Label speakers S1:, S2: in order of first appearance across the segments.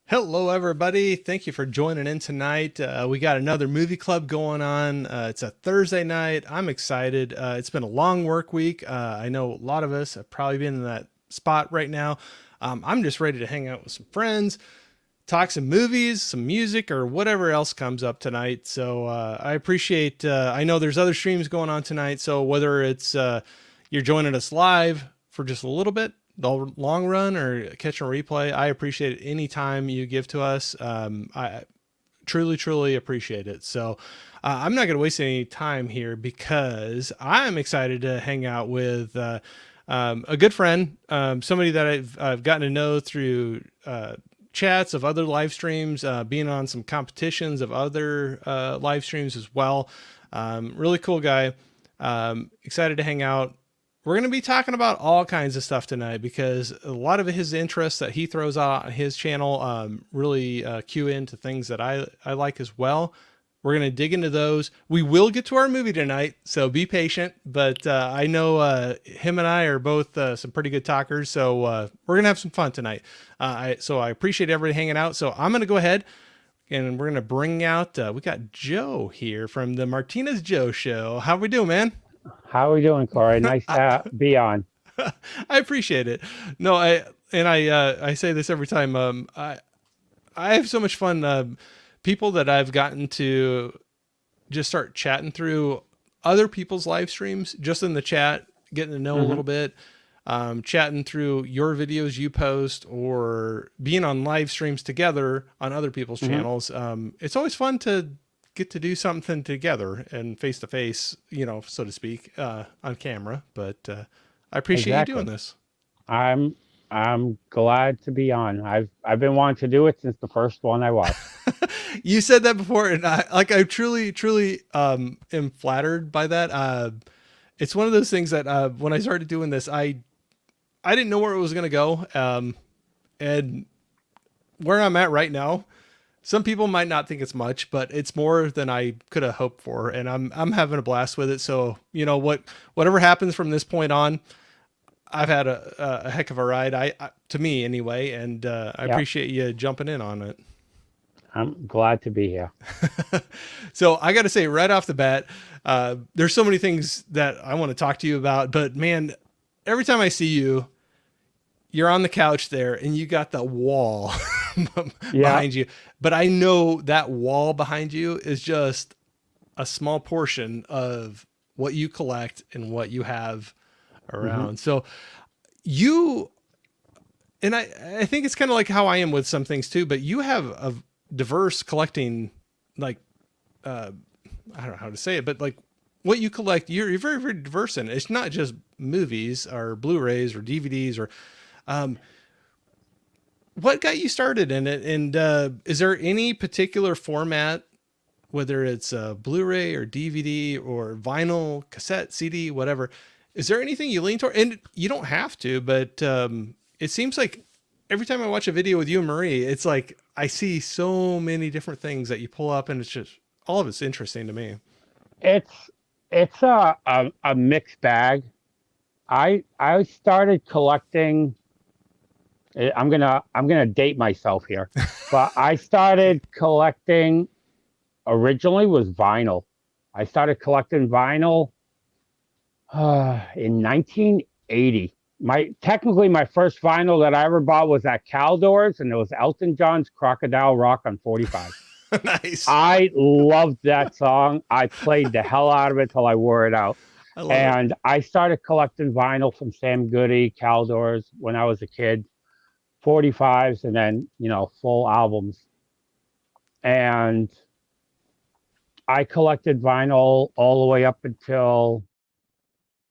S1: Hello, everybody. Thank you for joining in tonight. We got another movie club going on. It's a Thursday night. I'm excited. It's been a long work week. I know a lot of us have probably been in that spot right now. I'm just ready to hang out with some friends, talk some movies, some music, or whatever else comes up tonight. So I appreciate, I know there's other streams going on tonight. So whether it's you're joining us live for just a little bit, the long run, or catching a replay, I appreciate any time you give to us. I truly appreciate it. So I'm not going to waste any time here because I'm excited to hang out with a good friend, somebody that I've gotten to know through chats of other live streams, being on some competitions of other live streams as well. Really cool guy. Excited to hang out. We're going to be talking about all kinds of stuff tonight because a lot of his interests that he throws out on his channel really cue into things that I like as well. We're going to dig into those. We will get to our movie tonight, so be patient. But I know him and I are both some pretty good talkers, so we're going to have some fun tonight. So I appreciate everybody hanging out. So I'm going to go ahead and we're going to bring out, we got Joe here from the Martinez Joe Show. How we doing, man?
S2: How are we doing, Corey? Nice to be on.
S1: I appreciate it. No, I say this every time. I have so much fun. People that I've gotten to just start chatting through other people's live streams, just in the chat, getting to know a
S2: Hmm.
S1: little bit, chatting through your videos you post, or being on live streams together on other people's
S2: Hmm.
S1: channels. It's always fun to get to do something together and face to face, so to speak, on camera. But I appreciate you doing
S2: Exactly.
S1: this.
S2: I'm I'm glad to be on. I've been wanting to do it since the first one I watched.
S1: You said that before, and I truly am flattered by that. It's one of those things that when I started doing this, I didn't know where it was going to go, and where I'm at right now. Some people might not think it's much, but it's more than I could have hoped for, and I'm having a blast with it. So whatever happens from this point on, I've had a heck of a ride. To me anyway, and I
S2: Yep.
S1: appreciate you jumping in on it.
S2: I'm glad to be here.
S1: So I got to say right off the bat, there's so many things that I want to talk to you about, but man, every time I see you, you're on the couch there and you got the wall
S2: Yeah.
S1: behind you. But I know that wall behind you is just a small portion of what you collect and what you have
S2: Hmm.
S1: around. So you, and I think it's kind of like how I am with some things too, but you have a diverse collecting, like, uh, I don't know how to say it, but like what you collect, you're very diverse in it. It's not just movies or Blu-rays or DVDs or, um, what got you started in it? And is there any particular format, whether it's Blu-ray or DVD or vinyl, cassette, CD, whatever? Is there anything you lean toward? And you don't have to, but it seems like every time I watch a video with you and Marie, it's like I see so many different things that you pull up, and it's just all of it's interesting to me.
S2: It's it's a mixed bag. I started collecting. I'm gonna date myself here, but I started collecting originally was vinyl. I started collecting vinyl in 1980. My first vinyl that I ever bought was at Caldors, and it was Elton John's Crocodile Rock on 45.
S1: Nice.
S2: I loved that song. I played the hell out of it till I wore it out.
S1: I love it.
S2: And I started collecting vinyl from Sam Goody, Caldors when I was a kid, 45s, and then full albums. And I collected vinyl all the way up until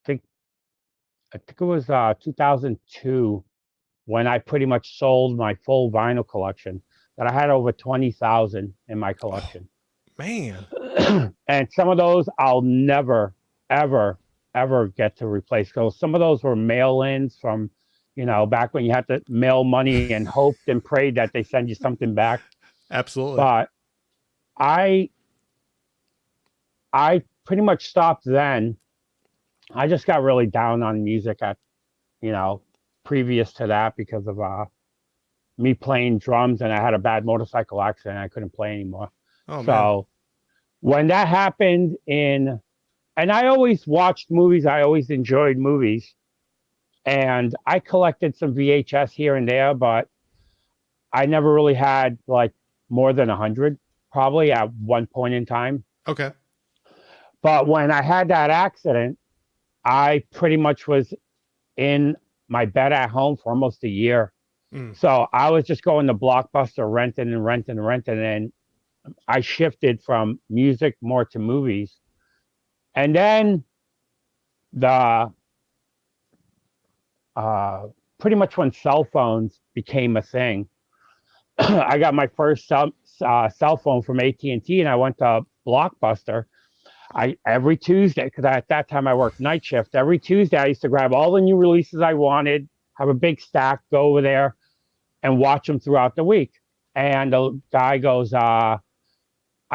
S2: I think I think it was 2002 when I pretty much sold my full vinyl collection. That I had over 20,000 in my
S1: Oh
S2: collection,
S1: man.
S2: and some of those I'll never, ever, ever get to replace. So some of those were mail-ins from, back when you had to mail money and hoped and prayed that they send you something back.
S1: Absolutely.
S2: But I, I pretty much stopped then. I just got really down on music at, you know, previous to that because of me playing drums, and I had a bad motorcycle accident. I couldn't play anymore.
S1: Oh man.
S2: So when that happened and I always watched movies, I always enjoyed movies, and I collected some VHS here and there, but I never really had like more than 100 probably at one point in time.
S1: Okay.
S2: But when I had that accident, I pretty much was in my bed at home for almost a year.
S1: Mm.
S2: So I was just going to Blockbuster, renting and renting and renting. And I shifted from music more to movies. And then the pretty much when cell phones became a thing, I got my first cell phone from AT&T, and I went to Blockbuster. I every Tuesday, because at that time I worked night shift. Every Tuesday, I used to grab all the new releases I wanted, have a big stack, go over there, and watch them throughout the week. And the guy goes, "I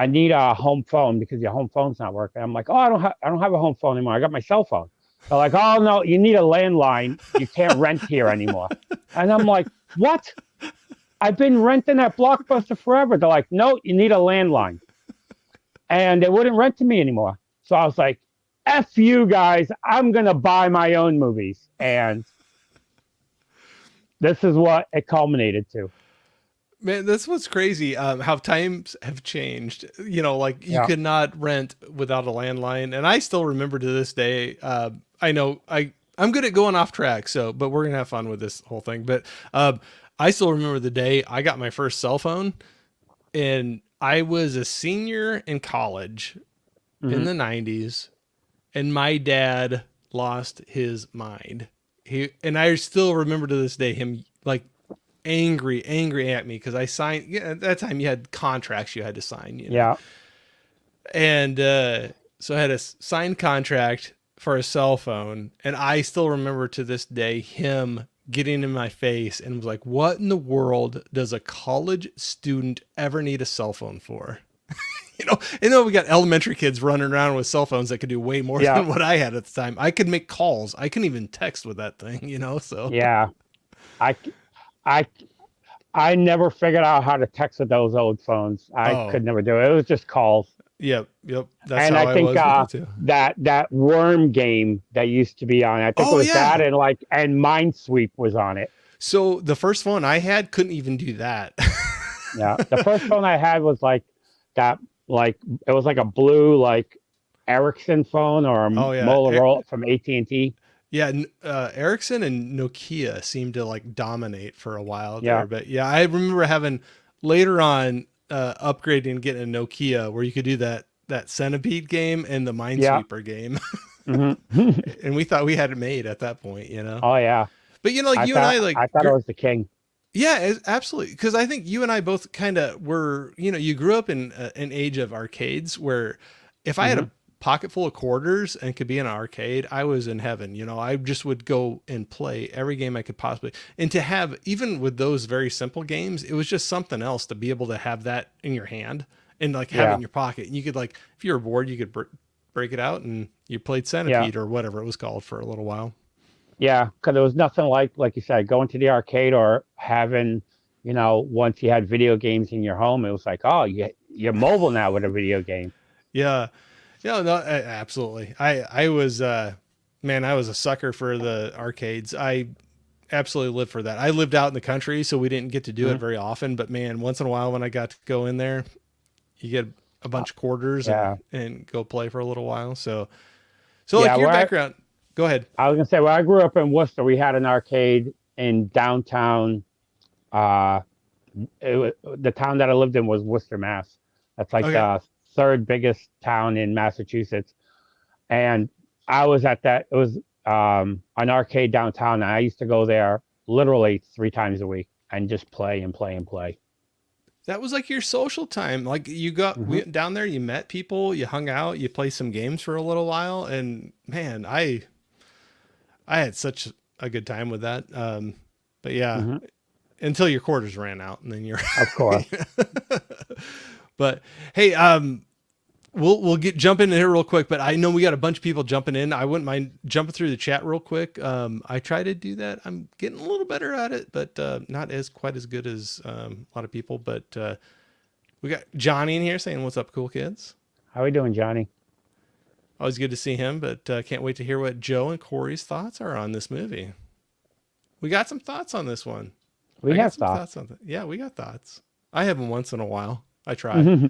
S2: need a home phone because your home phone's not working." I'm like, "Oh, I don't have a home phone anymore. I got my cell phone." They're like, "Oh no, you need a landline. You can't rent here anymore." And I'm like, "What? I've been renting at Blockbuster forever." They're like, "No, you need a landline." And they wouldn't rent to me anymore. So I was like, F you guys, I'm going to buy my own movies. And this is what it culminated to.
S1: Man, that's what's crazy. How times have changed. You know, like you
S2: Yeah.
S1: could not rent without a landline, and I still remember to this day. I know I'm good at going off track, so but we're gonna have fun with this whole thing. But I still remember the day I got my first cell phone, and I was a senior in college in
S2: Mm-hmm.
S1: the '90s, and my dad lost his mind. And I still remember to this day him like angry at me because I signed. Yeah, at that time you had contracts you had to sign, you know,
S2: Yeah.
S1: and so I had a signed contract for a cell phone, and I still remember to this day him getting in my face and was like, "What in the world does a college student ever need a cell phone for?" You know, we got elementary kids running around with cell phones that could do way more
S2: Yeah.
S1: than what I had at the time. I could make calls. I couldn't even text with that thing, you know, so.
S2: Yeah. I, I, I never figured out how to text with those old phones. I
S1: Oh,
S2: could never do it. It was just calls.
S1: yep. That's
S2: And
S1: how
S2: I
S1: I
S2: think
S1: was with it too.
S2: that worm game that used to be on, I think it
S1: Oh
S2: was that,
S1: yeah.
S2: and Minesweep was on it.
S1: So the first phone I had couldn't even do that.
S2: Yeah. The first phone I had was like that, like it was like a blue like Ericsson phone or a
S1: Oh yeah.
S2: Motorola from AT&T.
S1: Yeah, Ericsson and Nokia seemed to like dominate for a while
S2: Yeah.
S1: there, but yeah, I remember having later on upgrading and getting a Nokia where you could do that Centipede game and the
S2: Yeah.
S1: Minesweeper game,
S2: Hmm.
S1: and we thought we had it made at that point, you know.
S2: Oh yeah.
S1: But you know, like you and I, like,
S2: I thought it was the king.
S1: yeah, absolutely, because I think you and I both kind of were, you know, you grew up in an age of arcades where if I had
S2: Hmm.
S1: a pocket full of quarters and could be in an arcade, I was in heaven. You know, I just would go and play every game I could possibly. And to have, even with those very simple games, it was just something else to be able to have that in your hand and like have it
S2: Yeah.
S1: in your pocket. And you could, like, if you were bored, you could break it out and you played
S2: Yeah.
S1: Centipede or whatever it was called for a little while.
S2: Yeah. Because there was nothing like you said, going to the arcade or having, once you had video games in your home, it was like, oh, you're mobile now with a video game.
S1: Yeah. Yeah, no, absolutely. I was man, I was a sucker for the arcades. I absolutely lived for that. I lived out in the country, so we didn't get to do it
S2: Hmm.
S1: very often, but man, once in a while when I got to go in there, you get a bunch of quarters
S2: Yeah.
S1: and go play for a little while. So like
S2: Yeah.
S1: your background, go ahead.
S2: I was gonna say, where I grew up in Worcester, we had an arcade in downtown. Uh, the town that I lived in was Worcester, Mass. That's like
S1: Okay.
S2: the third biggest town in Massachusetts. And I was at that. It was an arcade downtown, and I used to go there literally 3 times a week and just play and play and play.
S1: That was like your social time. Like you
S2: Hmm.
S1: went down there, you met people, you hung out, you played some games for a little while, and man, I had such a good time with that. But yeah,
S2: Hmm.
S1: until your quarters ran out, and then you're.
S2: Of course.
S1: But hey, we'll get jump in here real quick, but I know we got a bunch of people jumping in. I wouldn't mind jumping through the chat real quick. I try to do that. I'm getting a little better at it, but not as quite as good as a lot of people. But we got Johnny in here saying, "What's up, cool kids?"
S2: How are we doing, Johnny?
S1: Always good to see him, but can't wait to hear what Joe and Corey's thoughts are on this movie. We got some thoughts on this one.
S2: We
S1: I got
S2: have
S1: some
S2: thoughts.
S1: on it. Yeah, we got thoughts. I have them once in a while. I try.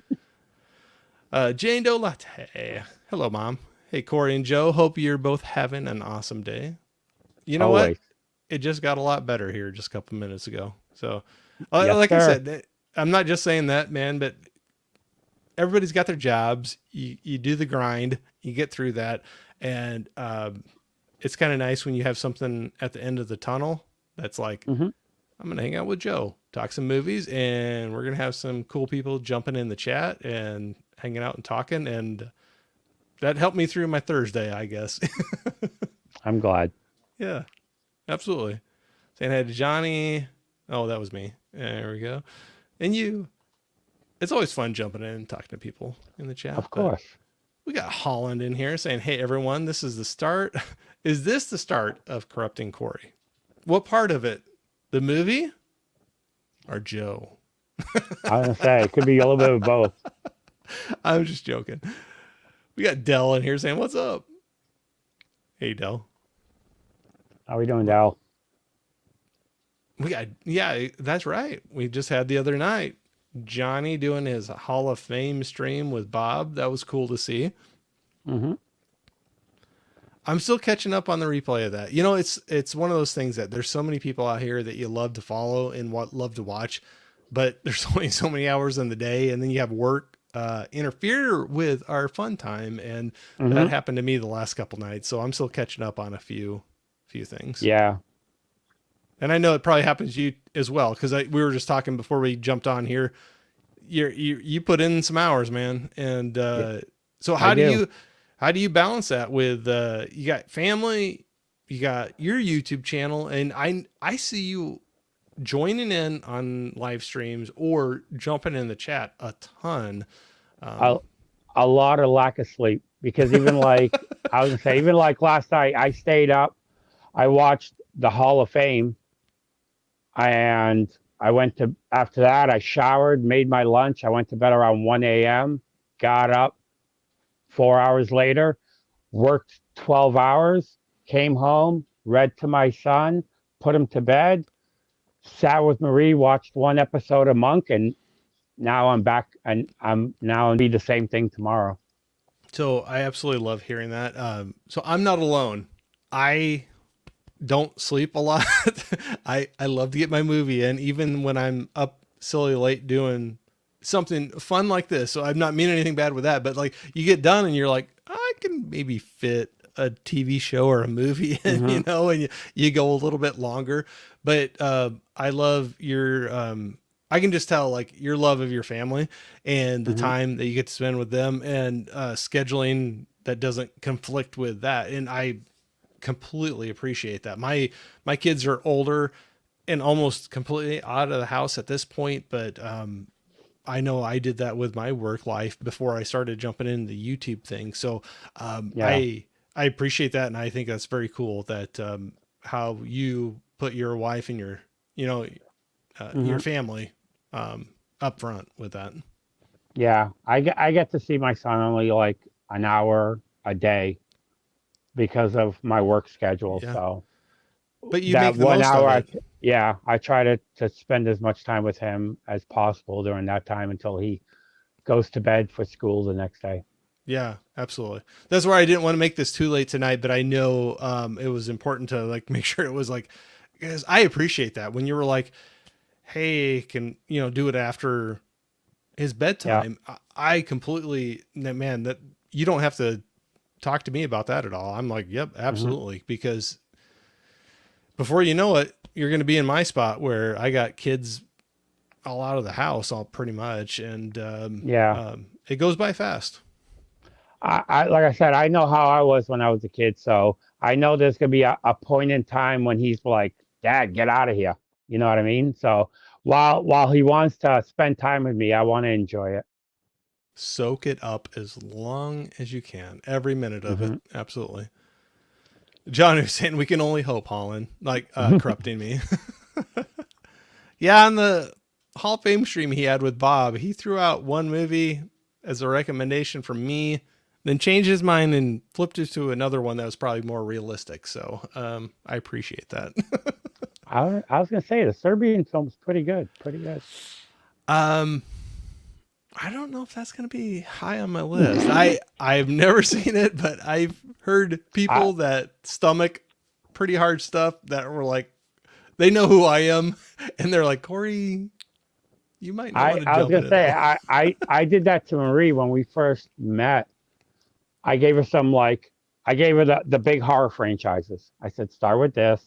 S1: Jane Doe Latte. Hello, Mom. Hey, Corey and Joe. Hope you're both having an awesome day. You know
S2: Always.
S1: what? It just got a lot better here just a couple minutes ago. So,
S2: Yes,
S1: like I
S2: sir.
S1: said, I'm not just saying that, man, but everybody's got their jobs. You do the grind, you get through that. And it's kind of nice when you have something at the end of the tunnel that's like,
S2: Hmm.
S1: I'm going to hang out with Joe, talk some movies, and we're going to have some cool people jumping in the chat and hanging out and talking. And that helped me through my Thursday, I guess.
S2: I'm glad.
S1: Yeah, absolutely. Saying hi to Johnny. Oh, that was me. There we go. And you. It's always fun jumping in and talking to people in the chat.
S2: Of course.
S1: We got Holland in here saying, "Hey, everyone, this is the start." Is this the start of Corrupting Corey? What part of it? The movie or Joe?
S2: I was gonna say it could be a little bit of both.
S1: I'm just joking. We got Dell in here saying, "What's up?" Hey, Dell.
S2: How are we doing, Dal?
S1: We got, yeah, that's right. We just had the other night Johnny doing his Hall of Fame stream with Bob. That was cool to see.
S2: Mm-hmm.
S1: I'm still catching up on the replay of that. You know, it's one of those things that there's so many people out here that you love to follow and love to watch, but there's only so many hours in the day, and then you have work interfere with our fun time, and that
S2: Mm-hmm.
S1: happened to me the last couple nights. So I'm still catching up on a few things.
S2: Yeah.
S1: And I know it probably happens to you as well, because we were just talking before we jumped on here. You put in some hours, man, and
S2: Yeah.
S1: so
S2: I do.
S1: how do you balance that with you got family, you got your YouTube channel, and I see you joining in on live streams or jumping in the chat a ton.
S2: A,
S1: Um,
S2: a lot of lack of sleep because even like I was gonna say, even like last night, I stayed up. I watched the Hall of Fame, and I went to after that. I showered, made my lunch. I went to bed around 1 a.m. Got up 4 hours later, worked 12 hours, came home, read to my son, put him to bed, sat with Marie, watched one episode of Monk, and now I'm back, and I'm now be the same thing tomorrow.
S1: so I absolutely love hearing that. So I'm not alone. I don't sleep a lot. I love to get my movie in, even when I'm up silly late doing something fun like this. So I'm not meaning anything bad with that, but like you get done and you're like, I can maybe fit a TV show or a movie in,
S2: Hmm.
S1: and you go a little bit longer. But I love your, I can just tell like your love of your family and the
S2: Hmm.
S1: time that you get to spend with them, and scheduling that doesn't conflict with that. And I completely appreciate that. My kids are older and almost completely out of the house at this point, but I know I did that with my work life before I started jumping into the YouTube thing. So
S2: Yeah.
S1: I appreciate that, and I think that's very cool that how you put your wife and your your
S2: Hmm.
S1: family up front with that.
S2: Yeah. I get to see my son only like an hour a day because of my work schedule.
S1: Yeah,
S2: So
S1: but you
S2: that
S1: make the
S2: one
S1: most of
S2: hour,
S1: it.
S2: yeah, I try to spend as much time with him as possible during that time until he goes to bed for school the next day.
S1: Yeah, absolutely. That's why I didn't want to make this too late tonight, but I know it was important to like make sure it was like, because I appreciate that when you were like, hey, can do it after his
S2: Yeah.
S1: bedtime. I completely, man, that you don't have to talk to me about that at all. I'm like, yep,
S2: Hmm.
S1: absolutely, because before you know it, you're going to be in my spot where I got kids all out of the house, all pretty much, and
S2: Yeah.
S1: it goes by fast.
S2: I like I said, I know how I was when I was a kid, so I know there's gonna be a point in time when he's like, "Dad, get out of here." You know what I mean? So while he wants to spend time with me, I want to enjoy it.
S1: Soak it up as long as you can. Every minute of it.
S2: Hmm.
S1: Absolutely. John is saying we can only hope, Holland. Like corrupting me. Yeah, on the Hall of Fame stream he had with Bob, he threw out one movie as a recommendation from me, then changed his mind and flipped it to another one that was probably more realistic. So I appreciate that.
S2: I was gonna say the Serbian film's pretty good, pretty good.
S1: um, I don't know if that's going to be high on my list. I've never seen it, but I've heard
S2: I
S1: people that stomach pretty hard stuff that were like, they know who I am, and they're like, Corey, you might not want to
S2: I was
S1: jump
S2: gonna
S1: into
S2: say
S1: that.
S2: I did that to Marie when we first met. I gave her some like I gave her the big horror franchises. I said start with this.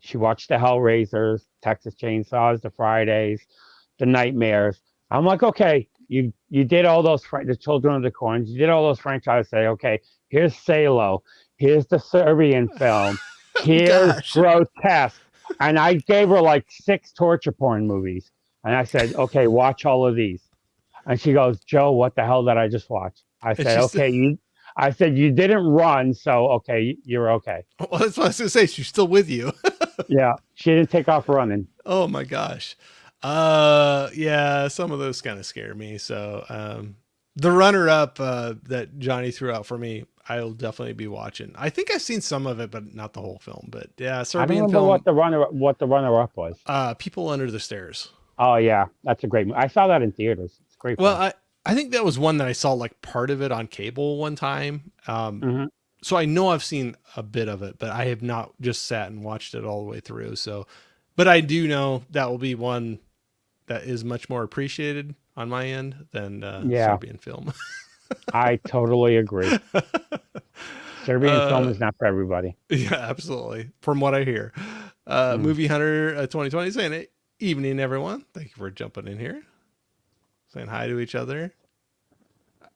S2: She watched the Hellraisers, Texas Chainsaws, the Fridays, the Nightmares. I'm like, okay, you did all those the Children of the Corn. You did all those franchises. Say, okay, here's Salo, here's the Serbian film, here's
S1: Gosh.
S2: Grotesque, and I gave her like 6 torture porn movies, and I said, okay, watch all of these. And she goes, Joe, what the hell did I just watch? I
S1: And
S2: said,
S1: she's,
S2: okay, I said you didn't run, so okay, you're okay.
S1: well, that's what I was going to say. She's still with you.
S2: Yeah, she didn't take off running.
S1: Oh my gosh. Yeah, some of those kind of scare me. So, the runner up, that Johnny threw out for me, I'll definitely be watching. I think I've seen some of it, but not the whole film. But yeah,
S2: I don't
S1: Serbian
S2: remember
S1: film,
S2: what the runner up was.
S1: People under the stairs.
S2: Oh yeah, that's a great movie. I saw that in theaters. It's a great
S1: Well,
S2: film.
S1: I think that was one that I saw like part of it on cable one time.
S2: Hmm.
S1: So I know I've seen a bit of it, but I have not just sat and watched it all the way through. So, but I do know that will be one that is much more appreciated on my end than
S2: Yeah,
S1: Serbian film.
S2: I totally agree. Serbian film
S1: uh,
S2: is not for everybody.
S1: yeah, absolutely. From what I hear,
S2: Mm.
S1: Movie Hunter 2020 saying, "Hey, evening, everyone. Thank you for jumping in here, saying hi to each other.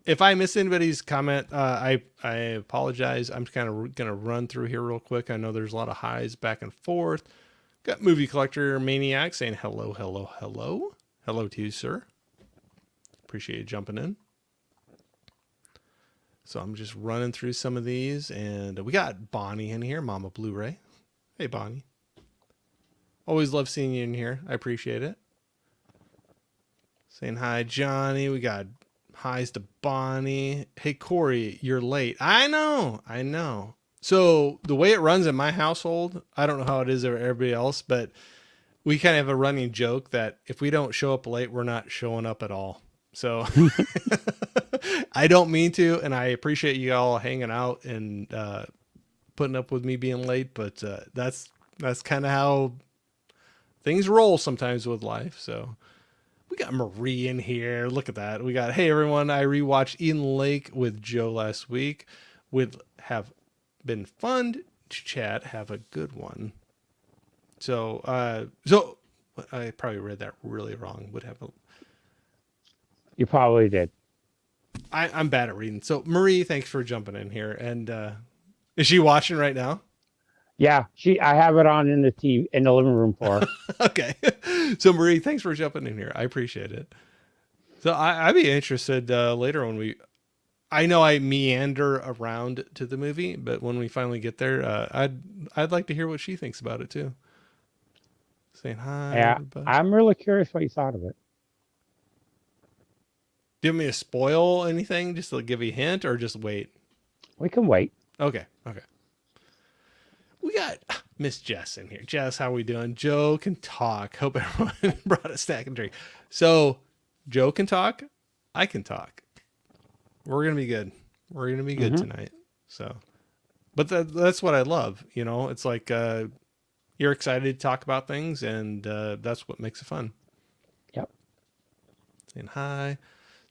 S1: If I miss anybody's comment, I apologize. I'm kind of gonna run through here real quick. I know there's a lot of highs back and forth. Got Movie Collector Maniac saying hello, hello, hello. Hello to you, sir. Appreciate you jumping in. So I'm just running through some of these, and we got Bonnie in here, Mama Blu-ray. Hey, Bonnie. Always love seeing you in here. I appreciate it. Saying hi, Johnny. We got highs to Bonnie. Hey, Corey, you're late. I know. I know. So the way it runs in my household, I don't know how it is for everybody else, but we kind of have a running joke that if we don't show up late, we're not showing up at all. So I don't mean to, and I appreciate you all hanging out and putting up with me being late, but that's kind of how things roll sometimes with life. So we got Marie in here. Look at that. We got, hey everyone, I rewatched Eden Lake with Joe last week. Would have been fun to chat. Have a good one. So I probably read that really wrong. Would have a,
S2: You probably did.
S1: I'm bad at reading. So Marie, thanks for jumping in here. And is she watching right now?
S2: Yeah, I have it on in the TV in the living room for her.
S1: Okay. So Marie, thanks for jumping in here. I appreciate it. So I'd be interested later when I know I meander around to the movie, but when we finally get there, I'd like to hear what she thinks about it too. Saying hi,
S2: Yeah,
S1: everybody.
S2: I'm really curious what you thought of it.
S1: Do you want me to spoil anything just to give you a hint or just wait?
S2: We can wait.
S1: Okay. Okay. We got Miss Jess in here. Jess, how we doing? Joe can talk. Hope everyone brought a snack and drink. So Joe can talk. I can talk. We're gonna be good. We're gonna be good
S2: Hmm.
S1: tonight. So, but that's what I love. You know, it's like you're excited to talk about things, and that's what makes it fun.
S2: Yep.
S1: Saying hi.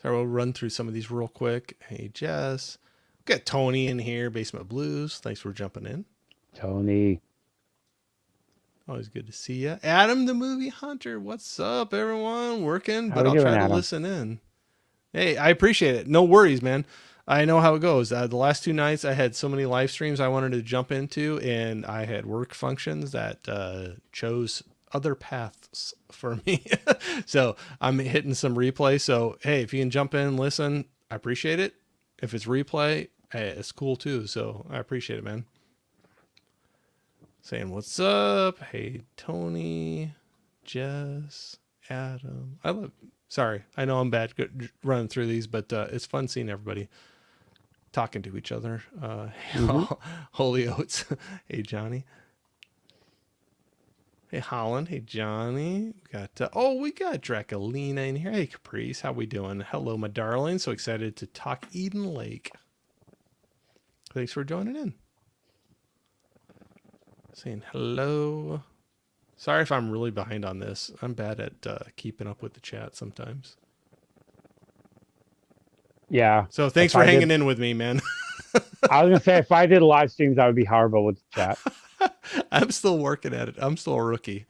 S1: So we'll run through some of these real quick. Hey Jess, we got Tony in here. Basement Blues. Thanks for jumping in.
S2: Tony.
S1: Always good to see you. Adam, the movie hunter. What's up, everyone? Working,
S2: How
S1: but
S2: we
S1: I'll
S2: doing,
S1: try to
S2: Adam?
S1: listen in. Hey, I appreciate it. No worries, man. I know how it goes. The last 2 nights, I had so many live streams I wanted to jump into, and I had work functions that chose other paths for me. So I'm hitting some replay. So, hey, if you can jump in and listen, I appreciate it. If it's replay, hey, it's cool too. So I appreciate it, man. Saying what's up. Hey, Tony, Jess, Adam. Sorry, I know I'm bad running through these, but it's fun seeing everybody talking to each other. Holy Oats. Hey, Johnny. Hey, Holland. Hey, Johnny. We got Draculina in here. Hey, Caprice. How we doing? Hello, my darling. So excited to talk Eden Lake. Thanks for joining in. Saying hello. Sorry if I'm really behind on this. I'm bad at keeping up with the chat sometimes.
S2: Yeah.
S1: So thanks for hanging in with me, man.
S2: I was going to say, if I did live streams, I would be horrible with the chat.
S1: I'm still working at it. I'm still a rookie.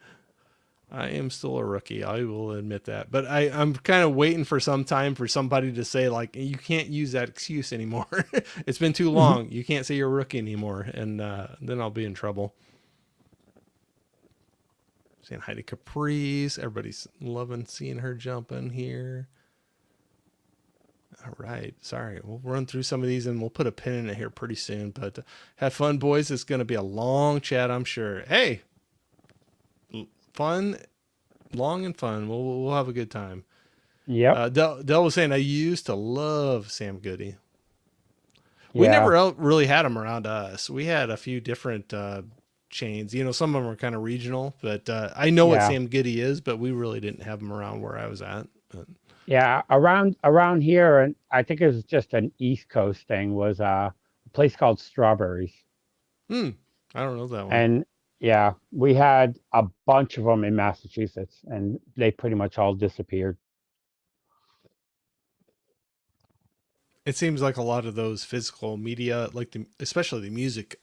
S1: I am still a rookie. I will admit that. But I'm kind of waiting for some time for somebody to say, like, you can't use that excuse anymore. It's been too long. You can't say you're a rookie anymore. And then I'll be in trouble. Saying hi to Caprice. Everybody's loving seeing her jumping here. All right. Sorry. We'll run through some of these and we'll put a pin in it here pretty soon. But have fun, boys. It's going to be a long chat, I'm sure. Hey, fun, long and fun. We'll have a good time.
S2: Yep.
S1: Del was saying, I used to love Sam Goody. We never really had him around us. We had a few different chains. Some of them are kind of regional, but I know what Sam Goody is, but we really didn't have him around where I was at. But.
S2: Yeah, around here, and I think it was just an East Coast thing, was a place called Strawberries.
S1: I don't know that one.
S2: And yeah, we had a bunch of them in Massachusetts, and they pretty much all disappeared.
S1: It seems like a lot of those physical media, like especially the music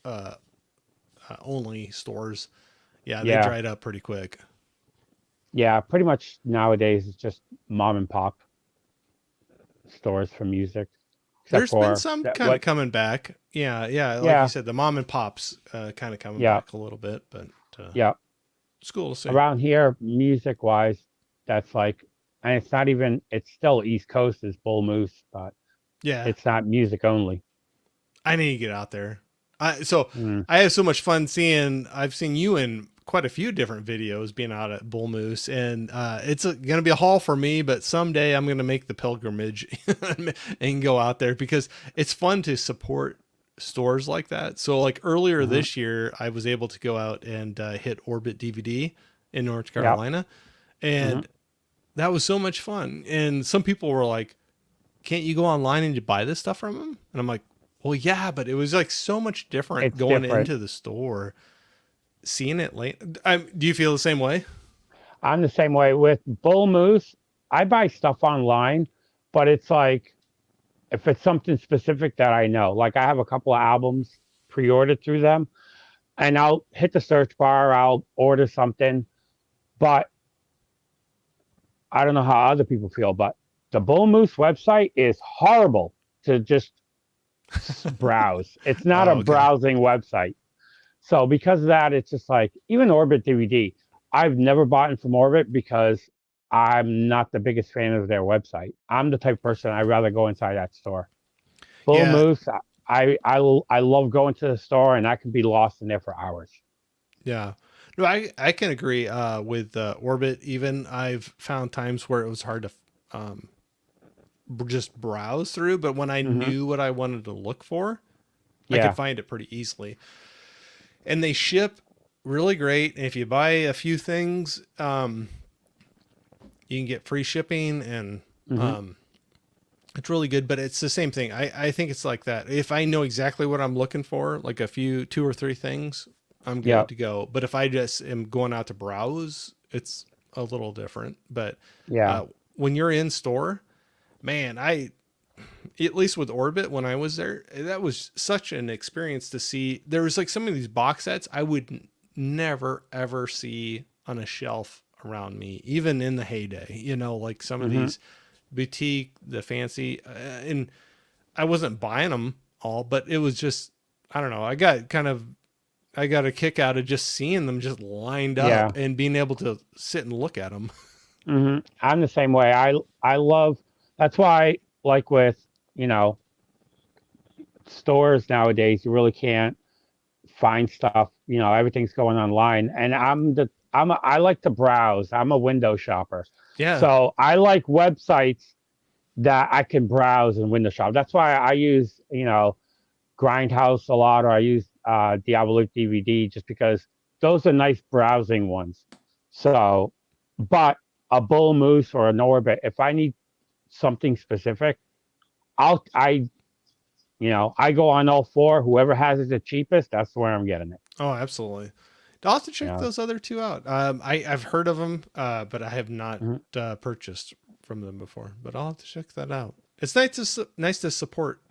S1: only stores, they dried up pretty quick.
S2: Yeah, pretty much nowadays it's just mom and pop stores for music.
S1: There's been some kind of coming back. Yeah, like you said, the mom and pops kind of coming back a little bit, but it's cool to see.
S2: Around here, music-wise, that's like, and it's still East Coast is Bull Moose, but it's not music only.
S1: I need to get out there. I have so much fun I've seen you in quite a few different videos being out at Bull Moose, and it's going to be a haul for me, but someday I'm going to make the pilgrimage and go out there because it's fun to support stores like that. So like earlier this year, I was able to go out and hit Orbit DVD in North Carolina, and that was so much fun. And some people were like, can't you go online and you buy this stuff from them? And I'm like, well, yeah, but it was like so much different into the store, seeing it late. Do you feel the same way?
S2: I'm the same way with Bull Moose. I buy stuff online, but it's like, if it's something specific that I know, like I have a couple of albums pre-ordered through them, and I'll hit the search bar, I'll order something, but I don't know how other people feel, but the Bull Moose website is horrible to just browse. It's not a browsing website. So because of that, it's just like, even Orbit DVD, I've never bought from Orbit because I'm not the biggest fan of their website. I'm the type of person I'd rather go inside that store. Bull Moose, I love going to the store, and I can be lost in there for hours.
S1: Yeah. No, I can agree with Orbit. Even I've found times where it was hard to just browse through, but when I knew what I wanted to look for, I could find it pretty easily. And they ship really great. And if you buy a few things, you can get free shipping, and it's really good. But it's the same thing. I think it's like that. If I know exactly what I'm looking for, like two or three things, I'm good to go. But if I just am going out to browse, it's a little different. But when you're in store, man, at least with Orbit, when I was there, that was such an experience to see. There was like some of these box sets I would never, ever see on a shelf around me, even in the heyday, like some of these boutique, the fancy, and I wasn't buying them all, but it was just, I don't know. I got kind of I got a kick out of just seeing them just lined
S2: Yeah.
S1: up and being able to sit and look at them.
S2: I'm the same way. I love. That's why, like with you know stores nowadays, you really can't find stuff. Everything's going online, and I like to browse. I'm a window shopper,
S1: Yeah.
S2: so I like websites that I can browse and window shop. That's why I use Grindhouse a lot, or I use Diablo DVD, just because those are nice browsing ones. So, but a bull moose or an orbit, if I need something specific, I go on all four. Whoever has it the cheapest, that's where I'm getting it.
S1: Oh, absolutely. I'll have to check
S2: Yeah.
S1: those other two out. I've heard of them, but I have not
S2: Hmm.
S1: purchased from them before. But I'll have to check that out. It's nice to support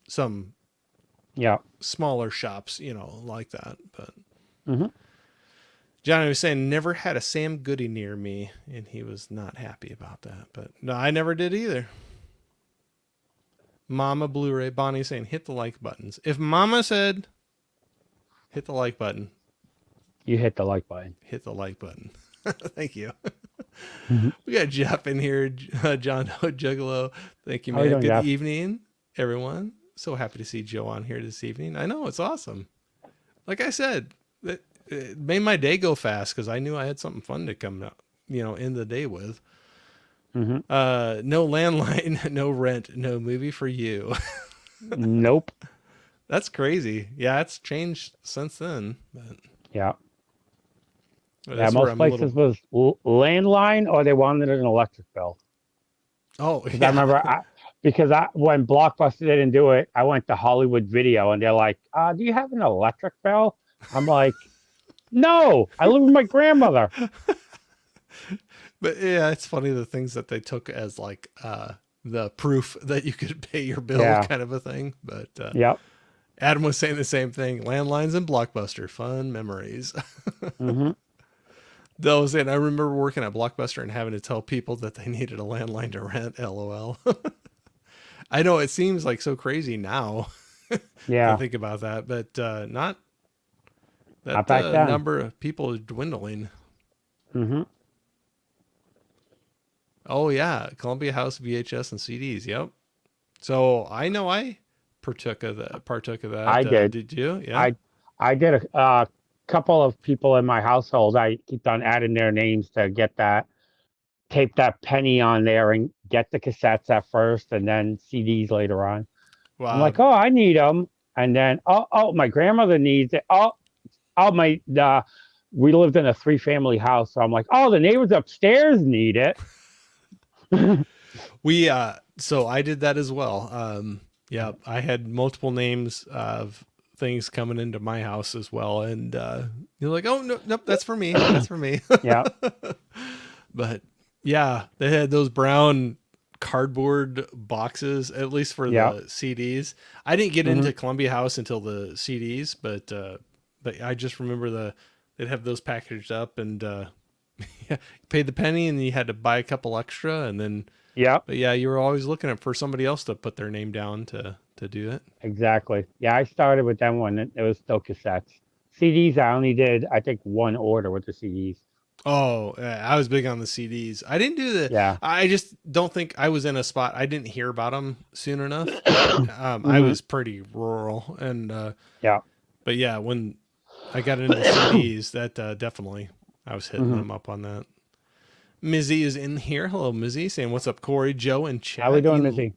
S1: some
S2: Yeah.
S1: smaller shops, like that. But
S2: Hmm.
S1: Johnny was saying never had a Sam Goody near me, and he was not happy about that. But no, I never did either. Mama Blu-ray Bonnie saying hit the like buttons. If Mama said hit the like button,
S2: You hit the like button.
S1: hit the like button. Thank you.
S2: Mhm.
S1: We got Jeff in here, John Juggalo. Thank you,
S2: How are you
S1: man.
S2: doing,
S1: Good
S2: Jeff?
S1: evening, everyone. So happy to see Joe on here this evening. I know, it's awesome. Like I said, it made my day go fast because I knew I had something fun to come out, in the day with.
S2: Hmm.
S1: No landline, no rent, no movie for you.
S2: Nope.
S1: That's crazy. Yeah, it's changed since then. But
S2: Yeah. Yeah.
S1: that's where
S2: Most
S1: I'm a little.
S2: places was landline, or they wanted an electric bill.
S1: Oh,
S2: Because I
S1: yeah.
S2: remember, when Blockbuster didn't do it, I went to Hollywood Video, and they're like, "Do you have an electric bill?" I'm like, "No, I live with my grandmother."
S1: But yeah, it's funny the things that they took as like the proof that you could pay your bill
S2: Yeah.
S1: kind of a thing. But
S2: Yep.
S1: Adam was saying the same thing. Landlines and Blockbuster, fun memories.
S2: Hmm.
S1: Those, and I remember working at Blockbuster and having to tell people that they needed a landline to rent. LOL. I know it seems like so crazy now to
S2: Yeah.
S1: think about that, but not
S2: Not
S1: that
S2: back then.
S1: number of people is dwindling.
S2: Hmm.
S1: Oh yeah, Columbia House VHS and CDs. Yep. So I know I partook of that.
S2: I did.
S1: Did you? Yeah.
S2: I I did a couple of people in my household. I kept on adding their names to get that tape that penny on there and get the cassettes at first, and then CDs later on. I'm
S1: Wow.
S2: like, oh, I need them, and then my grandmother needs it. My we lived in a three-family house, so I'm like, oh, the neighbors upstairs need it.
S1: We so I did that as well. Yeah, I had multiple names of things coming into my house as well, and you're like, oh no, nope, that's for me. That's for me.
S2: Yeah.
S1: But yeah, they had those brown cardboard boxes, at least for
S2: Yeah.
S1: the CDs. I didn't get
S2: Hmm.
S1: into Columbia House until the CDs, but I just remember they'd have those packaged up, and yeah, you paid the penny and you had to buy a couple extra, and then
S2: Yep.
S1: but yeah, you were always looking for somebody else to put their name down to do it.
S2: Exactly. Yeah, I started with them when it was still cassettes. CDs, I only did, I think, one order with the CDs.
S1: Oh, I was big on the CDs. I didn't do the.
S2: Yeah.
S1: I just don't think I was in a spot. I didn't hear about them soon enough. I
S2: Hmm.
S1: was pretty rural, and
S2: Yeah.
S1: but yeah, when I got into the CDs, that definitely I was hitting
S2: Hmm.
S1: them up on that. Mizzy is in here. Hello, Mizzy, saying what's up, Corey, Joe, and
S2: How we
S1: chat.
S2: doing,
S1: Eden,
S2: Missy?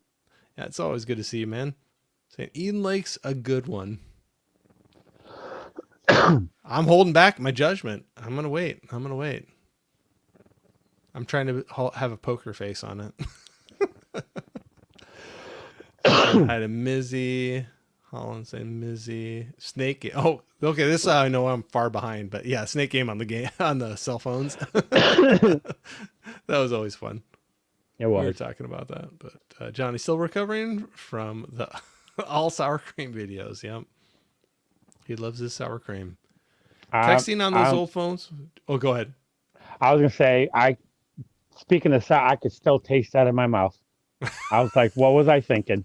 S1: yeah, it's always good to see you, man. Saying Eden Lake's a good one. I'm holding back my judgment. I'm gonna wait. I'm gonna wait. I'm trying to have a poker face on it. Hi to Mizzy. Holland saying Mizzy. Snake game. Oh, okay. This is how I know I'm far behind. But yeah, Snake game on the game on the cell phones. That was always fun.
S2: It
S1: We were
S2: was.
S1: talking about that. But Johnny's still recovering from the all sour cream videos. Yep. He loves his sour cream.
S2: I,
S1: Texting on those
S2: I,
S1: old phones. Oh, go ahead.
S2: I was gonna say, speaking of sour, I could still taste that in my mouth. I was like, what was I thinking?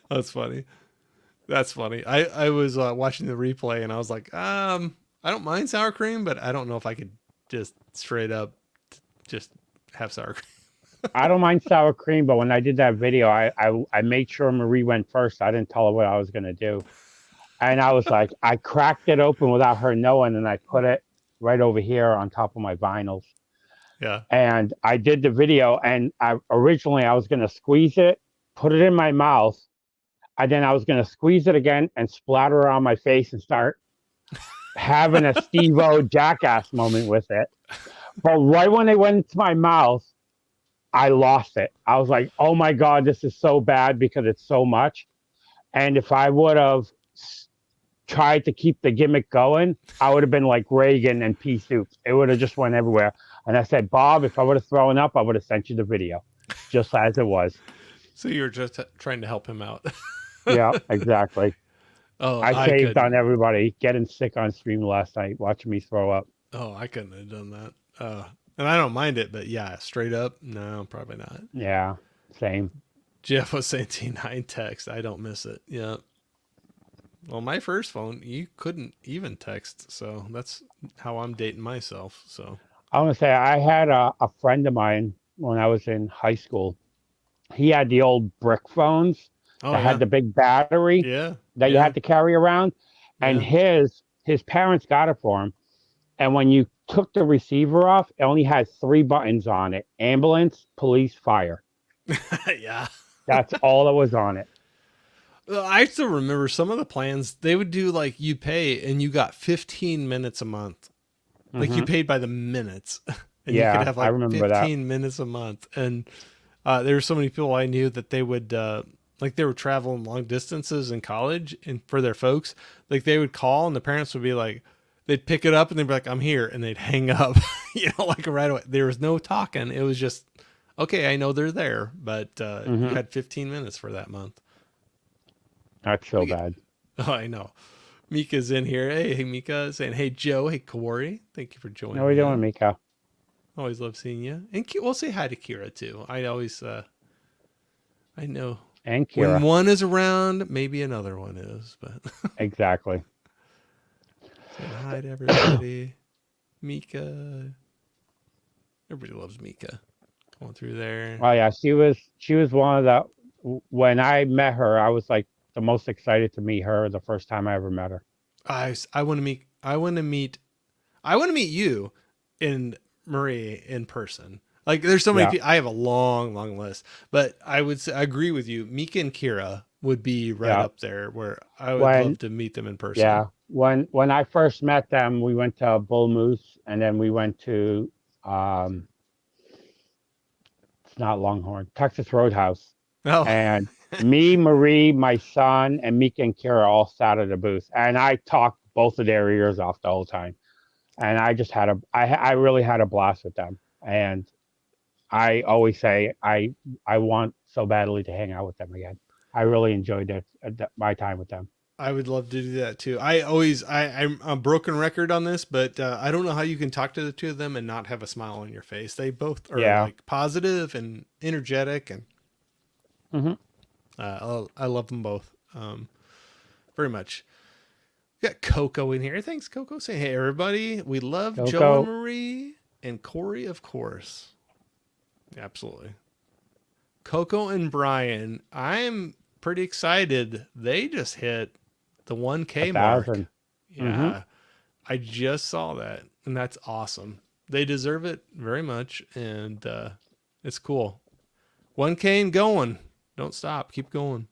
S1: That's funny. That's funny. I was watching the replay and I was like, I don't mind sour cream, but I don't know if I could just straight up just have sour cream.
S2: I don't mind sour cream, but when I did that video, I made sure Marie went first. I didn't tell her what I was gonna do, and I was like, I cracked it open without her knowing, and I put it right over here on top of my vinyls.
S1: Yeah.
S2: And I did the video, and originally I was gonna squeeze it, put it in my mouth, and then I was gonna squeeze it again and splatter it on my face and start having a Steve-O jackass moment with it. But right when it went into my mouth, I lost it. I was like, oh my God, this is so bad because it's so much. And if I would have tried to keep the gimmick going, I would have been like Reagan and pea soup. It would have just went everywhere. And I said, Bob, if I would have thrown up, I would have sent you the video just as it was.
S1: So you were just trying to help him out.
S2: Yeah, exactly.
S1: Oh,
S2: I saved
S1: couldn't.
S2: on everybody getting sick on stream last night, watching me throw up.
S1: Oh, I couldn't have done that. And I don't mind it, but yeah, straight up, no, probably not.
S2: Yeah, same.
S1: Jeff was saying T9 text. I don't miss it. Yeah. Well, my first phone, you couldn't even text. So that's how I'm dating myself. So
S2: I want to say I had a friend of mine when I was in high school. He had the old brick phones that had the big battery that you had to carry around. And his parents got it for him. And when you took the receiver off, it only had 3 buttons on it: ambulance, police, fire.
S1: Yeah.
S2: That's all that was on it.
S1: I still remember some of the plans. They would do like you pay and you got 15 minutes a month. Like you paid by the minutes. And you could have like 15 minutes a month. And there were so many people I knew that they would like they were traveling long distances in college, and for their folks, like they would call and the parents would be like, they'd pick it up and they'd be like, I'm here. And they'd hang up, like right away. There was no talking. It was just, okay, I know they're there, but you had 15 minutes for that month.
S2: That's so bad.
S1: Oh, I know. Mika's in here. Hey, Mika, saying, hey, Joe. Hey, Corey. Thank you for joining.
S2: How are you doing, Mika?
S1: Always love seeing you. And we'll say hi to Kira, too. I always, I know.
S2: And Kira.
S1: When one is around, maybe another one is, but.
S2: Exactly.
S1: Saying hi to everybody. Mika. Everybody loves Mika. Going through there.
S2: Oh, yeah. She was one of the, when I met her, I was like the most excited to meet her the first time I ever met her.
S1: I want to meet you and Marie in person. Like there's so many people. I have a long list, but I would say, I agree with you. Mika and Kira would be right up there where I would love to meet them in person.
S2: Yeah. When I first met them, we went to Bull Moose, and then we went to, it's not Longhorn, Texas Roadhouse.
S1: Oh.
S2: And me, Marie, my son, and Mika and Kira all sat at the booth, and I talked both of their ears off the whole time. And I just I really had a blast with them. And I always say I want so badly to hang out with them again. I really enjoyed my time with them.
S1: I would love to do that too. I'm a broken record on this, but I don't know how you can talk to the two of them and not have a smile on your face. They both are like positive and energetic, and I love them both very much. We got Coco in here. Thanks, Coco. Say hey, everybody. We love Coco. Joe and Marie and Corey, of course. Absolutely. Coco and Brian, I'm pretty excited. They just hit the 1K mark. Yeah. I just saw that, and that's awesome. They deserve it very much, and it's cool. 1K and going. Don't stop. Keep going.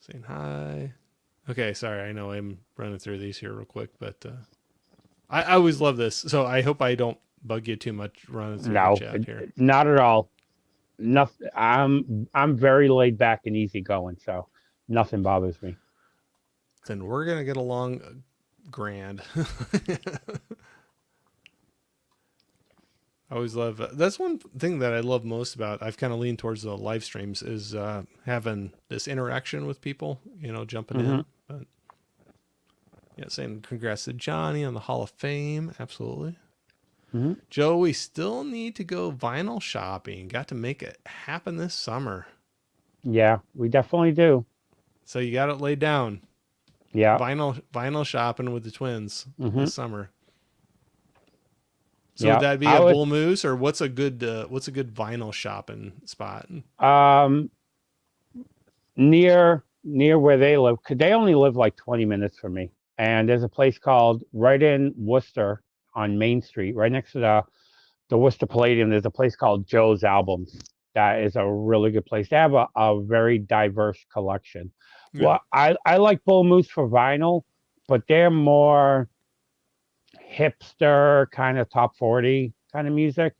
S1: Saying hi. Okay, sorry. I know I'm running through these here real quick, but I always love this. So I hope I don't bug you too much running through the chat here.
S2: Not at all. Nothing. I'm very laid back and easy going, so nothing bothers me.
S1: Then we're gonna get along grand. I always love that's one thing that I love most about. I've kind of leaned towards the live streams is having this interaction with people. Jumping in. But yeah, saying congrats to Johnny on the Hall of Fame. Absolutely. Joe, we still need to go vinyl shopping. Got to make it happen this summer.
S2: Yeah, we definitely do.
S1: So you got it laid down.
S2: Yeah.
S1: Vinyl shopping with the twins
S2: Hmm.
S1: this summer. So would
S2: Yeah.
S1: that be
S2: I
S1: a
S2: would,
S1: Bull Moose, or what's a good vinyl shopping spot?
S2: um, near where they live, because they only live like 20 minutes from me. And there's a place called right in Worcester on Main Street, right next to the Worcester Palladium. There's a place called Joe's Albums. That is a really good place. They have a very diverse collection.
S1: Yeah.
S2: Well, I like Bull Moose for vinyl, but they're more hipster kind of top 40 kind of music.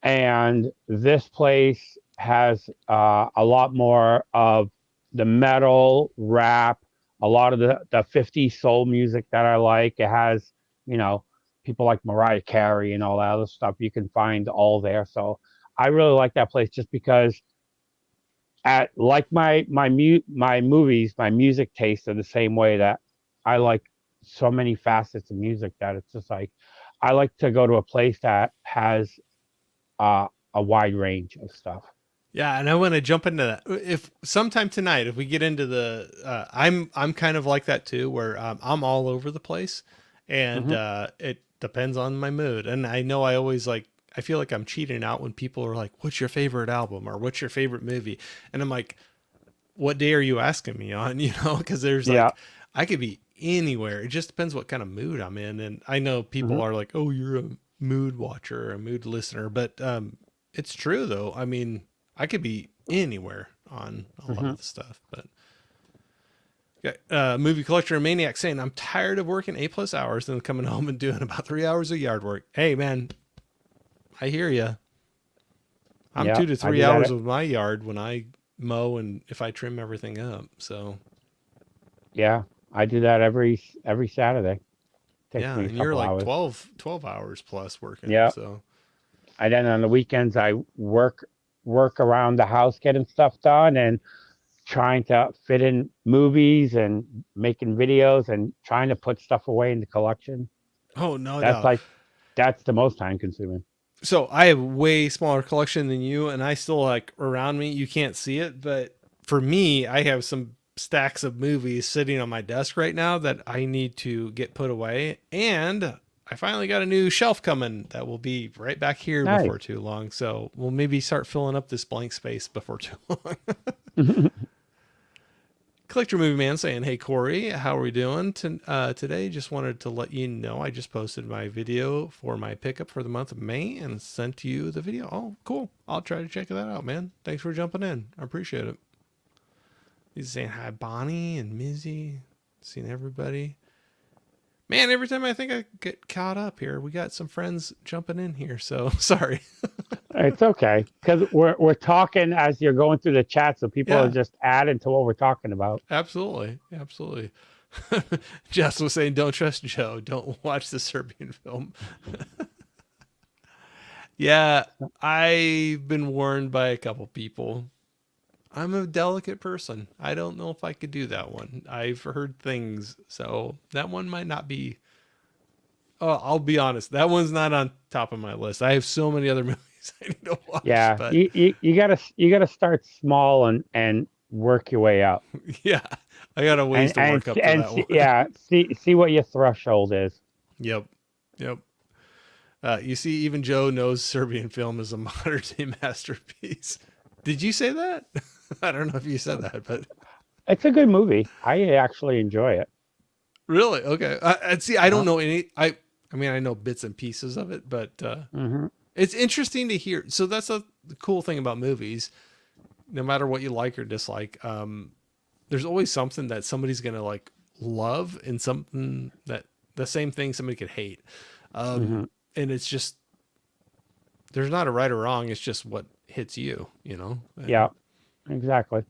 S2: And this place has a lot more of the metal, rap, a lot of the 50s soul music that I like. It has, you know, people like Mariah Carey and all that other stuff. You can find all there. So I really like that place just because at like my movies, my music tastes are the same way that I like so many facets of music that it's just like I like to go to a place that has uh, a wide range of stuff.
S1: Yeah, and I want to jump into that. If sometime tonight, if we get into I'm kind of like that too, where I'm all over the place, and
S2: Hmm.
S1: it depends on my mood. And I know I always like, I feel like I'm cheating out when people are like, "What's your favorite album?" or "What's your favorite movie?" And I'm like, "What day are you asking me on?" Because there's
S2: Yeah.
S1: like, I could be anywhere. It just depends what kind of mood I'm in. And I know people
S2: Hmm.
S1: are like, "Oh, you're a mood watcher or a mood listener," but it's true though. I mean, I could be anywhere on a lot
S2: Hmm.
S1: of the stuff. But yeah, movie collector and maniac saying, "I'm tired of working 8+ hours and then coming home and doing about 3 hours of yard work." Hey man, I hear you. I'm
S2: Yeah.
S1: two to
S2: I
S1: three
S2: do that.
S1: hours of my yard when I mow and if I trim everything up. So
S2: Yeah. I do that every Saturday. Takes
S1: yeah,
S2: me a
S1: and you're
S2: couple
S1: like
S2: hours.
S1: 12 hours plus working.
S2: Yeah.
S1: So
S2: And then on the weekends, I work around the house getting stuff done and trying to fit in movies and making videos and trying to put stuff away in the collection.
S1: oh no
S2: That's
S1: doubt.
S2: like that's the most time consuming.
S1: So I have way smaller collection than you, and I still like around me. You can't see it, but for me, I have some stacks of movies sitting on my desk right now that I need to get put away. And I finally got a new shelf coming that will be right back here before
S2: Nice.
S1: too long. So we'll maybe start filling up this blank space before too long. Collector Movie Man saying, "Hey Corey, how are we doing today? Just wanted to let you know I just posted my video for my pickup for the month of May and sent you the video." Oh, cool. I'll try to check that out, man. Thanks for jumping in. I appreciate it. He's saying hi, Bonnie and Mizzy. Seeing everybody. Man, every time I think I get caught up here, we got some friends jumping in here. So sorry.
S2: It's okay because we're talking as you're going through the chat, so people are
S1: Yeah,
S2: just adding to what we're talking about.
S1: absolutely. Absolutely. Jess was saying, "Don't trust Joe. Don't watch the Serbian film." Yeah, I've been warned by a couple people. I'm a delicate person. I don't know if I could do that one. I've heard things, so that one might not be. Oh, I'll be honest. That one's not on top of my list. I have so many other movies I need to watch,
S2: Yeah,
S1: but
S2: you gotta start small and work your way up,
S1: yeah, I got a ways to work up to that one.
S2: yeah, see what your threshold is.
S1: Yep, yep. You see, even Joe knows Serbian film is a modern day masterpiece. Did you say that? I don't know if you said that, but
S2: It's a good movie. I actually enjoy it.
S1: really, okay. See, I don't
S2: Uh-huh.
S1: know any. I mean, I know bits and pieces of it, but
S2: Hmm.
S1: it's interesting to hear. So that's the cool thing about movies. No matter what you like or dislike, there's always something that somebody's gonna like love, and something that the same thing somebody could hate.
S2: Hmm.
S1: And it's just there's not a right or wrong. It's just what hits you, you know. And
S2: Yeah, exactly.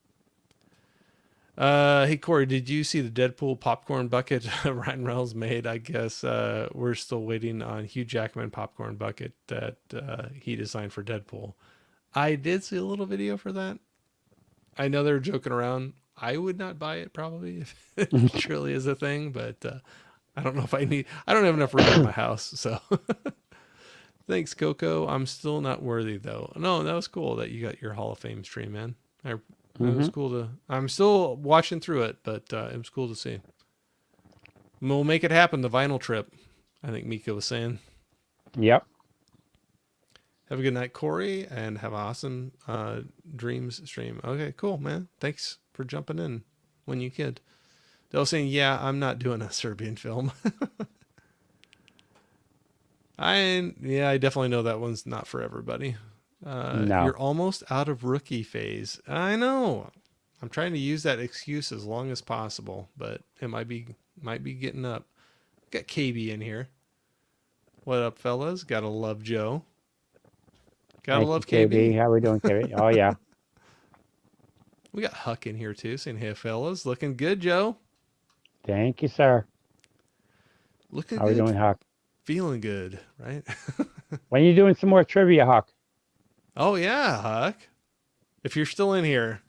S1: hey Corey, did you see the Deadpool popcorn bucket Ryan Reynolds made? I guess we're still waiting on Hugh Jackman popcorn bucket that he designed for Deadpool. I did see a little video for that. I know they're joking around. I would not buy it probably if it truly is a thing, but I don't know if I need. I don't have enough room in my house, so thanks, Coco. I'm still not worthy though. No, that was cool that you got your Hall of Fame stream, man. I It was
S2: Hmm.
S1: cool to. I'm still watching through it, but it was cool to see. We'll make it happen. The vinyl trip. I think Mika was saying.
S2: Yep.
S1: Have a good night, Corey, and have an awesome dreams stream. Okay, cool, man. Thanks for jumping in when you could. They were saying, yeah, I'm not doing a Serbian film. I definitely know that one's not for everybody.
S2: No.
S1: You're almost out of rookie phase. I know. I'm trying to use that excuse as long as possible, but it might be getting up. Got KB in here. What up, fellas? Gotta love Joe. Gotta
S2: Thank you,
S1: love
S2: KB.
S1: KB.
S2: How we doing, KB? Oh yeah.
S1: We got Huck in here too, saying, "Hey, fellas, looking good, Joe.
S2: Thank you, sir.
S1: Looking
S2: How we
S1: good,
S2: doing, Huck?
S1: feeling good, right?"
S2: When you doing some more trivia, Huck?
S1: Oh yeah, Huck. If you're still in here,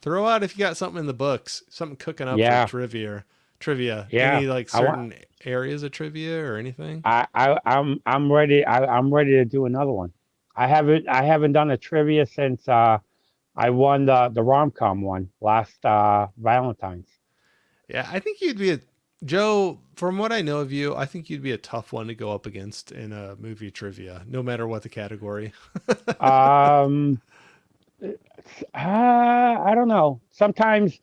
S1: throw out if you got something in the books, something cooking up for
S2: Yeah.
S1: trivia. Trivia.
S2: Yeah.
S1: Any like
S2: I want.
S1: certain areas of trivia or anything?
S2: I'm ready. I'm ready to do another one. I haven't done a trivia since I won the rom com one last Valentine's.
S1: Yeah, I think you'd be a Joe. From what I know of you, I think you'd be a tough one to go up against in a movie trivia, no matter what the category.
S2: Um, I don't know. Sometimes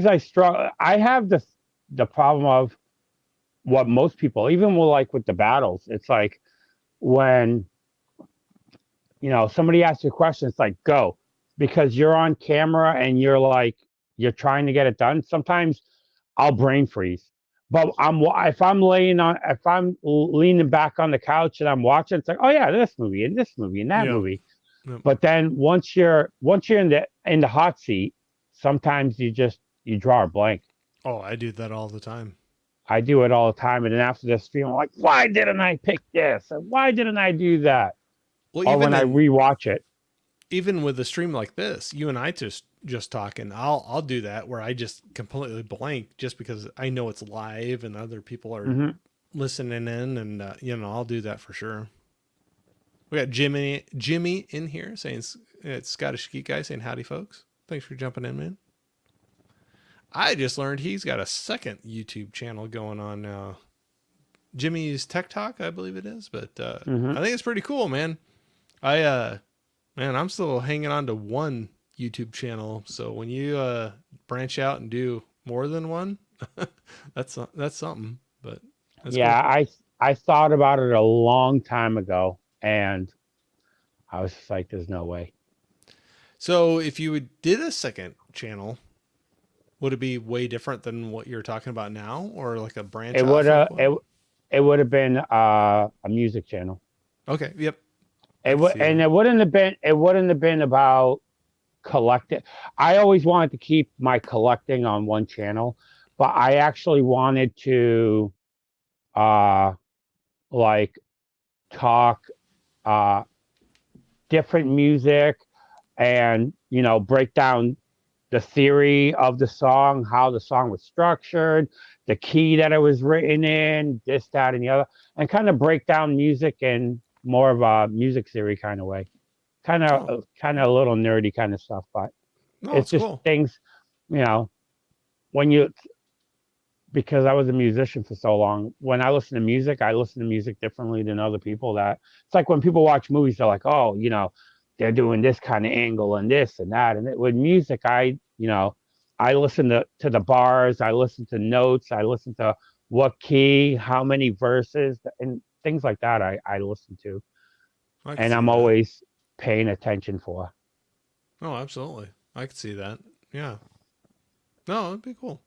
S2: I struggle. I have the problem of what most people, even with the battles, it's like when somebody asks you a question, it's like go, because you're on camera and you're trying to get it done. Sometimes I'll brain freeze. But if I'm leaning back on the couch and I'm watching, it's like, oh yeah, this movie and this movie and that
S1: Yep.
S2: movie.
S1: Yep.
S2: But then once you're in the hot seat, sometimes you draw a blank.
S1: Oh, I do that all the time.
S2: I do it all the time, and then after this, feeling like, why didn't I pick this? And why didn't I do that?
S1: Well,
S2: Or when I rewatch it.
S1: even with a stream like this, you and I just talking, I'll do that where I just completely blank just because I know it's live and other people are
S2: Hmm.
S1: listening in, and I'll do that for sure. We got Jimmy in here saying it's Scottish Geek Guy saying howdy, folks. Thanks for jumping in, man. I just learned he's got a second YouTube channel going on now. Jimmy's Tech Talk, I believe it is, but
S2: Hmm.
S1: I think it's pretty cool, man. Man, I'm still hanging on to one YouTube channel. So when you branch out and do more than one, that's something. But that's
S2: Yeah,
S1: cool.
S2: I thought about it a long time ago, and I was just like, "There's no way."
S1: So if did a second channel, would it be way different than what you're talking about now, or like a branch
S2: It would
S1: off of
S2: have
S1: what?
S2: it would have been a music channel.
S1: Okay, yep, I can see
S2: And
S1: that.
S2: it wouldn't have been about collecting. I always wanted to keep my collecting on one channel, but I actually wanted to uh like talk uh different music and break down the theory of the song, how the song was structured, the key that it was written in, this, that, and the other, and kind of break down music in more of a music theory kind of way.
S1: Oh,
S2: Kind of a little nerdy kind of stuff, but
S1: no,
S2: it's
S1: it's
S2: just
S1: cool.
S2: things, you know, when you because I was a musician for so long. When I listen to music differently than other people. That it's like when people watch movies, they're like, oh, they're doing this kind of angle and this and that. And with music, I listen to the bars, I listen to notes, I listen to what key, how many verses, and things like that. I listen to,
S1: I can
S2: and
S1: see
S2: I'm
S1: that.
S2: always paying attention for.
S1: Oh, absolutely. I can see that. Yeah. No, it'd be cool.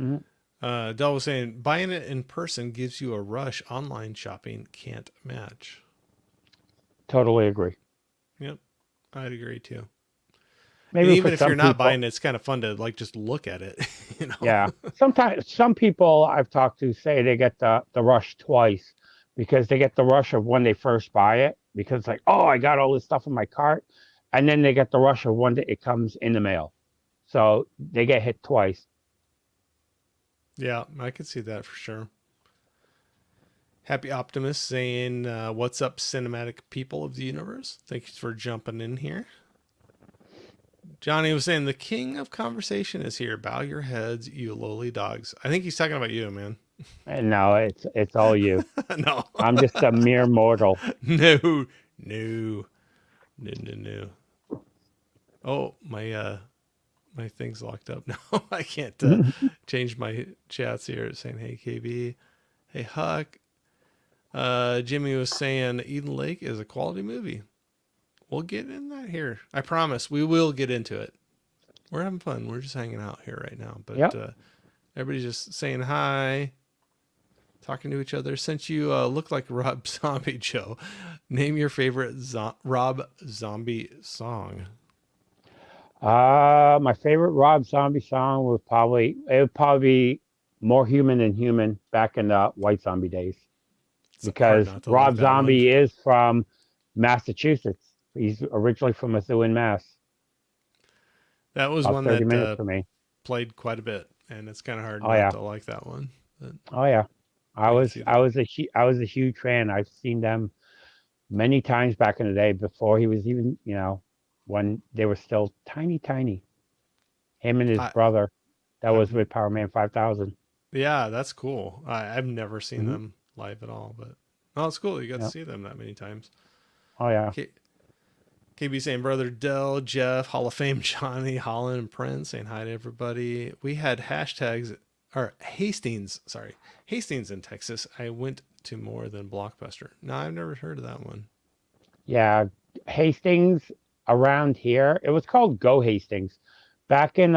S2: Mhm.
S1: Dell was saying buying it in person gives you a rush. Online shopping can't match.
S2: Totally agree.
S1: Yep, I'd agree too. And
S2: Maybe for
S1: even if
S2: some
S1: you're not
S2: people.
S1: buying it, it's kind of fun to like just look at it,
S2: Yeah. Sometimes some people I've talked to say they get the rush twice because they get the rush of when they first buy it because like, oh, I got all this stuff in my cart. And then they get the rush of when it comes in the mail. So they get hit twice.
S1: Yeah, I could see that for sure. Happy Optimist saying, "What's up, cinematic people of the universe? Thanks for jumping in here." Johnny was saying the king of conversation is here. Bow your heads, you lowly dogs. I think he's talking about you, man.
S2: And no, it's all you.
S1: No.
S2: I'm just a mere mortal.
S1: No, no, no. Oh, my thing's locked up now. I can't change my chats here. Saying hey KB, hey Huck. Jimmy was saying Eden Lake is a quality movie. We'll get in that here. I promise we will get into it. We're having fun. We're just hanging out here right now. But
S2: Yep.
S1: everybody's just saying hi, talking to each other. Since you look like Rob Zombie, Joe, name your favorite Rob Zombie song.
S2: My favorite Rob Zombie song would probably be "More Human Than Human" back in the White Zombie days,
S1: It's hard
S2: because
S1: not to like
S2: Rob
S1: that one.
S2: Zombie is from Massachusetts. He's originally from Methuen, Mass.
S1: That was
S2: About
S1: one
S2: 30
S1: that
S2: minutes for me.
S1: played quite a bit, and it's kind of hard
S2: Oh
S1: not
S2: yeah,
S1: to like that one. But
S2: oh yeah.
S1: I can see that.
S2: I was a huge fan. I've seen them many times back in the day before he was even, when they were still tiny, tiny. Him and his
S1: I,
S2: brother, that was
S1: I've
S2: with Power Man 5000.
S1: Yeah, that's cool. I've never seen
S2: Mm-hmm.
S1: them live at all, but oh, it's cool. You got to
S2: Yeah.
S1: see them that many times.
S2: Oh yeah.
S1: K- KB saying brother Dell, Jeff, Hall of Fame Johnny, Holland, and Prince saying hi to everybody. We had hashtags or Hastings, sorry, Hastings in Texas. I went to more than Blockbuster. No, I've never heard of that one.
S2: Yeah. Hastings around here, it was called Go Hastings. Back in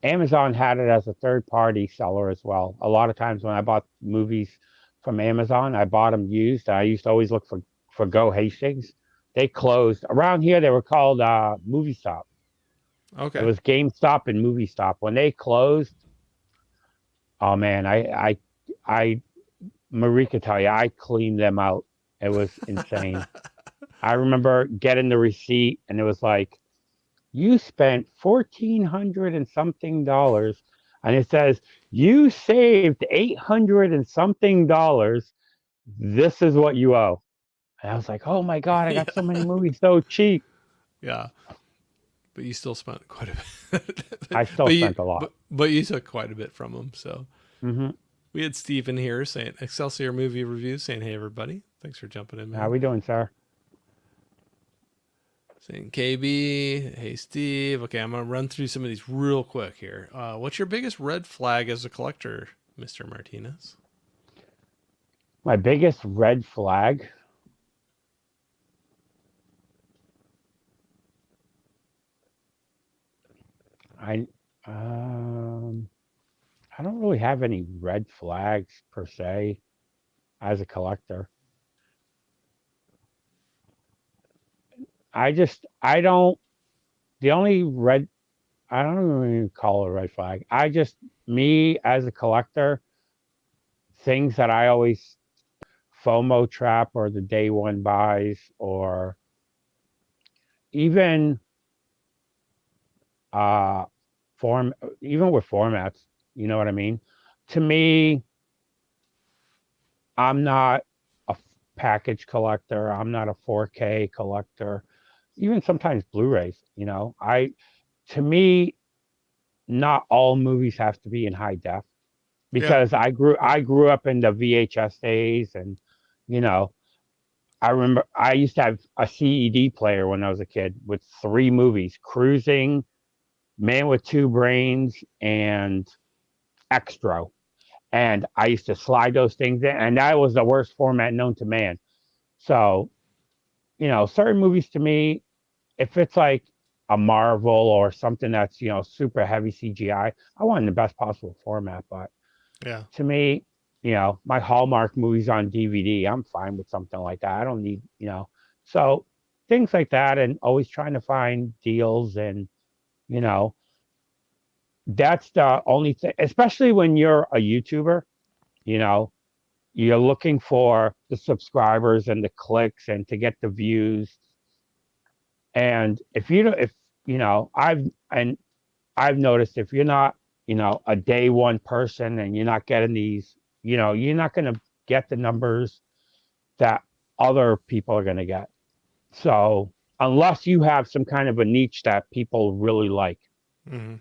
S2: Amazon had it as a third party seller as well. A lot of times when I bought movies from Amazon, I bought them used. I used to always look for Go Hastings. They closed around here. They were called Movie Stop. It
S1: Okay.
S2: was GameStop and Movie Stop. When they closed, oh man, I Marie could tell you, I cleaned them out. It was insane. I remember getting the receipt, and it was like, you spent 1,400 and something dollars, and it says you saved 800 and something dollars. This is what you owe. And I was like, oh my god, I got so many
S1: Yeah.
S2: movies so cheap.
S1: Yeah. But you still spent quite a bit. but,
S2: I still
S1: but you
S2: spent a lot.
S1: but you took quite a bit from them. So
S2: Mm-hmm.
S1: we had Stephen here saying Excelsior movie review saying, hey everybody. Thanks for jumping in,
S2: How
S1: man.
S2: we doing, sir?
S1: Saying KB, hey Steve. Okay, I'm gonna run through some of these real quick here. What's your biggest red flag as a collector, Mr. Martinez?
S2: My biggest red flag. I um I don't really have any red flags per se as a collector. I don't the only red I don't even call it a red flag. Me as a collector, things that I always FOMO trap or the day one buys, or even uh form even with formats, you know what I mean? To me, I'm not a package collector. I'm not a 4K collector. Even sometimes Blu-rays, to me, not all movies have to be in high def,
S1: Yeah.
S2: because
S1: Yep.
S2: I grew up in the VHS days, and you know I remember I used to have a CED player when I was a kid with three movies: Cruising, Man with Two Brains, and Extra. And I used to slide those things in, and that was the worst format known to man. So, certain movies to me, if it's like a Marvel or something that's, super heavy CGI, I want in the best possible format. But
S1: Yeah.
S2: to me, my Hallmark movies on DVD, I'm fine with something like that. I don't need, so things like that, and always trying to find deals. And, you know, that's the only thing, especially when you're a YouTuber, you know, you're looking for the subscribers and the clicks and to get the views. And if you don't, if, and I've noticed, if you're not, a day one person, and you're not getting these, you're not going to get the numbers that other people are going to get. So, unless you have some kind of a niche that people really like.
S1: Mm-hmm.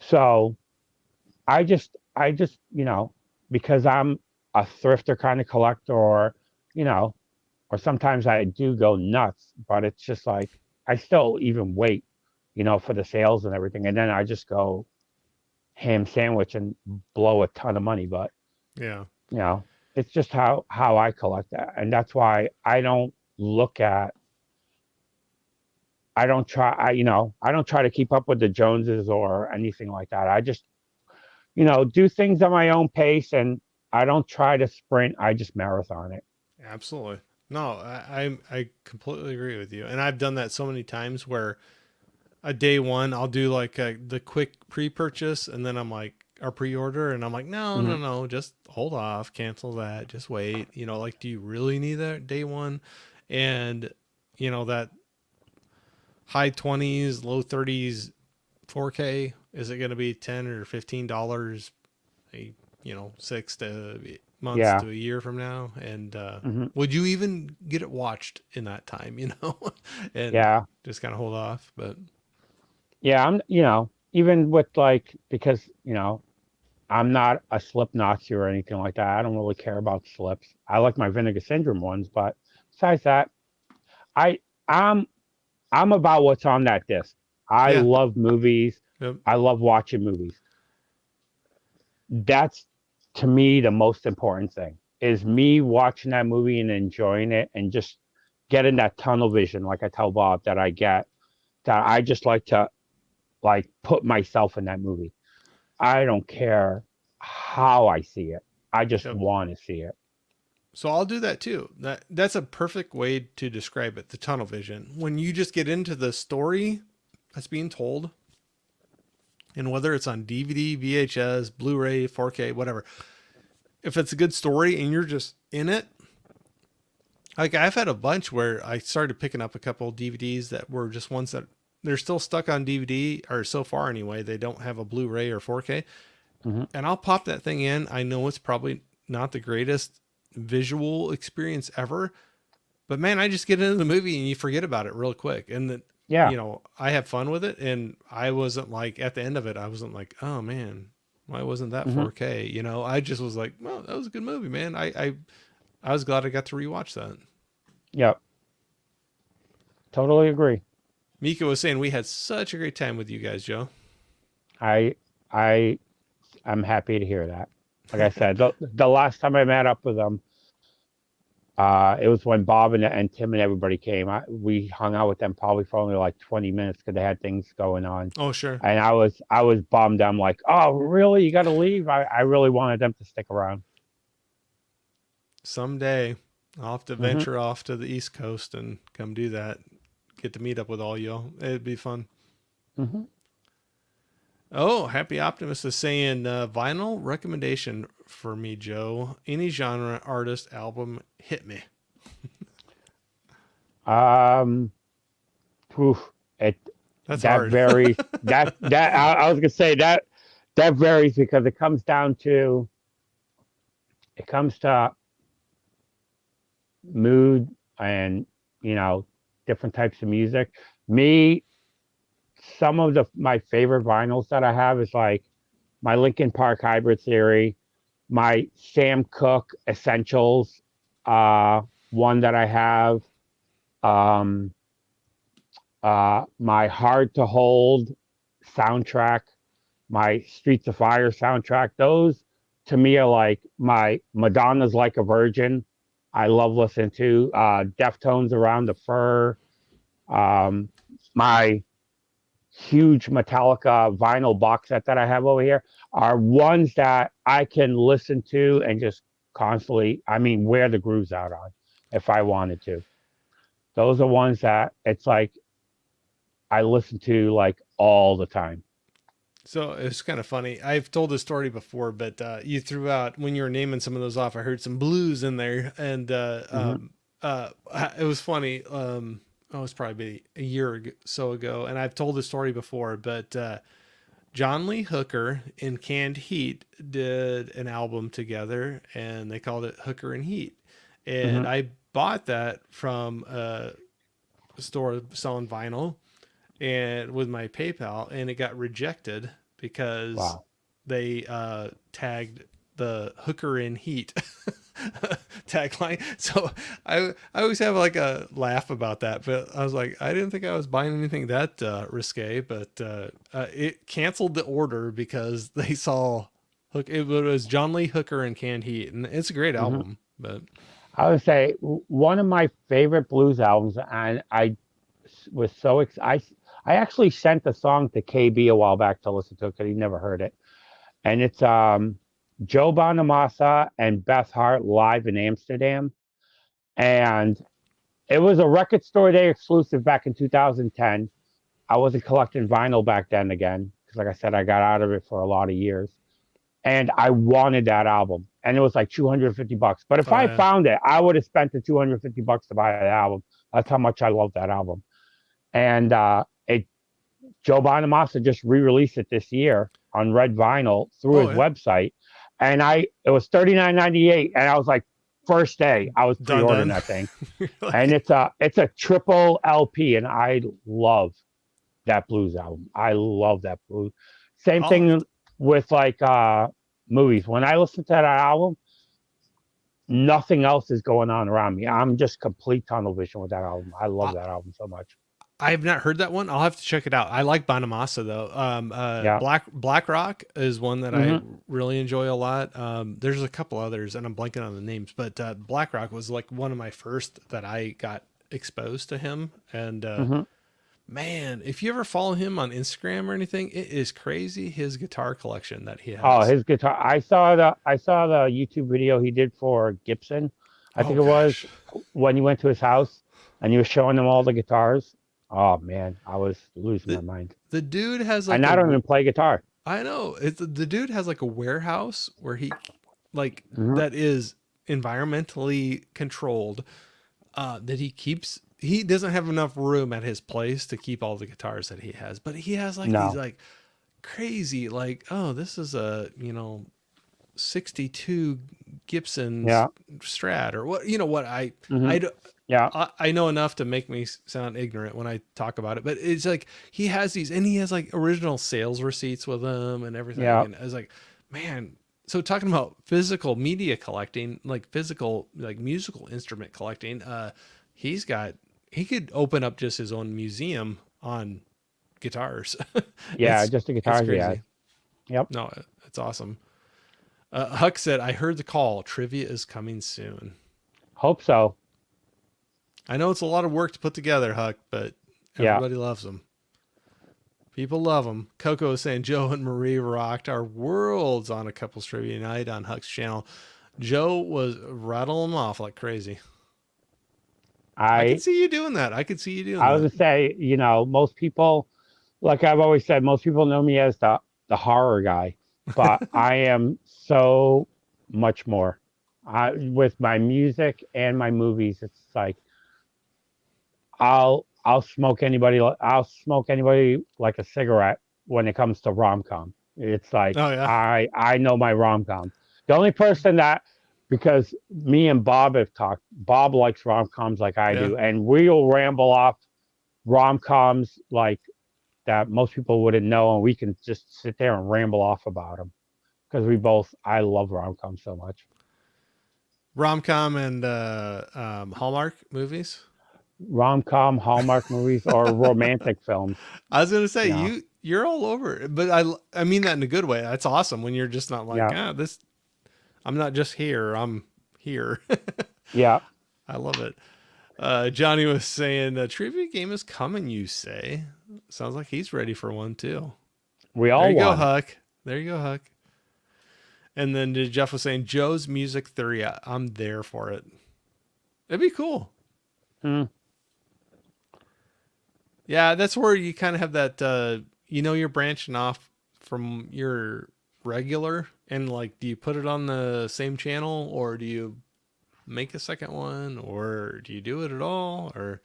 S2: So I just, because I'm a thrifter kind of collector, or, you know, or sometimes I do go nuts, but it's just like I still even wait, for the sales and everything, and then I just go ham sandwich and blow a ton of money. But
S1: Yeah.
S2: you know, it's just how I collect that, and that's why I don't look at. I don't try. I don't try to keep up with the Joneses or anything like that. I just, do things at my own pace, and I don't try to sprint. I just marathon it.
S1: Absolutely. No, I completely agree with you. And I've done that so many times where a day one I'll do like the quick pre-purchase, and then I'm like, or pre-order, and I'm like, no, no,
S2: Hmm.
S1: no, just hold off, cancel that, just wait. Like, do you really need that day one? And that high 20s, low 30s 4K, is it going to be $10 or $15 a 6 to months
S2: Yeah.
S1: to a year from now? And
S2: Hmm.
S1: would you even get it watched in that time? And
S2: Yeah.
S1: just kind of hold off. But
S2: Yeah. Even with like, because, I'm not a slip Nazi or anything like that. I don't really care about slips. I like my Vinegar Syndrome ones, but besides that, I I'm I'm about what's on that disc. I
S1: yeah.
S2: love movies.
S1: Yep.
S2: I love watching movies. That's, to me, the most important thing is me watching that movie and enjoying it, and just getting that tunnel vision, like I tell Bob that I get, that I just like to, like, put myself in that movie. I don't care how I see it. I just
S1: Yep.
S2: want to see it.
S1: So I'll do that too. That's a perfect way to describe it, the tunnel vision. When you just get into the story that's being told, and whether it's on DVD, VHS, Blu-ray, 4K, whatever, if it's a good story and you're just in it, like I've had a bunch where I started picking up a couple DVDs that were just ones that they're still stuck on DVD, or so far anyway, they don't have a Blu-ray or 4K.
S2: Hmm.
S1: And I'll pop that thing in. I know it's probably not the greatest visual experience ever, but man, I just get into the movie and you forget about it real quick. And then,
S2: Yeah.
S1: I have fun with it. And I wasn't like, at the end of it, I wasn't like, oh man, why wasn't that
S2: Hmm.
S1: 4K? I just was like, well, that was a good movie, man. I was glad I got to rewatch that.
S2: Yep. Totally agree.
S1: Mika was saying we had such a great time with you guys, Joe.
S2: I I I'm happy to hear that. Like I said, the last time I met up with them, it was when Bob and Tim and everybody came. We hung out with them probably for only like 20 minutes because they had things going on,
S1: Oh, sure.
S2: and I was bummed. I'm like, oh, really? You got to leave? I really wanted them to stick around.
S1: Someday I'll have to
S2: Hmm.
S1: venture off to the East Coast and come do that. Get to meet up with all y'all. It'd be fun.
S2: Hmm.
S1: Oh, Happy Optimist is saying vinyl recommendation for me, Joe. Any genre, artist, album, hit me.
S2: Um, Oof, it
S1: That's
S2: that
S1: hard.
S2: varies. I was gonna say that varies because it comes to mood, and you know different types of music. Me, some of the my favorite vinyls that I have is like my Linkin Park Hybrid Theory, my Sam Cooke Essentials, one that I have, um, my Hard to Hold soundtrack, my Streets of Fire soundtrack. Those, to me, are like my Madonna's Like a Virgin. I love listening to Deftones Around the Fur. Um, my huge Metallica vinyl box set that I have over here are ones that I can listen to and just constantly, I mean, wear the grooves out on if I wanted to. Those are ones that it's like I listen to like all the time.
S1: So it's kind of funny. I've told this story before, but you threw out, when you were naming some of those off, I heard some blues in there, and
S2: Hmm.
S1: it was funny. Oh, it was probably a year so ago, and I've told this story before, but John Lee Hooker and Canned Heat did an album together, and they called it Hooker and Heat, and
S2: Hmm.
S1: I bought that from store selling vinyl and with my PayPal, and it got rejected because
S2: Wow.
S1: they tagged the hooker in heat tagline. So I always have like a laugh about that, but I was like, I didn't think I was buying anything that risque, but it canceled the order because they saw hook. It was John Lee Hooker and Canned Heat, and it's a great
S2: Hmm.
S1: album. But
S2: I would say one of my favorite blues albums, and was so I actually sent the song to KB a while back to listen to it because he never heard it, and it's Joe Bonamassa and Beth Hart live in Amsterdam, and it was a Record Store Day exclusive back in 2010. I wasn't collecting vinyl back then again because, like I said, I got out of it for a lot of years, and I wanted that album, and it was like $250. But if
S1: oh
S2: I
S1: yeah,
S2: found it, I would have spent the $250 to buy that album. That's how much I love that album. And it Joe Bonamassa just re-released it this year on red vinyl through
S1: oh
S2: his
S1: yeah,
S2: website, and it was $39.98, and I was like, first day I was
S1: done
S2: pre-ordering
S1: done.
S2: that thing, and
S1: Like,
S2: it's a triple LP, and I love that blues album. I love that blues. Same
S1: I'll have
S2: thing with like movies. When I listen to that album, nothing else is going on around me. I'm just complete tunnel vision with that album. I love
S1: I,
S2: that album so much.
S1: I have not heard that one. I'll have to check it out. I like Bonamassa though.
S2: Yeah.
S1: Black Rock is one that I
S2: Hmm.
S1: really enjoy a lot. There's a couple others, and I'm blanking on the names, but Black Rock was like one of my first that I got exposed to him. And
S2: Hmm.
S1: man, if you ever follow him on Instagram or anything, it is crazy his guitar collection that he
S2: Oh,
S1: has.
S2: his guitar. I saw the YouTube video he did for Gibson. I
S1: Oh
S2: think it was
S1: gosh,
S2: when he went to his house and he was showing them all the guitars. Oh man, I was losing my
S1: the
S2: mind.
S1: the dude has
S2: And
S1: like
S2: I don't even play guitar.
S1: I know it's the dude has like a warehouse where he like
S2: Hmm.
S1: that is environmentally controlled, that he doesn't have enough room at his place to keep all the guitars that he has, but he has like these
S2: No.
S1: like crazy like, oh, this is a 62 Gibson's
S2: Yeah.
S1: Strat or what, what
S2: Hmm.
S1: I
S2: Yeah.
S1: I know enough to make me sound ignorant when I talk about it, but it's like he has these, and he has like original sales receipts with him and everything.
S2: Yeah.
S1: And I was like, man, so talking about physical media collecting, like physical, like musical instrument collecting, he's got, he could open up just his own museum on guitars.
S2: Yeah.
S1: it's,
S2: Just the
S1: it's
S2: guitars he has.
S1: crazy.
S2: Yep.
S1: No, it's awesome. Huck said, I heard the call. Trivia is coming soon.
S2: Hope so.
S1: I know it's a lot of work to put together, Huck, but
S2: Yeah.
S1: everybody loves them. People love them. Coco is saying Joe and Marie rocked our worlds on a couples trivia night on Huck's channel. Joe was rattling them off like crazy. I could
S2: I
S1: see you doing that. I could see you doing
S2: I was
S1: that.
S2: gonna say, most people, like I've always said, most people know me as the horror guy, but I am so much more. With my music and my movies, it's like I'll smoke anybody like a cigarette when it comes to rom com. It's like
S1: Oh yeah,
S2: I know my rom com. The only person that, because me and Bob have talked, Bob likes rom coms like I
S1: yeah.
S2: do, and we'll ramble off rom coms like that most people wouldn't know, and we can just sit there and ramble off about them because I love rom coms so much.
S1: Rom com and Hallmark movies.
S2: Rom com, Hallmark movies, or romantic films.
S1: I was gonna say
S2: You know,
S1: you're all over it, but I mean that in a good way. That's awesome when you're just not like,
S2: yeah,
S1: this. I'm not just here. I'm here.
S2: yeah.
S1: I love it. Johnny was saying the trivia game is coming. You say, sounds like he's ready for one too.
S2: We
S1: There
S2: all
S1: you go,
S2: want it.
S1: Huck. There you go, Huck. And then Jeff was saying Joe's Music Theory. I'm there for it. It'd be cool.
S2: Hmm.
S1: Yeah, that's where you kind of have that. You're branching off from your regular, and like, do you put it on the same channel, or do you make a second one, or do you do it at all, or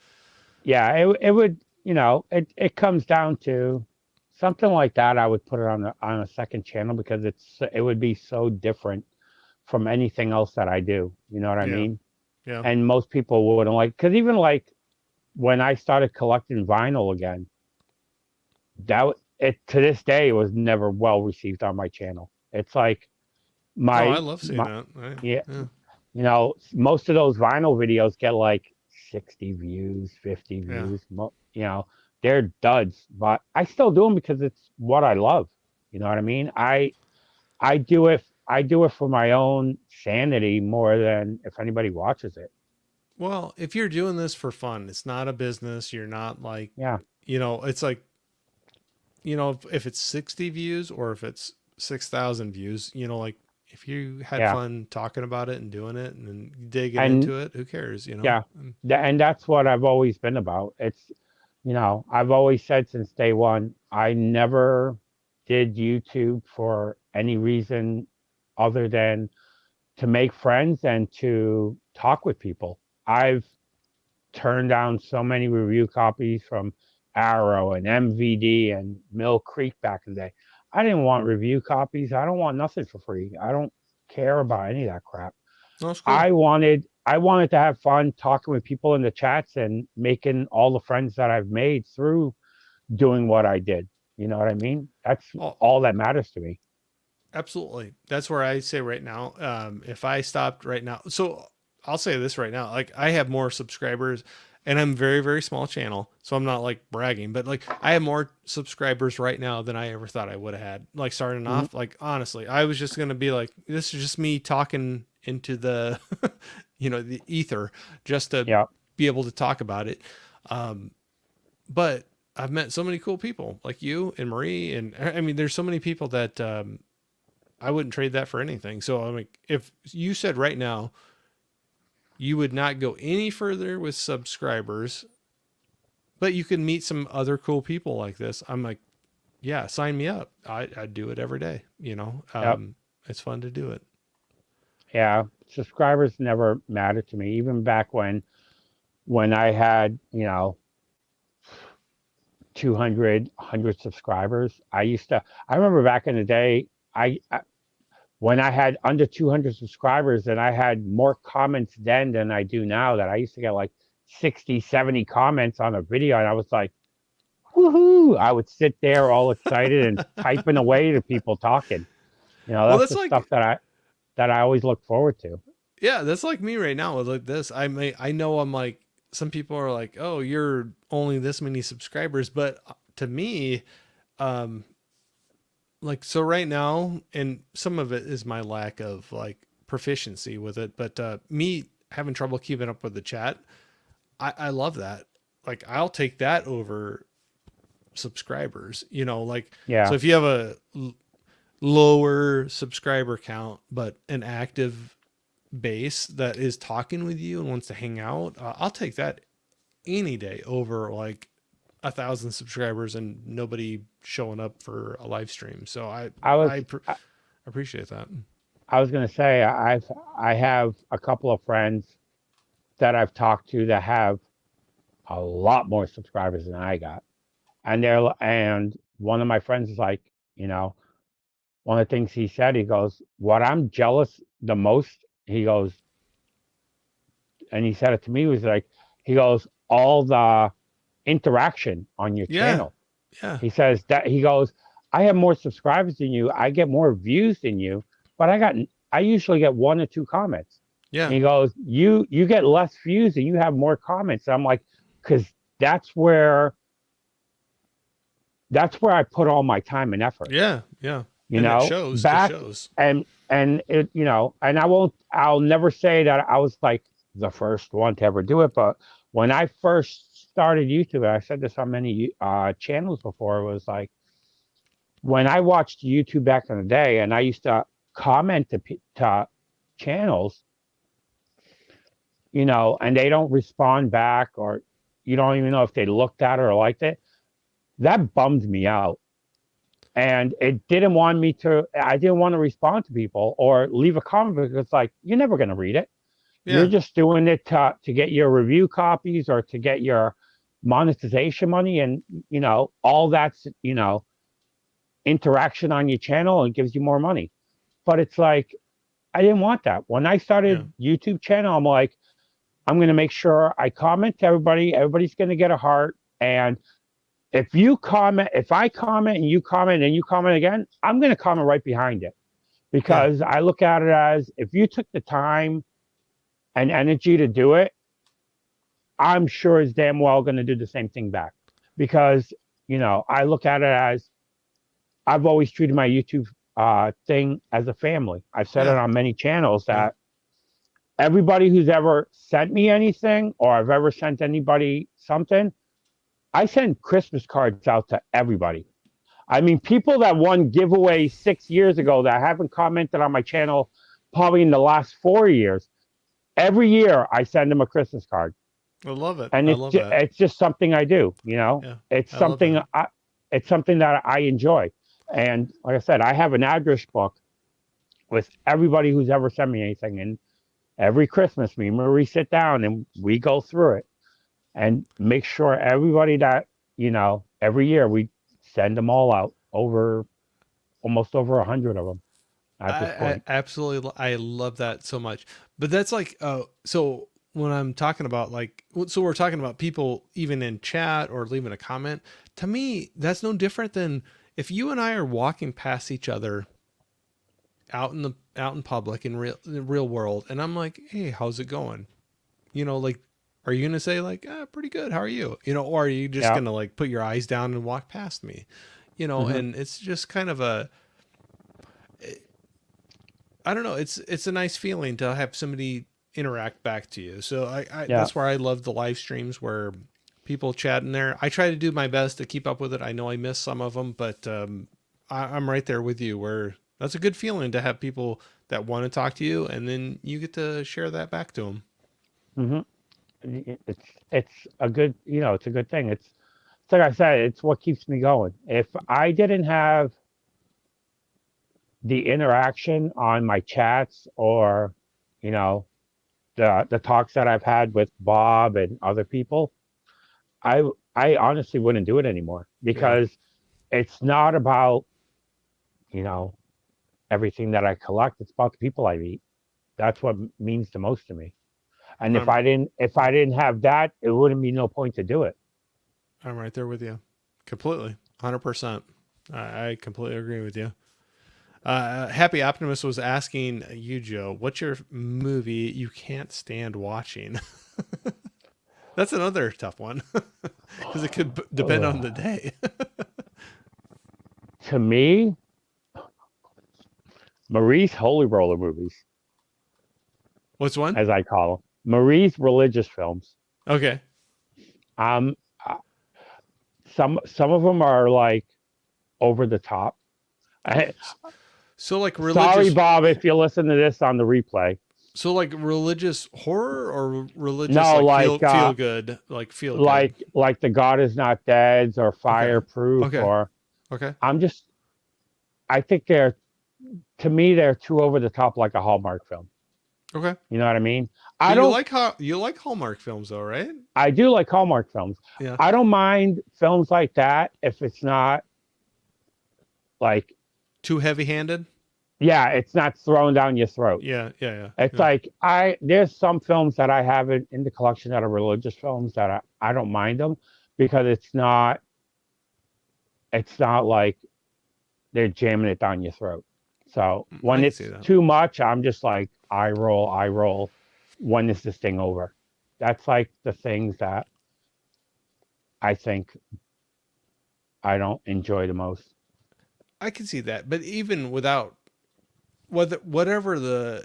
S2: Yeah, it would. It comes down to something like that. I would put it on a second channel because it would be so different from anything else that I do. You know what I
S1: yeah,
S2: mean?
S1: yeah,
S2: And most people wouldn't like, because even like when I started collecting vinyl again, it to this day was never well received on my channel. It's like
S1: Oh, I
S2: my
S1: love seeing
S2: my
S1: that.
S2: yeah,
S1: Yeah.
S2: most of those vinyl videos get like 60 views, 50
S1: Yeah.
S2: views. They're duds, but I still do them because it's what I love. You know what I mean? I do it for my own sanity more than if anybody watches it.
S1: Well, if you're doing this for fun, it's not a business. You're not like,
S2: Yeah,
S1: it's like, if it's 60 views or if it's 6,000 views, like if you had
S2: yeah,
S1: fun talking about it and doing it and digging
S2: and
S1: into it, who cares,
S2: yeah, and that's what I've always been about. I've always said since day one, I never did YouTube for any reason other than to make friends and to talk with people. I've turned down so many review copies from Arrow and MVD and Mill Creek back in the day. I didn't want review copies. I don't want nothing for free. I don't care about any of that crap.
S1: That's cool.
S2: I wanted to have fun talking with people in the chats and making all the friends that I've made through doing what I did. You know what I mean? That's
S1: Oh,
S2: all that matters to me.
S1: absolutely. That's where I say right now, if I stopped right now, so I'll say this right now, like I have more subscribers and I'm very, very small channel. So I'm not like bragging, but like I have more subscribers right now than I ever thought I would have had. Like starting
S2: Mhm.
S1: off, like honestly, I was just going to be like, this is just me talking into the, the ether just to
S2: Yeah.
S1: be able to talk about it. Um, but I've met so many cool people like you and Marie. And I mean, there's so many people that, I wouldn't trade that for anything. So I'm like, if you said right now you would not go any further with subscribers, but you can meet some other cool people like this, I'm like, yeah, sign me up. I'd do it every day.
S2: Yep.
S1: It's fun to do it.
S2: Yeah. Subscribers never mattered to me, even back when I had 200, 100 subscribers. I remember back in the day, when I had under 200 subscribers and I had more comments then than I do now, that I used to get like 60, 70 comments on a video. And I was like, woohoo. I would sit there all excited and typing away to people talking.
S1: Well,
S2: That's
S1: that's
S2: the stuff
S1: like,
S2: that I always look forward to.
S1: yeah, that's like me right now with like this. I know I'm like, some people are like, oh, you're only this many subscribers. But to me, um, like, so right now, and some of it is my lack of like proficiency with it, but me having trouble keeping up with the chat, I love that. Like, I'll take that over subscribers, like, so
S2: Yeah.
S1: if you have a lower subscriber count, but an active base that is talking with you and wants to hang out, I'll take that any day over like 1,000 subscribers and nobody showing up for a live stream. So
S2: I was,
S1: I
S2: I,
S1: appreciate that.
S2: I was going to say, I have a couple of friends that I've talked to that have a lot more subscribers than I got. And one of my friends is like, you know, one of the things he said, he goes, what I'm jealous the most, he goes, and he said it to me, was like, he goes, all the interaction on your
S1: Yeah.
S2: channel.
S1: Yeah.
S2: He goes, I have more subscribers than you, I get more views than you, but I usually get one or two comments.
S1: Yeah.
S2: And he goes, you get less views and you have more comments. And I'm like, because that's where I put all my time and effort.
S1: Yeah. Yeah.
S2: You
S1: And it
S2: know,
S1: shows. It
S2: back
S1: shows.
S2: and it, and I'll never say that I was like the first one to ever do it, but when I first started YouTube, and I said this on many channels before, it was like when I watched YouTube back in the day, and I used to comment to channels, and they don't respond back, or you don't even know if they looked at it or liked it. That bummed me out. And I didn't want to respond to people or leave a comment because it's like, you're never going to read it. You're
S1: Yeah.
S2: just doing it to get your review copies or to get your monetization money. And, all that's, interaction on your channel and gives you more money. But it's like, I didn't want that. When I
S1: Yeah.
S2: started YouTube channel, I'm like, I'm going to make sure I comment to everybody. Everybody's going to get a heart. And if I comment and you comment and you comment again, I'm going to comment right behind it,
S1: Yeah.
S2: because I look at it as, if you took the time and energy to do it, I'm sure as damn well going to do the same thing back. Because, I look at it as, I've always treated my YouTube thing as a family. I've said it
S1: Yeah.
S2: on many channels
S1: Yeah.
S2: that everybody who's ever sent me anything, or I've ever sent anybody something, I send Christmas cards out to everybody. I mean, people that won giveaways 6 years ago that haven't commented on my channel probably in the last 4 years, every year I send them a Christmas card.
S1: I love it.
S2: And
S1: I love that.
S2: it's just something I do,
S1: Yeah.
S2: It's
S1: I love that.
S2: it's something that I enjoy. And like I said, I have an address book with everybody who's ever sent me anything. And every Christmas, me and Marie sit down and we go through it and make sure everybody that, every year we send them all out, almost over 100 of them at this
S1: I
S2: point.
S1: absolutely, I love that so much. But that's like, so when I'm talking about like, so we're talking about people even in chat or leaving a comment. To me, that's no different than if you and I are walking past each other out in public in the real world, and I'm like, hey, how's it going? Like, are you gonna say like, pretty good, how are you? Or are you just
S2: Yeah.
S1: gonna like put your eyes down and walk past me?
S2: Hmm.
S1: And it's just kind of a, I don't know. It's a nice feeling to have somebody interact back to you. So I
S2: Yeah.
S1: that's where I love the live streams where people chat in there. I try to do my best to keep up with it. I know I miss some of them, but I'm right there with you. Where that's a good feeling to have people that want to talk to you, and then you get to share that back to them.
S2: Hmm. It's a good, it's a good thing. It's like I said, it's what keeps me going. If I didn't have the interaction on my chats, or, you know, the talks that I've had with Bob and other people, I I honestly wouldn't do it anymore,
S1: Yeah,
S2: because it's not about, you know, everything that I collect. It's about the people I meet. That's what means the most to me. And if
S1: I'm
S2: I didn't have that, it wouldn't be no point to do it.
S1: I'm right there with you, completely, 100%. I completely agree with you. Happy Optimist was asking you, Joe, what's your movie you can't stand watching? That's another tough one because it could depend on the
S2: Ugh.
S1: day.
S2: To me, Marie's holy roller movies,
S1: What's one?
S2: as I call them, Marie's religious films.
S1: Okay.
S2: Um, uh, some of them are like over the top. I,
S1: So like
S2: sorry,
S1: religious,
S2: Bob, if you listen to this on the replay.
S1: so like religious horror or religious
S2: No,
S1: like
S2: like
S1: feel good, like feel good.
S2: like the God Is Not Dead or
S1: Okay.
S2: Fireproof,
S1: Okay.
S2: or
S1: Okay.
S2: I'm just I think to me they're too over the top, like a Hallmark film.
S1: Okay.
S2: You know what I mean? I
S1: But you
S2: don't
S1: like how you like Hallmark films though, right?
S2: I do like Hallmark films.
S1: Yeah.
S2: I don't mind films like that if it's not like,
S1: Too heavy-handed.
S2: yeah, it's not thrown down your throat.
S1: Yeah. Yeah. Yeah.
S2: It's
S1: Yeah.
S2: like, there's some films that I have in the collection that are religious films that I don't mind them, because it's not like they're jamming it down your throat. So
S1: I
S2: when
S1: can see
S2: it's
S1: that.
S2: too much, I'm just like, I roll, I roll. When is this thing over? That's like the things that I think I don't enjoy the most.
S1: I can see that. But even without whatever the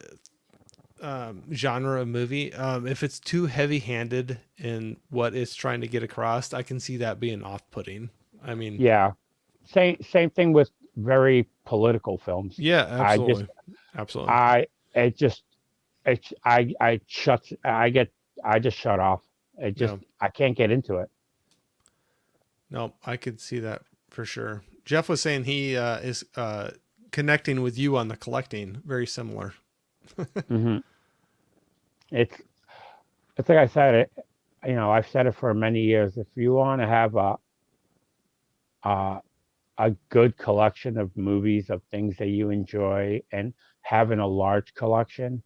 S1: genre of movie, if it's too heavy-handed in what it's trying to get across, I can see that being off-putting. I mean,
S2: Yeah. Same thing with very political films.
S1: yeah,
S2: I just
S1: absolutely, absolutely.
S2: I it just it's I just shut off.
S1: Yeah,
S2: I can't get into it.
S1: no, I could see that for sure. Jeff was saying he is connecting with you on the collecting, very similar.
S2: Hmm. It's it's like I said it. I've said it for many years. If you want to have a a good collection of movies, of things that you enjoy, and having a large collection,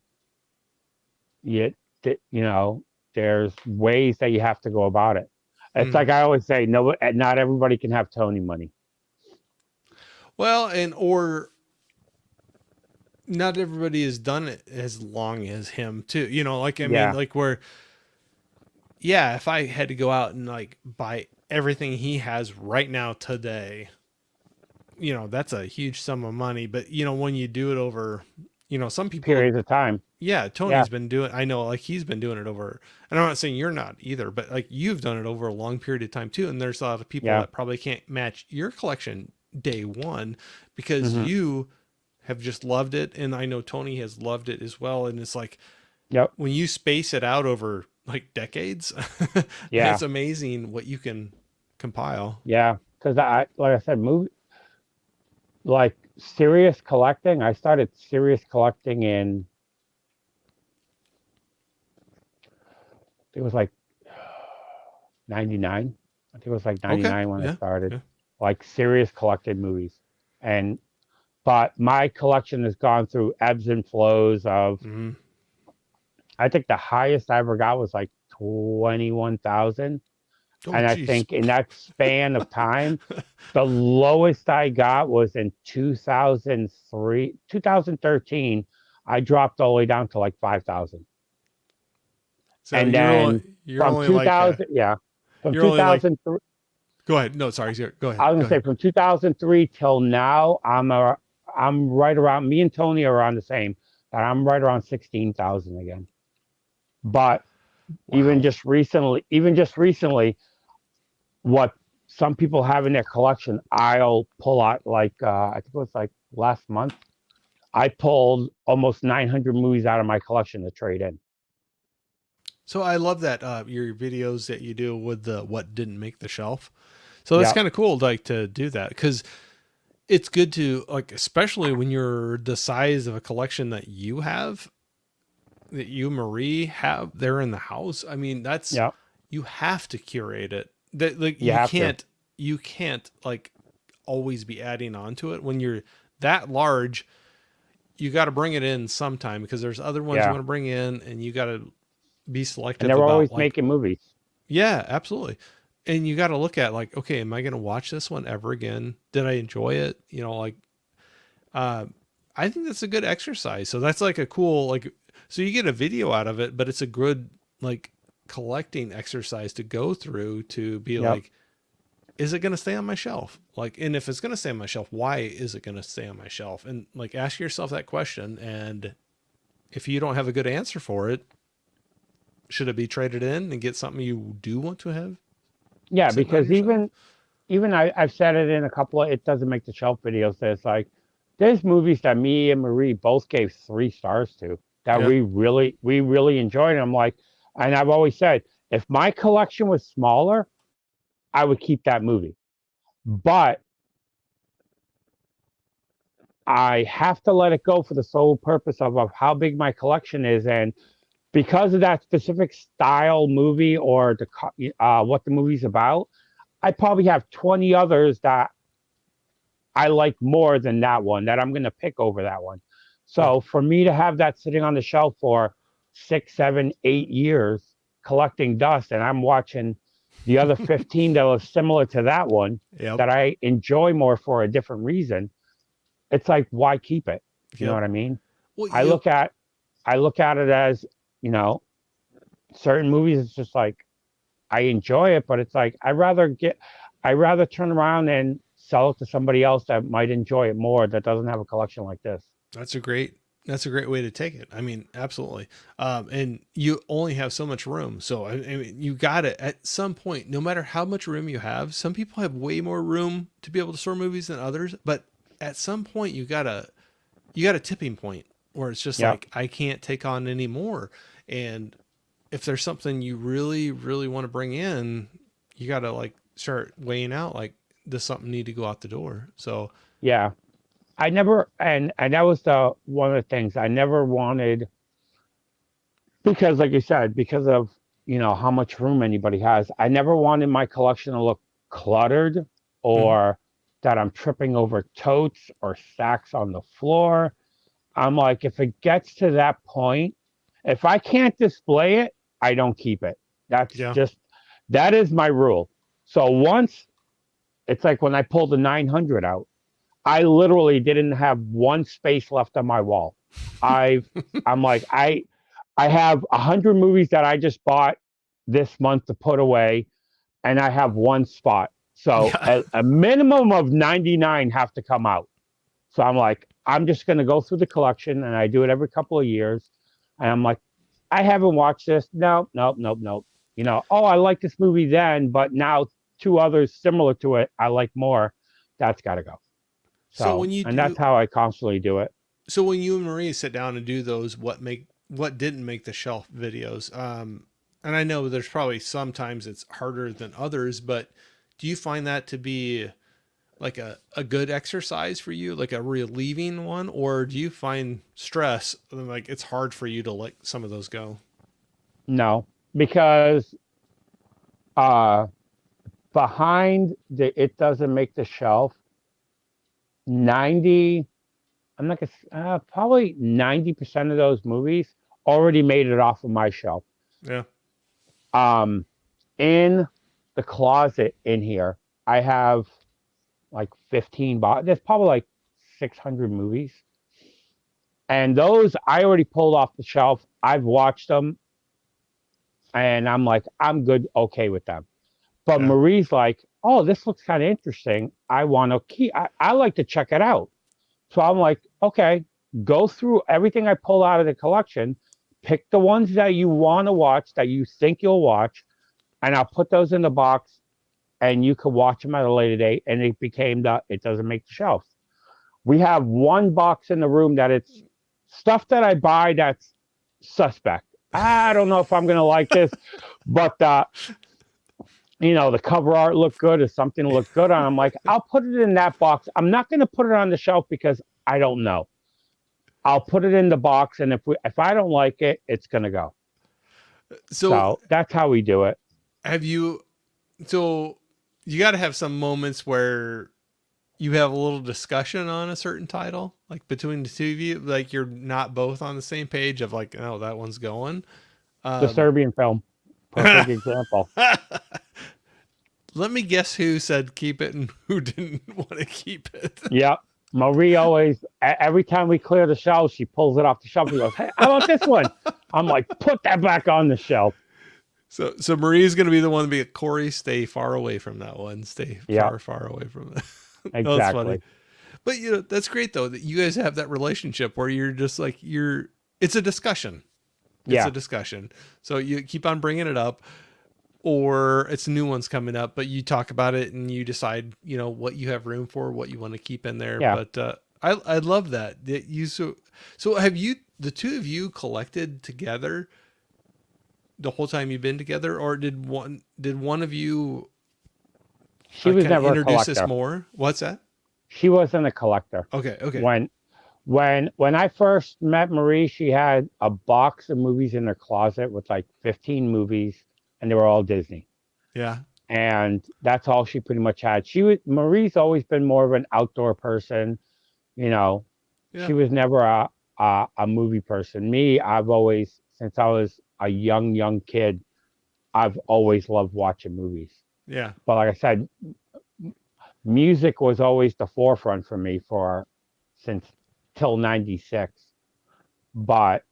S2: you you know there's ways that you have to go about it. It's
S1: Mhm.
S2: like I always say, no, not everybody can have Tony money.
S1: Well, and or not everybody has done it as long as him too. You know, like I mean,
S2: Yeah,
S1: like where yeah, if I had to go out and like buy everything he has right now today, you know, that's a huge sum of money. But you know, when you do it over, you know, some people,
S2: periods of time.
S1: yeah,
S2: Yeah,
S1: Tony's been doing. I know, like he's been doing it over, and I'm not saying you're not either, but like you've done it over a long period of time too. And there's a lot of people
S2: yeah.
S1: that probably can't match your collection day one because
S2: Hmm.
S1: you have just loved it, and I know Tony has loved it as well. And it's like
S2: Yep.
S1: when you space it out over like decades,
S2: Yeah,
S1: it's amazing what you can compile.
S2: yeah. Because like I said, movie like serious collecting. I started serious collecting in it was like 99. I think it was like
S1: Okay,
S2: 99 when I
S1: yeah,
S2: started,
S1: yeah.
S2: like serious collected movies. And but my collection has gone through ebbs and flows of
S1: Mm-hmm.
S2: I think the highest I ever got was like 21,000.
S1: Oh,
S2: And I
S1: geez.
S2: think in that span of time, the lowest I got was in 2003, 2013. I dropped all the way down to like 5,000.
S1: So
S2: And
S1: you're
S2: then
S1: only you're
S2: from
S1: only like
S2: 2000, yeah, from
S1: you're only like
S2: 2003,
S1: go ahead. No, sorry. Go ahead.
S2: I was
S1: Go
S2: gonna say
S1: ahead.
S2: from 2003 till now, I'm right around. Me and Tony are around the same. But I'm right around 16,000 again. But
S1: Wow.
S2: even just recently, what some people have in their collection, I'll pull out like I think it was like last month. I pulled almost 900 movies out of my collection to trade in.
S1: So I love that your videos that you do with the what didn't make the shelf. So that's
S2: Yep,
S1: kind of cool, like to do that because it's good to like, especially when you're the size of a collection that you have, that you Marie have there in the house. I mean, that's
S2: yep.
S1: you have to curate it. That like
S2: You have to.
S1: you can't like always be adding on to it when you're that large. You got to bring it in sometime because there's other ones you
S2: Yeah,
S1: want to bring in, and you got to be
S2: and
S1: selective
S2: they're
S1: about
S2: always
S1: like,
S2: making movies.
S1: yeah, absolutely. And you got to look at like, okay, am I going to watch this one ever again? Did I enjoy it? You know, like, uh, I think that's a good exercise. So that's like a cool, like, so you get a video out of it, but it's a good, like, collecting exercise to go through to be
S2: Yep.
S1: like, is it going to stay on my shelf? Like, and if it's going to stay on my shelf, why is it going to stay on my shelf? And like, ask yourself that question. And if you don't have a good answer for it, should it be traded in and get something you do want to have
S2: Yeah,
S1: sitting on
S2: because
S1: your shelf?
S2: even I've said it in a couple of it doesn't make the shelf videos. That it's like there's movies that me and Marie both gave 3 stars to that
S1: Yeah.
S2: we really enjoyed. And I'm like, and I've always said if my collection was smaller, I would keep that movie. But I have to let it go for the sole purpose of how big my collection is, and because of that specific style movie or what the movie's about, I probably have 20 others that I like more than that one that I'm going to pick over that one.
S1: Yeah.
S2: So for me to have that sitting on the shelf for 6, 7, 8 years collecting dust, and I'm watching the other 15 that are similar to that one
S1: Yep.
S2: that I enjoy more for a different reason, it's like why keep it? You know
S1: Yep.
S2: what I mean?
S1: Well,
S2: I look at I look at it as, you know, certain movies it's just like I enjoy it, but it's like I rather turn around and sell it to somebody else that might enjoy it more that doesn't have a collection like this.
S1: that's a great that's a great way to take it. I mean, absolutely. And you only have so much room, so I mean, you got it at some point. No matter how much room you have, some people have way more room to be able to store movies than others. But at some point, you got a tipping point where it's just
S2: Yep.
S1: like I can't take on any more. And if there's something you really really want to bring in, you got to like start weighing out like does something need to go out the door. So
S2: Yeah. I never and that was the one of the things I never wanted because like you said, because of how much room anybody has, I never wanted my collection to look cluttered
S1: mhm.
S2: or that I'm tripping over totes or sacks on the floor. I'm like, if it gets to that point, if I can't display it, I don't keep it. That's
S1: Yeah.
S2: just that is my rule. So once it's like when I pulled the 900 out, I literally didn't have one space left on my wall. I've I'm like I have 100 movies that I just bought this month to put away, and I have one spot. So
S1: Yeah.
S2: a minimum of 99 have to come out. So I'm like, I'm just going to go through the collection, and I do it every couple of years. And I'm like, I haven't watched this. No, nope, nope, nope. Oh, I like this movie then, but now two others similar to it I like more. That's got to go.
S1: So
S2: So,
S1: when you
S2: and that's
S1: do,
S2: how I constantly do it.
S1: so when you and Marie sit down and do those, what didn't make the shelf videos? And I know there's probably sometimes it's harder than others, but do you find that to be like a good exercise for you, like a relieving one, or do you find stress like it's hard for you to let some of those go?
S2: No, because uh, behind the it doesn't make the shelf 90. I'm not gonna probably 90% of those movies already made it off of my shelf.
S1: Yeah.
S2: Um, in the closet in here, I have like 15 there's probably like 600 movies, and those I already pulled off the shelf. I've watched them, and I'm like, I'm good, okay with them. But
S1: Yeah.
S2: Marie's like, oh, this looks kind of interesting. I want to keep. I like to check it out. So I'm like, okay, go through everything I pull out of the collection, pick the ones that you want to watch, that you think you'll watch, and I'll put those in the box, and you can watch them at a later date. And it became it doesn't make the shelf. We have one box in the room that it's stuff that I buy that's suspect. I don't know if I'm gonna like this, but the cover art looked good or something looked good. And I'm like, I'll put it in that box. I'm not gonna put it on the shelf because I don't know. I'll put it in the box, and if I don't like it, it's gonna go.
S1: So
S2: So that's how we do it.
S1: have you, so you got to have some moments where you have a little discussion on a certain title, like between the two of you, like you're not both on the same page of like, oh, that one's going.
S2: The
S1: Um,
S2: Serbian film, perfect example.
S1: let me guess who said keep it and who didn't want to keep it.
S2: Yep. Marie always, every time we clear the shelf, she pulls it off the shelf and goes, hey, how about this one? I'm like, put that back on the shelf.
S1: So Marie's going to be the one to be a Corey, stay far away from that one. Stay
S2: Yeah,
S1: far, far away from it. No, that's funny.
S2: exactly.
S1: But that's great though, that you guys have that relationship where you're just like, it's a discussion. It's
S2: Yeah.
S1: a discussion. So you keep on bringing it up, or it's new ones coming up, but you talk about it and you decide, what you have room for, what you want to keep in there.
S2: Yeah.
S1: But I love that you, so have you, the two of you collected together the whole time you've been together, or did one of you
S2: She was
S1: kind of
S2: never a
S1: introduce us
S2: collector.
S1: more? What's that?
S2: She wasn't a collector.
S1: Okay. Okay.
S2: When I first met Marie, she had a box of movies in her closet with like 15 movies, and they were all Disney.
S1: Yeah.
S2: And that's all she pretty much had. Marie's always been more of an outdoor person, you know.
S1: Yeah.
S2: She was never a movie person. Me, I've always, since I was a young kid, I've always loved watching movies.
S1: Yeah.
S2: But like I said, music was always the forefront for me since till 96. But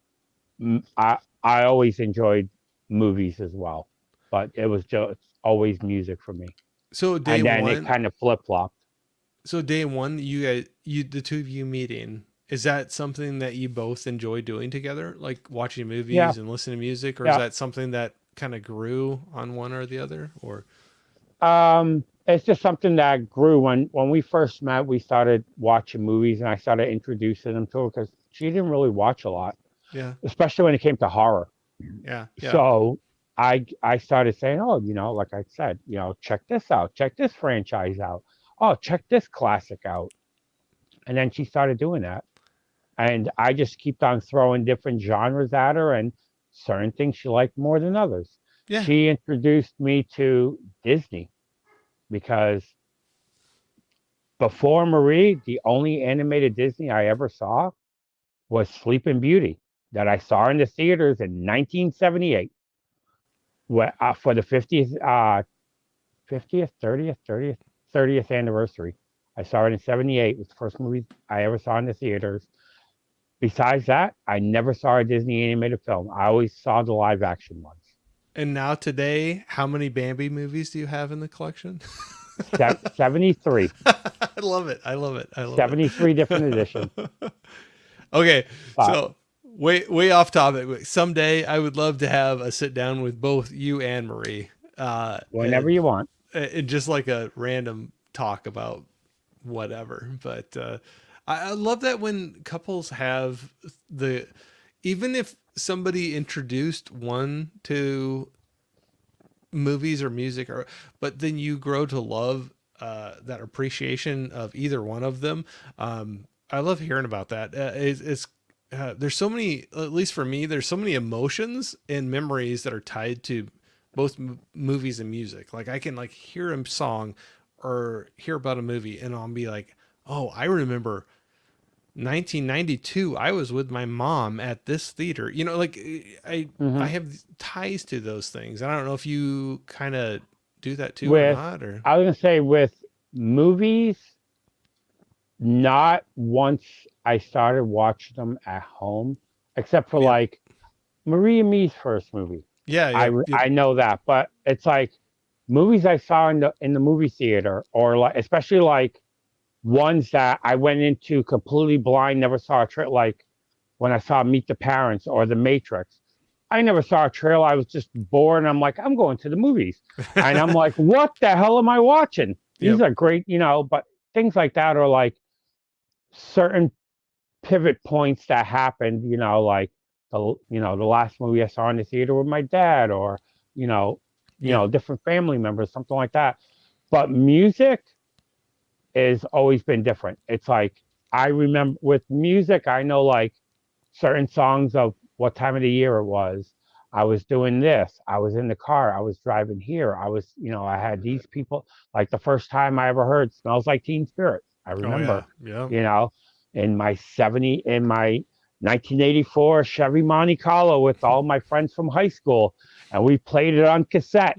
S2: I always enjoyed movies as well. But it was just always music for me.
S1: So
S2: And then it kind of flip-flopped.
S1: so day one, you guys, the two of you meeting, is that something that you both enjoy doing together, like watching movies
S2: Yeah.
S1: and listening to music, or is
S2: Yeah.
S1: that something that kind of grew on one or the other, or?
S2: It's just something that grew when we first met. We started watching movies, and I started introducing them to her because she didn't really watch a lot,
S1: Yeah.
S2: especially when it came to horror.
S1: Yeah. Yeah.
S2: So I started saying, oh, like I said, check this out, check this franchise out. Oh, check this classic out. And then she started doing that, and I just kept on throwing different genres at her, and certain things she liked more than others.
S1: Yeah.
S2: She introduced me to Disney because before Marie, the only animated Disney I ever saw was Sleeping Beauty that I saw in the theaters in 1978. for the 50th, 30th anniversary. I saw it in '78. It was the first movie I ever saw in the theaters. Besides that, I never saw a Disney animated film. I always saw the live action ones.
S1: And now today, how many Bambi movies do you have in the collection?
S2: 73.
S1: I love it. I love it. I love
S2: 73 different editions.
S1: it. Okay,
S2: But
S1: so way off topic. Someday I would love to have a sit down with both you and Marie,
S2: whenever you want.
S1: and just like a random talk about whatever. But I love that when couples have the, even if somebody introduced one to movies or music, or but then you grow to love that appreciation of either one of them. I love hearing about that. It's there's so many, at least for me, there's so many emotions and memories that are tied to both movies and music. Like I can like hear a song or hear about a movie and I'll be like, oh, I remember 1992 I was with my mom at this theater, like I
S2: Hmm.
S1: have ties to those things. I don't know if you kind of do that too or
S2: With,
S1: not, or
S2: I was going to say, with movies, not once I started watching them at home, except for
S1: yep,
S2: like Marie and me's first movie.
S1: yeah,
S2: I
S1: yep, yep,
S2: I know that, but it's like movies I saw in the movie theater, or like especially like ones that I went into completely blind, never saw a trailer. Like when I saw Meet the Parents or The Matrix, I never saw a trailer. I was just bored, and I'm like, I'm going to the movies, and I'm like, what the hell am I watching? These
S1: yep,
S2: are great, but things like that are like certain pivot points that happened, like the last movie I saw in the theater with my dad, or you know,
S1: yeah,
S2: different family members, something like that. But music has always been different. It's like I remember with music, I know like certain songs of what time of the year it was. I was doing this. I was in the car. I was driving here. I had these people. Like the first time I ever heard "Smells Like Teen Spirit," I
S1: oh
S2: remember,
S1: yeah, yeah,
S2: you know, in my 1984 Chevy Monte Carlo with all my friends from high school, and we played it on cassette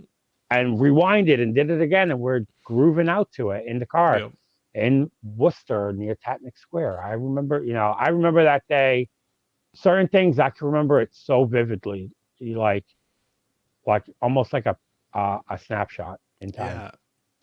S2: and rewinded and did it again, and we're grooving out to it in the car
S1: yep.
S2: in Worcester near Tatnick Square. I remember that day. Certain things I can remember it so vividly, like almost like a snapshot in time.
S1: Yeah,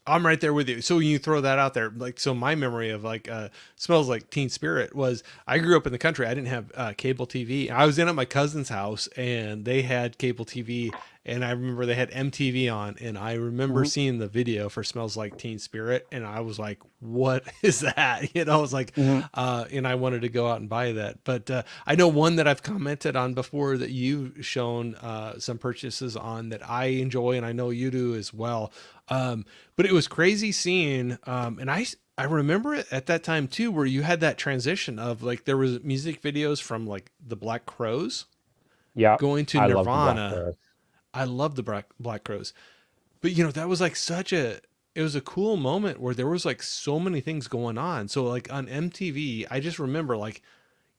S1: I'm right there with you. So when you throw that out there, like, so my memory of like Smells Like Teen Spirit was, I grew up in the country. I didn't have cable TV. I was in at my cousin's house and they had cable TV, and I remember they had MTV on, and I remember
S2: Hmm.
S1: seeing the video for Smells Like Teen Spirit, and I was like, what is that? I was like,
S2: Hmm.
S1: and I wanted to go out and buy that. But I know one that I've commented on before that you've shown some purchases on that I enjoy, and I know you do as well. But it was crazy seeing, and I remember it at that time too, where you had that transition of like there was music videos from like the Black Crows
S2: Yep,
S1: going to
S2: I love the Black
S1: Nirvana.
S2: Bears.
S1: I love the Black Crows, but that was like such a, it was a cool moment where there was like so many things going on. So like on MTV, I just remember like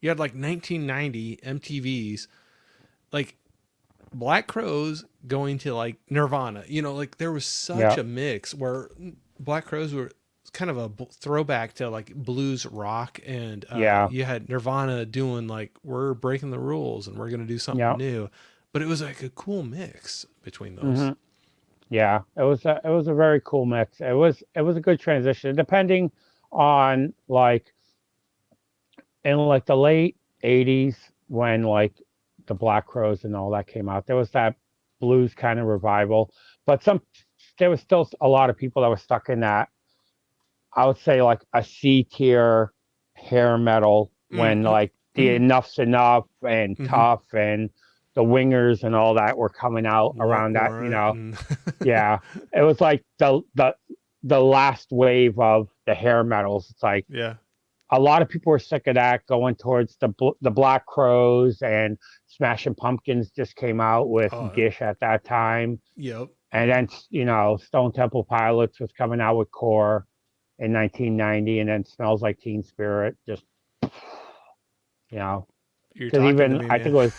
S1: you had like 1990 MTVs, like Black Crows going to like Nirvana. Like there was such
S2: Yep,
S1: a mix where Black Crows were kind of a throwback to like blues rock, and
S2: yeah,
S1: you had Nirvana doing like, we're breaking the rules and we're going to do something
S2: yep.
S1: new. But it was like a cool mix between those.
S2: Hmm. Yeah, it was a very cool mix. It was a good transition, depending on like in like the late '80s when like the Black Crows and all that came out. There was that blues kind of revival, but there was still a lot of people that were stuck in that. I would say like a C tier hair metal when
S1: Mm-hmm.
S2: like the Enough's Enough and
S1: Mm-hmm.
S2: Tough and the Wingers and all that were coming out around that.
S1: Warrant and
S2: Yeah, it was like the last wave of the hair metals. It's like
S1: yeah.
S2: a lot of people were sick of that, going towards the Black Crows, and Smashing Pumpkins just came out with
S1: Oh,
S2: Gish at that time,
S1: yep.
S2: and then Stone Temple Pilots was coming out with Core in 1990, and then Smells Like Teen Spirit. Just you know,
S1: You're
S2: because
S1: talking to
S2: even
S1: me,
S2: I think
S1: man.
S2: it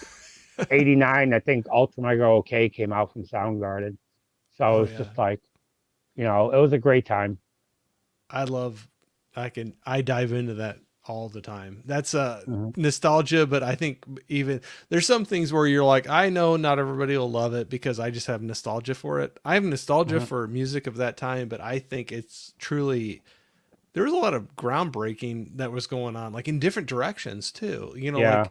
S2: was '89, I think Ultra Mega OK came out from Soundgarden. So it
S1: Oh
S2: was
S1: yeah.
S2: just like, it was a great time.
S1: I love I dive into that all the time. That's
S2: Hmm.
S1: nostalgia, but I think even there's some things where you're like, I know not everybody will love it because I just have nostalgia for it. I have nostalgia
S2: Hmm.
S1: for music of that time, but I think it's truly there was a lot of groundbreaking that was going on, like in different directions too.
S2: Yeah.
S1: Like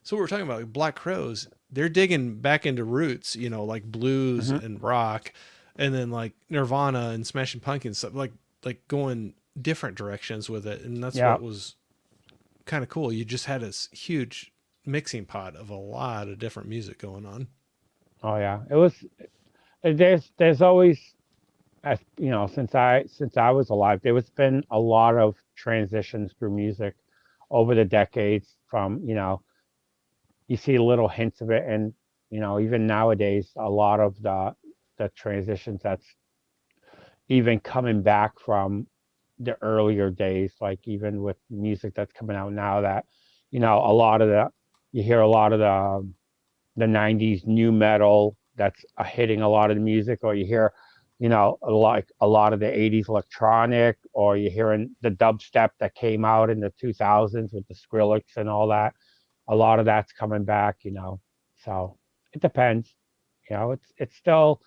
S1: so we were talking about like Black Crows. They're digging back into roots, like blues
S2: Hmm.
S1: and rock, and then like Nirvana and Smashing Pumpkins stuff, like going different directions with it, and that's
S2: Yeah.
S1: what was kind of cool. You just had this huge mixing pot of a lot of different music going on.
S2: Oh yeah. It was. There's always, as since I was alive, there was been a lot of transitions through music over the decades. From you see little hints of it, and even nowadays, a lot of the transitions that's even coming back from the earlier days, like even with music that's coming out now, that a lot of the you hear a lot of the '90s new metal that's hitting a lot of the music, or you hear like a lot of the '80s electronic, or you're hearing the dubstep that came out in the 2000s with the Skrillex and all that. A lot of that's coming back, so it depends. It's still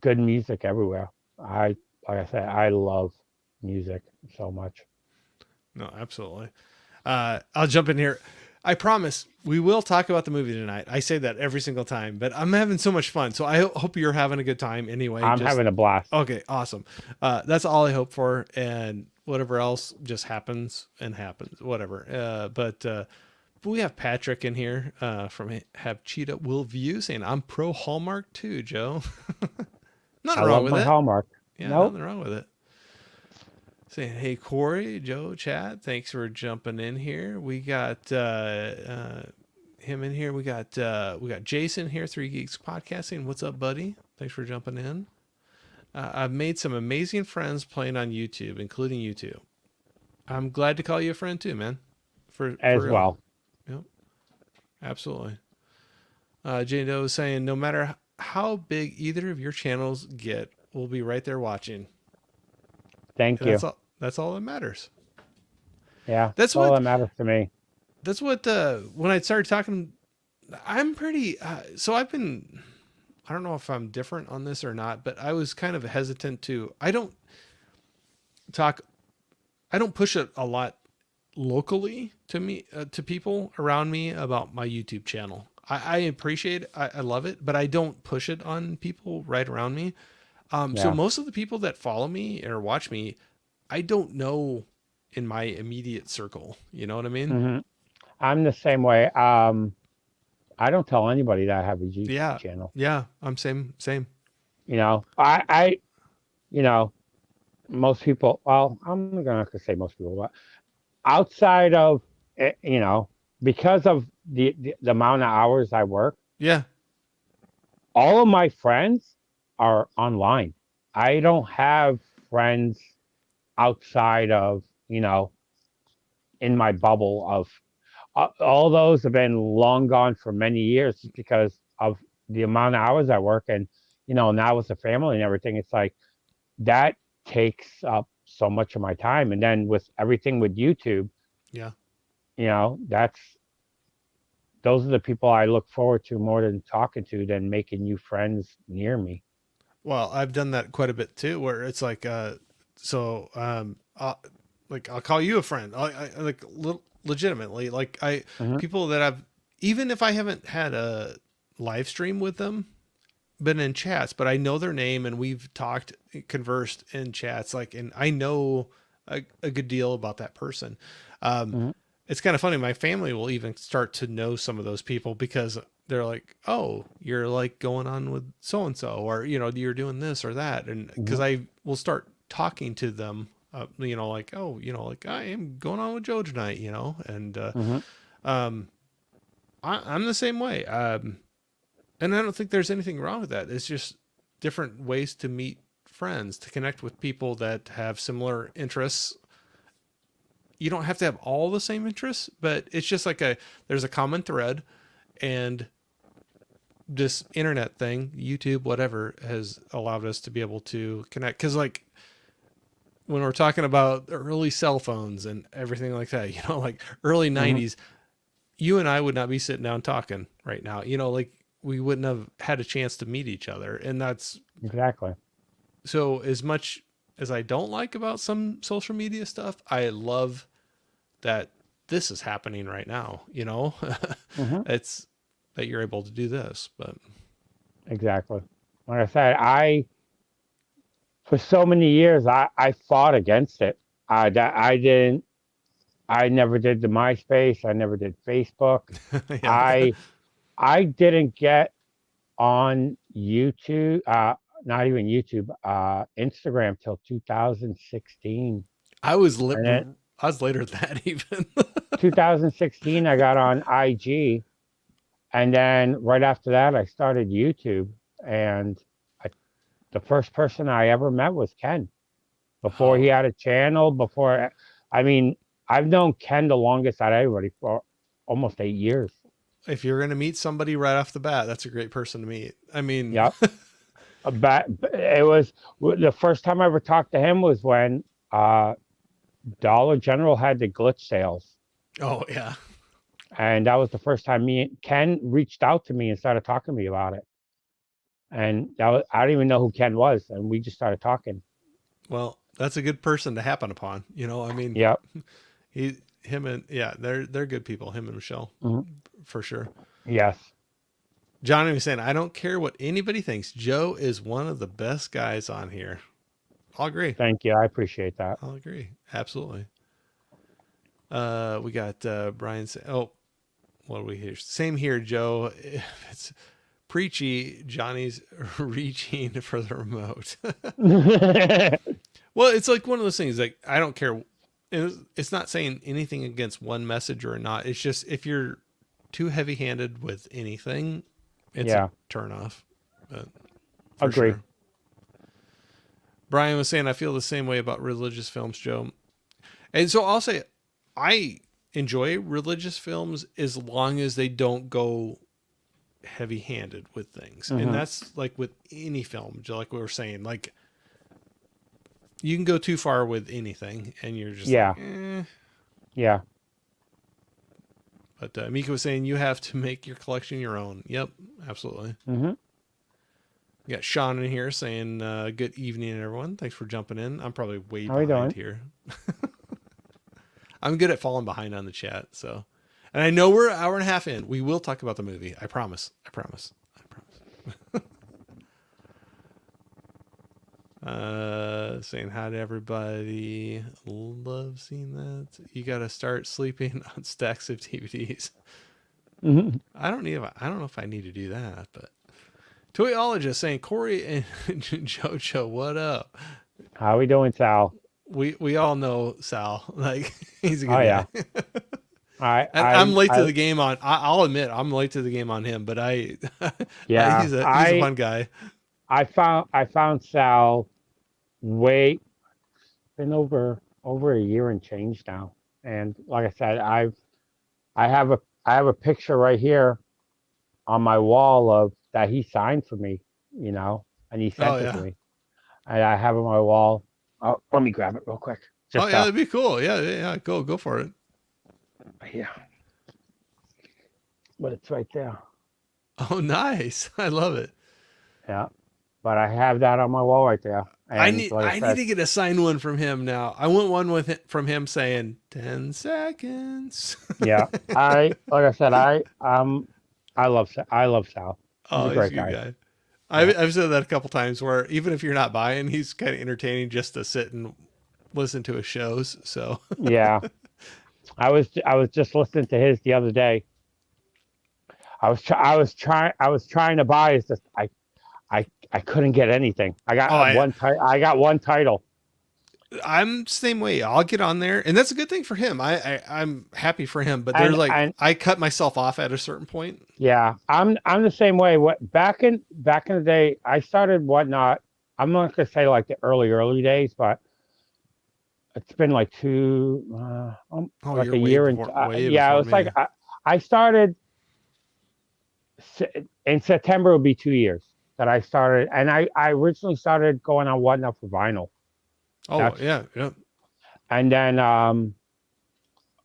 S2: good music everywhere. I Like I said, I love music so much.
S1: No, absolutely. I'll jump in here. I promise we will talk about the movie tonight. I say that every single time, but I'm having so much fun. So I hope you're having a good time anyway.
S2: I'm
S1: Just
S2: having a blast.
S1: okay, awesome. That's all I hope for, and whatever else just happens and happens, whatever. But we have Patrick in here from Have Cheetah Will View saying I'm pro Hallmark too, Joe.
S2: I
S1: Nothing wrong
S2: love
S1: with
S2: my
S1: it.
S2: Hallmark.
S1: Yeah,
S2: Nope.
S1: nothing wrong with it. Saying, hey, Corey, Joe, Chad, thanks for jumping in here. We got him in here. We got Jason here, Three Geeks Podcasting. What's up, buddy? Thanks for jumping in. I've made some amazing friends playing on YouTube, including you two. I'm glad to call you a friend too, man. For
S2: As
S1: real.
S2: well.
S1: Yep, absolutely. Jane Doe is saying, no matter how big either of your channels get, we'll be right there watching,
S2: Thank
S1: and that's
S2: you.
S1: all. That's all that matters.
S2: Yeah,
S1: That's
S2: that's all
S1: what
S2: that matters to me.
S1: that's what when I started talking, I'm pretty so I've been I don't know if I'm different on this or not, but I was kind of hesitant to talk I don't push it a lot locally to me to people around me about my YouTube channel. I appreciate it, I love it, but I don't push it on people right around me. So
S2: Yeah.
S1: most of the people that follow me or watch me, I don't know in my immediate circle. You know what I mean?
S2: Hmm. I'm the same way. I don't tell anybody that I have a YouTube
S1: Yeah.
S2: channel.
S1: Yeah. I'm same.
S2: I you know, most people. Well, I'm not gonna say most people, but outside of it, because of the amount of hours I work,
S1: Yeah.
S2: all of my friends are online. I don't have friends outside of, in my bubble of all those have been long gone for many years just because of the amount of hours I work. And, now with the family and everything, it's like that takes up so much of my time. And then with everything with YouTube,
S1: Yeah.
S2: that's those are the people I look forward to more than talking to than making new friends near me.
S1: Well, I've done that quite a bit too, where it's like, so, like I'll call you a friend, like legitimately, like
S2: Hmm.
S1: people that I've, even if I haven't had a live stream with them, been in chats, but I know their name and we've talked, conversed in chats, like, and I know a good deal about that person. Um,
S2: Hmm.
S1: it's kind of funny. My family will even start to know some of those people because they're like, "Oh, you're like going on with so and so, or you're doing this or that," and because
S2: Hmm.
S1: I will start talking to them, like, "Oh, like I am going on with Joe tonight," and
S2: Hmm.
S1: um, I'm the same way, and I don't think there's anything wrong with that. It's just different ways to meet friends, to connect with people that have similar interests. You don't have to have all the same interests, but it's just like there's a common thread, And this internet thing, YouTube, whatever, has allowed us to be able to connect. Because like when we're talking about the early cell phones and everything like that, you know, like early
S2: Hmm.
S1: 90s, you and I would not be sitting down talking right now. You know, like we wouldn't have had a chance to meet each other. And that's
S2: Exactly.
S1: so, as much as I don't like about some social media stuff, I love that this is happening right now, you know.
S2: Hmm.
S1: It's that you're able to do this. But
S2: Exactly. Like I said, for so many years, I fought against it. I didn't. I never did the MySpace. I never did Facebook.
S1: yeah,
S2: I I didn't get on YouTube. Not even YouTube. Instagram till 2016,
S1: I was
S2: and then
S1: I was later than that even.
S2: 2016 I got on IG, and then right after that I started YouTube. And I, the first person I ever met was Ken. Before he
S1: Oh,
S2: had a channel, I mean, I've known Ken the longest out of everybody for almost 8 years.
S1: if you're gonna meet somebody right off the bat, that's a great person to meet. I mean,
S2: Yep. But it was the first time I ever talked to him was when uh, Dollar General had the glitch sales.
S1: oh yeah.
S2: And that was the first time Ken reached out to me and started talking to me about it. And I don't even know who Ken was. And we just started talking.
S1: Well, that's a good person to happen upon. You know, I mean,
S2: Yep.
S1: him and yeah, they're good people. Him and Michelle,
S2: Mhm.
S1: for sure.
S2: Yes.
S1: Johnny was saying, I don't care what anybody thinks. Joe is one of the best guys on here. I'll agree.
S2: Thank you. I appreciate that.
S1: I'll agree. Absolutely. We got Brian saying, oh, what do we hear? Same here, Joe. It's preachy. Johnny's reaching for the remote. Well, it's like one of those things. Like I don't care. It's not saying anything against one message or not. It's just if you're too heavy-handed with anything, it's a
S2: Yeah.
S1: turn off. But for
S2: Agree.
S1: sure. Brian was saying, I feel the same way about religious films, Joe. And so I'll say, I enjoy religious films as long as they don't go heavy handed with things. And
S2: Hmm.
S1: that's like with any film, like we were saying, like you can go too far with anything and you're just like,
S2: Yeah.
S1: eh.
S2: Yeah.
S1: But Mika was saying, you have to make your collection your own. Yep, absolutely.
S2: Hmm.
S1: We got Sean in here saying, good evening, everyone. Thanks for jumping in. I'm probably way
S2: How are we
S1: behind
S2: doing?
S1: here. I'm good at falling behind on the chat. So, and I know we're an hour and a half in. We will talk about the movie. I promise. I promise. I promise. Saying hi to everybody. Love seeing that. You got to start sleeping on stacks of DVDs.
S2: Hmm.
S1: I don't know if I need to do that, but Toyologist saying Corey and Joe Show, what up?
S2: How are we doing, Sal?
S1: We all know Sal. Like he's a
S2: Oh
S1: good
S2: yeah.
S1: guy.
S2: I
S1: And I'm late to
S2: I
S1: the game on. I'll admit I'm late to the game on him, but
S2: yeah.
S1: he's a fun guy.
S2: I found Sal way been over a year and change now. And like I said, I have a picture right here on my wall of that he signed for me, and he
S1: Oh
S2: sent it to
S1: yeah.
S2: me. And I have it on my wall. Oh, let me grab it real quick.
S1: Oh
S2: Just
S1: yeah, that'd be cool. Yeah. Go for it.
S2: yeah, but it's right there.
S1: Oh nice. I love it.
S2: Yeah, but I have that on my wall right there. And like I
S1: I need
S2: said,
S1: to get a signed one from him now. I want one from him saying 10 seconds.
S2: yeah, like I said, I love Sal. He's
S1: Oh,
S2: a
S1: he's a
S2: great
S1: good
S2: guy.
S1: guy.
S2: Yeah,
S1: I've said that a couple times where even if you're not buying, he's kind of entertaining just to sit and listen to his shows. So,
S2: yeah. I was just listening to his the other day. I was trying to buy. It's just I couldn't get anything.
S1: oh,
S2: I got one title.
S1: I'm the same way. I'll get on there, and that's a good thing for him. I'm happy for him, but they're like
S2: And
S1: I cut myself off at a certain point.
S2: yeah, I'm the same way. What back in the day, I started Whatnot. I'm not gonna say like the early days, but it's been like
S1: Oh,
S2: like
S1: you're
S2: a year and
S1: way
S2: yeah, it
S1: before
S2: was like
S1: me.
S2: I started in September will be 2 years that I started, and I originally started going on Whatnot for vinyl.
S1: Oh
S2: That's
S1: yeah, yeah.
S2: and then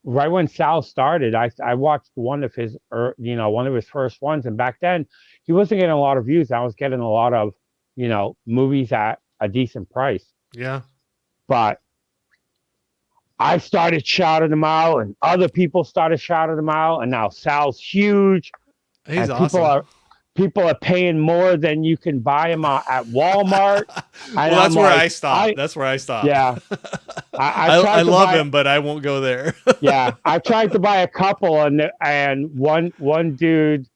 S2: right when Sal started, I watched one of his one of his first ones, and back then he wasn't getting a lot of views. I was getting a lot of movies at a decent price,
S1: Yeah.
S2: but I started shouting them out, and other people started shouting them out, and now Sal's huge,
S1: He's
S2: and
S1: awesome.
S2: people are paying more than you can buy them at Walmart, and
S1: Well,
S2: I'm
S1: that's where I
S2: like,
S1: stop. That's where I stop.
S2: yeah, I
S1: I
S2: tried to
S1: love
S2: buy,
S1: him, but I won't go there.
S2: yeah, I tried to buy a couple, and one dude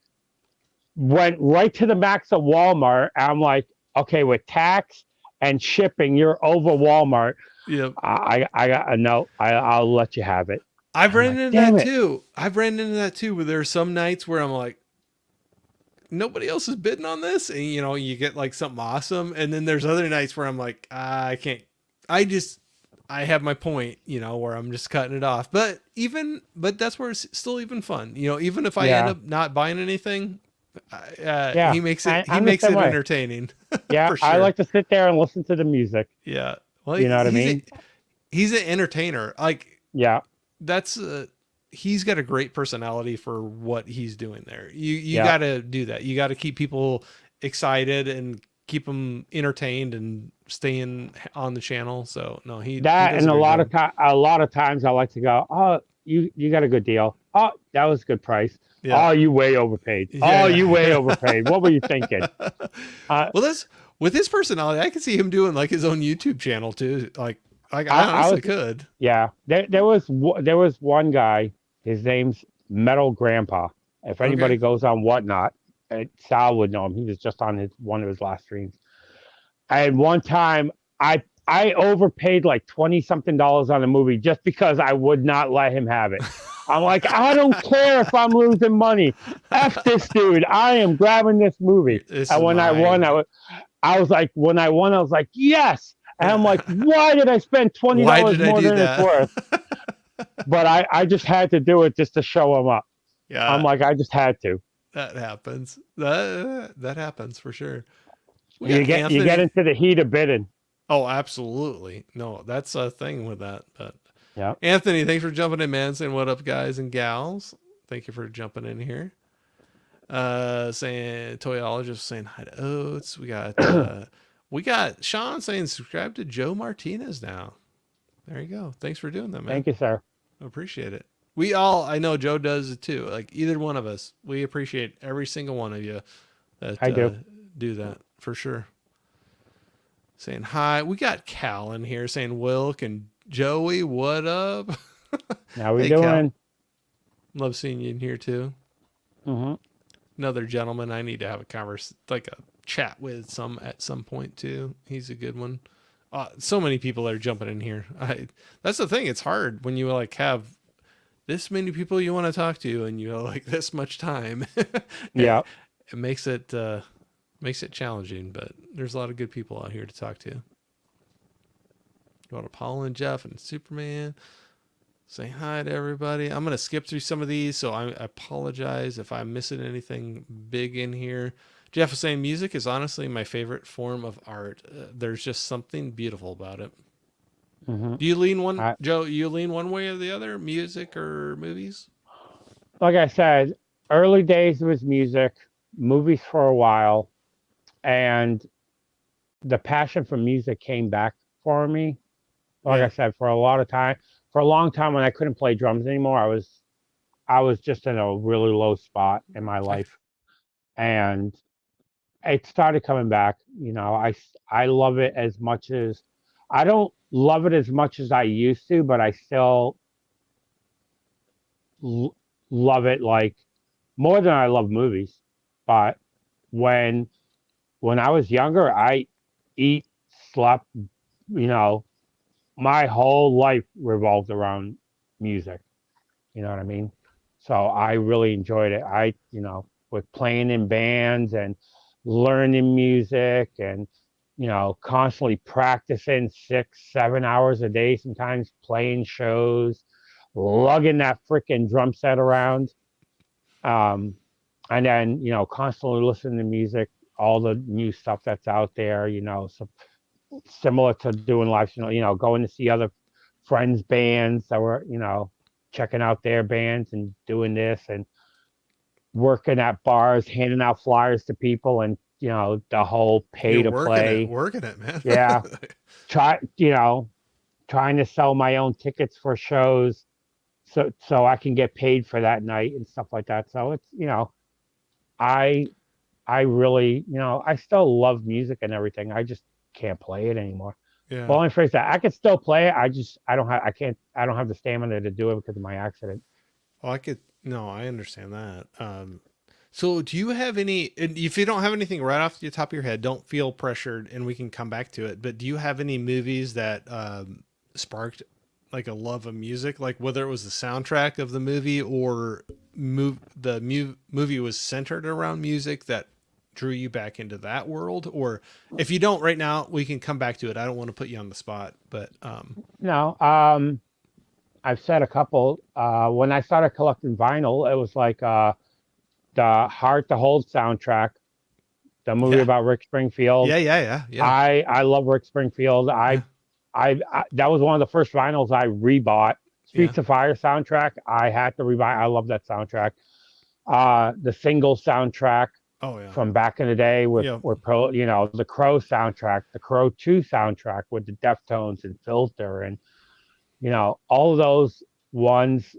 S2: went right to the max of Walmart. And I'm like, okay, with tax and shipping, you're over Walmart.
S1: Yep.
S2: I got a no. I'll let you have it.
S1: I've
S2: I'm
S1: ran
S2: like,
S1: into
S2: damn
S1: that
S2: it.
S1: too. I've ran into that too, where there's some nights where I'm like, nobody else is bidding on this, and you get like something awesome, and then there's other nights where I'm like, I can't. I just I have my point, where I'm just cutting it off. But that's where it's still even fun. Even if I end
S2: Yeah,
S1: up not buying anything,
S2: yeah.
S1: he
S2: I'm the
S1: makes
S2: same
S1: it
S2: way.
S1: entertaining
S2: Yeah,
S1: for
S2: I
S1: sure.
S2: like to sit there and listen to the music.
S1: Yeah. Well,
S2: You know what I mean?
S1: he's an entertainer. Like
S2: Yeah,
S1: that's he's got a great personality for what he's doing there. You
S2: yeah.
S1: got to do that. You got to keep people excited and keep them entertained and staying on the channel. So no, he
S2: That
S1: does a
S2: and
S1: great job.
S2: a lot of times I like to go, oh, you got a good deal. Oh, that was a good price.
S1: Yeah.
S2: Oh, you way overpaid. Oh,
S1: Yeah,
S2: you way
S1: yeah.
S2: overpaid. What were you thinking?
S1: Well, that's with his personality. I could see him doing like his own YouTube channel too. Like I
S2: I
S1: honestly
S2: was
S1: could.
S2: Yeah. There was one guy. His name's Metal Grandpa. If
S1: Okay.
S2: anybody goes on Whatnot, Sal would know him. He was just on his one of his last streams. And one time, I overpaid like 20 something dollars on a movie just because I would not let him have it. I'm like, I don't care if I'm losing money. F this dude. I am grabbing this movie.
S1: This
S2: And
S1: is
S2: when I won,
S1: mine.
S2: I was like, when I won, I was like, yes. And I'm like,
S1: Yeah.
S2: why did I spend twenty
S1: Why
S2: dollars
S1: did I
S2: more
S1: do
S2: than it's
S1: that?
S2: worth? But I just had to do it just to show him up. I'm
S1: Yeah,
S2: like, I just had to.
S1: that happens. That happens for sure. We got
S2: You get
S1: Anthony.
S2: into the heat of bidding.
S1: Oh, absolutely. No, that's a thing with that. But
S2: Yeah.
S1: Anthony, thanks for jumping in, man. Saying what up, guys and gals. Thank you for jumping in here. Saying Toyologist saying hi to Oats. We got Sean saying subscribe to Joe Martinez now. There you go. Thanks for doing that, man.
S2: Thank you, sir.
S1: I appreciate it. I know Joe does it too. Like either one of us, we appreciate every single one of you that
S2: I do.
S1: do that for sure. Saying hi. We got Cal in here saying Wilk and Joey, what up?
S2: How we
S1: Hey Cal,
S2: doing?
S1: love seeing you in here too.
S2: Mm-hmm.
S1: Another gentleman I need to have a like a chat with at some point too. He's a good one. So many people are jumping in here. That's the thing. It's hard when you like have this many people you want to talk to and you have like this much time.
S2: Yeah.
S1: it makes it challenging, but there's a lot of good people out here to talk to. Go to Paul and Jeff and Superman. Say hi to everybody. I'm gonna skip through some of these, so I apologize if I'm missing anything big in here. Jeff was saying music is honestly my favorite form of art. There's just something beautiful about it.
S2: Mm-hmm.
S1: Do you lean one,
S2: I,
S1: Joe? You lean one way or the other, music or movies?
S2: like I said, early days was music, movies for a while, and the passion for music came back for me. Like I
S1: Yeah.
S2: said, for a long time when I couldn't play drums anymore, I was just in a really low spot in my
S1: I,
S2: life, and it started coming back. I love it as much as I don't love it as much as I used to, but I still love it like more than I love movies. But when when I was younger, I eat, slept, you know, my whole life revolved around music. You know what I mean? So I really enjoyed it. With playing in bands and learning music and, constantly practicing 6, 7 hours a day, sometimes playing shows, lugging that freaking drum set around. Um, and then constantly listening to music, all the new stuff that's out there. So similar to doing live, going to see other friends' bands that were checking out their bands and doing this and working at bars, handing out flyers to people, and the whole pay
S1: You're
S2: to play.
S1: working it, man.
S2: Yeah, try trying to sell my own tickets for shows so I can get paid for that night and stuff like that. So it's I I really I still love music and everything. I just can't play it anymore.
S1: Yeah.
S2: Well, let me phrase that. I can still play it. I don't have the stamina to do it because of my accident.
S1: Well, no, I understand that. So do you have any, and if you don't have anything right off the top of your head, don't feel pressured and we can come back to it. But do you have any movies that, sparked like a love of music, like whether it was the soundtrack of the movie or movie was centered around music that drew you back into that world? Or if you don't right now, we can come back to it. I don't want to put you on the spot, but,
S2: No, I've said a couple. When I started collecting vinyl, it was like the Hard to Hold soundtrack, the movie
S1: yeah,
S2: about Rick Springfield.
S1: yeah.
S2: I love Rick Springfield.
S1: Yeah.
S2: I that was one of the first vinyls I rebought.
S1: Yeah.
S2: Streets of Fire soundtrack. I had to rebuy. I love that soundtrack. The single soundtrack
S1: Oh yeah.
S2: from back in the day
S1: Yeah.
S2: with the Crow soundtrack, the Crow 2 soundtrack with the Deftones and Filter, and all of those ones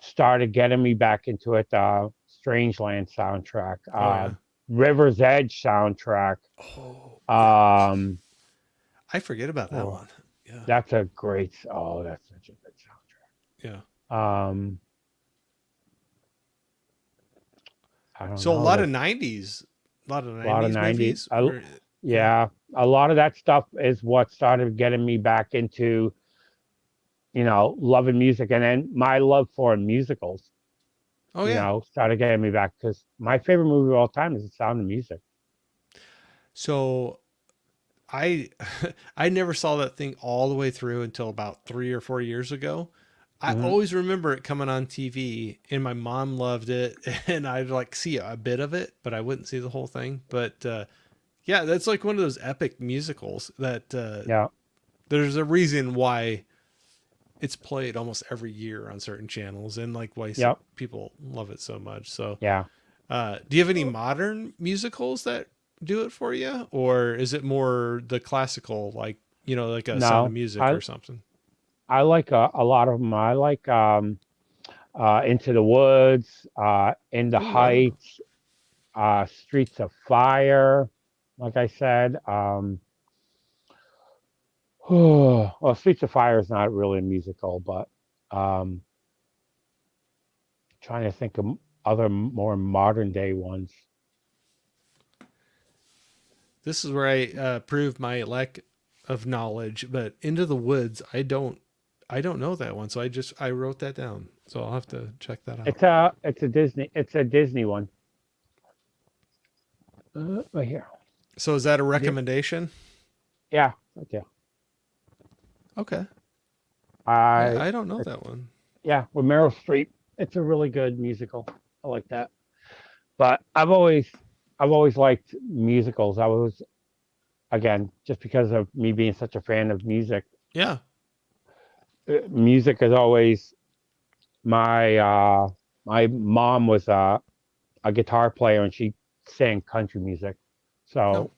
S2: started getting me back into it. Strangeland soundtrack,
S1: Oh yeah.
S2: River's Edge soundtrack.
S1: Oh yeah.
S2: Um,
S1: I forget about that
S2: oh,
S1: one. Yeah.
S2: that's a great. Oh, that's such a good
S1: Yeah.
S2: soundtrack. I don't
S1: So a
S2: know.
S1: lot of
S2: There's
S1: 90s, a lot of
S2: a lot of
S1: 90s
S2: 90s.
S1: movies. Or, yeah.
S2: Yeah, a lot of that stuff is what started getting me back into loving music, and then my love for musicals.
S1: Oh yeah.
S2: Started getting me back because my favorite movie of all time is The Sound of Music.
S1: So I I never saw that thing all the way through until about 3 or 4 years ago. I
S2: Hmm.
S1: always remember it coming on TV and my mom loved it and I'd like see a bit of it, but I wouldn't see the whole thing. But yeah, that's like one of those epic musicals that
S2: Yeah,
S1: there's a reason why it's played almost every year on certain channels and like why
S2: yep,
S1: people love it so much. So,
S2: yeah.
S1: do you have any modern musicals that do it for you, or is it more the classical, like like a Sound of
S2: No,
S1: Music
S2: I
S1: or something?
S2: I like a lot of them. I like Into the Woods, In the
S1: Oh wow.
S2: Heights, Streets of Fire. Like I said, well, Streets of Fire is not really a musical, but um, trying to think of other more modern day ones.
S1: This is where I prove my lack of knowledge. But Into the Woods, I don't know that one, so I wrote that down. So I'll have to check that out.
S2: It's a Disney one. Right here.
S1: So is that a
S2: Yeah,
S1: recommendation?
S2: yeah, okay.
S1: Okay,
S2: I
S1: I don't know
S2: it's,
S1: that one.
S2: yeah, with Meryl Streep. It's a really good musical. I like that. But I've always liked musicals. I was again just because of me being such a fan of music.
S1: Yeah.
S2: Music is always my mom was a guitar player and she sang country music.
S1: No.
S2: So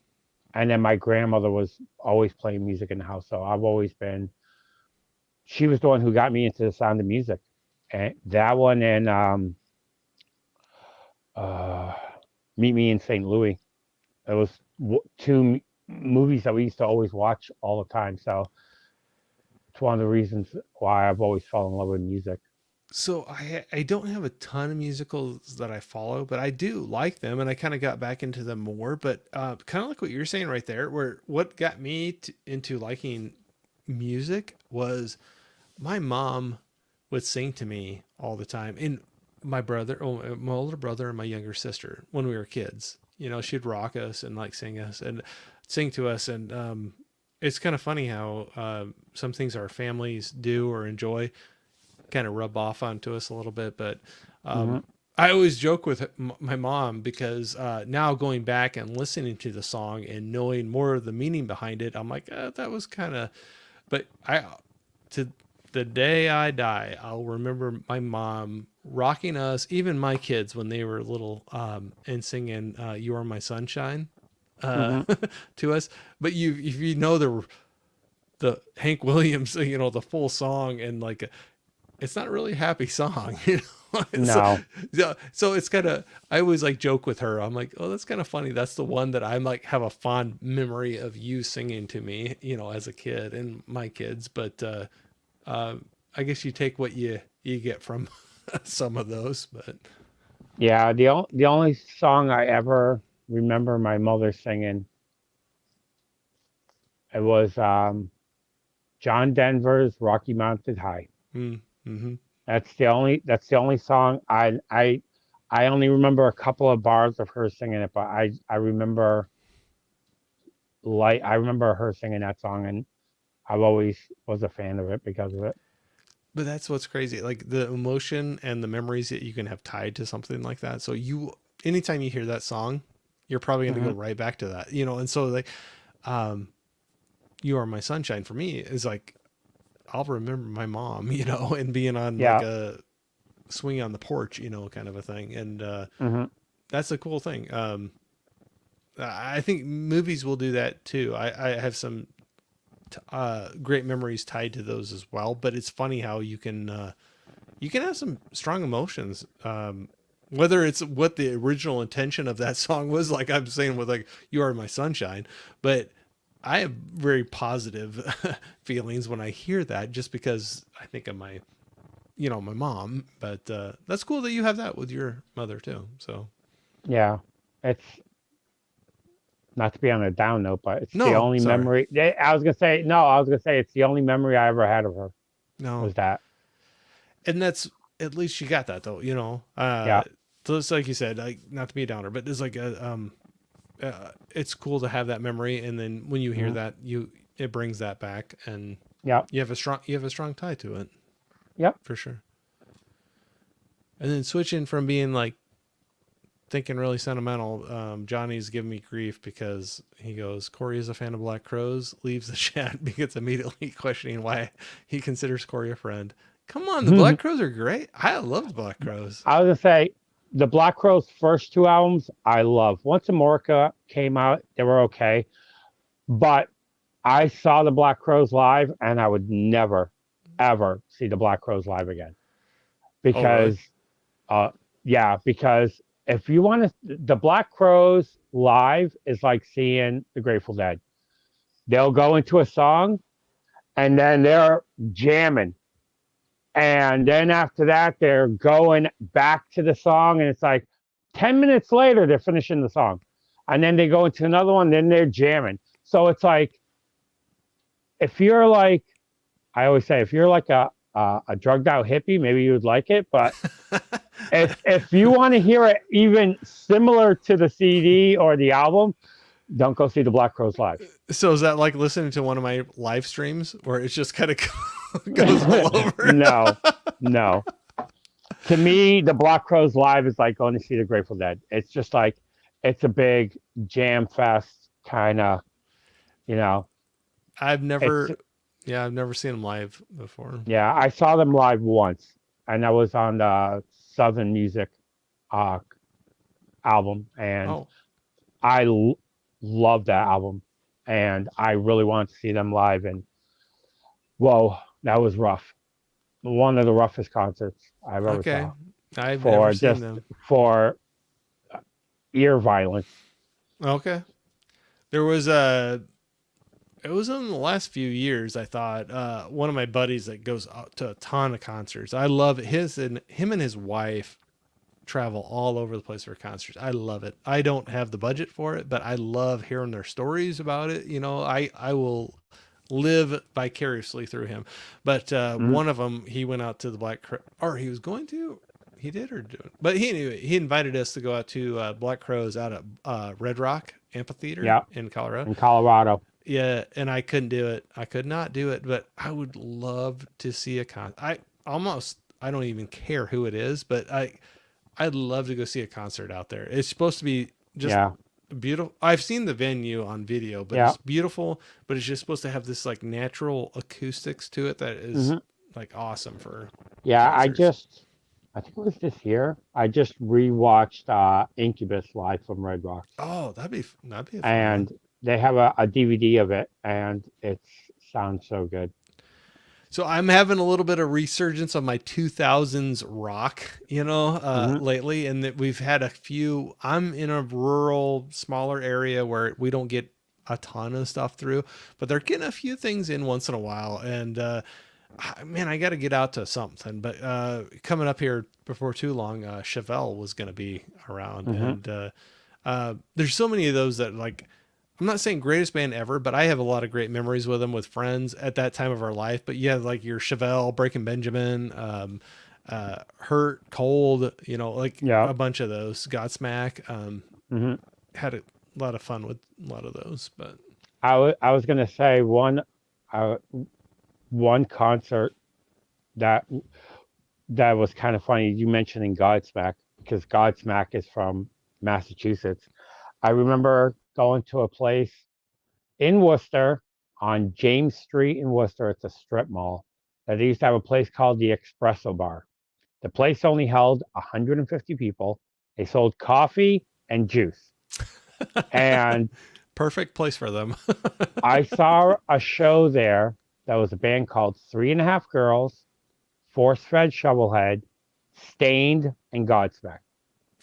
S2: and then my grandmother was always playing music in the house. So I've always been. She was the one who got me into The Sound of Music, and that one and uh, Meet Me in St. Louis. It was two movies that we used to always watch all the time. So it's one of the reasons why I've always fallen in love with music.
S1: So I don't have a ton of musicals that I follow, but I do like them, and I kind of got back into them more. But kind of like what you're saying right there, where what got me into liking music was my mom would sing to me all the time, and my older brother, and my younger sister when we were kids. She'd rock us and like sing us and sing to us, and it's kind of funny how some things our families do or enjoy kind of rub off onto us a little bit. But
S2: Hmm.
S1: um, I always joke with my mom because now going back and listening to the song and knowing more of the meaning behind it, I'm like, that was kind of. But to the day I die, I'll remember my mom rocking us, even my kids when they were little, and singing "You Are My Sunshine" uh,
S2: Hmm.
S1: to us. But if you know the Hank Williams, the full song, and like it's not really a happy song, so,
S2: No.
S1: so it's kind of, I always like joke with her. I'm like, oh, that's kind of funny. That's the one that I'm like have a fond memory of you singing to me, as a kid and my kids. But uh, I guess you take what you get from some of those. But
S2: Yeah, the only song I ever remember my mother singing, it was John Denver's Rocky Mountain High.
S1: mm-hmm.
S2: That's the only song I only remember a couple of bars of her singing it, but I remember I remember her singing that song, and I've always was a fan of it because of it.
S1: But that's what's crazy, like the emotion and the memories that you can have tied to something like that. So anytime you hear that song, you're probably going to go
S2: Hmm.
S1: right back to that, And so like, um, "You Are My Sunshine" for me is like, I'll remember my mom, and being on like
S2: Yeah.
S1: a swing on the porch, kind of a thing. And
S2: Hmm.
S1: that's a cool thing. I think movies will do that too. I have some great memories tied to those as well. But it's funny how you can have some strong emotions. Whether it's what the original intention of that song was, like I'm saying with like "You Are My Sunshine," but I have very positive feelings when I hear that, just because I think of my mom. But that's cool that you have that with your mother too. So
S2: Yeah. It's not to be on a down note, but it's the
S1: no,
S2: only
S1: sorry,
S2: memory. I was gonna say no. I was gonna say it's the only memory I ever had of her
S1: no,
S2: was that.
S1: and that's, at least you got that though.
S2: Yeah.
S1: So it's like you said, like, not to be a downer, but it's like it's cool to have that memory, and then when you hear
S2: Hmm.
S1: that, it brings that back, and
S2: Yep.
S1: you have a strong tie to it
S2: Yep.
S1: for sure. And then switching from being like thinking really sentimental, Johnny's giving me grief because he goes, Corey is a fan of Black Crows, leaves the chat because immediately questioning why he considers Corey a friend. Come on, the Black Crows are great. I love the Black Crows.
S2: I was gonna say the Black Crowes' first two albums I love. Once Amorica came out, they were okay, but I saw the Black Crowes live, and I would never, ever see the Black Crowes live again
S1: Oh, really?
S2: because, yeah, because if you want to, the Black Crowes live is like seeing the Grateful Dead. They'll go into a song and then they're jamming. And then after that, they're going back to the song, and it's like 10 minutes later, they're finishing the song. And then they go into another one, then they're jamming. So it's like, if you're like, I always say, if you're like a drugged out hippie, maybe you would like it. But if you want to hear it even similar to the CD or the album, don't go see the Black Crowes live.
S1: So is that like listening to one of my live streams where it's just kind of goes all over?
S2: No, no. To me, the Black Crowes live is like going to see the Grateful Dead. It's just like it's a big jam fest kind of, you know.
S1: I've
S2: It's
S1: never, yeah, I've never seen them live before.
S2: yeah. I saw them live once, and that was on the Southern Music uh, album, and
S1: Oh,
S2: I love that album, and I really want to see them live. And whoa, that was rough. One of the roughest concerts I've ever
S1: okay.
S2: saw
S1: I've never
S2: for
S1: seen
S2: just
S1: them.
S2: for ear violence.
S1: Okay. There was a, it was in the last few years, I thought, one of my buddies that goes out to a ton of concerts. I love it. Him and his wife travel all over the place for concerts. I love it. I don't have the budget for it, but I love hearing their stories about it. I will live vicariously through him. But
S2: Mm,
S1: one of them, he went out to the or he was going to, he did or did, but anyway, he invited us to go out to Black Crows out at Red Rock Amphitheater
S2: yeah,
S1: in Colorado.
S2: in Colorado.
S1: Yeah, and I couldn't do it. I could not do it, but I would love to see a I don't even care who it is, but I'd love to go see a concert out there. It's supposed to be just
S2: Yeah.
S1: beautiful. I've seen the venue on video, but
S2: Yeah.
S1: it's beautiful. But it's just supposed to have this like natural acoustics to it that is
S2: Hmm.
S1: like awesome for
S2: Yeah.
S1: concerts.
S2: I think it was this year. I just rewatched Incubus live from Red Rocks,
S1: Oh, that'd be a fun one.
S2: and they have a DVD of it, and it sounds so good.
S1: So I'm having a little bit of resurgence on my 2000s rock,
S2: Hmm.
S1: lately, and that we've had a few. I'm in a rural, smaller area where we don't get a ton of stuff through, but they're getting a few things in once in a while. And man, I got to get out to something. But coming up here before too long, Chevelle was going to be around,
S2: Hmm.
S1: and there's so many of those that like I'm not saying greatest band ever, but I have a lot of great memories with them with friends at that time of our life. But yeah, like your Chevelle, Breaking Benjamin, Hurt, Cold, like
S2: Yeah.
S1: a bunch of those. Godsmack,
S2: Hmm.
S1: had a lot of fun with a lot of those. But
S2: I was gonna say uh, one concert that that was kind of funny. You mentioning Godsmack because Godsmack is from Massachusetts. I remember going to a place in Worcester on James Street in Worcester. It's a strip mall that they used to have a place called the Espresso Bar. The place only held 150 people. They sold coffee and juice. And
S1: perfect place for them.
S2: I saw a show there that was a band called Three and a Half Girls, Force Fed Shovelhead, Stained, and Godsmack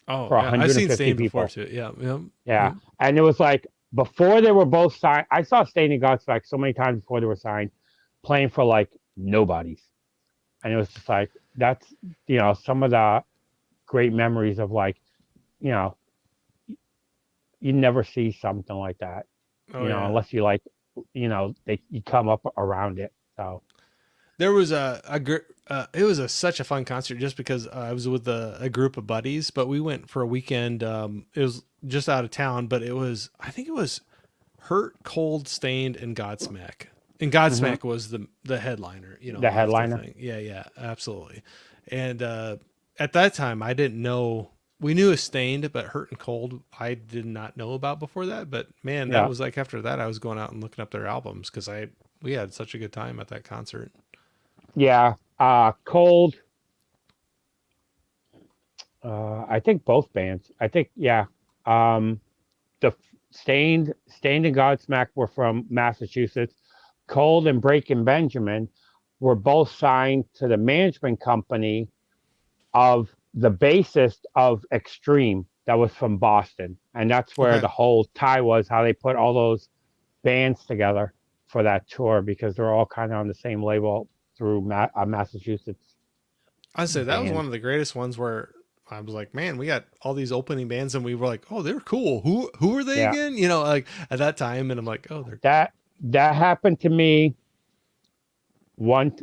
S1: Oh
S2: for
S1: yeah, I've seen
S2: 150
S1: Stain before
S2: people.
S1: too. Yeah, yeah,
S2: Yeah.
S1: yeah.
S2: And it was like before they were both signed. I saw Stained and Godsmack so many times before they were signed, playing for like nobodies. And it was just like, that's, some of the great memories of like, you know, you never see something like that,
S1: Oh yeah.
S2: unless you like, you come up around it. So,
S1: There was it was such a fun concert just because I was with a group of buddies, but we went for a weekend. It was just out of town, but I think it was Hurt, Cold, Stained, and Godsmack. And
S2: mhm,
S1: Godsmack was the headliner,
S2: the
S1: of the
S2: headliner.
S1: thing. Yeah, yeah, absolutely. And at that time, I didn't know. We knew of Stained, but Hurt and Cold, I did not know about before that. But man, that
S2: Yeah.
S1: was like after that, I was going out and looking up their albums because we had such a good time at that concert.
S2: Yeah. Cold. I think both bands. I think, yeah. Um, the Stained and Godsmack were from Massachusetts. Cold and Breaking Benjamin were both signed to the management company of the bassist of Extreme that was from Boston. And that's where
S1: Okay.
S2: the whole tie was, how they put all those bands together for that tour because they're all kind of on the same label through Massachusetts
S1: I'd say that was one
S2: band.
S1: of the greatest ones where I was like, man, we got all these opening bands and we were like, oh, they're cool. Who are they
S2: Yeah.
S1: again? Like at that time, and I'm like, oh, they're
S2: That happened to me one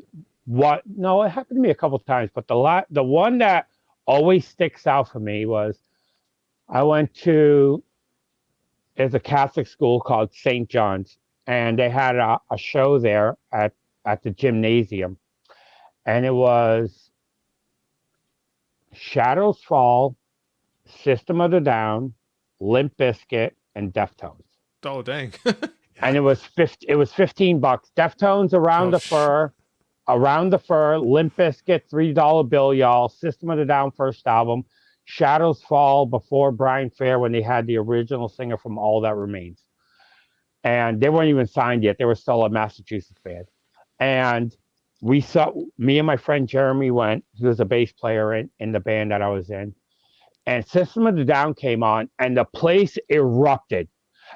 S2: what no, it happened to me a couple of times, but the one that always sticks out for me was I went to is a Catholic school called St. John's, and they had a show there at the gymnasium, and it was Shadows Fall, System of the Down, Limp Bizkit, and Deftones.
S1: oh dang.
S2: And
S1: Yeah.
S2: it was $15. Deftones
S1: Oh
S2: around the fur, Limp Bizkit, $3 bill, y'all. System of the Down first album, Shadows Fall before Brian Fair when they had the original singer from All That Remains, and they weren't even signed yet. They were still a Massachusetts band, and me and my friend Jeremy went. He was a bass player in the band that I was in, and System of the Down came on, and the place erupted.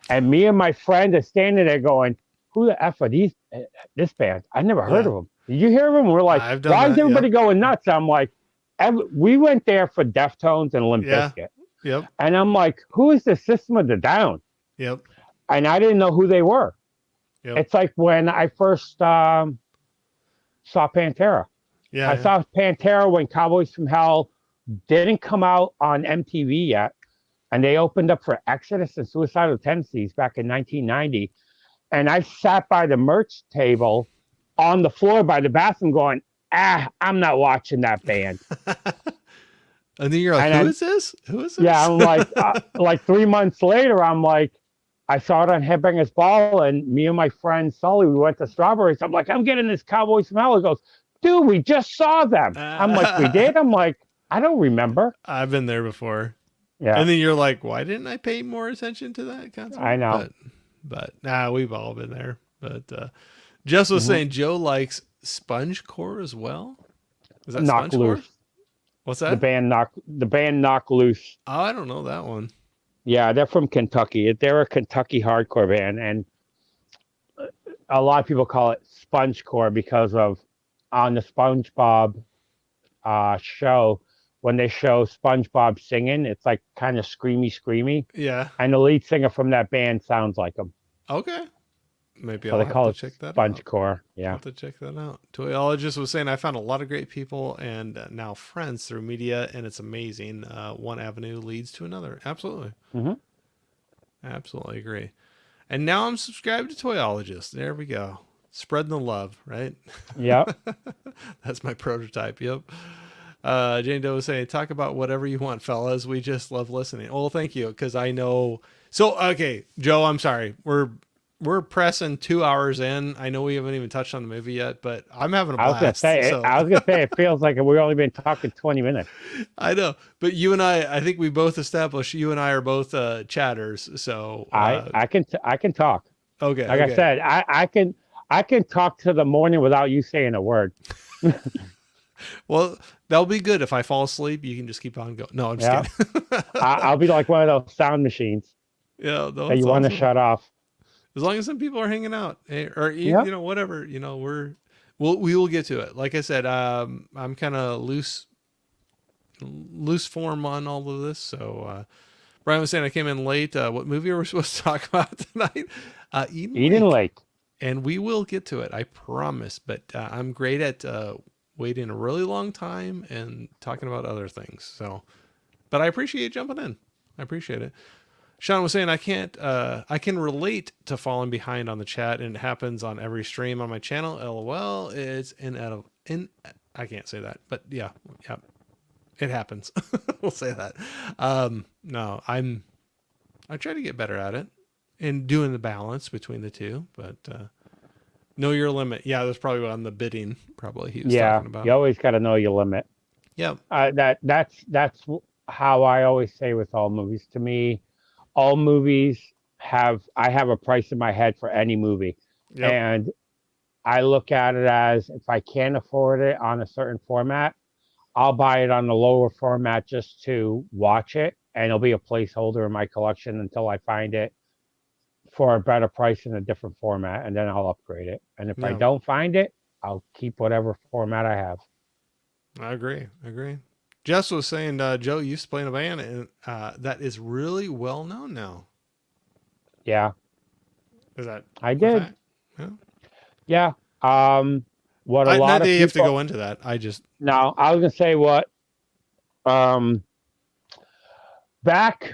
S2: And me and my friend are standing there going, "Who the f are these? This band? I never heard
S1: yeah.
S2: of them. Did you hear of them?" We're like,
S1: I've done
S2: "Why is
S1: that. Yep.
S2: everybody going nuts?" I'm like, "We went there for Deftones and Limp
S1: Yeah.
S2: Bizkit,"
S1: Yep.
S2: and I'm like, "Who is the System of the Down?"
S1: Yep.
S2: And I didn't know who they were.
S1: Yep.
S2: It's like when I first saw Pantera.
S1: Yeah.
S2: I
S1: Yeah.
S2: saw Pantera when Cowboys from Hell didn't come out on MTV yet, and they opened up for Exodus and Suicidal Tendencies back in 1990. And I sat by the merch table on the floor by the bathroom going, I'm not watching that band.
S1: And then you're like,
S2: And
S1: who
S2: then,
S1: is this? Who is
S2: yeah,
S1: this?
S2: I'm like 3 months later, I'm like, I saw it on Headbangers Ball, and me and my friend Sully, we went to Strawberries. I'm like, I'm getting this cowboy smell. He goes, dude, we just saw them. I'm like, we did? I'm like, I don't remember.
S1: I've been there before.
S2: Yeah,
S1: And then you're like, why didn't I pay more attention to that
S2: I
S1: concert?
S2: know.
S1: But nah, we've all been there. But Jess was
S2: Hmm.
S1: saying Joe likes Spongecore as well. Is that
S2: Knock
S1: Spongecore?
S2: Loose.
S1: What's that?
S2: The band Knock Loose.
S1: Oh, I don't know that one.
S2: Yeah, they're from Kentucky. They're a Kentucky hardcore band, and a lot of people call it Spongecore because of on the SpongeBob show when they show SpongeBob singing, it's like kind of screamy,
S1: Yeah.
S2: and the lead singer from that band sounds like him,
S1: Okay. Maybe
S2: so
S1: I'll
S2: they
S1: have
S2: call
S1: to
S2: it
S1: check that out.
S2: Spongecore.
S1: I'll
S2: Yeah.
S1: have to check that out. Toyologist was saying I found a lot of great people and now friends through media, and it's amazing. One avenue leads to another. Absolutely.
S2: Hmm.
S1: Absolutely agree. And now I'm subscribed to Toyologist. There we go. Spreading the love, right?
S2: Yep.
S1: That's my prototype. Yep. Jane Doe was saying, talk about whatever you want, fellas. We just love listening. Oh, thank you. Because I know. So, okay, Joe, I'm sorry. We're pressing 2 hours in. I know we haven't even touched on the movie yet, but I'm having a
S2: I was gonna
S1: blast.
S2: say.
S1: So
S2: I was gonna say it feels like we've only been talking 20 minutes.
S1: I know, but you and I think we both established you and I are both chatters. So
S2: I can talk.
S1: okay,
S2: Like I
S1: okay.
S2: said, I can talk to the morning without you saying a word.
S1: Well, that'll be good. If I fall asleep, you can just keep on going. No, I'm just
S2: Yeah.
S1: kidding.
S2: I'll be like one of those sound machines
S1: Yeah, no,
S2: that
S1: that's
S2: you want to
S1: awesome.
S2: shut off.
S1: As long as some people are hanging out, or
S2: Yeah.
S1: you know, whatever, you know, we will get to it. Like I said, I'm kind of loose form on all of this. So Brian was saying I came in late. What movie are we supposed to talk about tonight? Eden
S2: Eden
S1: Lake.
S2: Lake.
S1: And we will get to it, I promise. But I'm great at waiting a really long time and talking about other things. So, but I appreciate you jumping in. I appreciate it. Sean was saying I can relate to falling behind on the chat, and it happens on every stream on my channel. LOL. It's I can't say that, but yeah, it happens. We'll say that. No, I try to get better at it and doing the balance between the two, but know your limit. Yeah, that's probably on the bidding. Probably he was
S2: Yeah,
S1: talking about.
S2: you always got to know your limit.
S1: Yeah.
S2: That's how I always say with all movies. To me, all movies I have a price in my head for any movie,
S1: Yep.
S2: and I look at it as if I can't afford it on a certain format, I'll buy it on the lower format just to watch it, and it'll be a placeholder in my collection until I find it for a better price in a different format, and then I'll upgrade it. And if I
S1: Yeah.
S2: don't find it, I'll keep whatever format I have.
S1: I agree. Jess was saying Joe used to play in a band and that is really well known now.
S2: Yeah,
S1: Is that
S2: I
S1: a
S2: did.
S1: fact? Yeah.
S2: Yeah. What a
S1: Not
S2: lot
S1: that
S2: of
S1: you have to
S2: people.
S1: go into that. I just
S2: No, I was gonna say what. Um, back.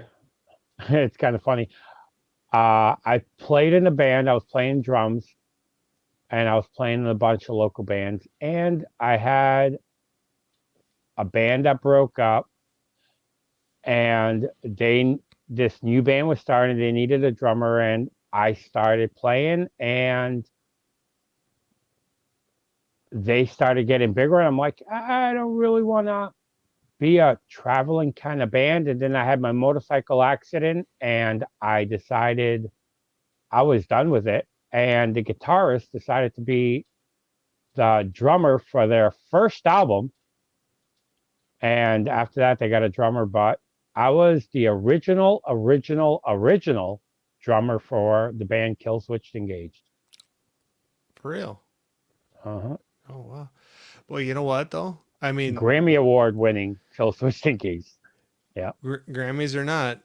S2: It's kind of funny. I played in a band. I was playing drums, and I was playing in a bunch of local bands. And I had a band that broke up, and this new band was starting. They needed a drummer, and I started playing, and they started getting bigger. And I'm like, I don't really want to be a traveling kind of band. And then I had my motorcycle accident, and I decided I was done with it. And the guitarist decided to be the drummer for their first album. And after that, they got a drummer, but I was the original drummer for the band Kill Switched Engaged.
S1: for real.
S2: Uh-huh.
S1: Oh wow. Well, you know what though? I mean,
S2: Grammy Award winning Kill Switched Engaged. Yeah.
S1: Grammys or not,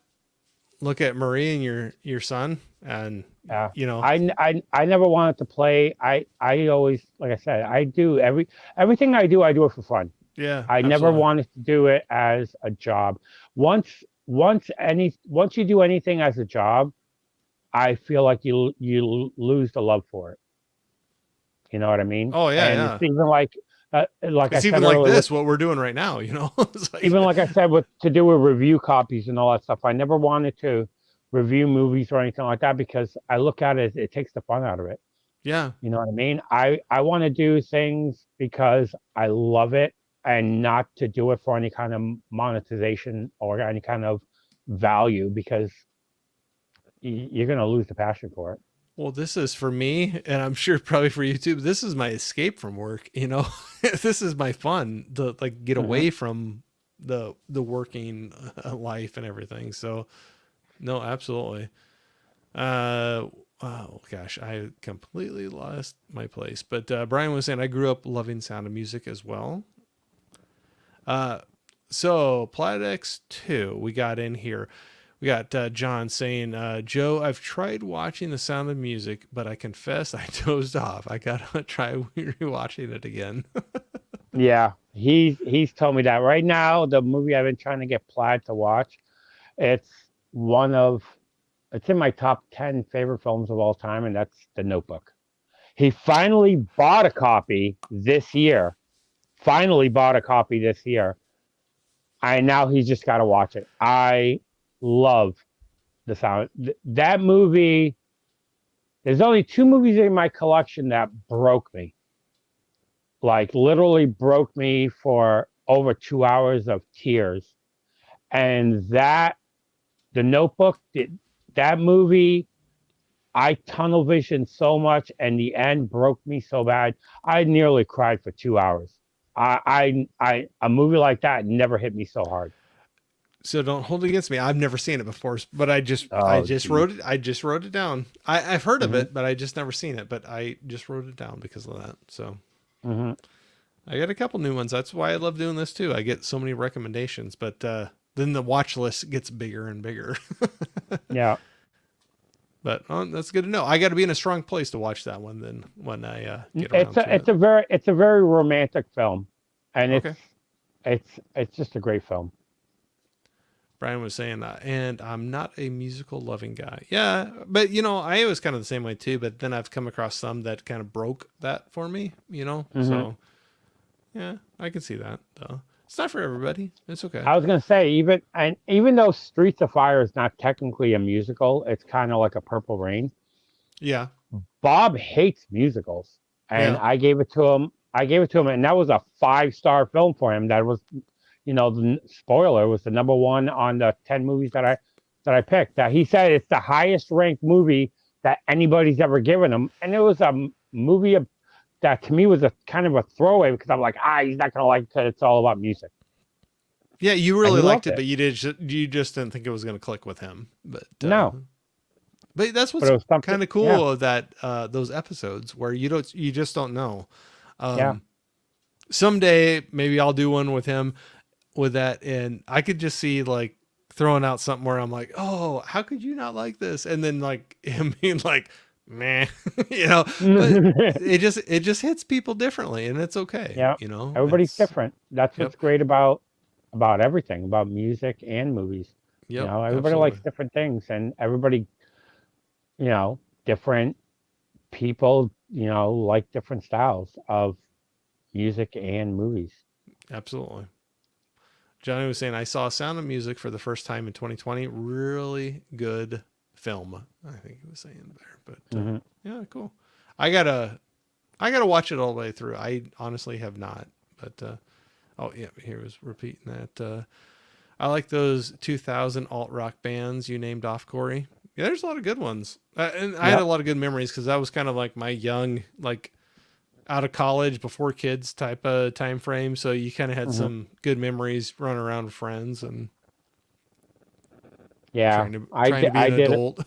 S1: look at Marie and your son, and
S2: Yeah.
S1: you know,
S2: I never wanted to play. I always, like I said, I do everything I do it for fun.
S1: yeah,
S2: I never
S1: absolutely.
S2: wanted to do it as a job. Once you do anything as a job, I feel like you lose the love for it. You know what I mean?
S1: Oh yeah,
S2: And
S1: yeah.
S2: it's even like Like I
S1: It's
S2: said
S1: even like
S2: earlier,
S1: this, what we're doing right now, you know? It's like,
S2: even like I said, with to do with review copies and all that stuff, I never wanted to review movies or anything like that because I look at it, it takes the fun out of it.
S1: yeah.
S2: You know what I mean? I want to do things because I love it and not to do it for any kind of monetization or any kind of value because you're going to lose the passion for it.
S1: Well, this is for me, and I'm sure probably for you too. This is my escape from work. You know, this is my fun to like get
S2: Hmm.
S1: away from the working life and everything. So, no, absolutely. Uh, oh gosh, I completely lost my place. But Brian was saying I grew up loving Sound of Music as well. Uh, so Planet X 2, we got in here. We got John saying, Joe, I've tried watching The Sound of Music, but I confess I dozed off. I gotta try rewatching it again.
S2: Yeah, he's told me that right now. The movie I've been trying to get Plaid to watch, it's one of it's in my top 10 favorite films of all time, and that's The Notebook. He finally bought a copy this year. Finally bought a copy this year. I now he's just got to watch it. I love the sound. That movie. There's only two movies in my collection that broke me. Like literally broke me for over 2 hours of tears. And The Notebook, that movie, I tunnel visioned so much, and the end broke me so bad. I nearly cried for 2 hours. A movie like that never hit me so hard.
S1: So don't hold it against me. I've never seen it before, but I
S2: Oh,
S1: just
S2: geez.
S1: wrote it. I just wrote it down. I've heard of
S2: Hmm.
S1: it, but I just never seen it. But I just wrote it down because of that. So
S2: Hmm.
S1: I got a couple new ones. That's why I love doing this too. I get so many recommendations, but then the watch list gets bigger and bigger.
S2: Yeah.
S1: But that's good to know. I got to be in a strong place to watch that one then when I get
S2: It's
S1: around
S2: a
S1: to it.
S2: it's a very romantic film, and
S1: Okay.
S2: it's just a great film.
S1: Brian was saying that, and I'm not a musical loving guy. Yeah, but you know, I was kind of the same way too. But then I've come across some that kind of broke that for me. You know,
S2: Hmm.
S1: so yeah, I can see that though. It's not for everybody. It's okay.
S2: I was gonna say even though Streets of Fire is not technically a musical, it's kind of like a Purple Rain.
S1: Yeah,
S2: Bob hates musicals, and
S1: yeah,
S2: I gave it to him, and that was a 5-star film for him. That was, the spoiler was the number one on the 10 movies that I picked. That he said it's the highest ranked movie that anybody's ever given him, and it was a movie that to me was a kind of a throwaway because I'm like, he's not gonna like it because it's all about music,
S1: yeah. You
S2: and
S1: really
S2: he
S1: liked
S2: loved
S1: it,
S2: it.
S1: but you just didn't think it was going to click with him.
S2: No,
S1: But that's
S2: but
S1: what's
S2: it was something.
S1: kind of
S2: Yeah,
S1: cool of that those episodes where you just don't know.
S2: yeah.
S1: Um, Someday maybe I'll do one with him with that, and I could just see like throwing out something where I'm like, oh, how could you not like this? And then like him being like, meh, you know. But it just hits people differently, and it's okay,
S2: Yeah,
S1: you know.
S2: everybody's
S1: It's
S2: different. That's
S1: yep,
S2: what's great about everything, about music and movies.
S1: yep,
S2: Everybody likes
S1: absolutely,
S2: different things, and everybody, different people, like different styles of music and movies.
S1: absolutely. Johnny was saying I saw Sound of Music for the first time in 2020. Really good film. I think he was saying there, but
S2: Hmm.
S1: yeah, cool. I gotta I gotta watch it all the way through. I honestly have not, but oh yeah, he was repeating that. I like those 2000 alt rock bands you named off, Corey. Yeah, there's a lot of good ones, and I had a
S2: Yep.
S1: lot of good memories because that was kind of like my young like out of college before kids type of time frame. So you kind of had
S2: Hmm.
S1: some good memories running around with friends and
S2: Yeah,
S1: trying to be
S2: I
S1: an
S2: did it.
S1: adult.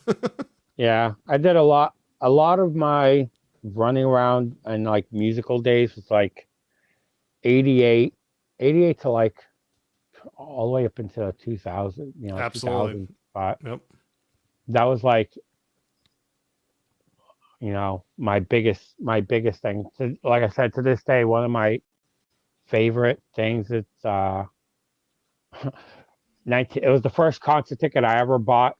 S2: Yeah, I did a lot. A lot of my running around and like musical days was like 88, 88 to like all the way up into 2000,
S1: Absolutely.
S2: 2005.
S1: Yep.
S2: That was like, my biggest thing. Like I said, to this day, one of my favorite things. It's 19. It was the first concert ticket I ever bought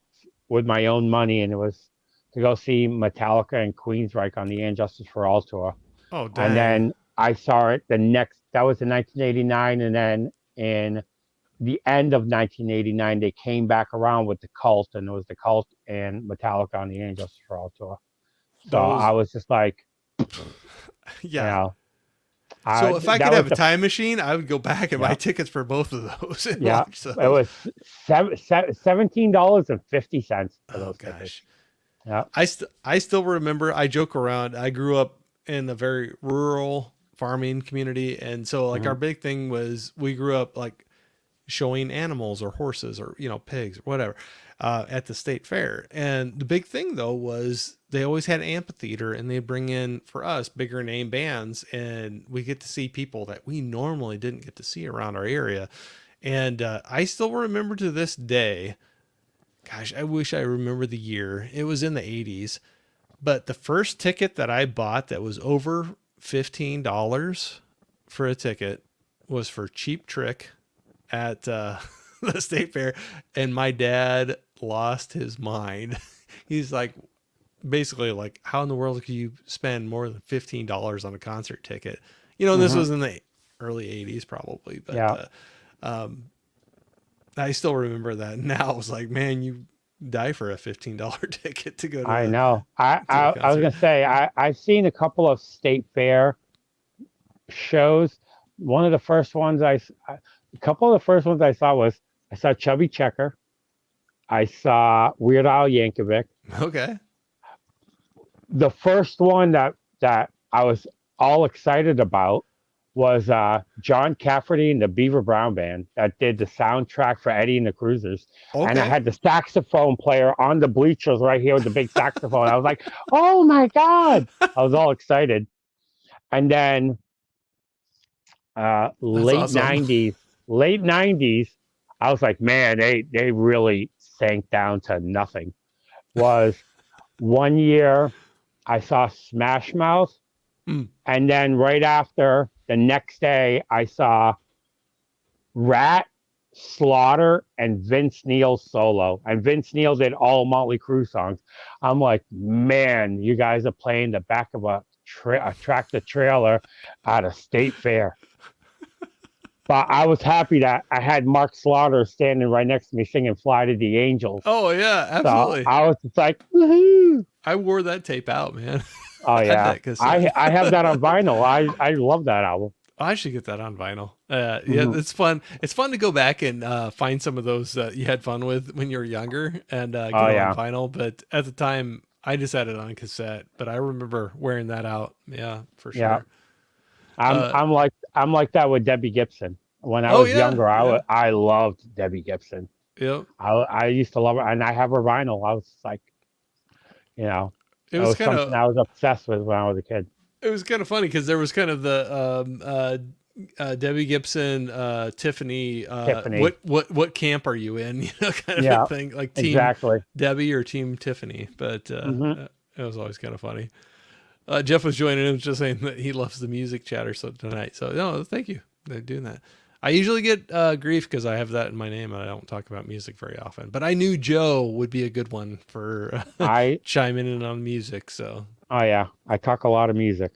S2: with my own money, and it was to go see Metallica and Queensryche on the And Justice for All tour.
S1: Oh
S2: And
S1: dang.
S2: then I saw it that was in 1989, and then in the end of 1989, they came back around with the Cult, and it was the Cult and Metallica on the Angels for All tour. So I
S1: Those,
S2: was just like, you
S1: yeah.
S2: know,
S1: So if I
S2: that
S1: could
S2: was
S1: have a
S2: the
S1: time machine, I would go back and buy
S2: yeah
S1: tickets for both of those and
S2: yeah.
S1: watch
S2: It
S1: those.
S2: was $17.50 for
S1: Oh
S2: those tickets.
S1: gosh.
S2: Yeah.
S1: I still remember, I joke around. I grew up in a very rural farming community, and so like our
S2: Mhm.
S1: big thing was we grew up like showing animals or horses or pigs or whatever at the state fair. And the big thing though was they always had amphitheater, and they bring in for us bigger name bands, and we get to see people that we normally didn't get to see around our area. And I still remember to this day. Gosh, I wish I remember the year. It was in the 80s. But the first ticket that I bought that was over $15 for a ticket was for Cheap Trick at the state fair. And my dad lost his mind. He's like, basically, like, how in the world could you spend more than $15 on a concert ticket? And this
S2: Mhm.
S1: was in the early 80s, probably. But
S2: Yeah.
S1: I still remember that. Now I was like, man, you die for a $15 ticket to go
S2: I know.
S1: to the
S2: I was
S1: concert.
S2: gonna say I've seen a couple of state fair shows. One of the first ones a couple of the first ones I saw was I saw Chubby Checker. I saw Weird Al Yankovic.
S1: Okay.
S2: The first one that I was all excited about was John Cafferty and the Beaver Brown Band that did the soundtrack for Eddie and the Cruisers. And I
S1: Okay.
S2: had the saxophone player on the bleachers right here with the big saxophone. I was like, oh my God. I was all excited. And then
S1: That's awesome.
S2: late 90s, I was like, man, they really sank down to nothing. Was one year I saw Smash Mouth,
S1: Mm.
S2: and then right after the next day I saw Rat, Slaughter, and Vince Neil solo. And Vince Neil did all Motley Crue songs. I'm like, man, you guys are playing the back of a tractor trailer at a state fair. But I was happy that I had Mark Slaughter standing right next to me singing "Fly to the Angels."
S1: Oh yeah,
S2: So
S1: absolutely.
S2: I was just like, woohoo!
S1: I wore that tape out, man.
S2: Oh
S1: I had
S2: yeah,
S1: that cassette.
S2: I have that on vinyl. I love that album.
S1: I should get that on vinyl. Yeah,
S2: Hmm.
S1: it's fun. It's fun to go back and find some of those that you had fun with when you were younger and get
S2: Oh
S1: them on
S2: yeah,
S1: vinyl. But at the time, I just had it on cassette. But I remember wearing that out. Yeah, for
S2: yeah.
S1: sure. Uh,
S2: I'm like that with Debbie Gibson. When I
S1: oh
S2: was
S1: yeah,
S2: younger,
S1: yeah,
S2: I loved Debbie Gibson.
S1: yep.
S2: I used to love her, and I have her vinyl. I was like, you know,
S1: It
S2: it
S1: was
S2: was
S1: kind
S2: something
S1: of
S2: I was obsessed with when I was a kid.
S1: funny because there was kind of the Debbie Gibson, Tiffany.
S2: Tiffany.
S1: What camp are you in? Kind of a
S2: Yeah,
S1: thing, like Team
S2: exactly.
S1: Debbie or Team Tiffany. But
S2: Hmm.
S1: it was always kind of funny. Jeff was joining him, just saying that he loves the music chatter so tonight. So no, thank you. They're doing that. I usually get grief because I have that in my name and I don't talk about music very often. But I knew Joe would be a good one for
S2: I
S1: chiming in on music. So
S2: Oh yeah, I talk a lot of music.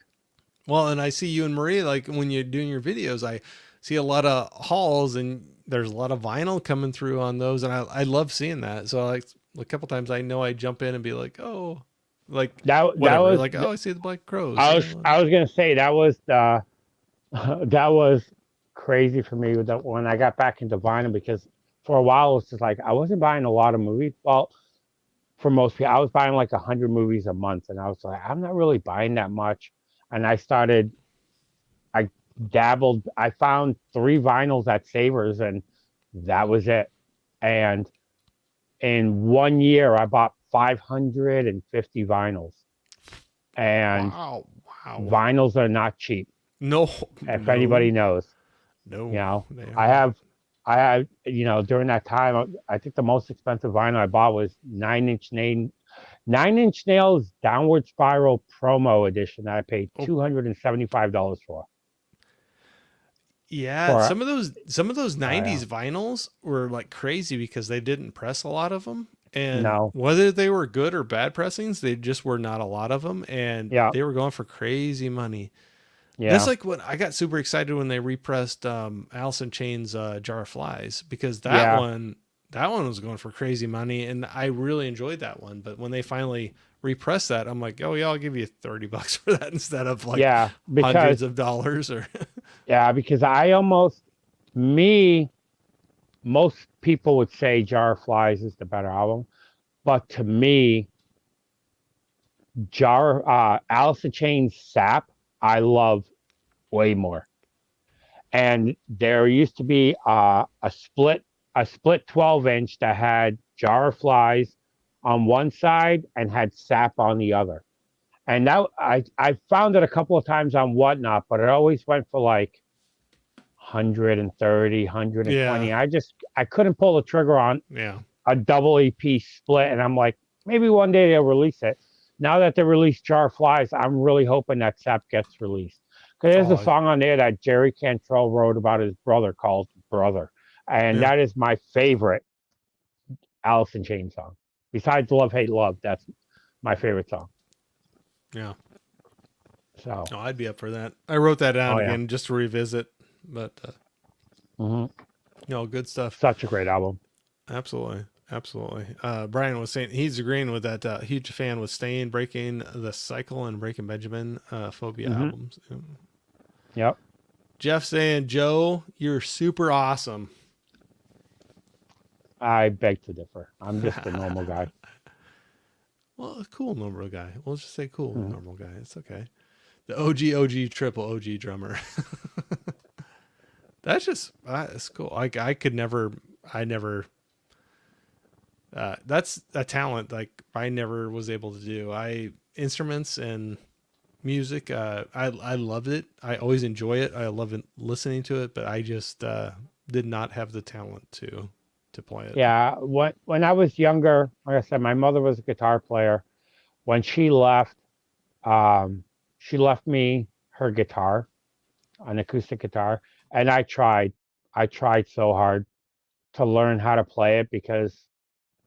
S1: well, and I see you and Marie, like when you're doing your videos, I see a lot of hauls and there's a lot of vinyl coming through on those. And I love seeing that. So like a couple times I know I jump in and be like, oh, like
S2: That
S1: whatever.
S2: was
S1: Like, oh, I see the Black Crows.
S2: I was gonna say that was that was crazy for me when I got back into vinyl because for a while it was just like I wasn't buying a lot of movies. Well, for most people, I was buying like 100 movies a month, and I was like, I'm not really buying that much. And I dabbled. I found three vinyls at Savers, and that was it. And in one year, I bought 550 vinyls, and
S1: Wow. Wow.
S2: vinyls are not cheap.
S1: No,
S2: If anybody
S1: no,
S2: knows, you
S1: no,
S2: know,
S1: they are
S2: I
S1: not.
S2: have, I have, during that time, I think the most expensive vinyl I bought was Nine Inch Nails Downward Spiral promo edition that I paid
S1: Oh,
S2: $275
S1: yeah.
S2: for.
S1: Some of those
S2: Oh yeah,
S1: 90s vinyls were like crazy because they didn't press a lot of them. And
S2: no,
S1: whether they were good or bad pressings, they just were not a lot of them. And
S2: yeah,
S1: they were going for crazy money. That's
S2: Yeah.
S1: like what I got super excited when they repressed Alice in Chains Jar of Flies, because
S2: Yeah.
S1: that one was going for crazy money, and I really enjoyed that one. But when they finally repressed that, I'm like, oh yeah, I'll give you $30 for that instead of like
S2: Yeah.
S1: hundreds
S2: Because
S1: of dollars or
S2: because I almost me most people would say Jar of Flies is the better album, but to me, Alice in Chains Sap I love way more. And there used to be a split 12-inch that had Jar of Flies on one side and had Sap on the other. And that I found it a couple of times on Whatnot, but it always went for like 130,
S1: yeah,
S2: 120. I couldn't pull the trigger on
S1: yeah.
S2: a double EP split, and I'm like, maybe one day they'll release it. Now that they released Jar of Flies, I'm really hoping that Sap gets released. Because there's a
S1: Oh
S2: song on there that Jerry Cantrell wrote about his brother called Brother. And
S1: yeah,
S2: that is my favorite Alice in Chains song. Besides Love, Hate, Love, that's my favorite song.
S1: yeah.
S2: So,
S1: No, I'd be up for that. I wrote that down
S2: oh yeah.
S1: again just to revisit, but
S2: Hmm.
S1: no, good stuff.
S2: Such a great album.
S1: Absolutely. Absolutely. Brian was saying he's agreeing with that. Huge fan with Staying, Breaking the Cycle, and Breaking Benjamin Phobia
S2: Hmm.
S1: albums. Yeah.
S2: Yep.
S1: Jeff saying, Joe, you're super awesome.
S2: I beg to differ. I'm just a normal guy.
S1: Well, a cool normal guy. We'll just say cool
S2: Mhm.
S1: normal guy. It's okay. The OG triple OG drummer. That's just that's cool. I could never. I never. That's a talent like I never was able to do. I instruments and music. I loved it. I always enjoy it. I love it, listening to it, but I just did not have the talent to play it.
S2: Yeah. When I was younger, like I said, my mother was a guitar player. When um, she left me her guitar, an acoustic guitar, and I tried so hard to learn how to play it because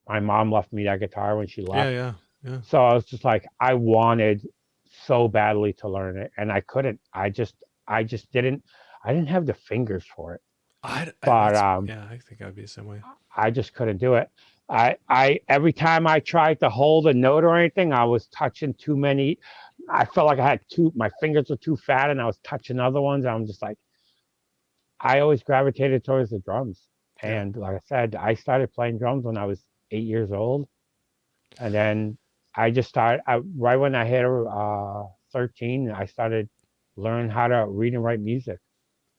S2: my mom left me that guitar when she
S1: Yeah,
S2: left.
S1: yeah, yeah.
S2: So I was just like, I wanted so badly to learn it, and I couldn't. I just didn't. I didn't have the fingers for it.
S1: I
S2: But
S1: that's yeah. I think I'd be the same way.
S2: I just couldn't do it. Every time I tried to hold a note or anything, I was touching too many. I felt like I had my fingers were too fat, and I was touching other ones. I'm just like, I always gravitated towards the drums.
S1: Yeah.
S2: And like I said, I started playing drums when I was 8 years old, and then I just started right when I hit 13. I started learning how to read and write music,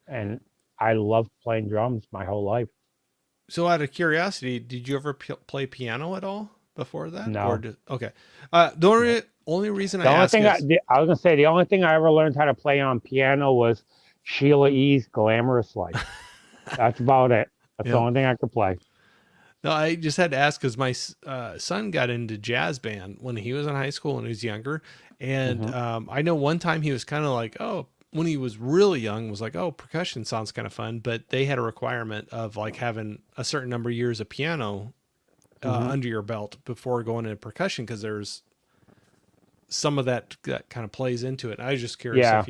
S2: and I loved playing drums my whole life.
S1: So, out of curiosity, did you ever play piano at all before that, or
S2: No,
S1: did okay? The
S2: no.
S1: only reason I
S2: The only
S1: ask
S2: thing
S1: is
S2: I was gonna say, the only thing I ever learned how to play on piano was Sheila E.'s "Glamorous Life." That's about it. That's the
S1: yeah.
S2: only thing I could play.
S1: No, I just had to ask because my son got into jazz band when he was in high school and he was younger, and
S2: Hmm.
S1: I know one time he was kind of like, oh, when he was really young, was like, oh, percussion sounds kind of fun, but they had a requirement of like having a certain number of years of piano
S2: Hmm.
S1: under your belt before going into percussion because there's some of that kind of plays into it. I was just curious
S2: Yeah.
S1: if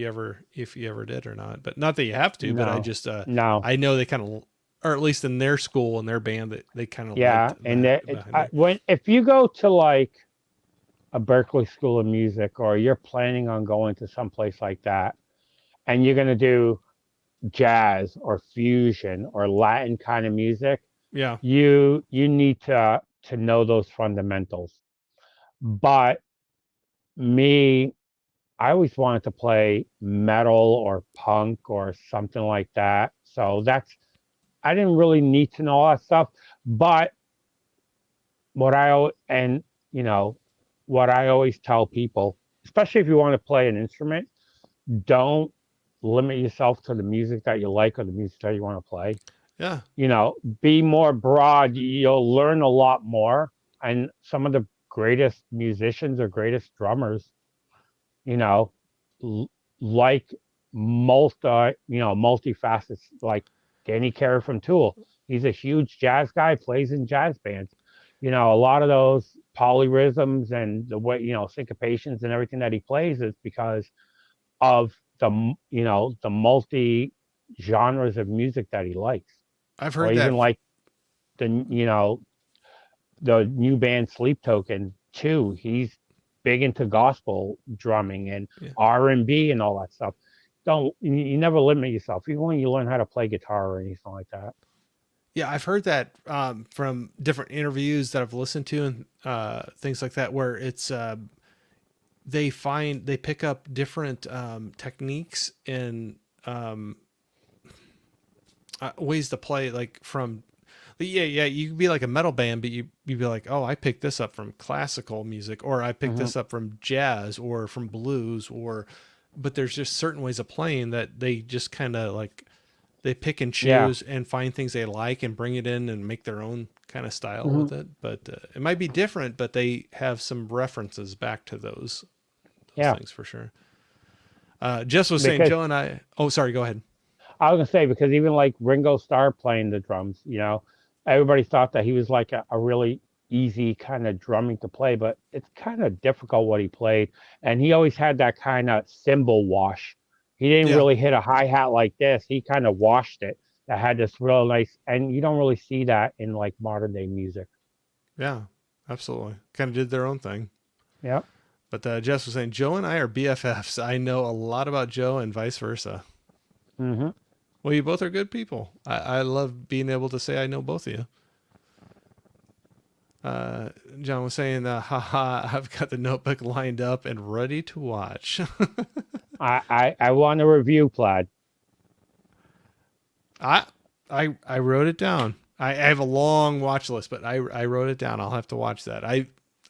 S1: you ever did or not, but not that you have to. But I
S2: No.
S1: just
S2: No.
S1: I know they kind of, or at least in their school and their band, that they kind of
S2: Yeah.
S1: liked
S2: And
S1: that behind it.
S2: when if you go to like a Berkeley School of Music, or you're planning on going to some place like that, and you're gonna do jazz or fusion or Latin kind of music,
S1: Yeah,
S2: you need to know those fundamentals. But me, I always wanted to play metal or punk or something like that. So I didn't really need to know all that stuff. But what and you know, what I always tell people, especially if you want to play an instrument, don't limit yourself to the music that you like or the music that you want to play.
S1: yeah.
S2: Be more broad. You'll learn a lot more. And some of the greatest musicians or greatest drummers, you know, l- like multifaceted, like Danny Carey from Tool. He's a huge jazz guy, plays in jazz bands. A lot of those polyrhythms and the way, syncopations and everything that he plays is because of the multi genres of music that he likes,
S1: I've
S2: or
S1: heard
S2: even
S1: that.
S2: like the the new band Sleep Token too. He's big into gospel drumming and
S1: Yeah.
S2: R&B and all that stuff. Don't you never limit yourself, even when you learn how to play guitar or anything like that.
S1: Yeah, I've heard that from different interviews that I've listened to and things like that, where it's they pick up different techniques and um, ways to play, like from yeah, you could be like a metal band, but you'd be like, oh, I picked this up from classical music, or I picked
S2: Hmm.
S1: this up from jazz or from blues, but there's just certain ways of playing that they just kind of like they pick and
S2: Yeah.
S1: choose and find things they like and bring it in and make their own kind of style
S2: Hmm.
S1: with it. But it might be different, but they have some references back to those
S2: Yeah.
S1: things for sure. Jess was saying,
S2: Because
S1: Joe and I. Oh, sorry. Go ahead.
S2: I was gonna say, because even like Ringo Starr playing the drums, everybody thought that he was like a really easy kind of drumming to play, but it's kind of difficult what he played. And he always had that kind of cymbal wash. He didn't
S1: Yeah,
S2: really hit a hi-hat like this. He kind of washed it. That had this real nice, and you don't really see that in like modern day music.
S1: yeah, absolutely. Kind of did their own thing.
S2: Yeah.
S1: But Jess was saying, Joe and I are BFFs. I know a lot about Joe and vice versa.
S2: Hmm.
S1: Well, you both are good people. I love being able to say I know both of you. Uh, John was saying, haha, I've got the notebook lined up and ready to watch.
S2: I want a review, Plaid.
S1: I, I wrote it down. I have a long watch list, but I wrote it down. I'll have to watch that.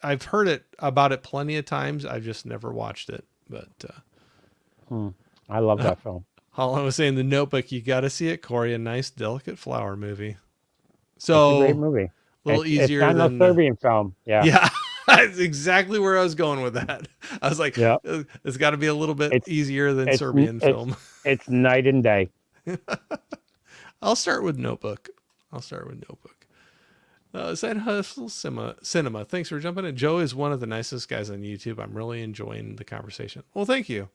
S1: I've heard about it plenty of times. I've just never watched it. But
S2: Hmm. I love that film.
S1: Holland was saying the Notebook. You got to see it, Corey. A nice, delicate flower movie.
S2: It's a great
S1: So
S2: movie.
S1: a little
S2: It's
S1: easier
S2: not no
S1: than
S2: Serbian film. Yeah.
S1: yeah. That's exactly where I was going with that. I was like,
S2: Yeah.
S1: it's got to be a little bit
S2: It's
S1: easier than
S2: it's
S1: Serbian
S2: it's
S1: film.
S2: it's night and day.
S1: I'll start with Notebook. Side Hustle Cinema. Thanks for jumping in. Joe is one of the nicest guys on YouTube. I'm really enjoying the conversation. Well, thank you.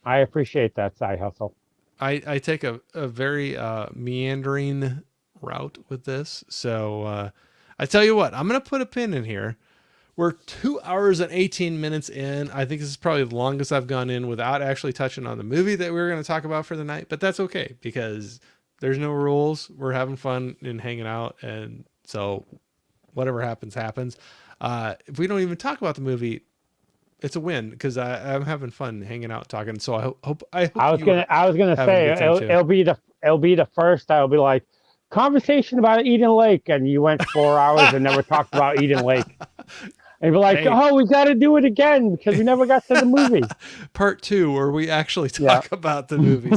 S2: I appreciate that side hustle.
S1: I take a very meandering route with this. So I tell you what, I'm going to put a pin in here. We're 2 hours and 18 minutes in. I think this is probably the longest I've gone in without actually touching on the movie that we were going to talk about for the night. But that's okay because there's no rules. We're having fun and hanging out. And so whatever happens, happens. If we don't even talk about the movie, it's a win because I'm having fun hanging out talking. So I hope you are
S2: I was gonna
S1: having a
S2: say
S1: good time too.
S2: it'll be the first. I'll be like conversation about Eden Lake, and you went 4 hours and never talked about Eden Lake. And you're like,
S1: Hey,
S2: oh, we got to do it again because we never got to the movie.
S1: part two where we actually
S2: Yeah.
S1: talk about the movie.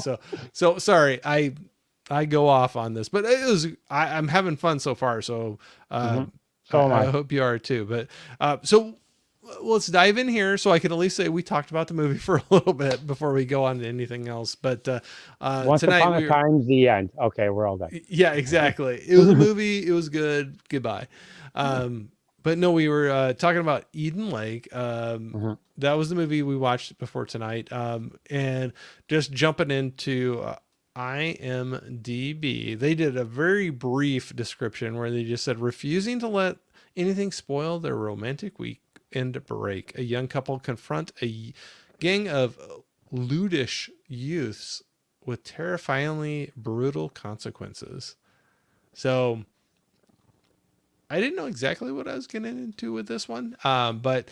S1: So sorry, I go off on this, but I'm having fun so far. So
S2: Hmm.
S1: uh,
S2: So am
S1: I
S2: I.
S1: hope you are too. But so let's dive in here so I can at least say we talked about the movie for a little bit before we go on to anything else. But
S2: Once
S1: tonight
S2: upon a time, the end. Okay, we're all done.
S1: yeah, exactly. It was a movie. It was good. Goodbye. But no, we were talking about Eden Lake.
S2: Hmm.
S1: That was the movie we watched before tonight. And just jumping into IMDb, they did a very brief description where they just said, refusing to let anything spoil their romantic weekend break. A young couple confront a gang of lewdish youths with terrifyingly brutal consequences. So I didn't know exactly what I was getting into with this one. But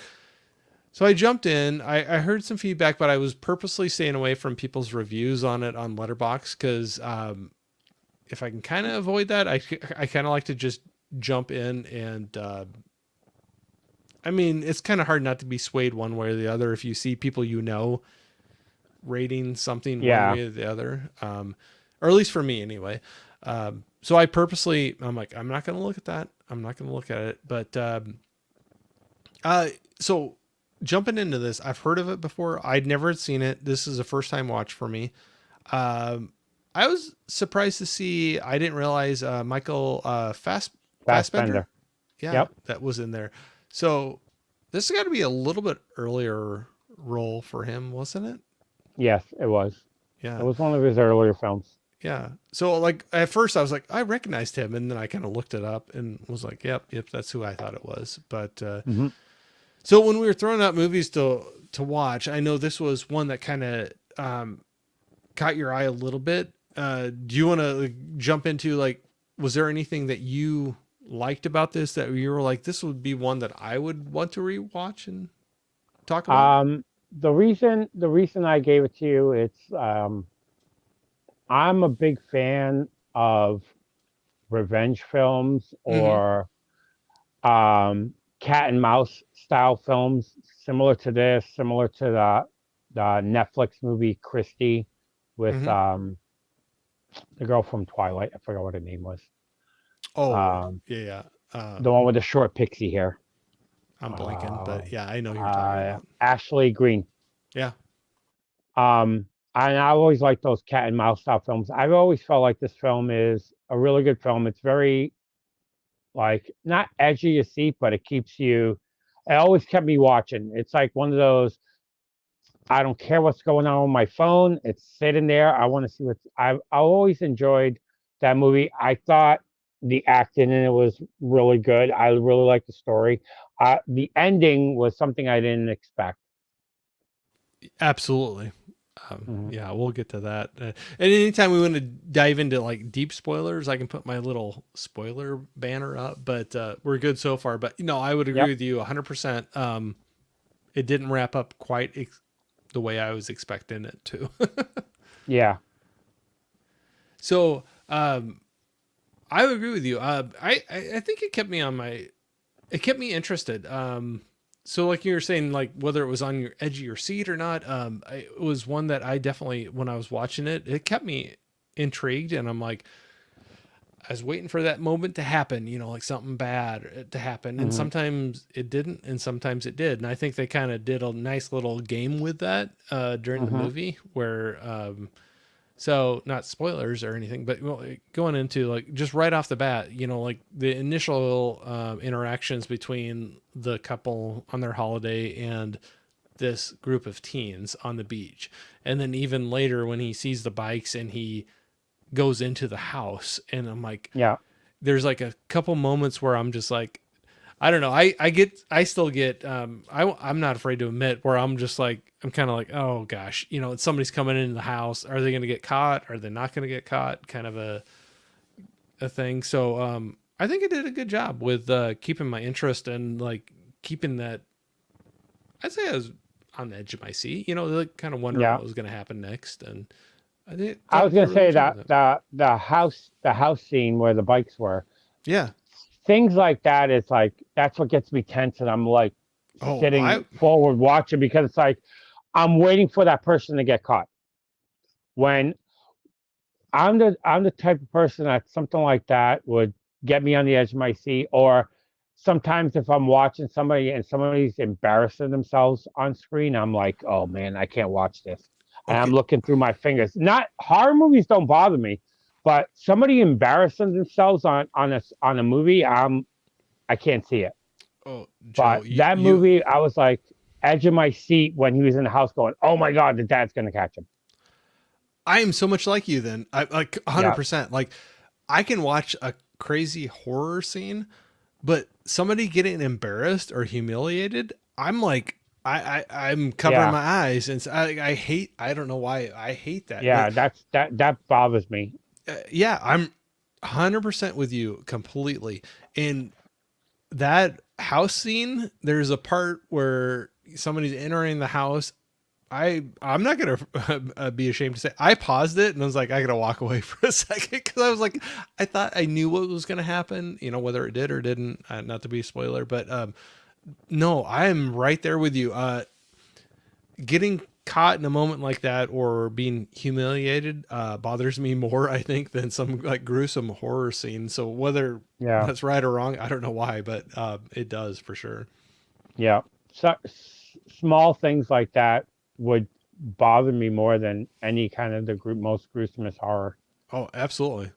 S1: so I jumped in. I heard some feedback, but I was purposely staying away from people's reviews on it on Letterboxd because if I can kind of avoid that, I kind of like to just jump in and. I mean, it's kind of hard not to be swayed one way or the other if you see people rating something one
S2: Yeah.
S1: way or the other, or at least for me anyway. So I'm like, I'm not going to look at that. I'm not going to look at it. But so jumping into this, I've heard of it before. I'd never seen it. This is a first time watch for me. I was surprised to see. I didn't realize Michael Fassbender.
S2: Fassbender.
S1: Yeah,
S2: Yep.
S1: that was in there. So this has got to be a little bit earlier role for him, wasn't it?
S2: Yes, it was. It
S1: Yeah.
S2: was one of his earlier films.
S1: Yeah. So like at first I was like, I recognized him, and then I kind of looked it up and was like, yep, that's who I thought it was. But
S2: Hmm.
S1: so when we were throwing out movies to watch, I know this was one that kind of caught your eye a little bit. Do you want to jump into like, was there anything that you liked about this that you were like, this would be one that I would want to rewatch and talk about?
S2: The reason I gave it to you, I'm a big fan of revenge films
S1: Mm-hmm.
S2: or cat and mouse style films, similar to this, similar to the Netflix movie Christie with
S1: Mm-hmm.
S2: the girl from Twilight. I forgot what her name was.
S1: Oh,
S2: Um,
S1: yeah.
S2: the one with the short pixie hair.
S1: I'm blanking,
S2: Uh,
S1: but yeah, I know who you're talking about.
S2: Ashley Green.
S1: Yeah.
S2: Um, and I always like those cat and mouse style films. I've always felt like this film is a really good film. It's very like not edgy your seat, but it keeps you. It always kept me watching. It's like one of those. I don't care what's going on my phone. It's sitting there. I want to see what's. I always enjoyed that movie. I thought the acting in it was really good. I really liked the story. The ending was something I didn't expect.
S1: Absolutely.
S2: Mhm.
S1: Yeah, we'll get to that. And anytime we want to dive into like deep spoilers, I can put my little spoiler banner up. But we're good so far. But you know, I would agree
S2: Yep.
S1: with you 100%. It didn't wrap up quite the way I was expecting it to.
S2: Yeah.
S1: So I would agree with you. I think it kept me on my. It kept me interested. So like you were saying, like whether it was on your edge of your seat or not, it was one that I definitely, when I was watching it, it kept me intrigued, and I'm like, I was waiting for that moment to happen, you know, like something bad to happen, and
S2: Hmm.
S1: sometimes it didn't, and sometimes it did, and I think they kind of did a nice little game with that during the
S2: Hmm.
S1: movie where so not spoilers or anything, but well, going into like just right off the bat, you know, like the initial interactions between the couple on their holiday and this group of teens on the beach, and then even later when he sees the bikes and he goes into the house, and I'm like,
S2: Yeah.
S1: there's like a couple moments where I'm just like, I don't know. I still get, I'm not afraid to admit where I'm just like, I'm kind of like, oh gosh, you know, somebody's coming into the house. Are they going to get caught? Are they not going to get caught? Kind of a thing. So, I think I did a good job with, keeping my interest and like keeping that, I'd say I was on the edge of my seat, you know, like kind of wondering
S2: Yeah.
S1: what was going to happen next. And
S2: I
S1: thought I
S2: was
S1: did
S2: gonna
S1: a really
S2: say
S1: good job
S2: that
S1: with it.
S2: the house scene where the bikes were,
S1: Yeah.
S2: things like that is like that's what gets me tense, and I'm like
S1: Oh,
S2: sitting forward watching because it's like I'm waiting for that person to get caught. When I'm the type of person that something like that would get me on the edge of my seat, or sometimes if I'm watching somebody and somebody's embarrassing themselves on screen, I'm like, oh man, I can't watch this. And I'm
S1: okay.
S2: looking through my fingers. Not horror movies don't bother me, but somebody embarrassing themselves on a movie, I can't see it.
S1: Oh, Joe,
S2: But that movie, I was like edge of my seat when he was in the house going, oh my God, the dad's gonna catch him.
S1: I am so much like you then. I like
S2: Yeah,
S1: 100%. Like I can watch a crazy horror scene, but somebody getting embarrassed or humiliated, I'm like I'm covering
S2: yeah,
S1: my eyes, and I hate, I don't know why I hate that. But
S2: yeah. That bothers me.
S1: yeah, I'm 100% with you completely. And that house scene, there's a part where somebody's entering the house. I'm not gonna be ashamed to say I paused it and I was like, I gotta walk away for a second because I was like, I thought I knew what was gonna happen, you know, whether it did or didn't. Not to be a spoiler, but no, I am right there with you. Getting caught in a moment like that or being humiliated bothers me more, I think, than some like gruesome horror scene. So whether
S2: Yeah,
S1: that's right or wrong, I don't know why, but it does for sure.
S2: yeah. So small things like that would bother me more than any kind of the group most gruesomest horror.
S1: Oh, absolutely.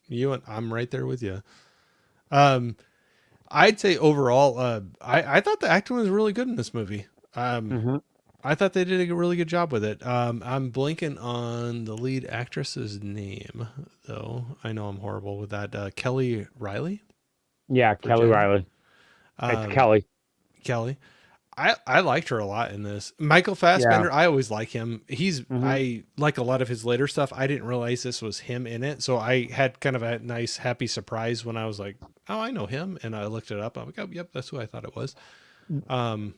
S1: You and I'm right there with you. Um, I'd say overall, I thought the acting was really good in this movie.
S2: Hmm.
S1: I thought they did a really good job with it. I'm blanking on the lead actress's name, though. I know I'm horrible with that. Kelly Riley
S2: Yeah,
S1: for
S2: Kelly
S1: Janet.
S2: Riley. It's
S1: Um,
S2: Kelly.
S1: Kelly. I liked her a lot in this. Michael
S2: Yeah.
S1: Fassbender, I always like him.
S2: Hmm.
S1: I like a lot of his later stuff. I didn't realize this was him in it. So I had kind of a nice, happy surprise when I was like, oh, I know him. And I looked it up. I'm like, oh, yep, that's who I thought it was. Um,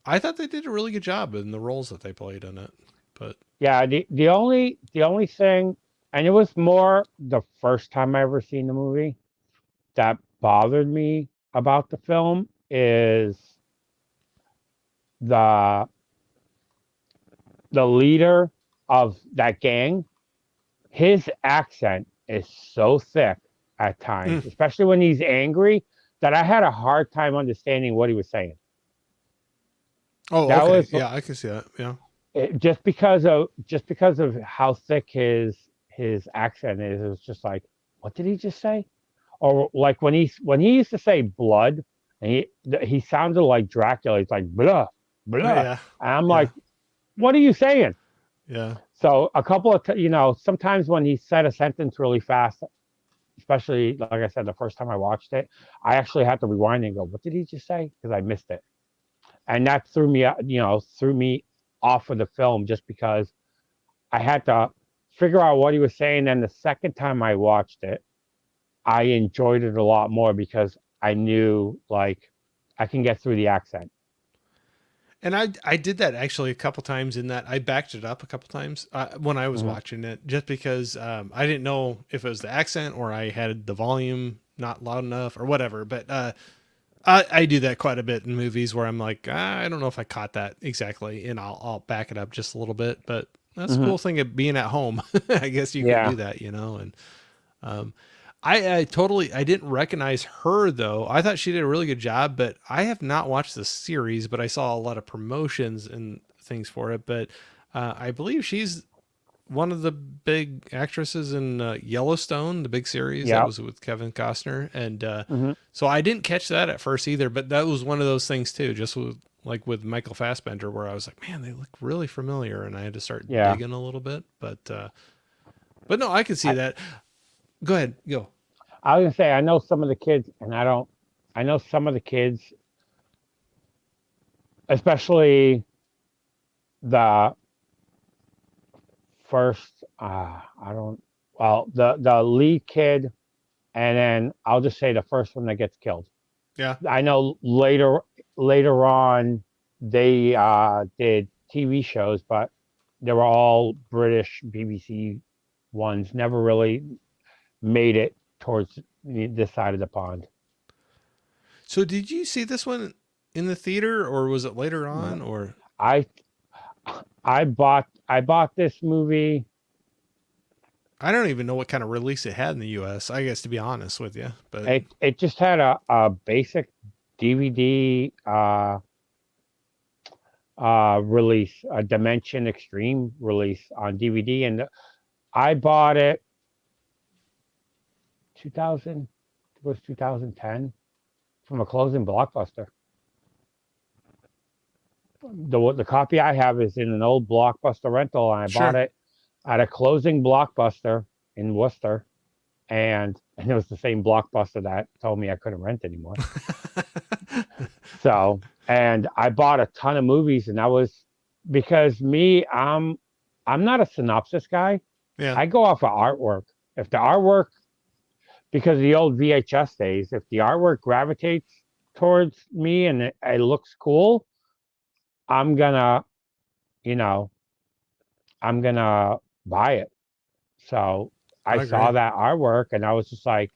S1: I thought they did a really good job in the roles that they played in it. But
S2: Yeah. The only thing, and it was more the first time I ever seen the movie that bothered me about the film is the the leader of that gang. His accent is so thick at
S1: mm.
S2: times, especially when he's angry, that I had a hard time understanding what he was saying.
S1: Oh,
S2: That
S1: okay.
S2: was
S1: Yeah, I can see that. Yeah.
S2: just because of how thick his accent is. It was just like, what did he just say? Or like when he used to say blood, and he sounded like Dracula. He's like blah blah,
S1: Yeah.
S2: and I'm
S1: Yeah.
S2: like, what are you saying?
S1: Yeah.
S2: So a couple of sometimes when he said a sentence really fast, especially like I said the first time I watched it, I actually had to rewind and go, what did he just say? Because I missed it, and that threw me off of the film just because I had to figure out what he was saying. And the second time I watched it, I enjoyed it a lot more because I knew like I can get through the accent.
S1: And I did that actually a couple times in that I backed it up a couple times when I was
S2: Hmm.
S1: watching it, just because I didn't know if it was the accent or I had the volume not loud enough or whatever. But I do that quite a bit in movies where I'm like, I don't know if I caught that exactly, and I'll back it up just a little bit. But that's a
S2: Hmm.
S1: cool thing of being at home. I guess you can
S2: Yeah.
S1: do that, you know. And um, I totally I didn't recognize her though. I thought she did a really good job, but I have not watched the series, but I saw a lot of promotions and things for it. But I believe she's one of the big actresses in Yellowstone, the big series that
S2: Yeah.
S1: was with Kevin Costner, and
S2: Hmm.
S1: so I didn't catch that at first either. But that was one of those things too, just with like with Michael Fassbender, where I was like, man, they look really familiar, and I had to start
S2: Yeah.
S1: digging a little bit. But no, I could see
S2: I,
S1: that. Go ahead, go.
S2: I was gonna say I know some of the kids, and I don't. I know some of the kids, especially the first. I don't. Well, the lead kid, and then I'll just say the first one that gets killed.
S1: Yeah.
S2: I know later on they did TV shows, but they were all British BBC ones. Never really made it towards this side of the pond.
S1: So did you see this one in the theater or was it later
S2: No.
S1: on or
S2: I I bought this movie.
S1: I don't even know what kind of release it had in the US, I guess to be honest with you. But
S2: It just had a basic DVD release, a Dimension Extreme release on DVD, and I bought it 2000 it was 2010 from a closing Blockbuster. The copy I have is in an old Blockbuster rental, and I bought
S1: sure.
S2: it at a closing Blockbuster in Worcester, and it was the same Blockbuster that told me I couldn't rent anymore. So, and I bought a ton of movies, and that was because I'm not a synopsis guy.
S1: Yeah.
S2: I go off of artwork. If the artwork, because of the old VHS days, if the artwork gravitates towards me and it looks cool, I'm gonna, you know, I'm gonna buy it. So I
S1: I
S2: saw
S1: agree.
S2: that artwork and I was just like,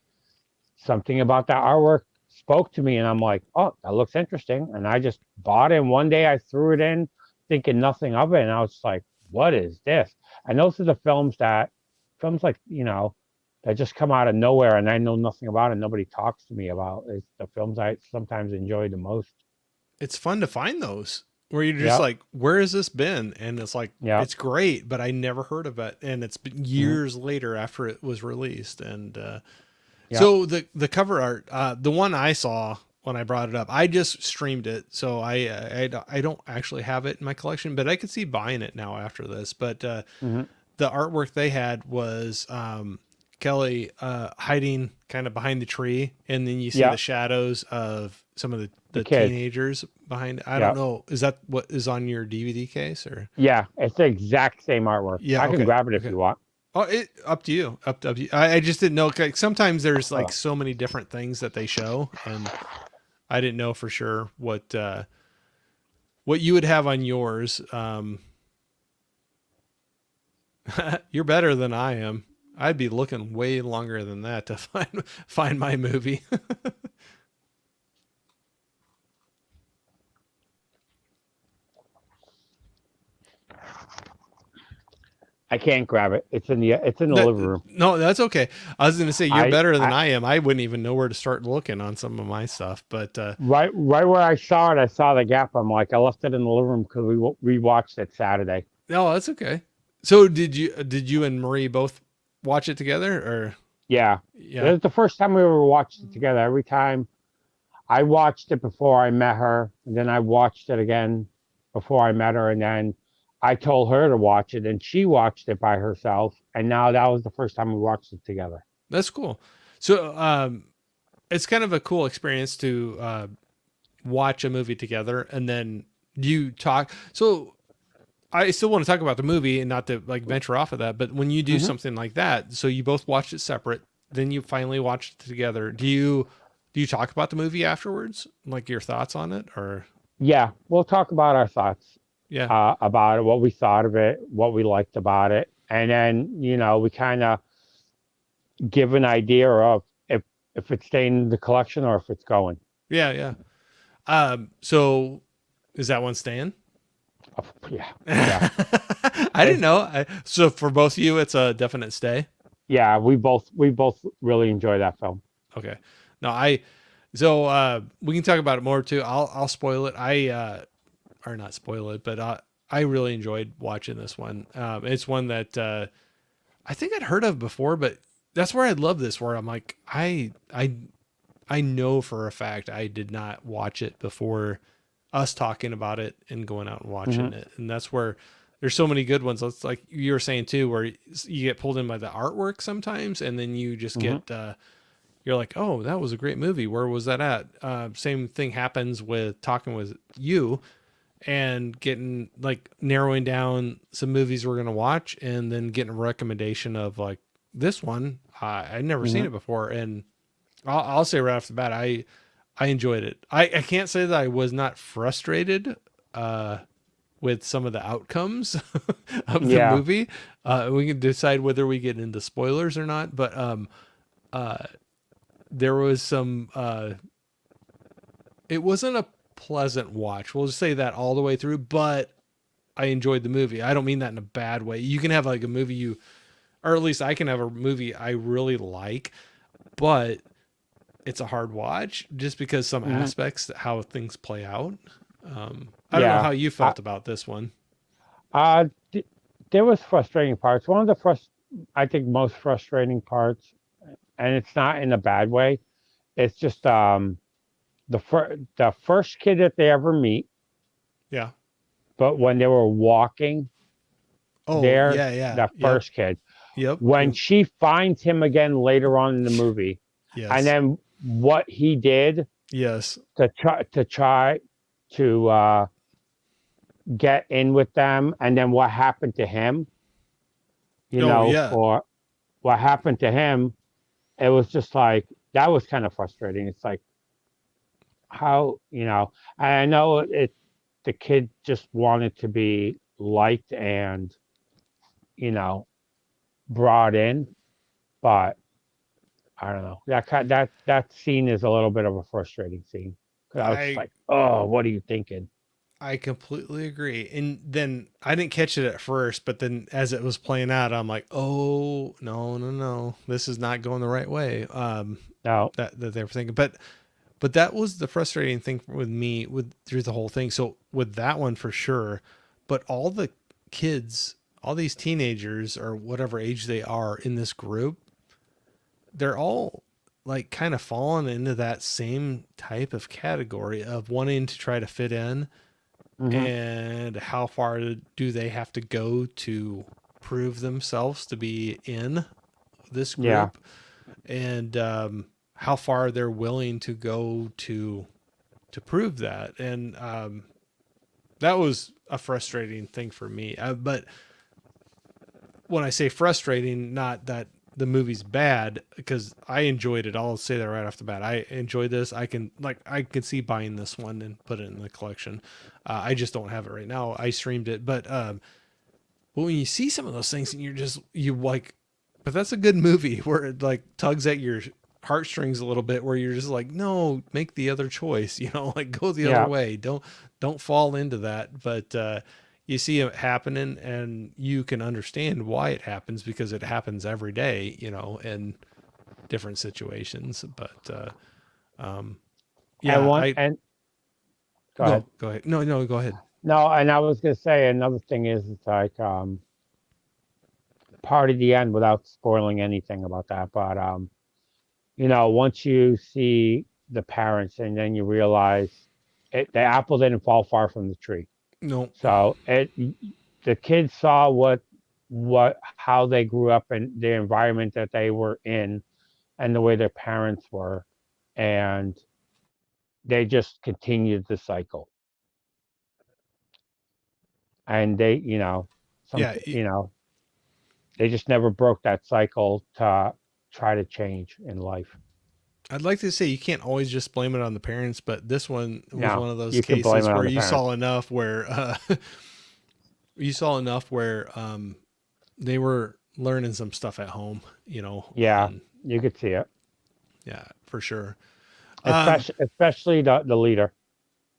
S2: something about that artwork spoke to me. And I'm like, oh, that looks interesting. And I just bought it. And one day I threw it in thinking nothing of it. And I was just like, what is this? And those are the films like, that just come out of nowhere and I know nothing about it. Nobody talks to me about. It's the films I sometimes enjoy the most.
S1: It's fun to find those where you're just
S2: Yep.
S1: like, where has this been? And it's like
S2: Yep.
S1: it's great, but I never heard of it. And it's been
S2: Mhm.
S1: years later after it was released. And
S2: Yep.
S1: so the cover art, the one I saw when I brought it up. I just streamed it, so I don't actually have it in my collection, but I could see buying it now after this. But
S2: Hmm.
S1: the artwork they had was Kelly hiding kind of behind the tree, and then you see
S2: Yeah,
S1: the shadows of some of
S2: the
S1: the
S2: kids.
S1: teenagers behind. I don't
S2: Yeah,
S1: know. Is that what is on your DVD case or?
S2: yeah, it's the exact same artwork.
S1: Yeah.
S2: I can
S1: Okay.
S2: grab it if
S1: Okay.
S2: you want.
S1: Oh, it up to you. Up to you. I just didn't know. 'Cause sometimes there's
S2: Oh,
S1: like so many different things that they show, and I didn't know for sure what you would have on yours. You're better than I am. I'd be looking way longer than that to find my movie.
S2: I can't grab it. It's in the
S1: No,
S2: living room.
S1: no, that's okay. I was going to say you're
S2: I,
S1: better than
S2: I
S1: I am. I wouldn't even know where to start looking on some of my stuff. But
S2: right where I saw it, I saw the gap. I'm like, I left it in the living room because we watched it Saturday.
S1: no, that's okay. So did you and Marie both watch it together or
S2: Yeah, it
S1: yeah?
S2: was the first time we ever watched it together. Every time I watched it before I met her, and then I watched it again before I met her, and then I told her to watch it, and she watched it by herself. And now that was the first time we watched it together.
S1: That's cool. So it's kind of a cool experience to watch a movie together and then you talk. So I still want to talk about the movie and not to like venture off of that, but when you do
S2: Hmm.
S1: something like that, so you both watched it separate, then you finally watched it together. Do you talk about the movie afterwards, like your thoughts on it, or
S2: Yeah, we'll talk about our thoughts
S1: yeah,
S2: about it, what we thought of it, what we liked about it, and then we kind of give an idea of if it's staying in the collection or if it's going.
S1: yeah, yeah. So is that one staying?
S2: Oh, yeah, yeah,
S1: I didn't
S2: it,
S1: know. So for both of you, it's a definite stay.
S2: yeah. We both really enjoy that film.
S1: Okay. No, we can talk about it more too. I'll spoil it. Or not spoil it, but I really enjoyed watching this one. It's one that I think I'd heard of before, but that's where I love this. Where I'm like, I know for a fact I did not watch it before us talking about it and going out and
S2: Hmm.
S1: watching it, and that's where there's so many good ones. It's like you were saying too, where you get pulled in by the artwork sometimes, and then you just
S2: Hmm.
S1: get. You're like, oh, that was a great movie. Where was that at? Same thing happens with talking with you and getting like narrowing down some movies we're gonna watch, and then getting a recommendation of like this one. I'd never seen
S2: Hmm.
S1: it before, and I'll say right off the bat, I enjoyed it. I can't say that I was not frustrated with some of the outcomes of the
S2: Yeah.
S1: movie. We can decide whether we get into spoilers or not, but uh, there was some. It wasn't a pleasant watch. We'll just say that all the way through, but I enjoyed the movie. I don't mean that in a bad way. You can have like a movie or at least I can have a movie I really like, but it's a hard watch just because some
S2: Hmm.
S1: aspects how things play out. I don't know
S2: Yeah.
S1: how you felt about this one.
S2: Uh, th- there was frustrating parts. One of the I think most frustrating parts, and it's not in a bad way. It's just the first kid that they ever meet,
S1: Yeah.
S2: but when they were walking
S1: Oh
S2: there,
S1: yeah, yeah.
S2: that
S1: Yep.
S2: first kid,
S1: Yep.
S2: when she finds him again later on in the movie, and
S1: Yes.
S2: then what he did
S1: Yes.
S2: to try to get in with them, and then what happened to him,
S1: Oh yeah.
S2: for what happened to him, it was just like that was kind of frustrating. It's like how, and I know the kid just wanted to be liked and, you know, brought in, but I don't know. That scene is a little bit of a frustrating scene. 'Cause I was just
S1: I
S2: like, oh, what are you thinking?
S1: I completely agree. And then I didn't catch it at first, but then as it was playing out, I'm like, oh no, no, no, this is not going the right way.
S2: No.
S1: That they were thinking, but that was the frustrating thing with me with through the whole thing. So with that one for sure, but all the kids, all these teenagers or whatever age they are in this group, they're all like kind of fallen into that same type of category of wanting to try to fit in,
S2: Hmm.
S1: and how far do they have to go to prove themselves to be in this
S2: Yeah.
S1: group, and how far they're willing to go to prove that. And that was a frustrating thing for me. But when I say frustrating, not that the movie's bad, because I enjoyed it. I'll say that right off the bat. I enjoyed this. I can see buying this one and put it in the collection. I just don't have it right now. I streamed it, but when you see some of those things and you like, but that's a good movie where it like tugs at your heartstrings a little bit, where you're just like, no, make the other choice, like go the other
S2: Yeah.
S1: way. Don't fall into that. But you see it happening, and you can understand why it happens, because it happens every day, in different situations. But
S2: And
S1: yeah,
S2: one,
S1: I
S2: and go ahead.
S1: go ahead. No, go ahead.
S2: No, and I was gonna say another thing is it's like part of the end without spoiling anything about that, but once you see the parents and then you realize the apple didn't fall far from the tree.
S1: No.
S2: So the kids saw how they grew up and the environment that they were in and the way their parents were, and they just continued the cycle. And they, some,
S1: Yeah,
S2: they just never broke that cycle to try to change in life.
S1: I'd like to say you can't always just blame it on the parents, but this one was
S2: No,
S1: one of those
S2: you can blame
S1: cases
S2: it on
S1: where
S2: the
S1: you
S2: parents.
S1: saw enough where they were learning some stuff at home,
S2: Yeah,
S1: and
S2: you could see it,
S1: yeah, for sure. Um,
S2: especially the leader.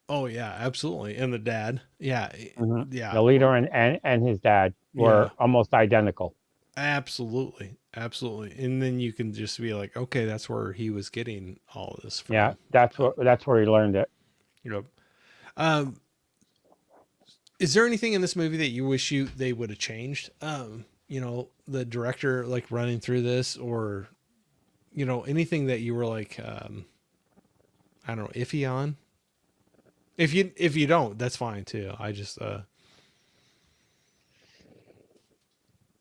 S1: oh yeah, absolutely, and the dad, yeah,
S2: Hmm.
S1: yeah,
S2: The leader and his dad
S1: yeah,
S2: were almost identical.
S1: absolutely, absolutely, and then you can just be like, okay, that's where he was getting all of this
S2: Yeah,
S1: from.
S2: that's where he learned it.
S1: You know, um, is there anything in this movie that you wish they would have changed? The director like running through this, or anything that you were like, I don't know, iffy on. If you don't, that's fine too. I just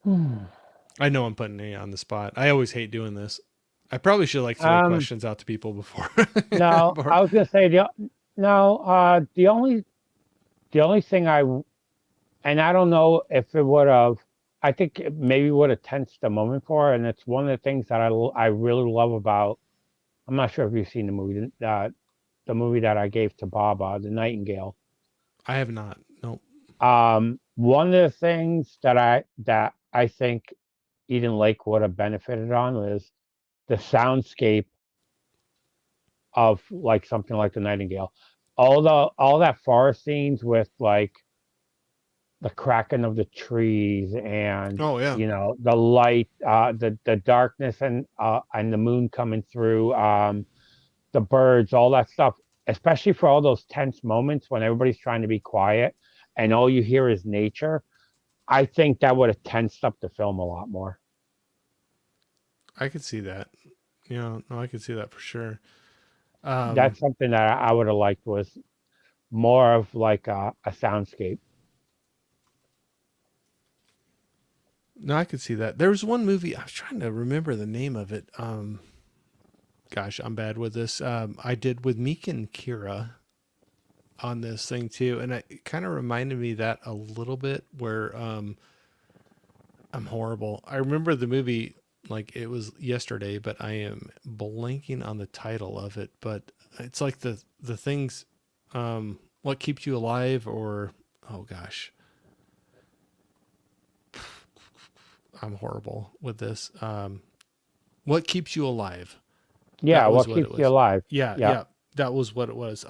S2: Hmm.
S1: I know I'm putting you on the spot. I always hate doing this. I probably should like throw
S2: Um,
S1: questions out to people before.
S2: no, I was gonna say no. The only thing and I don't know if it would have. I think it maybe would have tensed the moment for, and it's one of the things that I really love about. I'm not sure if you've seen the movie that I gave to Bob, the Nightingale.
S1: I have not. Nope.
S2: One of the things that I think Eden Lake would have benefited on was the soundscape of like something like the Nightingale. All that forest scenes with like the cracking of the trees and
S1: Oh yeah.
S2: the light, the darkness and the moon coming through, the birds, all that stuff, especially for all those tense moments when everybody's trying to be quiet and all you hear is nature. I think that would have tensed up the film a lot more.
S1: I could see that. No, I could see that for sure. Um,
S2: That's something that I would have liked was more of like a soundscape.
S1: no, I could see that. There was one movie I was trying to remember the name of it. Gosh, I'm bad with this. I did with Meek and Kira on this thing too, and it kind of reminded me that a little bit. Where I'm horrible. I remember the movie like it was yesterday, but I am blanking on the title of it. But it's like the things, what keeps you alive, or oh gosh, I'm horrible with this. What keeps you alive?
S2: Yeah,
S1: That was
S2: what
S1: what it
S2: keeps you
S1: was.
S2: alive?
S1: Yeah,
S2: Yeah,
S1: yeah, that was what it was.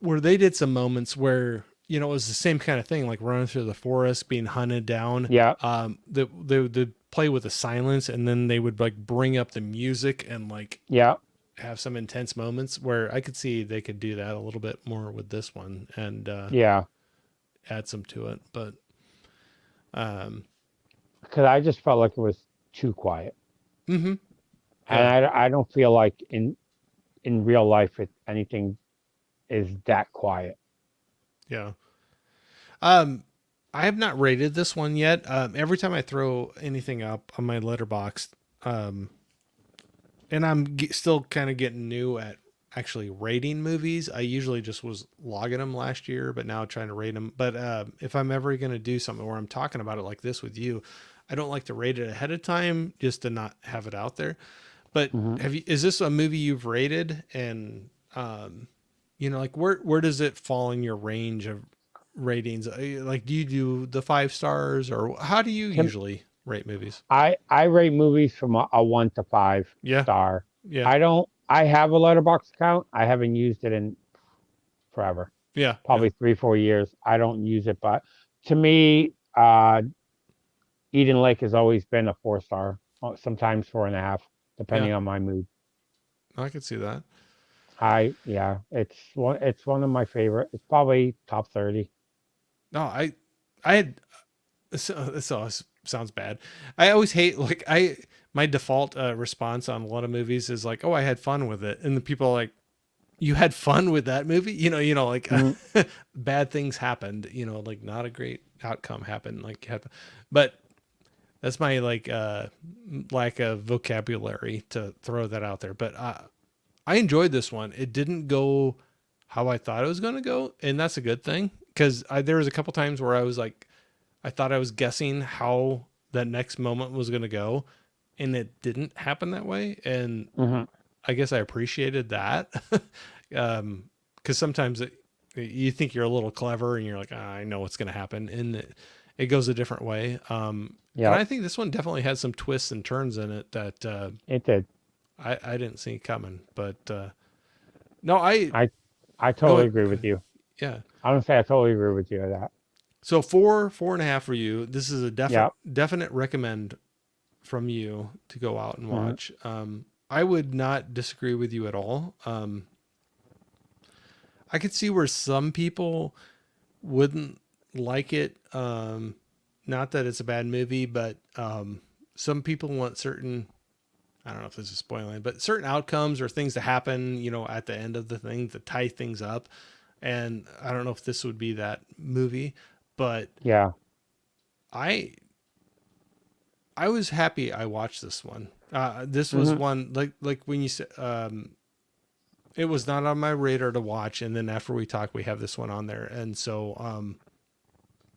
S1: Where they did some moments where it was the same kind of thing, like running through the forest, being hunted down.
S2: yeah,
S1: They play with the silence, and then they would like bring up the music and like
S2: yeah.
S1: have some intense moments where I could see they could do that a little bit more with this one, and
S2: Yeah,
S1: add some to it. But um,
S2: because I just felt like it was too quiet.
S1: mm-hmm.
S2: and
S1: Yeah.
S2: I don't feel like in real life anything is that quiet.
S1: Yeah. Um, I have not rated this one yet. Every time I throw anything up on my letterbox, um, and still kind of getting new at actually rating movies. I usually just was logging them last year, but now trying to rate them. But if I'm ever going to do something where I'm talking about it like this with you, I don't like to rate it ahead of time just to not have it out there. But
S2: Hmm.
S1: is this a movie you've rated, and like where does it fall in your range of ratings? Like, do you do the 5 stars, or how do you usually rate movies?
S2: I rate movies from a 1 to 5
S1: Yeah.
S2: star.
S1: Yeah.
S2: I don't. I have a letterbox account. I haven't used it in forever,
S1: Yeah. Yeah.
S2: probably 3 4 years. I don't use it, but to me, Eden Lake has always been a 4 star. Sometimes 4.5,
S1: Yeah.
S2: depending on my mood.
S1: I could see that.
S2: Yeah, it's one of my favorite. It's probably top 30.
S1: No, I had this always sounds bad. I always hate like my default response on a lot of movies is like, "Oh, I had fun with it," and the people are like, "You had fun with that movie?" Like
S2: Mhm.
S1: bad things happened. Like not a great outcome happened. But that's my like lack of vocabulary to throw that out there. But I enjoyed this one. It didn't go how I thought it was going to go, and that's a good thing because there was a couple times where I was like, I thought I was guessing how that next moment was going to go, and it didn't happen that way. And
S2: Mhm.
S1: I guess I appreciated that because sometimes you think you're a little clever, and you're like, I know what's going to happen, and it goes a different way. And
S2: Yep.
S1: I think this one definitely had some twists and turns in it that
S2: It did.
S1: I didn't see coming. But no, I
S2: I I
S1: go
S2: totally
S1: ahead.
S2: agree with you.
S1: Yeah.
S2: I don't say I totally agree with you on that.
S1: So 4.5 for you. This is a
S2: Yep.
S1: definite recommend from you to go out and
S2: Mhm.
S1: watch. I would not disagree with you at all. I could see where some people wouldn't like it. Not that it's a bad movie, but some people want certain. I don't know if this is spoiling, but certain outcomes or things to happen, at the end of the thing to tie things up. And I don't know if this would be that movie, but
S2: Yeah.
S1: I I was happy I watched this one. This was
S2: Mhm.
S1: one like when you said it was not on my radar to watch, and then after we talked, we have this one on there, and so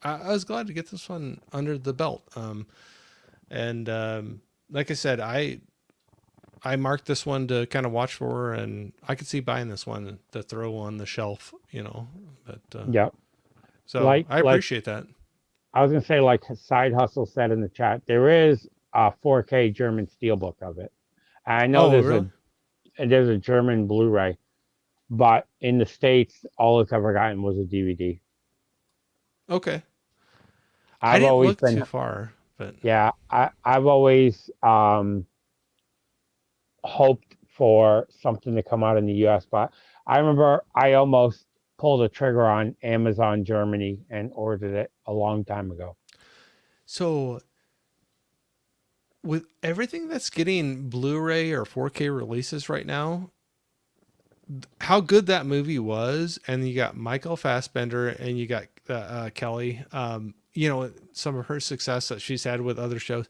S1: I was glad to get this one under the belt. And like I said, I marked this one to kind of watch for, and I could see buying this one to throw on the shelf. But
S2: Yep.
S1: so
S2: Like
S1: I
S2: like
S1: appreciate that.
S2: I was gonna say, like Side Hustle said in the chat, there is a 4K German steelbook of it. I know
S1: Oh, really?
S2: there's a German Blu-ray, but in the States, all it's ever gotten was a DVD.
S1: Okay. I
S2: I've
S1: didn't
S2: always
S1: look
S2: been,
S1: too far, but
S2: yeah, I've always hoped for something to come out in the US, but I remember I almost pulled a trigger on Amazon Germany and ordered it a long time ago.
S1: so with everything that's getting Blu-ray or 4K releases right now, how good that movie was, and you got Michael Fassbender and you got Kelly. Some of her success that she's had with other shows.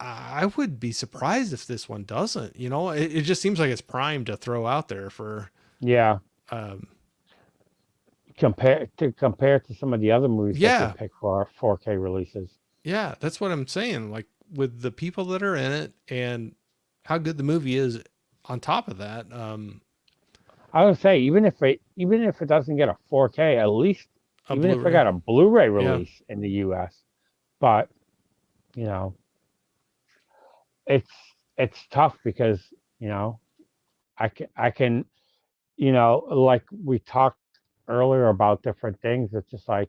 S1: I would be surprised if this one doesn't. It just seems like it's primed to throw out there for.
S2: Yeah,
S1: Um,
S2: compare to some of the other movies that they
S1: yeah,
S2: pick for 4K releases.
S1: yeah, that's what I'm saying. Like with the people that are in it and how good the movie is. On top of that,
S2: I would say even if it doesn't get a 4K, at least
S1: a
S2: even if it
S1: Blu-ray.
S2: got a Blu-ray
S1: Yeah,
S2: release in the US. But you know, it's it's tough because you know I can like we talked earlier about different things. It's just like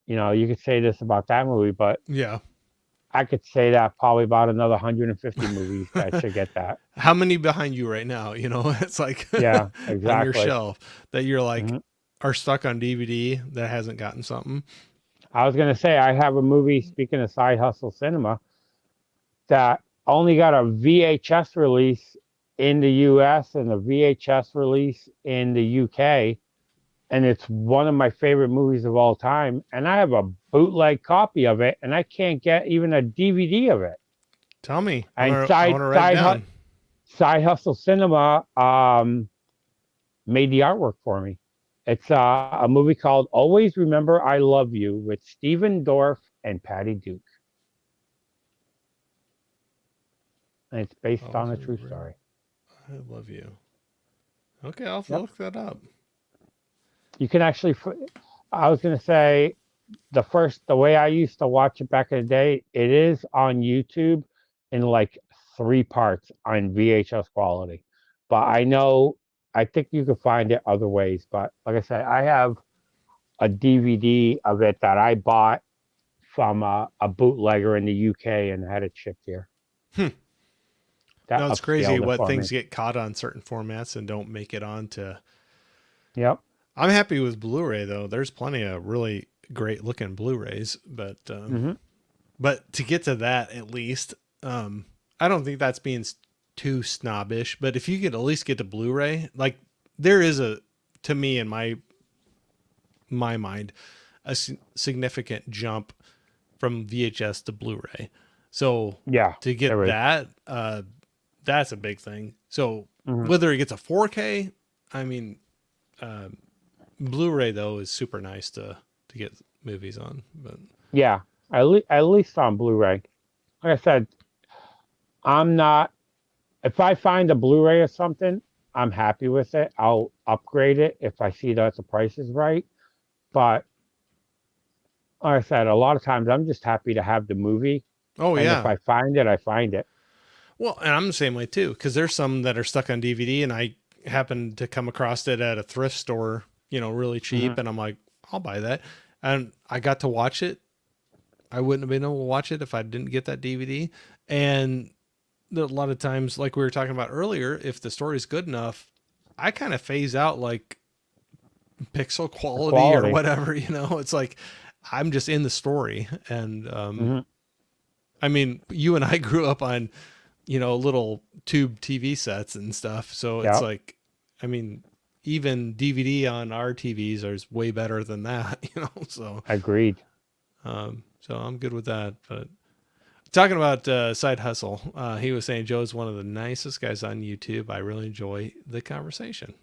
S2: you could say this about that movie, but
S1: yeah.
S2: I could say that probably about another 150 movies that should get that.
S1: How many behind you right now? It's like
S2: Yeah,
S1: on your
S2: exactly.
S1: shelf that you're like
S2: Hmm.
S1: are stuck on DVD that hasn't gotten something.
S2: I was gonna say I have a movie. Speaking of side hustle cinema, that only got a VHS release in the US and a VHS release in the UK. And it's one of my favorite movies of all time. And I have a bootleg copy of it, and I can't get even a DVD of it.
S1: Tell me.
S2: And
S1: I want to write it down.
S2: Side Hustle Cinema made the artwork for me. It's a movie called Always Remember I Love You with Stephen Dorff and Patty Duke. And it's based on a true story.
S1: I love you. Okay, I'll have to look that up.
S2: You can actually, I was going to say, the way I used to watch it back in the day, it is on YouTube in like 3 parts on VHS quality. But I think you can find it other ways. But like I said, I have a DVD of it that I bought from a bootlegger in the UK and had it shipped here.
S1: No, it's crazy what things get caught on certain formats and don't make it on to.
S2: Yep.
S1: I'm happy with Blu-ray though. There's plenty of really great looking Blu-rays, but but to get to that at least, I don't think that's being too snobbish. But if you could at least get to Blu-ray, like there is to me in my mind, a significant jump from VHS to Blu-ray. So
S2: yeah,
S1: to get that, that's a big thing. So whether it gets a 4K, I mean, Blu-ray though is super nice to get movies on. But
S2: yeah, at least on Blu-ray. Like I said, I'm not. If I find a Blu-ray or something, I'm happy with it. I'll upgrade it if I see that the price is right. But like I said, a lot of times I'm just happy to have the movie.
S1: Oh yeah.
S2: If I find it, I find it.
S1: Well, and I'm the same way too, because there's some that are stuck on DVD, and I happen to come across it at a thrift store, really cheap, and I'm like, I'll buy that. And I got to watch it. I wouldn't have been able to watch it if I didn't get that DVD. And a lot of times, like we were talking about earlier, if the story is good enough, I kind of phase out like pixel quality or whatever, it's like, I'm just in the story. And, I mean, you and I grew up on, little tube TV sets and stuff. So it's like, I mean, even DVD on our TVs is way better than that, so.
S2: Agreed.
S1: So I'm good with that. But talking about Side Hustle, he was saying Joe's one of the nicest guys on YouTube. I really enjoy the conversation.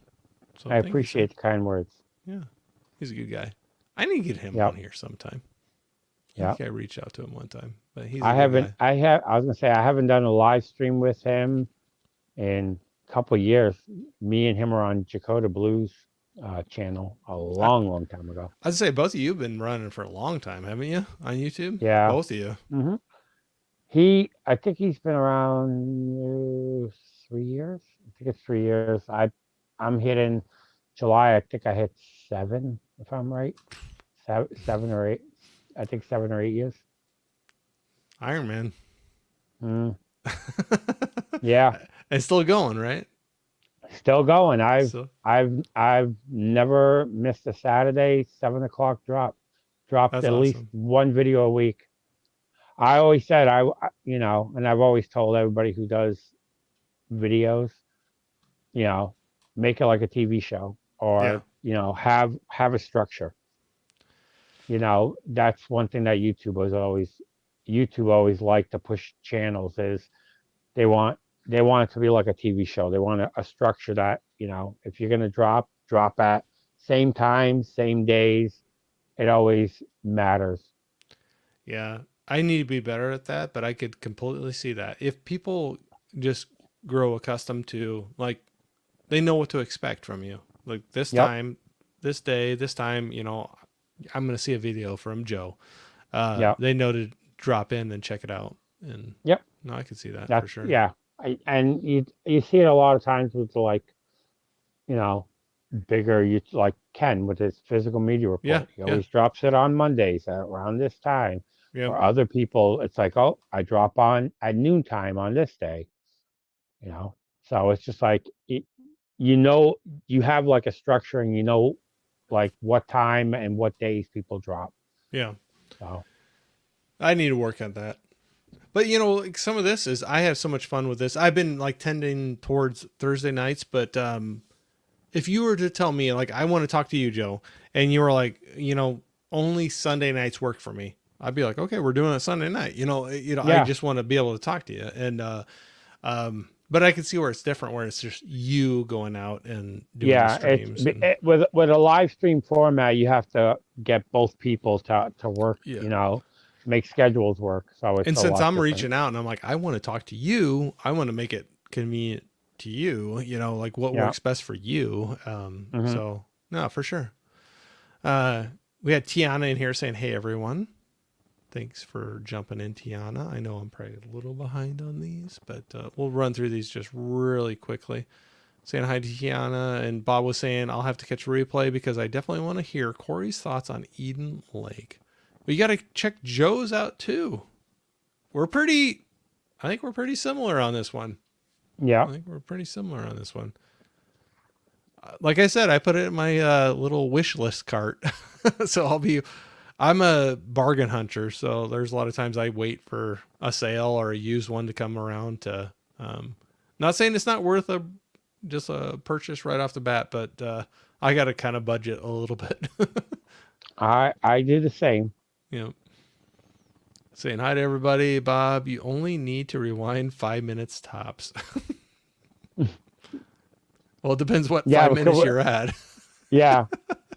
S1: So
S2: I appreciate the kind words.
S1: Yeah, he's a good guy. I need to get him on here sometime. I think I reached out to him one time, but he's. I
S2: was gonna say I haven't done a live stream with him in a couple of years. Me and him are on Dakota Blues channel a long time ago.
S1: I'd say both of you have been running for a long time, haven't you, on YouTube?
S2: Yeah,
S1: both of you.
S2: I think he's been around 3 years. I think it's 3 years. I'm hitting July. I think I hit 7, if I'm right. 7 or 8. I think 7 or 8 years.
S1: Iron Man.
S2: Yeah.
S1: It's still going, right?
S2: Still going. I've never missed a Saturday 7 o'clock drop. Dropped at least one video a week. I always said and I've always told everybody who does videos, make it like a TV show or have a structure. That's one thing that YouTube always liked to push channels is they want it to be like a TV show. They want a structure that, if you're going to drop at same time, same days. It always matters.
S1: Yeah. I need to be better at that, but I could completely see that. If people just grow accustomed to, like, they know what to expect from you. Like this time, this day, this time, I'm going to see a video from Joe. They know to drop in and check it out. And no, I can see that for sure.
S2: Yeah. And you see it a lot of times with bigger, like Ken with his physical media report. He always drops it on Mondays around this time. Or other people, it's like, oh, I drop on at noontime on this day. So it's just like, you have like a structure and like what time and what days people drop.
S1: Yeah.
S2: So
S1: I need to work on that. But like some of this is I have so much fun with this. I've been like tending towards Thursday nights, but if you were to tell me like I want to talk to you, Joe, and you were like, only Sunday nights work for me, I'd be like, okay, we're doing it Sunday night. I
S2: Yeah,
S1: just want to be able to talk to you, and but I can see where it's different, where it's just you going out and doing the
S2: yeah.
S1: streams and
S2: With a live stream format, you have to get both people to work.
S1: yeah.
S2: Make schedules work. So it's
S1: And
S2: a
S1: since
S2: lot
S1: I'm
S2: different.
S1: reaching out and I'm like, I want to talk to you, I want to make it convenient to you, like what
S2: Yeah.
S1: works best for you.
S2: Hmm.
S1: So no, for sure. Uh, we had Tiana in here saying, "Hey everyone, thanks for jumping in, Tiana. I know I'm probably a little behind on these, but we'll run through these just really quickly." Saying hi to Tiana, and Bob was saying, "I'll have to catch a replay because I definitely want to hear Corey's thoughts on Eden Lake." But you got to check Joe's out too. We're pretty I think we're pretty similar on this one.
S2: Yeah.
S1: I think we're pretty similar on this one. Like I said, I put it in my little wish list cart. So I'm a bargain hunter. So there's a lot of times I wait for a sale or a used one to come around to, not saying it's not worth just a purchase right off the bat, but I got to kind of budget a little bit.
S2: I do the same.
S1: you know, Saying hi to everybody. Bob, you only need to rewind 5 minutes tops. Well, it depends what
S2: Yeah,
S1: 5 minutes you're at.
S2: yeah,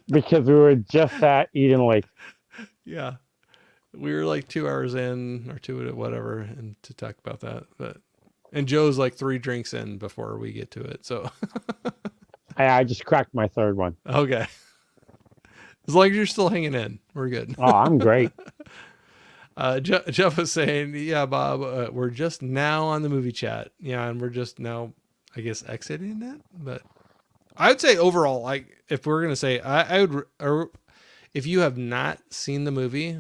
S2: because we were just at Eden Lake.
S1: Yeah. We were like 2 hours in or two, whatever, and to talk about that. And Joe's like 3 drinks in before we get to it. So,
S2: I just cracked my third one.
S1: okay. As long as you're still hanging in, we're good.
S2: Oh, I'm great.
S1: Jeff was saying, yeah, Bob, we're just now on the movie chat. Yeah. And we're just now, I guess, exiting it. But I would say overall, like, if we're going to say, I would, or if you have not seen the movie,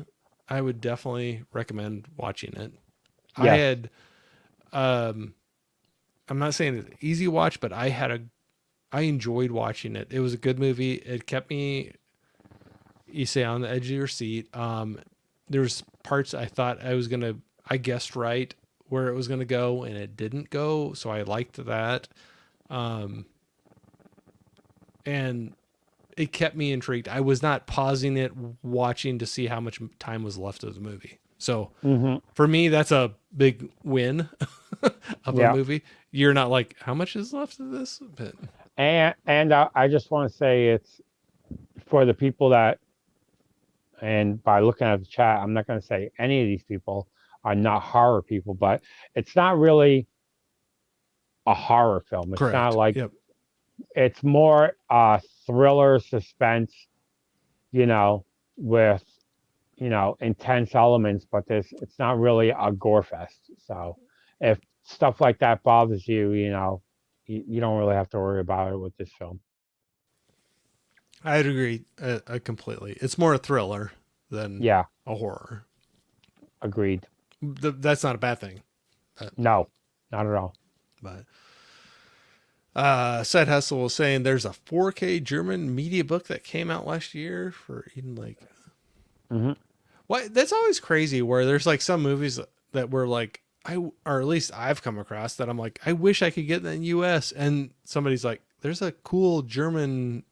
S1: I would definitely recommend watching it. I
S2: Yes.
S1: had, I'm not saying it's an easy watch, but I enjoyed watching it. It was a good movie. It kept me, you say, on the edge of your seat. There's parts I thought I guessed right where it was going to go and it didn't go. So I liked that. And it kept me intrigued. I was not pausing it, watching to see how much time was left of the movie. So
S2: Hmm.
S1: for me, that's a big win of a
S2: Yeah.
S1: movie. You're not like, how much is left of this? But
S2: And I just want to say it's for the people that, and by looking at the chat, I'm not going to say any of these people are not horror people, but it's not really a horror film. It's not
S1: correct.
S2: like,
S1: Yep.
S2: it's more thriller, suspense, you know, with, intense elements, but it's not really a gore fest. So if stuff like that bothers you, you don't really have to worry about it with this film.
S1: I'd agree completely. It's more a thriller than
S2: Yeah,
S1: a horror.
S2: agreed.
S1: That's not a bad thing.
S2: No, not at all.
S1: But Side Hustle was saying there's a 4K German media book that came out last year for Eden Lake.
S2: Hmm.
S1: Why? That's always crazy where there's like some movies that were like, or at least I've come across that I'm like, I wish I could get that in US. And somebody's like, there's a cool German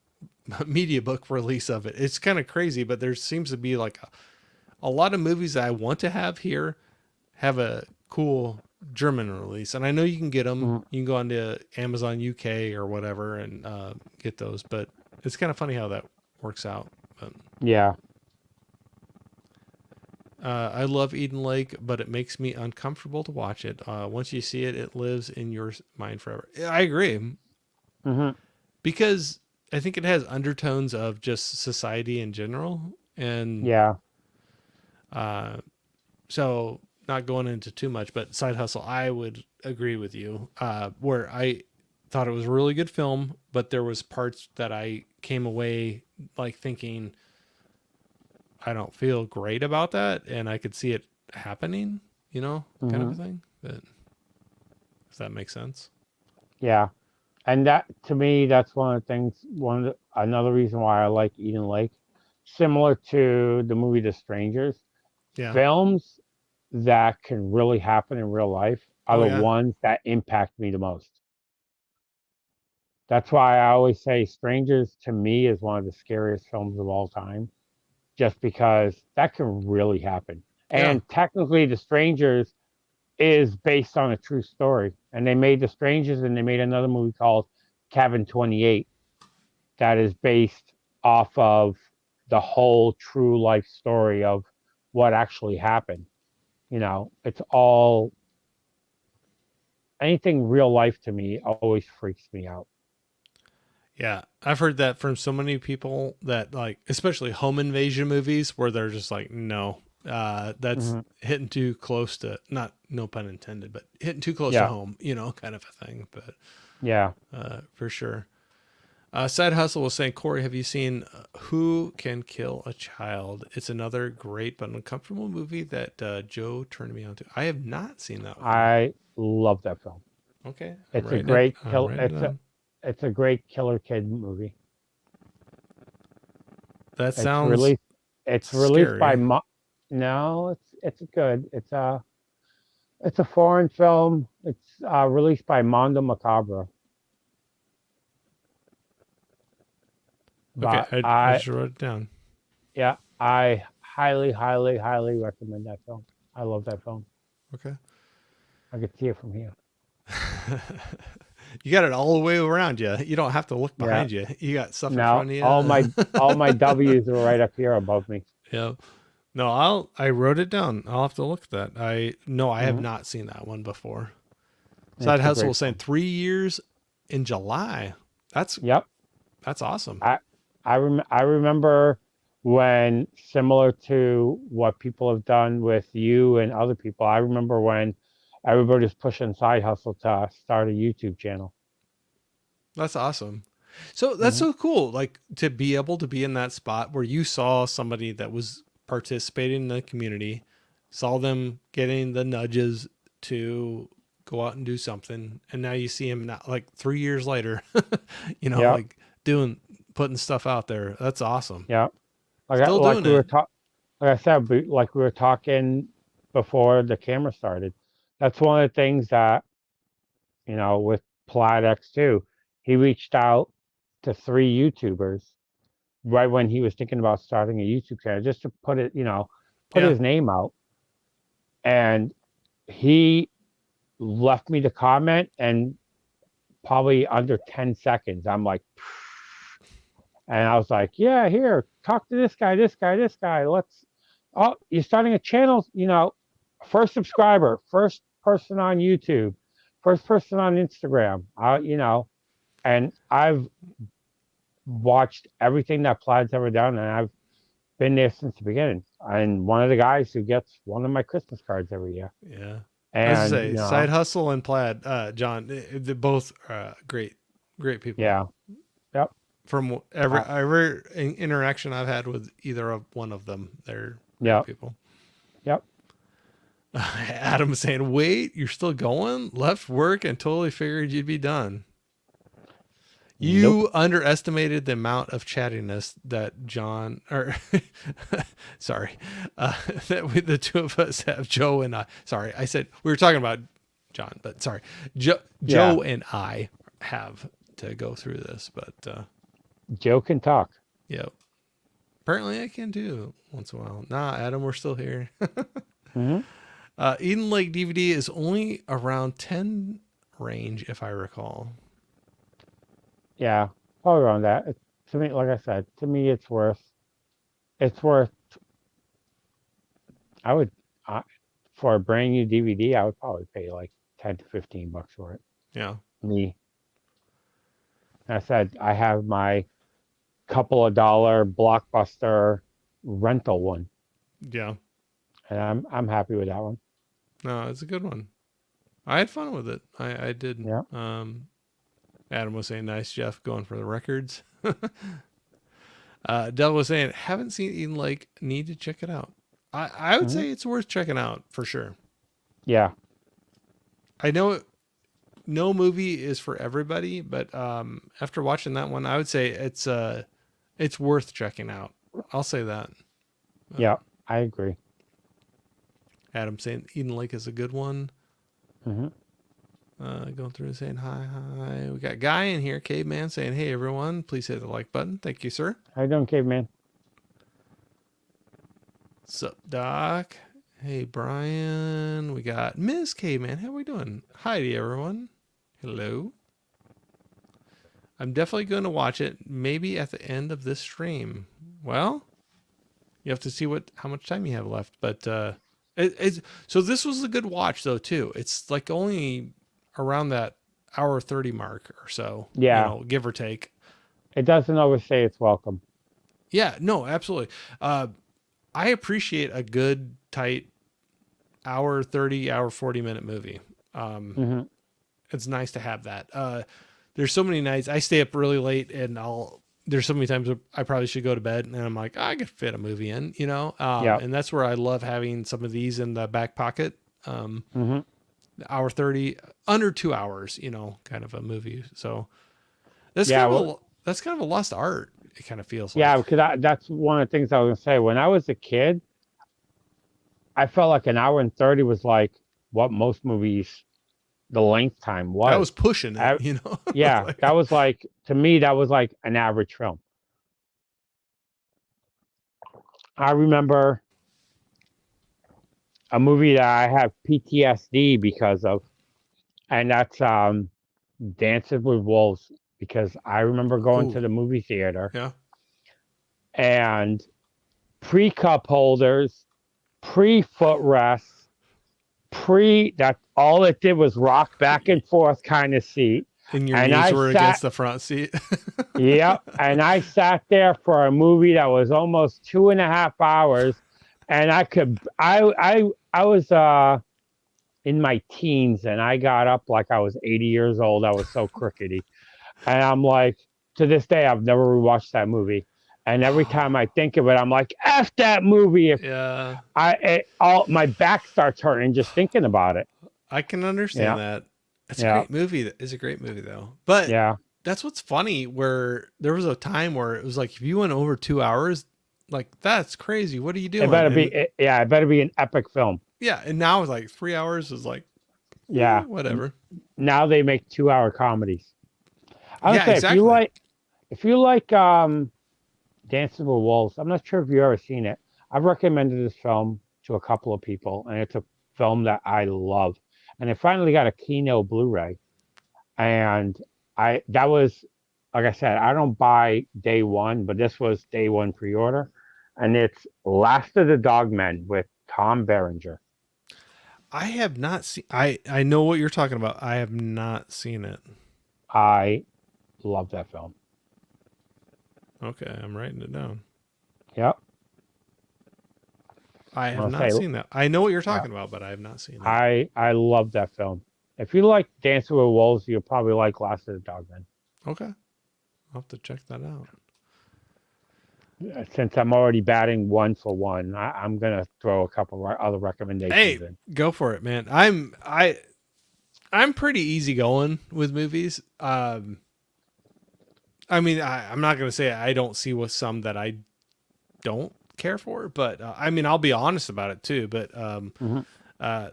S1: media book release of it. It's kind of crazy, but there seems to be like a lot of movies that I want to have here have a cool German release. And I know you can get them.
S2: Hmm.
S1: You can go onto Amazon UK or whatever and get those. But it's kind of funny how that works out. But
S2: Yeah.
S1: I love Eden Lake, but it makes me uncomfortable to watch it. Once you see it, it lives in your mind forever. I agree
S2: Hmm.
S1: because I think it has undertones of just society in general, and
S2: Yeah.
S1: uh, so not going into too much. But Side Hustle, I would agree with you. Where I thought it was a really good film, but there was parts that I came away like thinking I don't feel great about that, and I could see it happening, kind of
S2: Hmm.
S1: a thing. But does that make sense?
S2: Yeah. And that, to me, that's one of the things. Another reason why I like Eden Lake, similar to the movie The Strangers,
S1: Yeah.
S2: films. that can really happen in real life are
S1: Oh
S2: the
S1: yeah.
S2: ones that impact me the most. That's why I always say Strangers to me is one of the scariest films of all time, just because that can really happen.
S1: Yeah.
S2: And technically, The Strangers is based on a true story. And they made The Strangers and they made another movie called Cabin 28 that is based off of the whole true life story of what actually happened. It's all anything real life to me always freaks me out.
S1: Yeah, I've heard that from so many people that like, especially home invasion movies, where they're just like, no, that's
S2: Hmm.
S1: hitting too close to, not no pun intended, but hitting too close to
S2: Yeah,
S1: home, kind of a thing. But
S2: yeah.
S1: for sure. Side Hustle was saying, Corey, have you seen Who Can Kill a Child? It's another great but uncomfortable movie that Joe turned me on to. I have not seen that one.
S2: I love that film.
S1: Okay, I'm
S2: It's a
S1: writing it.
S2: great
S1: I'm
S2: kill.
S1: writing it down.
S2: It's a great killer kid movie.
S1: That
S2: It's
S1: sounds
S2: released. It's released by.
S1: scary.
S2: No, it's good. It's a foreign film. It's released by Mondo Macabro.
S1: Okay,
S2: But
S1: I just wrote it down.
S2: yeah, I highly, highly, highly recommend that film. I love that film.
S1: Okay.
S2: I could see it from here.
S1: You got it all the way around you. You don't have to look
S2: Yeah.
S1: behind you. You got stuff in
S2: Now
S1: front of
S2: all
S1: you.
S2: my W's are right up here above me.
S1: Yeah. No, I wrote it down. I'll have to look at that. I have
S2: Hmm.
S1: not seen that one before. Side
S2: It's a
S1: Hustle
S2: great
S1: was saying
S2: film.
S1: 3 years in July. That's
S2: Yep.
S1: that's awesome.
S2: I I remember when, similar to what people have done with you and other people. I remember when everybody's pushing Side Hustle to start a YouTube channel.
S1: That's awesome. So that's
S2: Hmm.
S1: so cool. Like to be able to be in that spot where you saw somebody that was participating in the community, saw them getting the nudges to go out and do something, and now you see him not like 3 years later,
S2: Yep.
S1: like doing putting stuff out there. That's awesome.
S2: Yep.
S1: Still
S2: Like
S1: doing
S2: we were
S1: it.
S2: talking. Like I said, like we were talking before the camera started. That's one of the things that, with Plaid X2, he reached out to three YouTubers right when he was thinking about starting a YouTube channel, just to put
S1: Yeah.
S2: his name out. And he left me the comment, and probably under 10 seconds, I'm like, and I was like, yeah, here, talk to this guy, this guy, this guy. Oh, you're starting a channel, first subscriber, first person on YouTube, first person on Instagram, and I've watched everything that Plaid's ever done, and I've been there since the beginning. And one of the guys who gets one of my Christmas cards every year.
S1: Yeah. I was to
S2: And,
S1: say, Side Hustle and Plaid, John, they're both great, great people.
S2: yeah, yep,
S1: From
S2: uh,
S1: every interaction I've had with either of one of them, they're great
S2: yep,
S1: people.
S2: yep.
S1: Adam was saying, "Wait, you're still going? Left work and totally figured you'd be done."
S2: Nope.
S1: You underestimated the amount of chattiness that John, or sorry, that the two of us have. Joe and I. Sorry, I said we were talking about John, but sorry,
S2: Yeah,
S1: Joe and I have to go through this. But
S2: Joe can talk.
S1: yeah, apparently I can too once in a while. Nah, Adam, we're still here.
S2: Hmm.
S1: Eden Lake DVD is only around 10 range, if I recall.
S2: Yeah, probably around that. To me, like I said, to me, it's worth. I would, for a brand new DVD, I would probably pay like $10 to $15 for it.
S1: Yeah.
S2: Me, and I said I have my couple of dollar Blockbuster rental one,
S1: Yeah.
S2: and I'm happy with that one.
S1: No, it's a good one. I had fun with it. I did.
S2: Yeah.
S1: Adam was saying, nice, Jeff, going for the records. Del was saying, haven't seen Eden Lake, need to check it out. I would
S2: Hmm.
S1: say it's worth checking out for sure.
S2: Yeah.
S1: I know no movie is for everybody, but after watching that one, I would say it's worth checking out. I'll say that.
S2: Yeah. I agree.
S1: Adam saying Eden Lake is a good one.
S2: Mm-hmm.
S1: Going through and saying hi. We got Guy in here, Caveman, saying, hey, everyone, please hit the like button. Thank you, sir.
S2: How you doing, caveman?
S1: Sup, Doc? Hey, Brian. We got Miss Caveman. How we doing? Hi to everyone. Hello. I'm definitely going to watch it maybe at the end of this stream. Well, you have to see how much time you have left. But so this was a good watch, though, too. It's like only around that hour 30 mark or so,
S2: Yeah.
S1: give or take.
S2: It doesn't overstay its welcome.
S1: Yeah, no, absolutely. I appreciate a good, tight hour 30, hour 40-minute movie.
S2: Mm-hmm.
S1: It's nice to have that. There's so many nights I stay up really late and there's so many times I probably should go to bed and I'm like, I could fit a movie in, and that's where I love having some of these in the back pocket.
S2: Mm-hmm.
S1: Hour 30, under 2 hours, kind of a movie. So that's that's kind of a lost art. It kind of feels like.
S2: Yeah, because that's one of the things I was going to say. When I was a kid, I felt like an hour and 30 was like what most movies, the length time was.
S1: That was pushing it,
S2: Yeah,
S1: like,
S2: that was like, to me, that was like an average film. I remember a movie that I have PTSD because of, and that's Dances with Wolves, because I remember going to the movie theater.
S1: Yeah.
S2: And pre-cup holders, pre-footrests, that all it did was rock back and forth kind of seat.
S1: And your knees were against the front seat.
S2: Yep. And I sat there for a movie that was almost 2.5 hours. And I was in my teens and I got up like I was 80 years old. I was so crookedy. And I'm like, to this day, I've never rewatched that movie. And every time I think of it, I'm like, F that movie. My back starts hurting just thinking about it.
S1: I can understand that. It's a great movie. It's a great movie, though. But that's what's funny, where there was a time where it was like, if you went over 2 hours, like, that's crazy. What are you doing?
S2: It better be an epic film.
S1: Yeah. And now it's like 3 hours is like, whatever.
S2: Now they make 2-hour comedies. I would say,
S1: exactly.
S2: if you like Dances with Wolves, I'm not sure if you've ever seen it. I've recommended this film to a couple of people, and it's a film that I love. And I finally got a Kino Blu-ray, and that was, like I said, I don't buy day one, but this was day one pre-order, and it's Last of the Dogmen with Tom Berenger.
S1: I have not seen. I know what you're talking about. I have not seen it.
S2: I love that film.
S1: Okay, I'm writing it down.
S2: Yep.
S1: I have not seen that. I know what you're talking about, but I have not seen it.
S2: I love that film. If you like Dancing with Wolves, you'll probably like Last of the Dogmen.
S1: Okay. I'll have to check that out.
S2: Since I'm already batting 1 for 1, I'm going to throw a couple other recommendations in.
S1: Go for it, man. I'm pretty easygoing with movies. I mean, I'm not going to say I don't see with some that I don't care for, but I mean, I'll be honest about it too. But I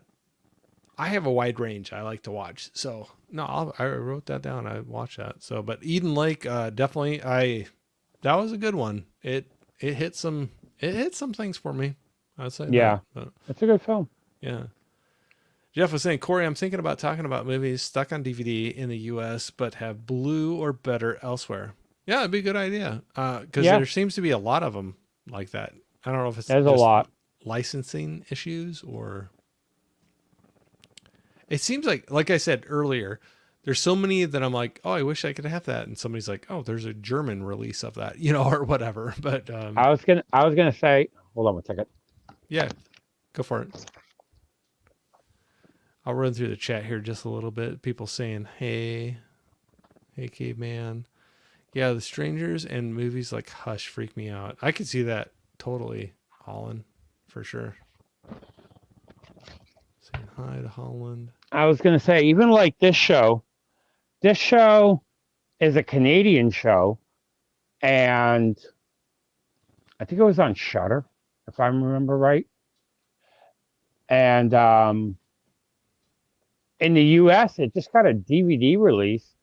S1: have a wide range I like to watch. So no, I wrote that down. I watched that. So, but Eden Lake, definitely, that was a good one. It hit some things for me. I'd say.
S2: Yeah, it's a good film.
S1: Yeah. Jeff was saying, Corey, I'm thinking about talking about movies stuck on DVD in the U.S. but have blue or better elsewhere. Yeah, it'd be a good idea. Because there seems to be a lot of them like that. I don't know if it's
S2: a lot
S1: licensing issues or... It seems like I said earlier, there's so many that I'm like, oh, I wish I could have that. And somebody's like, oh, there's a German release of that, or whatever. But
S2: I was gonna say, hold on one second.
S1: Yeah, go for it. I'll run through the chat here just a little bit. People saying, hey, caveman. Yeah, The Strangers and movies like Hush freak me out. I could see that totally, Holland, for sure. Saying hi to Holland.
S2: I was going to say, even like this show is a Canadian show, and I think it was on Shudder, if I remember right. And in the US, it just got a DVD release.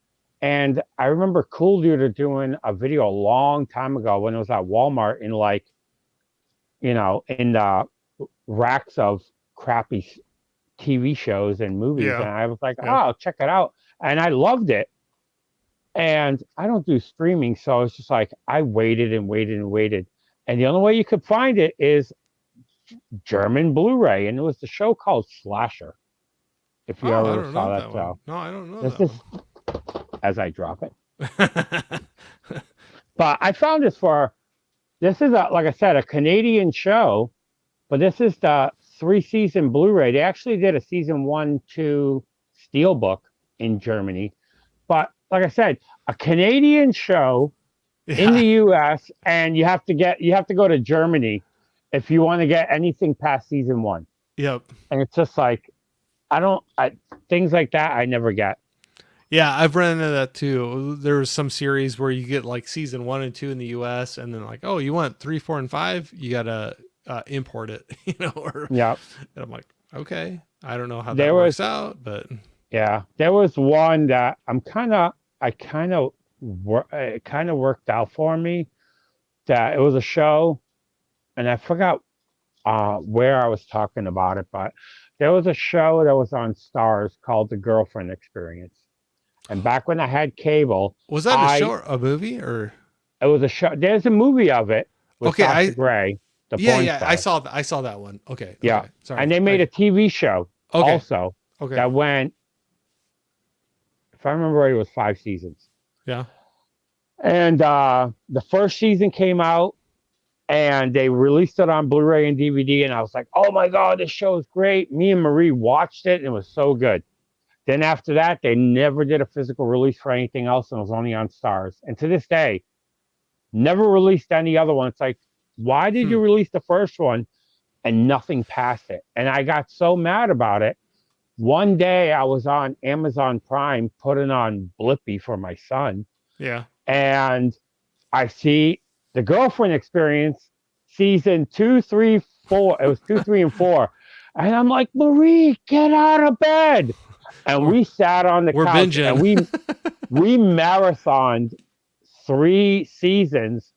S2: And I remember Cool Dude doing a video a long time ago when it was at Walmart in like, in the racks of crappy TV shows and movies.
S1: Yeah.
S2: And I was like, oh,
S1: Yeah.
S2: I'll check it out. And I loved it. And I don't do streaming. So it's just like, I waited and waited and waited. And the only way you could find it is German Blu-ray. And it was the show called Slasher. If you
S1: Oh, I
S2: ever
S1: don't
S2: saw
S1: know
S2: that
S1: that one.
S2: show.
S1: No, I don't know
S2: This
S1: that
S2: is as I drop it. But I found this is like I said, a Canadian show, but this is the 3-season Blu-ray. They actually did a season 1-2 steelbook in Germany. But like I said, a Canadian show in
S1: Yeah.
S2: the US, and you have to go to Germany if you want to get anything past season 1.
S1: Yep.
S2: And it's just like things like that I never get.
S1: Yeah, I've run into that too. There was some series where you get like season 1 and 2 in the US, and then like, oh, you want 3, 4, and 5? You gotta import it, or
S2: Yeah.
S1: and I'm like, okay, I don't know how that
S2: There
S1: works
S2: was
S1: out, but
S2: Yeah, there was one that it kind of worked out for me, that it was a show, and I forgot where I was talking about it, but there was a show that was on Stars called The Girlfriend Experience. And back when I had cable,
S1: was that a show or a movie or?
S2: it was a show. There's a movie of it with
S1: Okay,
S2: Sasha Grey, the
S1: yeah,
S2: porn
S1: yeah,
S2: star.
S1: I saw that one. Okay,
S2: Yeah,
S1: okay, sorry.
S2: and they made a TV show also
S1: Okay,
S2: that went, if I remember right, it was 5 seasons.
S1: yeah,
S2: And the first season came out, and they released it on Blu-ray and DVD, and I was like, oh my God, this show is great. Me and Marie watched it, and it was so good. Then after that, they never did a physical release for anything else, and it was only on Stars. And to this day, never released any other one. It's like, why did you release the first one and nothing past it? And I got so mad about it. One day I was on Amazon Prime putting on Blippi for my son,
S1: yeah.
S2: and I see The Girlfriend Experience season 2, 3, 4. It was 2, 3, and 4. And I'm like, Marie, get out of bed. And we sat on the couch
S1: binging.
S2: and we marathoned 3 seasons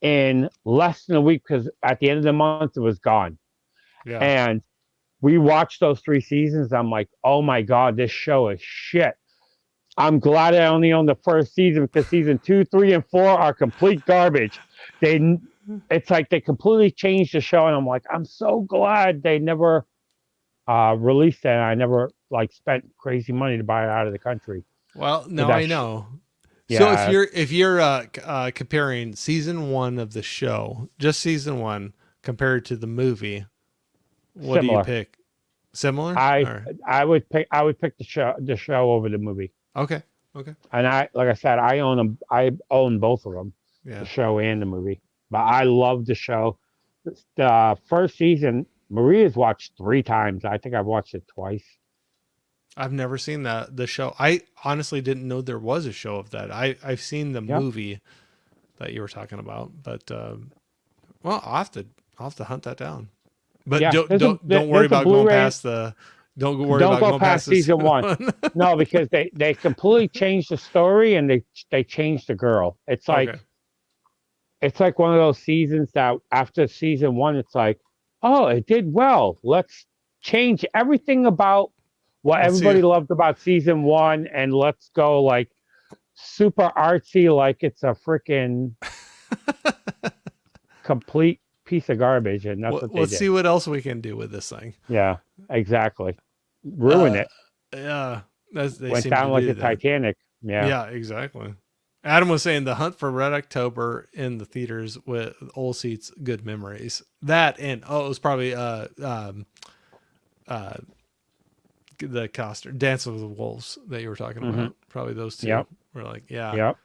S2: in less than a week, because at the end of the month it was gone.
S1: Yeah.
S2: And we watched those 3 seasons. I'm like, oh my God, this show is shit. I'm glad I only own the first season, because season 2, 3, and 4 are complete garbage. It's like they completely changed the show, and I'm like, I'm so glad they never released it. And I never spent crazy money to buy it out of the country.
S1: Well, no, I know.
S2: Yeah.
S1: So if you're comparing season 1 of the show, just season 1 compared to the movie, what
S2: Similar.
S1: do you pick? Similar?
S2: I would pick the show over the movie.
S1: Okay.
S2: And like I said, I own them. I own both of them,
S1: Yeah.
S2: the show and the movie. But I love the show. The first season, Marie has watched 3 times. I think I've watched it twice.
S1: I've never seen the show. I honestly didn't know there was a show of that. I've seen the movie that you were talking about, but well, I'll have to hunt that down. But don't worry about going past the. Don't go past
S2: season 1. No, because they completely changed the story, and they changed the girl. It's like it's like one of those seasons that after season 1, it's like, oh, it did well. Let's change everything about what everybody loved about season 1, and let's go like super artsy, like it's a freaking complete piece of garbage. And that's what they did.
S1: Let's see what else we can do with this thing.
S2: Yeah, exactly. Ruin it.
S1: Yeah, they
S2: went down like the Titanic.
S1: Yeah, exactly. Adam was saying The Hunt for Red October in the theaters with old seats, good memories. That and it was probably the costume Dance with the Wolves that you were talking about. Probably those 2.
S2: Yep.
S1: We're like, yeah.
S2: Yep.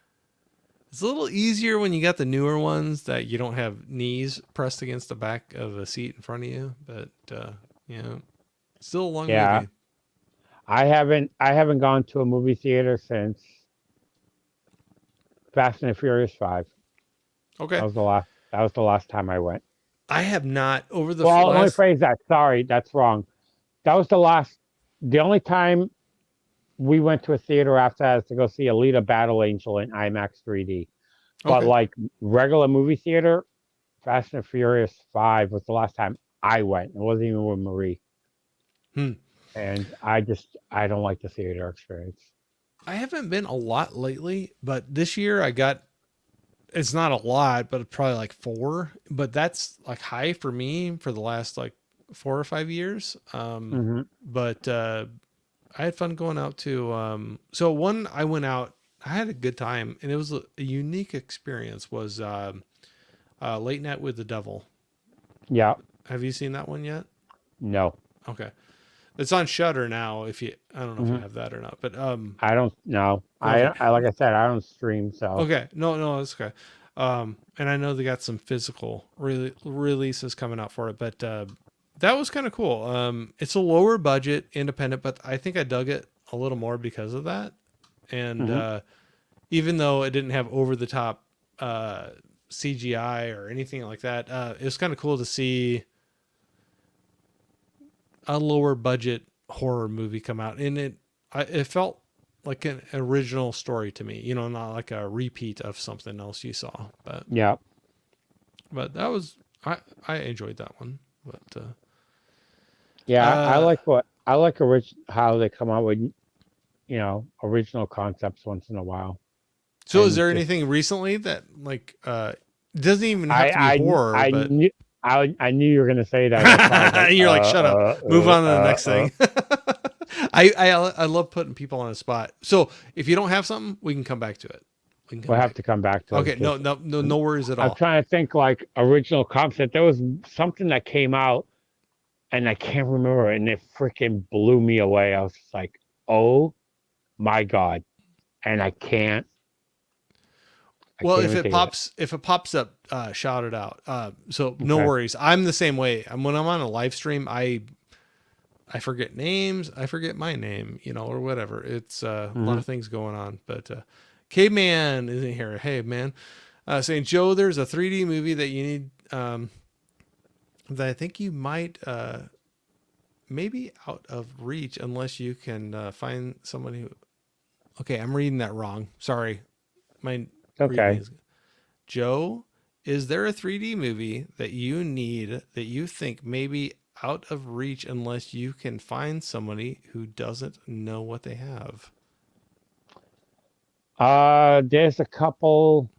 S1: It's a little easier when you got the newer ones that you don't have knees pressed against the back of the seat in front of you, but still a long movie.
S2: I haven't gone to a movie theater since Fast and the Furious 5.
S1: Okay.
S2: That was the last time I went.
S1: I have not over the
S2: let me phrase that. Sorry, that's wrong. that was the only time we went to a theater after that is to go see Alita Battle Angel in IMAX 3D. But
S1: Okay.
S2: like regular movie theater, Fast and Furious 5 was the last time I went. It wasn't even with Marie.
S1: Hmm.
S2: And I don't like the theater experience.
S1: I haven't been a lot lately, but this year I got, it's not a lot, but probably like four, but that's like high for me for the last like 4 or 5 years.
S2: Hmm.
S1: But I had fun going out to, so one I went out, I had a good time and it was a unique experience was, Late Night with the Devil.
S2: Yeah.
S1: Have you seen that one yet?
S2: No.
S1: Okay. It's on Shutter now. If you, I don't know if you
S2: Hmm.
S1: have that or not, but
S2: I don't know.
S1: okay,
S2: I like I said, I don't stream, so
S1: okay, no, it's okay. And I know they got some physical releases coming out for it, but that was kind of cool. It's a lower budget, independent, but I think I dug it a little more because of that. And
S2: hmm.
S1: even though it didn't have over the top CGI or anything like that, it was kind of cool to see a lower budget horror movie come out, and it felt like an original story to me. You know, not like a repeat of something else you saw.
S2: Yeah.
S1: But that was I enjoyed that one. But
S2: Yeah,
S1: uh,
S2: I like how they come out with, original concepts once in a while.
S1: so is
S2: And
S1: there
S2: just
S1: anything recently that like it doesn't even have to be horror,
S2: I
S1: but
S2: knew I knew you were gonna say that. That's why I was like,
S1: you're like shut up, move on to the next thing. I love putting people on a spot. So if you don't have something, we can come back to it. We can come
S2: We'll have
S1: back.
S2: to come back to it
S1: Okay,
S2: because
S1: no worries at
S2: I'm
S1: all.
S2: trying to think like original concept. There was something that came out and I can't remember, and it freaking blew me away. I was just like, oh my God. And I
S1: Well,
S2: can't even think of it.
S1: if it pops up, shout it out. So no
S2: Okay.
S1: worries. I'm the same way. When I'm on a live stream, I forget names. I forget my name, or whatever. It's a lot
S2: Hmm.
S1: of things going on. But K-Man isn't here. Hey, man. Saying, Joe, there's a 3D movie that you need, that I think you might, maybe out of reach unless you can find somebody who. Okay, I'm reading that wrong. Sorry. My reading
S2: Okay.
S1: is. Joe, is there a 3D movie that you need that you think may be out of reach unless you can find somebody who doesn't know what they have?
S2: There's a couple.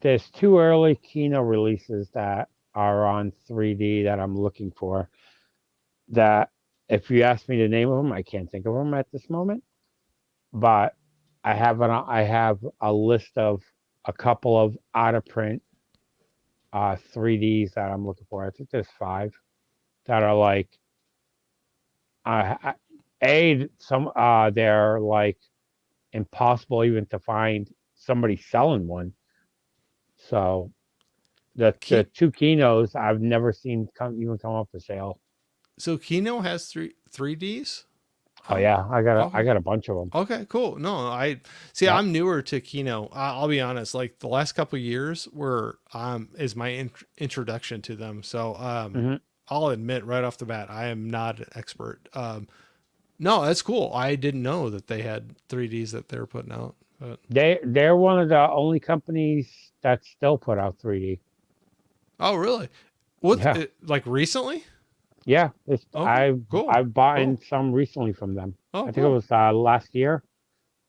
S2: There's two early Kino releases that are on 3D that I'm looking for. That if you ask me to name them, I can't think of them at this moment. But I have a list of a couple of out of print 3Ds that I'm looking for. I think there's five that are like some they're like impossible even to find somebody selling one. So the
S1: Ke-
S2: two Kinos I've never seen come up for sale.
S1: so Kino has three Ds?
S2: Oh
S1: Oh,
S2: yeah, I
S1: okay.
S2: got a bunch of them.
S1: Okay, cool. No, I see.
S2: Yep.
S1: I'm newer to Kino. I'll be honest. Like the last couple of years were is my introduction to them. So
S2: Hmm.
S1: I'll admit right off the bat, I am not an expert. No, that's cool. I didn't know that they had 3Ds that they were putting out. But
S2: They're one of the only companies that still put out 3D.
S1: oh, really? What?
S2: Yeah,
S1: Like recently?
S2: yeah.
S1: Okay, cool,
S2: I've bought
S1: cool.
S2: some recently from them.
S1: Oh,
S2: I think it
S1: cool,
S2: was last year.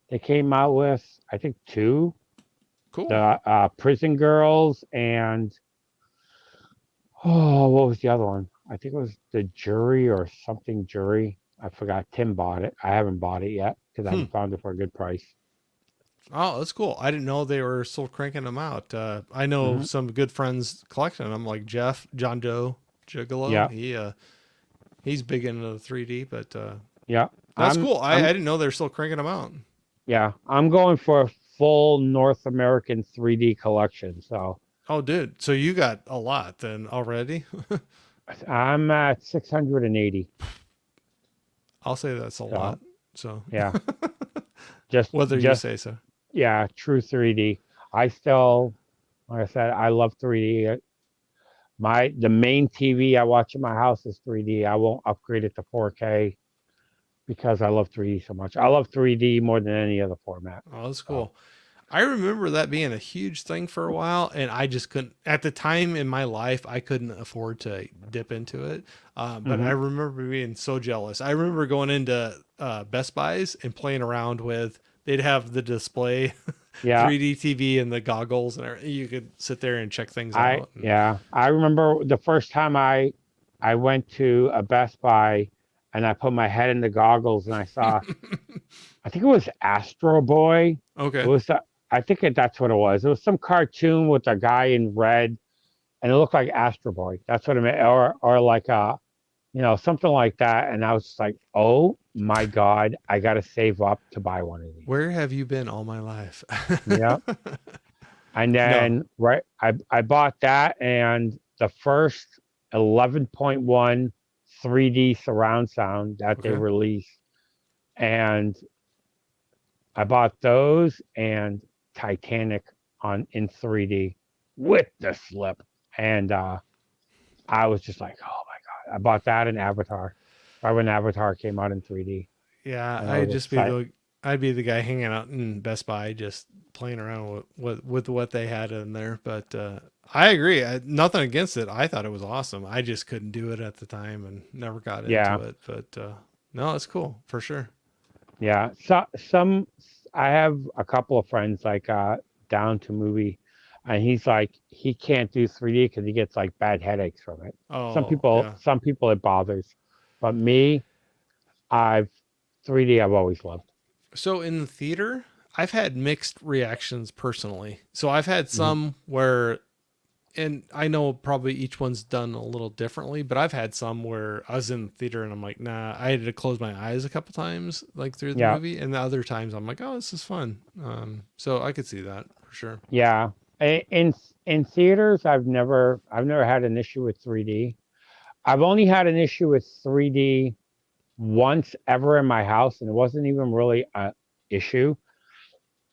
S2: They came out with I think two, the
S1: cool.
S2: Prison Girls and oh, what was the other one? I think it was the Jury or something Jury. I forgot. Tim bought it. I haven't bought it yet because I
S1: Hmm.
S2: haven't found it for a good price.
S1: Oh, that's cool. I didn't know they were still cranking them out. I know
S2: Hmm.
S1: some good friends collecting them, like Jeff, John Doe, Gigolo.
S2: Yeah,
S1: He's big into the 3D, but
S2: yeah.
S1: that's cool. I
S2: I'm
S1: didn't know they're still cranking them out.
S2: yeah. I'm going for a full North American 3D collection. So
S1: Oh, dude. So you got a lot then already?
S2: I'm at 680.
S1: I'll say that's a lot.
S2: So
S1: So
S2: yeah,
S1: whether you
S2: just
S1: say so.
S2: yeah, true 3D. I still, like I said, I love 3D. The main TV I watch in my house is 3D. I won't upgrade it to 4K because I love 3D so much. I love 3D more than any other format.
S1: Oh, that's
S2: So,
S1: cool. I remember that being a huge thing for a while, and I just couldn't. At the time in my life, I couldn't afford to dip into it. But I
S2: hmm
S1: remember being so jealous. I remember going into Best Buys and playing around with. They'd have the display,
S2: yeah,
S1: 3D TV, and the goggles, and you could sit there and check things out. And
S2: I remember the first time I went to a Best Buy and I put my head in the goggles and I saw, I think it was Astro Boy. It
S1: okay,
S2: was I think that's what it was. It was some cartoon with a guy in red and it looked like Astro Boy. That's what I meant, or like something like that. And I was just like, oh my God, I got to save up to buy one of these.
S1: where have you been all my life?
S2: Yeah. And
S1: No,
S2: then I bought that and the first 11.1 3D surround sound that they
S1: okay.
S2: released. And I bought those and Titanic on in 3D with the slip. And I was just like, oh my God. I bought that in Avatar. Right when Avatar came out in 3D.
S1: Yeah,
S2: And I was excited.
S1: I'd be the guy hanging out in Best Buy just playing around with what they had in there. But I agree. Nothing against it. I thought it was awesome. I just couldn't do it at the time and never got into
S2: Yeah.
S1: it. But no, it's cool for sure.
S2: Yeah. So I have a couple of friends like down to movie and he's like he can't do 3D because he gets like bad headaches from it.
S1: Oh yeah.
S2: Some people it bothers. But me, I've 3D I've always loved.
S1: So in the theater, I've had mixed reactions personally. So I've had
S2: hmm
S1: some where and I know probably each one's done a little differently, but I've had some where I was in the theater and I'm like, nah, I had to close my eyes a couple times, like through the
S2: Yeah.
S1: movie, and the other times I'm like, oh, this is fun. So I could see that for sure.
S2: Yeah. In theaters I've never had an issue with 3D. I've only had an issue with 3D once ever in my house and it wasn't even really a issue.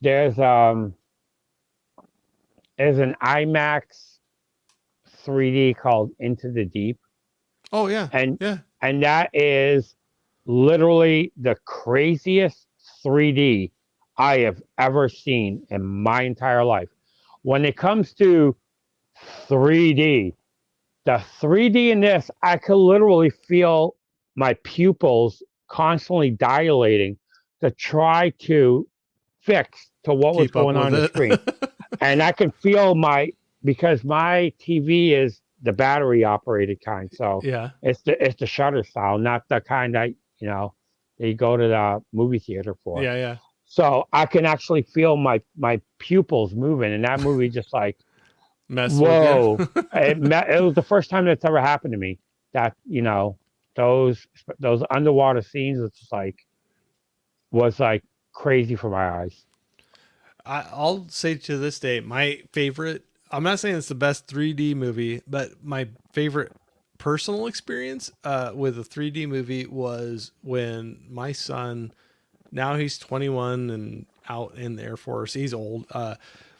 S2: There's um there's an IMAX 3D called Into the Deep,
S1: Oh yeah,
S2: and
S1: yeah.
S2: that is literally the craziest 3D I have ever seen in my entire life. When it comes to 3D, the 3D in this, I could literally feel my pupils constantly dilating to try to fix to what was
S1: Keep up
S2: going on
S1: with
S2: the
S1: it.
S2: screen. And I can feel because my TV is the battery operated kind, so
S1: Yeah,
S2: it's the shutter style, not the kind that that you go to the movie theater for.
S1: yeah, yeah.
S2: So I can actually feel my pupils moving, and that movie just like
S1: Mess with you.
S2: whoa! It was the first time that's ever happened to me. That those those underwater scenes was like crazy for my eyes.
S1: I'll say to this day, my favorite. I'm not saying it's the best 3D movie, but my favorite personal experience with a 3D movie was when my son, now he's 21 and out in the Air Force. He's old,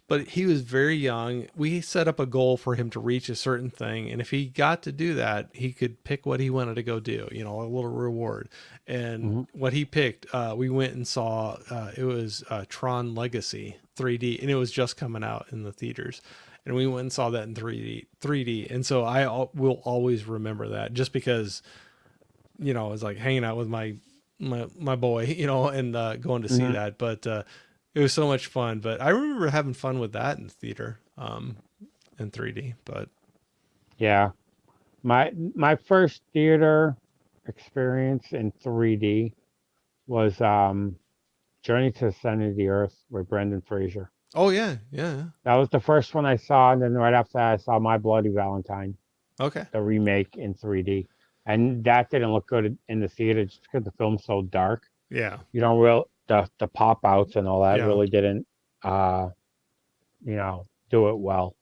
S1: but he was very young. We set up a goal for him to reach a certain thing, and if he got to do that, he could pick what he wanted to go do. A little reward. And
S2: hmm
S1: what he picked, we went and saw. It was Tron Legacy 3D, and it was just coming out in the theaters. And we went and saw that in 3D. And so will always remember that, just because it was like hanging out with my boy, and going to see
S2: hmm
S1: that. But it was so much fun. But I remember having fun with that in the theater, in 3D. But
S2: Yeah. My first theater experience in 3D was Journey to the Center of the Earth with Brendan Fraser.
S1: oh yeah, yeah,
S2: That was the first one I saw, and then right after that I saw My Bloody Valentine,
S1: okay,
S2: the remake in 3D. And that didn't look good in the theater just because the film's so dark.
S1: yeah,
S2: You don't the pop outs and all that
S1: yeah.
S2: really didn't do it well.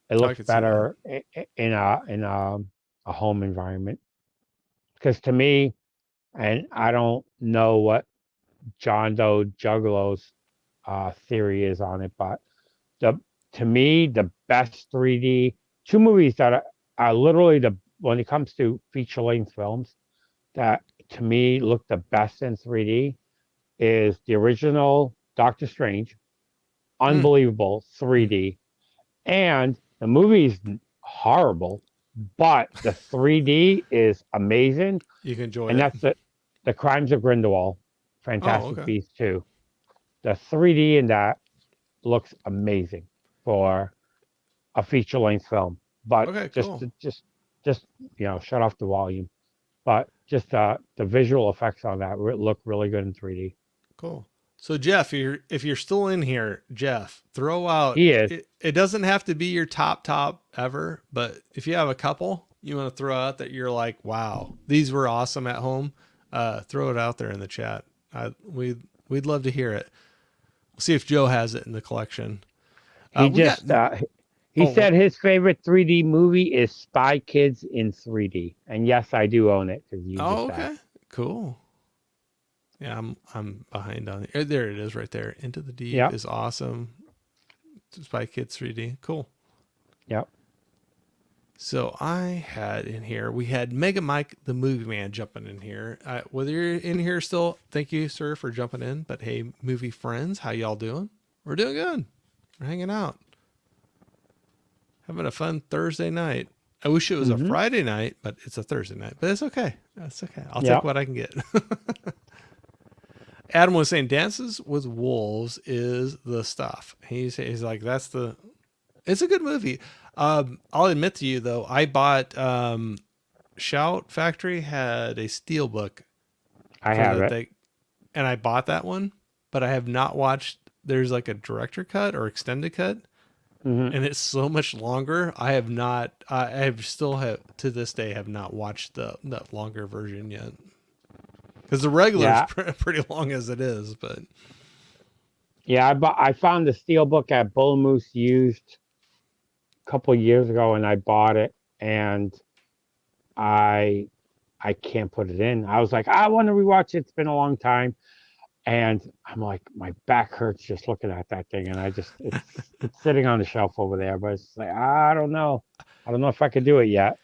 S2: It
S1: I
S2: looks
S1: could see that.
S2: better in a home environment. Because to me, and I don't know what John Doe Juggalo's theory is on it, but the to me the best 3D. two movies that are literally when it comes to feature length films that to me look the best in 3D is the original Doctor Strange,
S1: Mm,
S2: unbelievable
S1: mm.
S2: 3D, and the movie's horrible, but the 3D is amazing,
S1: You can enjoy
S2: and
S1: it.
S2: that's the Crimes of Grindelwald,
S1: Oh,
S2: Fantastic
S1: okay.
S2: Beasts 2. The 3D in that looks amazing for a feature length film, but
S1: Okay,
S2: just
S1: cool.
S2: just shut off the volume. But just the visual effects on that look really good in 3D.
S1: Cool. So Jeff, if you're still in here, Jeff, throw out
S2: He is.
S1: it doesn't have to be your top ever, but if you have a couple you want to throw out that you're like, wow, these were awesome at home, throw it out there in the chat. We'd love to hear it. We'll see if Joe has it in the collection.
S2: He
S1: We got
S2: just he
S1: oh
S2: said his favorite 3D movie is Spy Kids in 3D, and yes, I do own it because you
S1: oh
S2: just asked.
S1: okay, cool. Yeah, I'm behind on it. There it is right there. Into the Deep
S2: Yep,
S1: is awesome. Spy Kids 3D. Cool.
S2: yep.
S1: So I had in here, we had Mega Mike the Movie Man jumping in here. Whether you're in here still, thank you, sir, for jumping in. But hey, movie friends, how y'all doing? We're doing good. We're hanging out, having a fun Thursday night. I wish it was a
S2: Mm-hmm.
S1: Friday night, but it's a Thursday night. But it's okay. That's okay. I'll take
S2: Yep.
S1: what I can get. Adam was saying Dances with Wolves is the stuff. He's like, it's a good movie. I'll admit to you though, I bought Shout Factory had a steel book
S2: I
S1: for
S2: have
S1: that
S2: it.
S1: thing, and I bought that one, but I have not watched. There's like a director cut or extended cut,
S2: Mm-hmm.
S1: and it's so much longer. I have not. I have still have to this day have not watched the longer version yet, because the regular is
S2: Yeah,
S1: pretty long as it is. But
S2: yeah. I found the steel book at Bull Moose used a couple years ago, and I bought it, and I I can't put it in. I was like, I want to rewatch it. It's been a long time. And I'm like, my back hurts just looking at that thing, and it's sitting on the shelf over there. But it's like I don't know, if I could do it yet.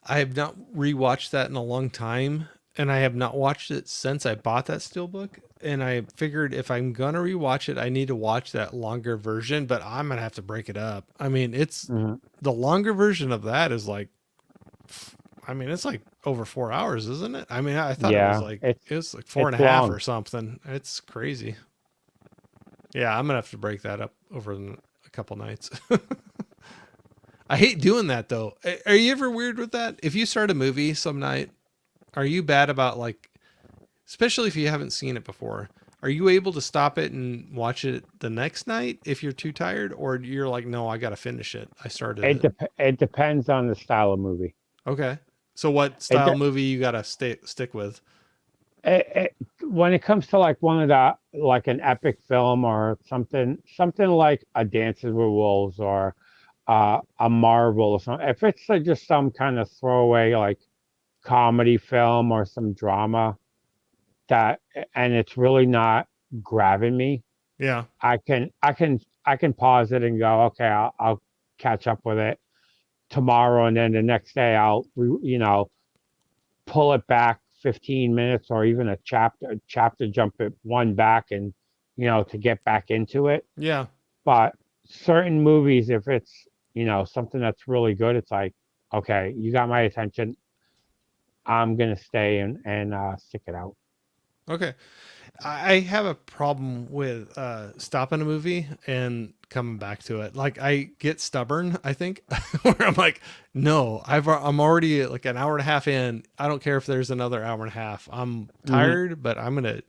S1: I have not rewatched that in a long time, and I have not watched it since I bought that steelbook. And I figured if I'm gonna rewatch it, I need to watch that longer version. But I'm gonna have to break it up. I mean, it's
S2: Hmm.
S1: the longer version of that is like, I mean, it's like over 4 hours, isn't it? I mean, I thought
S2: Yeah,
S1: it was like four and
S2: it's
S1: a half
S2: long.
S1: or something. It's crazy. Yeah, I'm gonna have to break that up over a couple nights. I hate doing that though. Are you ever weird with that? If you start a movie some night, are you bad about like, especially if you haven't seen it before? Are you able to stop it and watch it the next night if you're too tired, or you're like, no, I got to finish it. I started it.
S2: It depends on the style of movie.
S1: Okay. So what
S2: It,
S1: style
S2: de-
S1: movie you got to stick with?
S2: when it comes to like one of the like an epic film or something like a Dances with Wolves or a Marvel or something. If it's like just some kind of throwaway like comedy film or some drama that and it's really not grabbing me,
S1: Yeah.
S2: I can pause it and go, okay, I'll catch up with it tomorrow, and then the next day pull it back 15 minutes or even a chapter jump it one back and to get back into it.
S1: Yeah.
S2: But certain movies, if it's something that's really good, it's like, okay, you got my attention. I'm gonna stay and stick it out.
S1: Okay. I have a problem with stopping a movie and coming back to it. Like I get stubborn, I think, where I'm like, no, I'm already like an hour and a half in. I don't care if there's another hour and a half. I'm
S2: Hmm.
S1: tired, but I'm gonna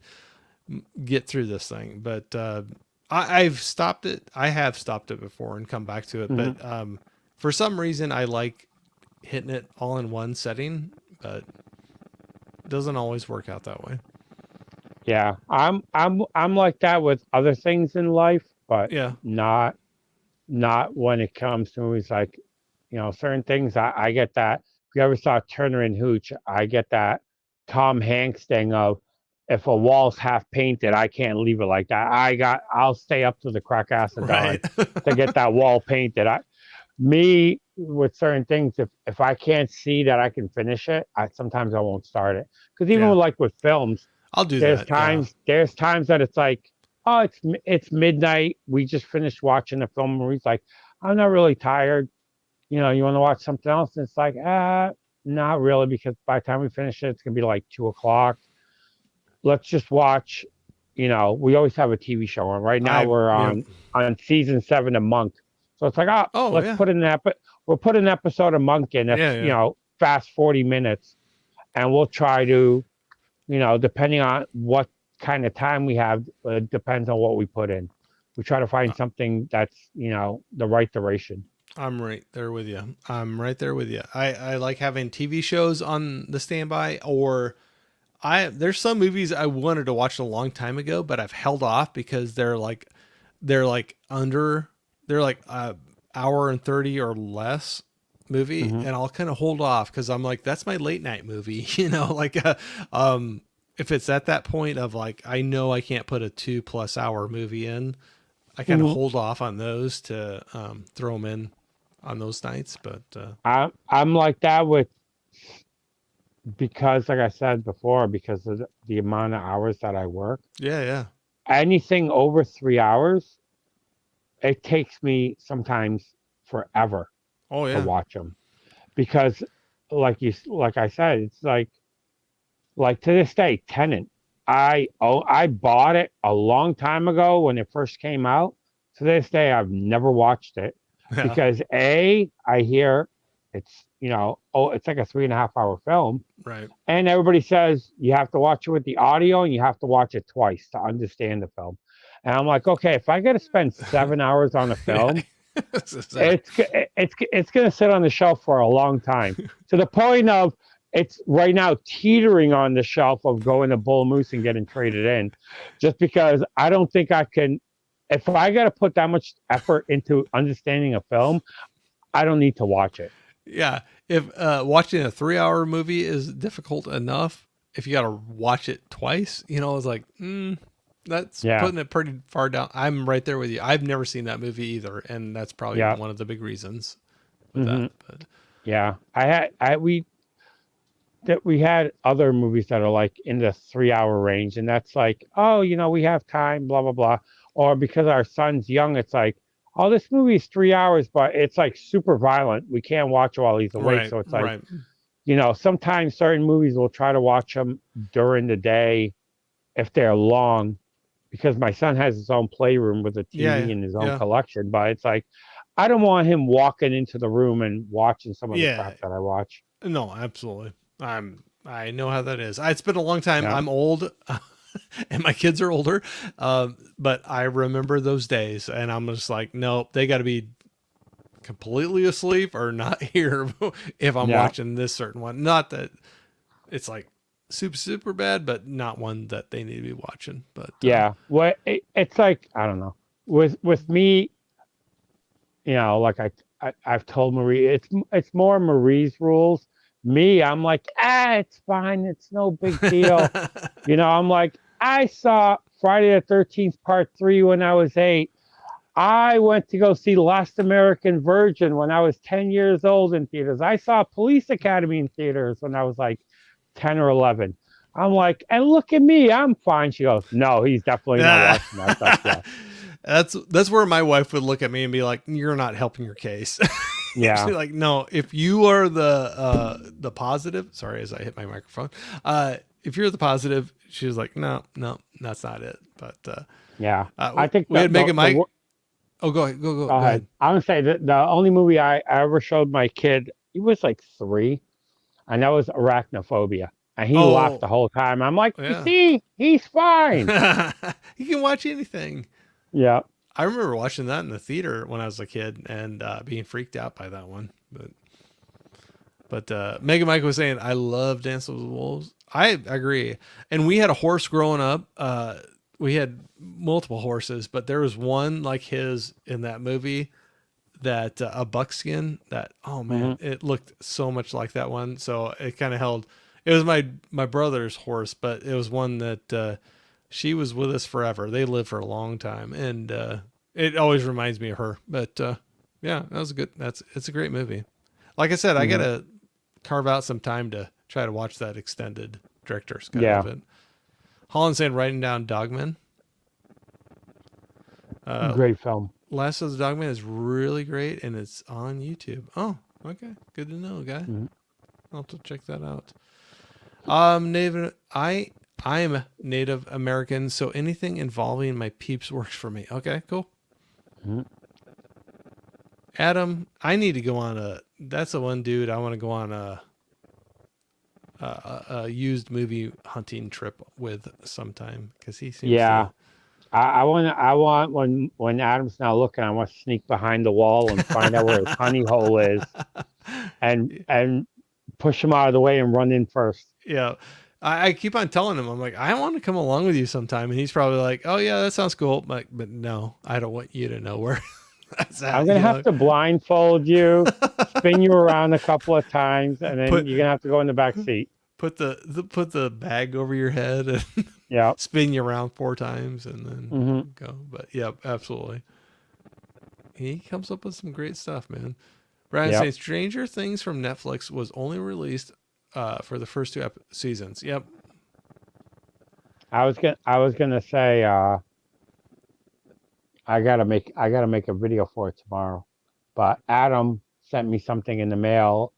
S1: get through this thing. But I've stopped it. I have stopped it before and come back to it.
S2: Hmm.
S1: But for some reason, I like hitting it all in one setting, but it doesn't always work out that way.
S2: Yeah, I'm like that with other things in life, but
S1: Yeah.
S2: not when it comes to movies. Like certain things. I get that. If you ever saw Turner and Hooch, I get that Tom Hanks thing of if a wall's half painted, I can't leave it like that. I'll stay up to the crack ass of dawn
S1: Right.
S2: to get that wall painted. Me with certain things, if I can't see that I can finish it, sometimes I won't start it. Because even
S1: Yeah.
S2: like with films,
S1: I'll do
S2: there's
S1: that. Yeah.
S2: times there's times that it's like, oh, it's midnight. We just finished watching the film, and he's like, I'm not really tired. You want to watch something else? And it's like, not really, because by the time we finish it, it's gonna be like 2 o'clock. Let's just watch. We always have a TV show on. Right now, we're
S1: Yep.
S2: on season 7 of Monk, so it's like, oh,
S1: Oh
S2: let's
S1: yeah.
S2: put in that. But we'll put an episode of Monk in.
S1: Yeah.
S2: That's
S1: Yeah.
S2: fast 40 minutes, and we'll try to, depending on what kind of time we have, depends on what we put in. We try to find something that's the right duration.
S1: I'm right there with you. I'm right there with you. I like having TV shows on the standby, or there's some movies I wanted to watch a long time ago, but I've held off because they're like hour and 30 or less movie,
S2: Mm-hmm.
S1: and I'll kind of hold off because I'm like, that's my late night movie, if it's at that point of like, I know I can't put a 2+ hour movie in, I kind of
S2: Mm-hmm.
S1: hold off on those to throw them in on those nights. But
S2: I'm like that because, like I said before, because of the amount of hours that I work.
S1: yeah, yeah.
S2: Anything over 3 hours, it takes me sometimes forever
S1: Oh
S2: to
S1: yeah.
S2: watch them, because, like I said, it's like to this day, Tenant. I bought it a long time ago when it first came out. To this day, I've never watched it
S1: Yeah.
S2: because I hear it's it's like a 3.5 hour film,
S1: Right.
S2: and everybody says you have to watch it with the audio and you have to watch it twice to understand the film. And I'm like, okay, if I got to spend 7 hours on a
S1: Yeah.
S2: film, it's going to sit on the shelf for a long time, to the point of it's right now teetering on the shelf of going to Bull Moose and getting traded in, just because I don't think I can. If I got to put that much effort into understanding a film, I don't need to watch it.
S1: Yeah. If watching a 3-hour movie is difficult enough, if you got to watch it twice, it's like, that's
S2: Yeah,
S1: putting it pretty far down. I'm right there with you. I've never seen that movie either, and that's probably
S2: yeah,
S1: one of the big reasons with
S2: hmm
S1: that. But
S2: yeah. We had other movies that are like in the 3 hour range, and that's like, oh, we have time, blah blah blah. Or because our son's young, it's like, oh, this movie is 3 hours, but it's like super violent. We can't watch it while he's awake.
S1: right,
S2: So it's like,
S1: right.
S2: sometimes certain movies we'll try to watch them during the day if they're long, because my son has his own playroom with a
S1: Yeah,
S2: TV
S1: yeah,
S2: and his own
S1: yeah.
S2: collection. But it's like, I don't want him walking into the room and watching some of the
S1: Yeah.
S2: crap that I watch.
S1: No, absolutely. I know how that is. It's been a long time.
S2: Yeah.
S1: I'm old, and my kids are older, but I remember those days, and I'm just like, nope, they got to be completely asleep or not here if I'm
S2: Yeah.
S1: watching this certain one. Not that it's like super bad, but not one that they need to be watching. But
S2: Yeah. Well, it's like, I don't know. With me, like I've told Marie, it's more Marie's rules. Me, I'm like, it's fine. It's no big deal. I'm like, I saw Friday the 13th Part 3 when I was 8. I went to go see Last American Virgin when I was 10 years old in theaters. I saw Police Academy in theaters when I was like 10 or 11. I'm like, and look at me, I'm fine. She goes, no, he's definitely not watching that stuff yet.
S1: That's where my wife would look at me and be like, "You're not helping your case." She's
S2: Yeah.
S1: like, "No, if you are the positive." Sorry, as I hit my microphone. If you're the positive, she was like, "No, that's not it." But
S2: Yeah. I think
S1: we had Megan Mike.
S2: the
S1: Oh, go ahead, go
S2: go ahead.
S1: ahead.
S2: I'm gonna say that the only movie I ever showed my kid, he was like 3, and that was Arachnophobia. And he laughed
S1: Oh,
S2: the whole time. I'm like, you
S1: yeah.
S2: see, he's fine.
S1: You can watch anything.
S2: Yeah.
S1: I remember watching that in the theater when I was a kid and being freaked out by that one. But Mega Mike was saying, I love Dance with Wolves. I agree. And we had a horse growing up. We had multiple horses, but there was one like his in that movie that a buckskin that, oh man,
S2: Mm-hmm.
S1: it looked so much like that one. So it kind of held, it was my brother's horse, but it was one that she was with us forever. They lived for a long time. And it always reminds me of her. But Yeah, that was good. It's a great movie. Like I said, I gotta carve out some time to try to watch that extended director's cut
S2: Yeah,
S1: of it. Holland saying writing down Dogman.
S2: great film.
S1: Last of the Dogman is really great, and it's on YouTube. Oh, okay, good to know, guy.
S2: Mhm.
S1: I'll have to check that out. Native. I am a Native American, so anything involving my peeps works for me. Okay, cool.
S2: Mhm.
S1: Adam, I need to go on a. That's the one dude I want to go on a used movie hunting trip with sometime because he seems
S2: Yeah,
S1: to.
S2: I want when Adam's not looking, I want to sneak behind the wall and find out where his honey hole is, and push him out of the way and run in first.
S1: Yeah. I keep on telling him, I'm like, I want to come along with you sometime. And he's probably like, oh, yeah, that sounds cool. But no, I don't want you to know where that's
S2: I'm
S1: at.
S2: gonna have to blindfold you, spin you around a couple of times, and then
S1: Put
S2: you're gonna have to go in the back seat.
S1: put the bag over your head and
S2: Yeah.
S1: spin you around 4 times and
S2: Hmm.
S1: then go. But yeah, absolutely. He comes up with some great stuff, man. Brian
S2: Yep.
S1: saying Stranger Things from Netflix was only released for the first two seasons. Yep.
S2: I was gonna say I gotta make a video for it tomorrow. But Adam sent me something in the mail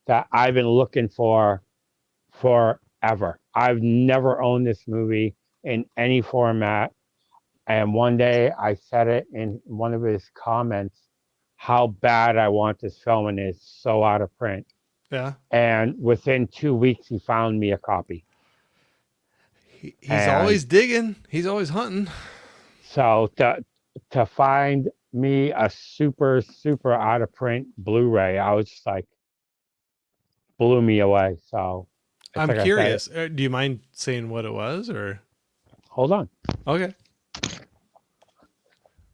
S2: that I've been looking for forever. I've never owned this movie in any format. And one day I said it in one of his comments how bad I want this film, and it's so out of print.
S1: Yeah.
S2: And within 2 weeks, he found me a copy.
S1: He's
S2: And
S1: always digging. He's always hunting.
S2: so to find me a super super out of print Blu-ray, I was just like blew me away. So it's
S1: I'm
S2: like I said,
S1: curious. Do you mind saying what it was or?
S2: hold on.
S1: Okay.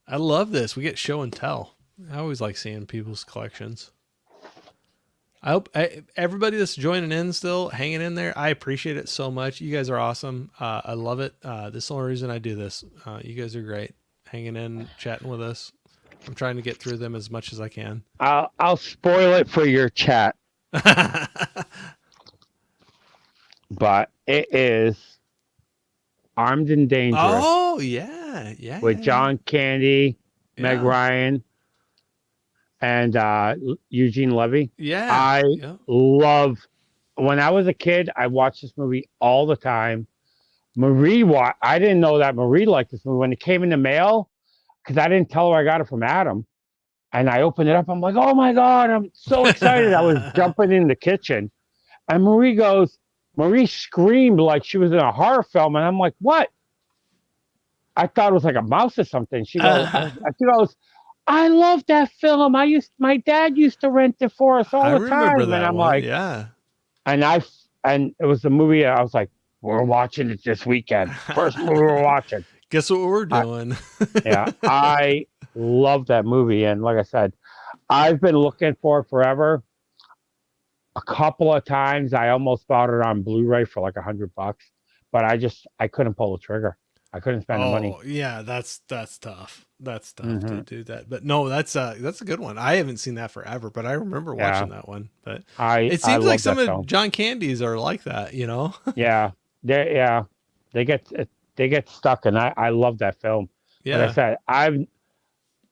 S1: I love this. We get show and tell. I always like seeing people's collections. I hope everybody that's joining in still hanging in there. I appreciate it so much. You guys are awesome. I love it. This is the only reason I do this. You guys are great. Hanging in, chatting with us. I'm trying to get through them as much as I can.
S2: I'll spoil it for your chat, but it is Armed and Dangerous
S1: Oh yeah, yeah,
S2: with
S1: yeah,
S2: John Candy, Meg
S1: yeah,
S2: Ryan, and Eugene Levy.
S1: yeah,
S2: I
S1: yeah.
S2: love. When I was a kid, I watched this movie all the time. I didn't know that Marie liked this movie when it came in the mail because I didn't tell her I got it from Adam. And I opened it up. I'm like, oh my God, I'm so excited. I was jumping in the kitchen. And Marie screamed like she was in a horror film. And I'm like, what? I thought it was like a mouse or something. She goes, I love that film. My dad used to rent it for us
S1: I
S2: all the
S1: remember
S2: time. And
S1: that
S2: I'm
S1: one.
S2: like,
S1: Yeah.
S2: and it was the movie. I was like, we're watching it this weekend. First movie we're watching.
S1: Guess what we're
S2: I,
S1: doing?
S2: yeah, I love that movie. And like I said, I've been looking for it forever. A couple of times I almost bought it on Blu-ray for like $100, but I couldn't pull the trigger. I couldn't spend the money.
S1: Oh yeah, that's tough. That's tough to
S2: Hmm.
S1: do that. But no, that's a good one. I haven't seen that forever, but I remember
S2: Yeah,
S1: watching that one. But it
S2: I
S1: seems like
S2: love
S1: some
S2: that
S1: of
S2: film.
S1: John Candy's are like that, you know?
S2: Yeah, they get they get stuck, and I love that film. Like I
S1: Yeah.
S2: said,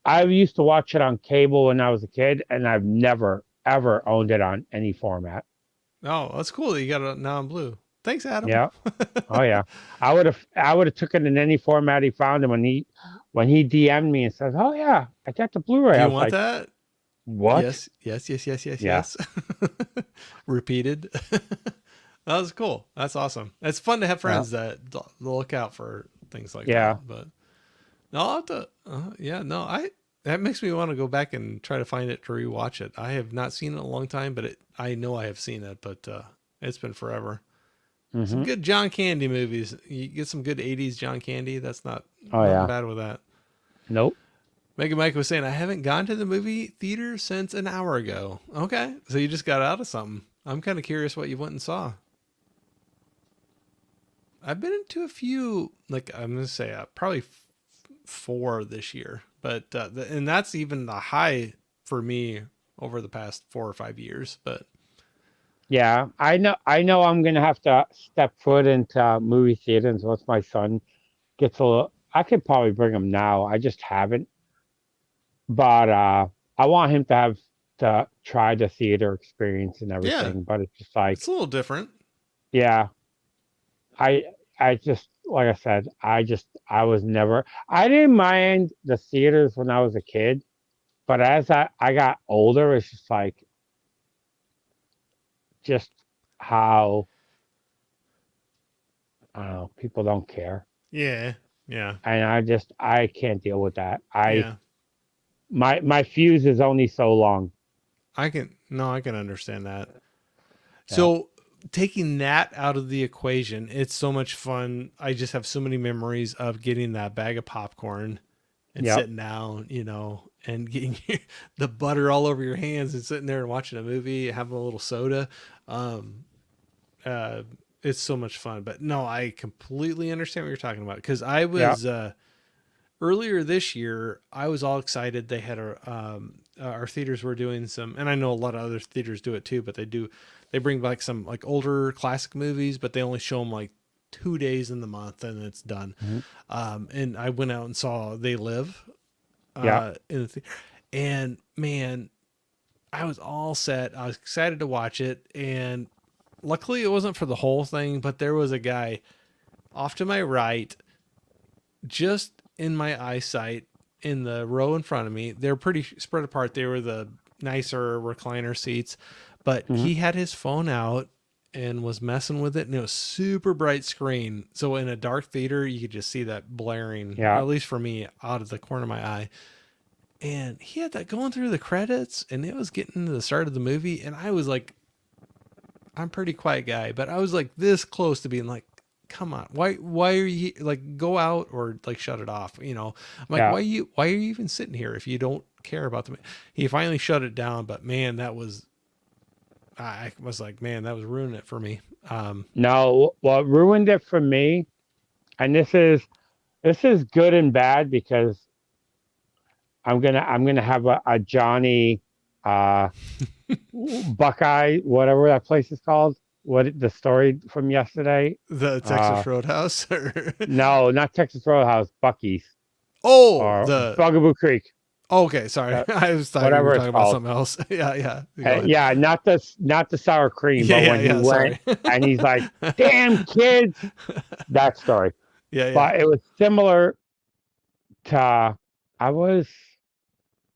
S2: I used to watch it on cable when I was a kid, and I've never ever owned it on any format.
S1: Oh, that's cool that you got it now in blue. Thanks, Adam.
S2: Yeah. Oh yeah, I would have took it in any format he found, and when he DM'd me and says, "Oh yeah, I got the Blu-ray,"
S1: Do
S2: I
S1: you
S2: was
S1: want
S2: like,
S1: that?
S2: "What?"
S1: Yes, yes, yes, yes, yes,
S2: Yeah.
S1: yes. Repeated. That was cool. That's awesome. It's fun to have
S2: Yeah.
S1: friends that look out for things like
S2: Yeah.
S1: that. But no, I'll have to. Yeah, no, that makes me want to go back and try to find it to rewatch it. I have not seen it in a long time, but I know I have seen it, but it's been forever. Some
S2: Hmm.
S1: good John Candy movies. You get some good '80s John Candy. That's
S2: Oh
S1: nothing
S2: yeah.
S1: bad with that.
S2: Nope.
S1: Mega Mike was saying, I haven't gone to the movie theater since an hour ago. Okay, so you just got out of something. I'm kind of curious what you went and saw. I've been into a few, like I'm gonna say, probably four this year, but and that's even the high for me over the past 4 or 5 years. But
S2: Yeah, I know I'm gonna have to step foot into movie theaters once my son gets a little. I could probably bring him now. I just haven't. But I want him to have to try the theater experience and
S1: yeah,
S2: everything. But it's just like,
S1: it's a little different.
S2: yeah, I I just like I said, I was never I didn't mind the theaters when I was a kid, but as I got older, it's just like just how I don't know, people don't care.
S1: Yeah, yeah,
S2: And I can't deal with that.
S1: yeah.
S2: My fuse is only so long.
S1: I can understand that.
S2: Yeah.
S1: So taking that out of the equation, it's so much fun. I just have so many memories of getting that bag of popcorn and
S2: Yep.
S1: sitting down, and getting the butter all over your hands and sitting there and watching a movie, having a little soda. Um, uh, it's so much fun. But no, I completely understand what you're talking about because I
S2: Yep.
S1: was earlier this year. I was all excited. They had our theaters were doing some, and I know a lot of other theaters do it too, but they bring back some like older classic movies, but they only show them like 2 days in the month and it's done.
S2: Mhm.
S1: And I went out and saw They Live
S2: Yep.
S1: in the and man, I was all set. I was excited to watch it, and luckily it wasn't for the whole thing, but there was a guy off to my right, just in my eyesight, in the row in front of me. They're pretty spread apart. They were the nicer recliner seats, but
S2: Mhm.
S1: he had his phone out and was messing with it, and it was super bright screen. So in a dark theater, you could just see that blaring, or
S2: Yeah.
S1: at least for me, out of the corner of my eye. And he had that going through the credits, and it was getting to the start of the movie, and I was like, I'm a pretty quiet guy, but I was like this close to being like, come on, why are you like, go out or like shut it off, I'm like,
S2: Yeah.
S1: why are you even sitting here if you don't care about the he finally shut it down, but man, that was, I was like, man, that was ruining it for me.
S2: No, what ruined it for me, and this is good and bad because I'm gonna have a Johnny uh Buckeye, whatever that place is called. What the story from yesterday?
S1: The
S2: Uh
S1: Texas Roadhouse.
S2: no, not Texas Roadhouse, Bucky's
S1: Oh,
S2: or
S1: the
S2: Bugaboo Creek,
S1: okay, sorry. I was thought you were
S2: whatever it's
S1: talking about
S2: called.
S1: something else. Yeah, yeah, go ahead.
S2: Yeah, not the sour cream,
S1: Yeah,
S2: but
S1: yeah,
S2: when he
S1: yeah,
S2: went
S1: sorry.
S2: and he's like, "Damn kids," that story.
S1: Yeah, yeah.
S2: But it was similar to I was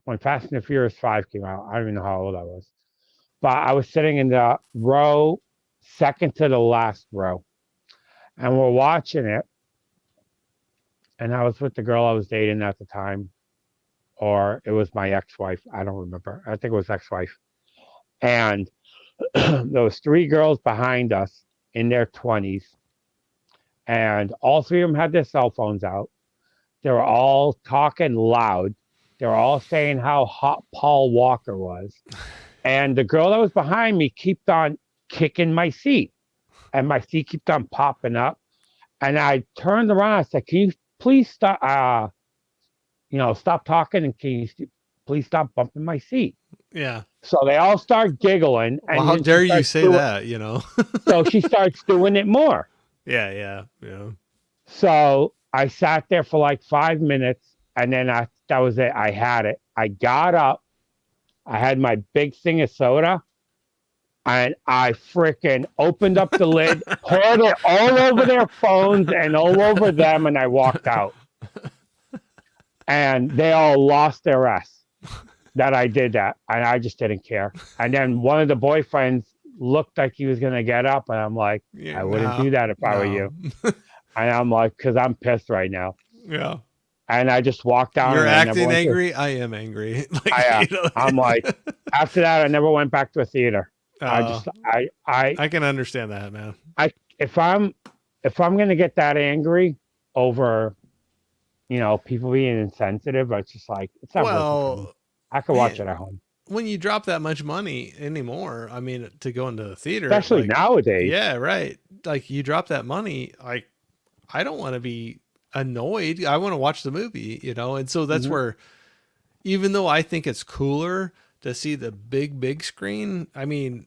S2: when Fast and the Furious 5 came out. I don't even know how old I was, but I was sitting in the row second to the last row, and we're watching it. And I was with the girl I was dating at the time, or it was my ex-wife. I don't remember. I think it was ex-wife. And there was three girls behind us in their 20s, and all three of them had their cell phones out. They were all talking loud. They were all saying how hot Paul Walker was. And the girl that was behind me kept on kicking my seat, and my seat kept on popping up. And I turned around. I said, "Can you please stop? Stop talking, and can you please stop bumping my seat?"
S1: Yeah.
S2: So they all start giggling,
S1: Well,
S2: and
S1: how
S2: then she
S1: dare you
S2: starts
S1: say
S2: doing.
S1: that?
S2: So she starts doing it more.
S1: Yeah, yeah, yeah.
S2: So I sat there for like 5 minutes, and then that was it. I had it. I got up. I had my big thing of soda, and I freaking opened up the lid, poured it all over their phones and all over them, and I walked out. And they all lost their ass that I did that, and I just didn't care. And then one of the boyfriends looked like he was gonna get up, and I'm like,
S1: Yeah,
S2: I wouldn't
S1: no,
S2: do that if I were
S1: no.
S2: you. And I'm like, because I'm pissed right now.
S1: Yeah.
S2: And I just walked down,
S1: You're
S2: and I never
S1: acting
S2: went to.
S1: angry. I am angry.
S2: I, I'm like, after that, I never went back to a theater. I
S1: uh,
S2: just, I,
S1: I can understand that, man.
S2: if I'm gonna get that angry over, people being insensitive, it's just like it's not worth it for me.
S1: Well,
S2: I could watch
S1: man,
S2: it at home,
S1: when you drop that much money anymore, I mean, to go into the theater,
S2: especially
S1: like,
S2: nowadays.
S1: yeah, right. Like, you drop that money, like, I don't want to be annoyed. I want to watch the movie, and so that's
S2: Mhm.
S1: where even though I think it's cooler to see the big screen, I mean,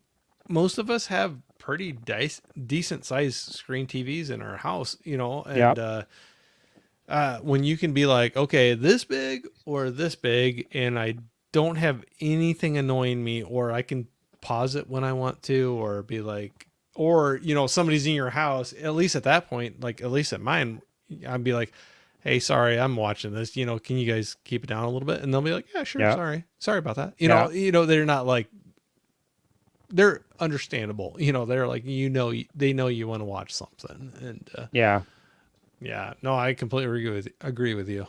S1: most of us have pretty decent sized screen TVs in our house, you know, and
S2: Yep.
S1: when you can be like, okay, this big or this big, and I don't have anything annoying me, or I can pause it when I want to, or be like, or, you know, somebody's in your house, at least at that point, like at least at mine, I'd be like, hey, sorry, I'm watching this, you know, can you guys keep it down a little bit? And they'll be like, yeah, sure.
S2: Yep.
S1: Sorry about that.
S2: Yep.
S1: You know, they're not like, they're understandable, you know, they're like, you know, they know you want to watch something. And,
S2: Yeah.
S1: yeah, no, I completely agree with you.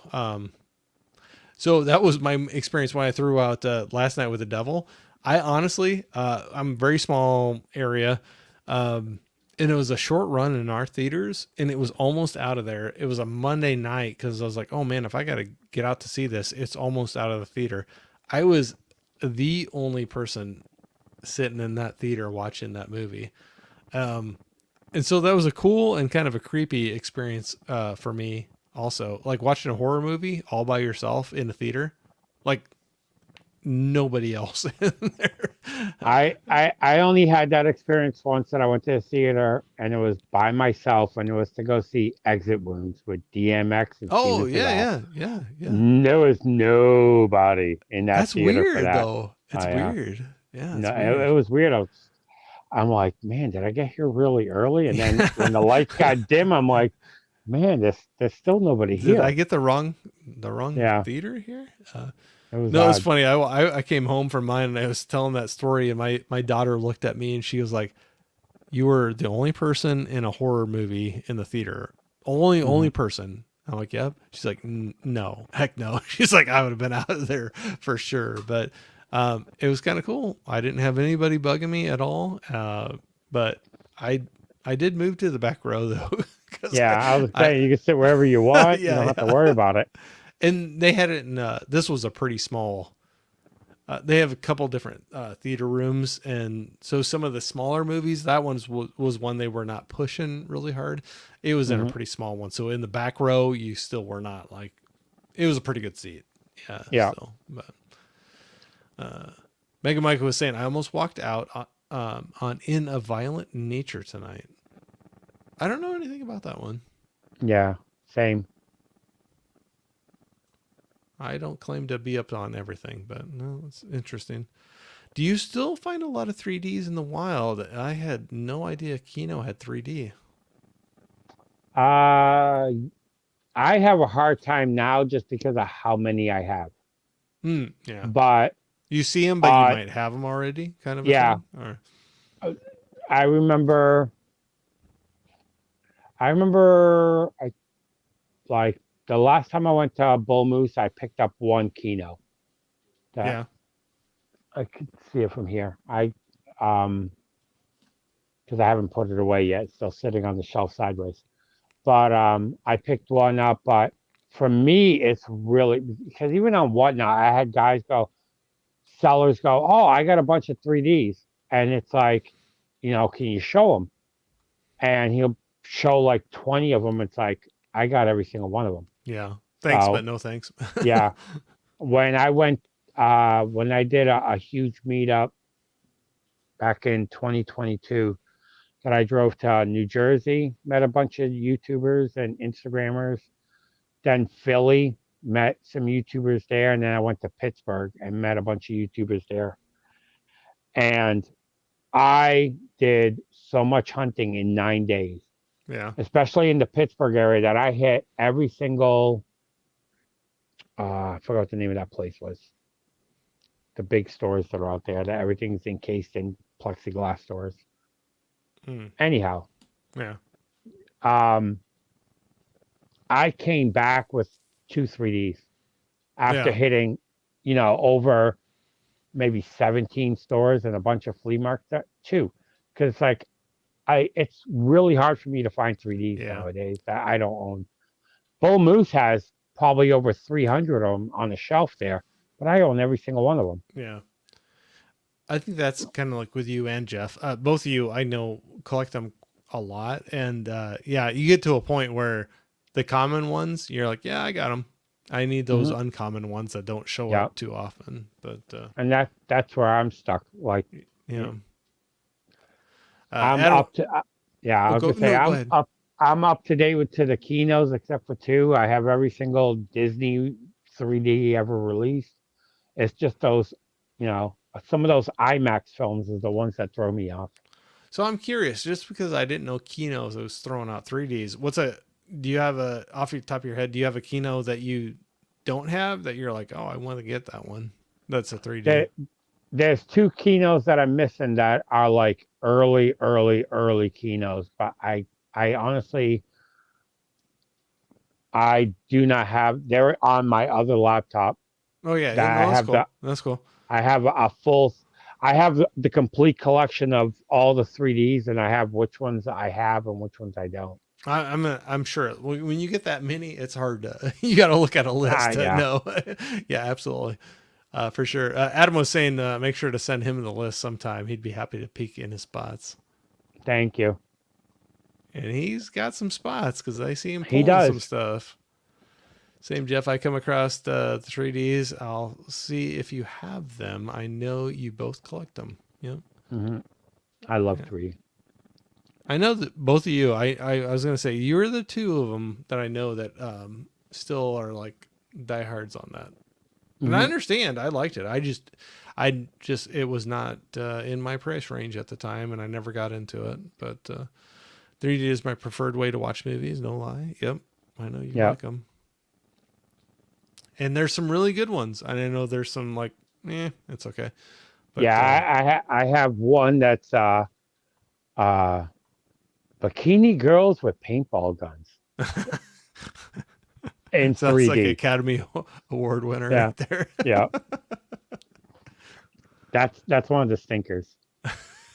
S1: So that was my experience when I threw out last night with the devil. I honestly, I'm a very small area, and it was a short run in our theaters, and it was almost out of there. It was a Monday night because I was like, oh man, if I got to get out to see this, it's almost out of the theater. I was the only person sitting in that theater watching that movie. And so that was a cool and kind of a creepy experience for me also, like watching a horror movie all by yourself in a theater, like nobody else in there.
S2: I only had that experience once that I went to the theater and it was by myself and it was to go see Exit Wounds with DMX and
S1: Oh
S2: Steven
S1: yeah,
S2: Seagal.
S1: yeah.
S2: There was nobody in that
S1: That's
S2: theater for
S1: weird
S2: that.
S1: though. It's
S2: Yeah.
S1: weird. Yeah,
S2: No,
S1: it's
S2: it
S1: weird.
S2: was weird. I'm like, man, did I get here really early? And then when the lights got dim, I'm like, man, there's still nobody
S1: Did I
S2: here.
S1: get the wrong
S2: Yeah,
S1: theater here?
S2: it was
S1: No, it's
S2: odd.
S1: funny. I came home from mine and I was telling that story, and my daughter looked at me and she was like, you were the only person in a horror movie in the theater.
S2: Hmm.
S1: Only person. I'm like, yep. She's like, no, heck no. She's like, I would have been out of there for sure. But it was kind of cool. I didn't have anybody bugging me at all. But I I did move to the back row though, because
S2: Yeah, I was
S1: I
S2: saying you can sit wherever you want. You don't have to
S1: yeah.
S2: worry about it.
S1: And they had it in. This was a pretty small. They have a couple different theater rooms, and so some of the smaller movies, that was one they were not pushing really hard. It was in a
S2: Hmm.
S1: pretty small one, so in the back row, you still were not like. It was a pretty good seat, yeah.
S2: Yeah.
S1: Still, but Mega Mike was saying, I almost walked out on In a Violent Nature tonight. I don't know anything about that one.
S2: Yeah. Same.
S1: I don't claim to be up on everything, but no, it's interesting. Do you still find a lot of 3Ds in the wild? I had no idea Kino had 3D.
S2: Uh, I have a hard time now just because of how many I have.
S1: Yeah.
S2: But
S1: You see them, but you
S2: uh,
S1: might have them already, kind of a
S2: yeah,
S1: thing. Or
S2: uh, I remember. I like the last time I went to Bull Moose, I picked up one Kino that
S1: yeah,
S2: I could see it from here. Um because I haven't put it away yet, it's still sitting on the shelf sideways. But I picked one up. But for me, it's really because even on Whatnot, I had guys go, sellers go, oh, I got a bunch of 3Ds, and it's like, can you show them? And he'll show like 20 of them. It's like I got every single one of them.
S1: yeah. Thanks, but
S2: So
S1: no thanks.
S2: yeah, when I went, when I did a huge meetup back in 2022, that I drove to New Jersey, met a bunch of YouTubers and Instagrammers. Then Philly, met some YouTubers there, and then I went to Pittsburgh and met a bunch of YouTubers there. And I did so much hunting in 9 days,
S1: yeah,
S2: especially in the Pittsburgh area, that I hit every single. I forgot what the name of that place was. The big stores that are out there, that everything's encased in plexiglass doors.
S1: mm,
S2: Anyhow,
S1: yeah,
S2: um, I came back with two 3Ds after
S1: yeah,
S2: hitting, over maybe 17 stores and a bunch of flea markets. Two, because it's like it's really hard for me to find 3Ds
S1: yeah,
S2: nowadays that I don't own. Bull Moose has probably over 300 of them on the shelf there, but I own every single one of them.
S1: yeah. I think that's kind of like with you and Jeff. Both of you, I know, collect them a lot, and yeah, you get to a point where the common ones, you're like, yeah, I got them. I need those
S2: Hmm.
S1: uncommon ones that don't show
S2: Yeah,
S1: up too often. But
S2: and that's where I'm stuck. Like,
S1: you know,
S2: I'm
S1: Adam,
S2: up to, yeah, I
S1: oh,
S2: was
S1: go
S2: gonna say
S1: no, go ahead.
S2: I'm up to date with to the Kinos except for two. I have every single Disney 3D ever released. It's just those, some of those IMAX films is the ones that throw me off.
S1: So I'm curious, just because I didn't know Kino was throwing out 3Ds. Do you have a, off the top of your head, do you have a Kino that you don't have that you're like, oh, I want to get that one? That's a 3D.
S2: There, there's two Kinos that I'm missing that are like early Kinos, but I honestly I do not have. They're on my other laptop
S1: Oh yeah,
S2: that
S1: no, that's cool. That's cool.
S2: I have a full. I have the complete collection of all the 3Ds, and I have which ones I have and which ones I don't.
S1: I'm sure when you get that many, it's hard to you got to look at a
S2: Ah,
S1: list to
S2: yeah.
S1: know. Yeah, absolutely, for sure. Adam was saying make sure to send him the list sometime. He'd be happy to peek in his spots,
S2: Thank you.
S1: and he's got some spots because I see him
S2: He
S1: pulling some
S2: does.
S1: stuff. Same Jeff. I come across the 3Ds. I'll see if you have them. I know you both collect them. Yep.
S2: Hmm. I love
S1: Yeah.
S2: 3D.
S1: I know that both of you. I was gonna say you're the two of them that I know that still are like diehards on that. And I
S2: Hmm.
S1: understand. I liked it. I just it was not in my price range at the time, and I never got into it. But 3D is my preferred way to watch movies. No lie. Yep. I know you
S2: Yeah.
S1: like them. And there's some really good ones. And I know there's some like, it's okay. But
S2: Yeah. I have one that's uh bikini girls with paintball guns in
S1: sounds like
S2: 3D.
S1: Academy Award winner
S2: Yeah.
S1: right there.
S2: Yeah. That's one of the stinkers.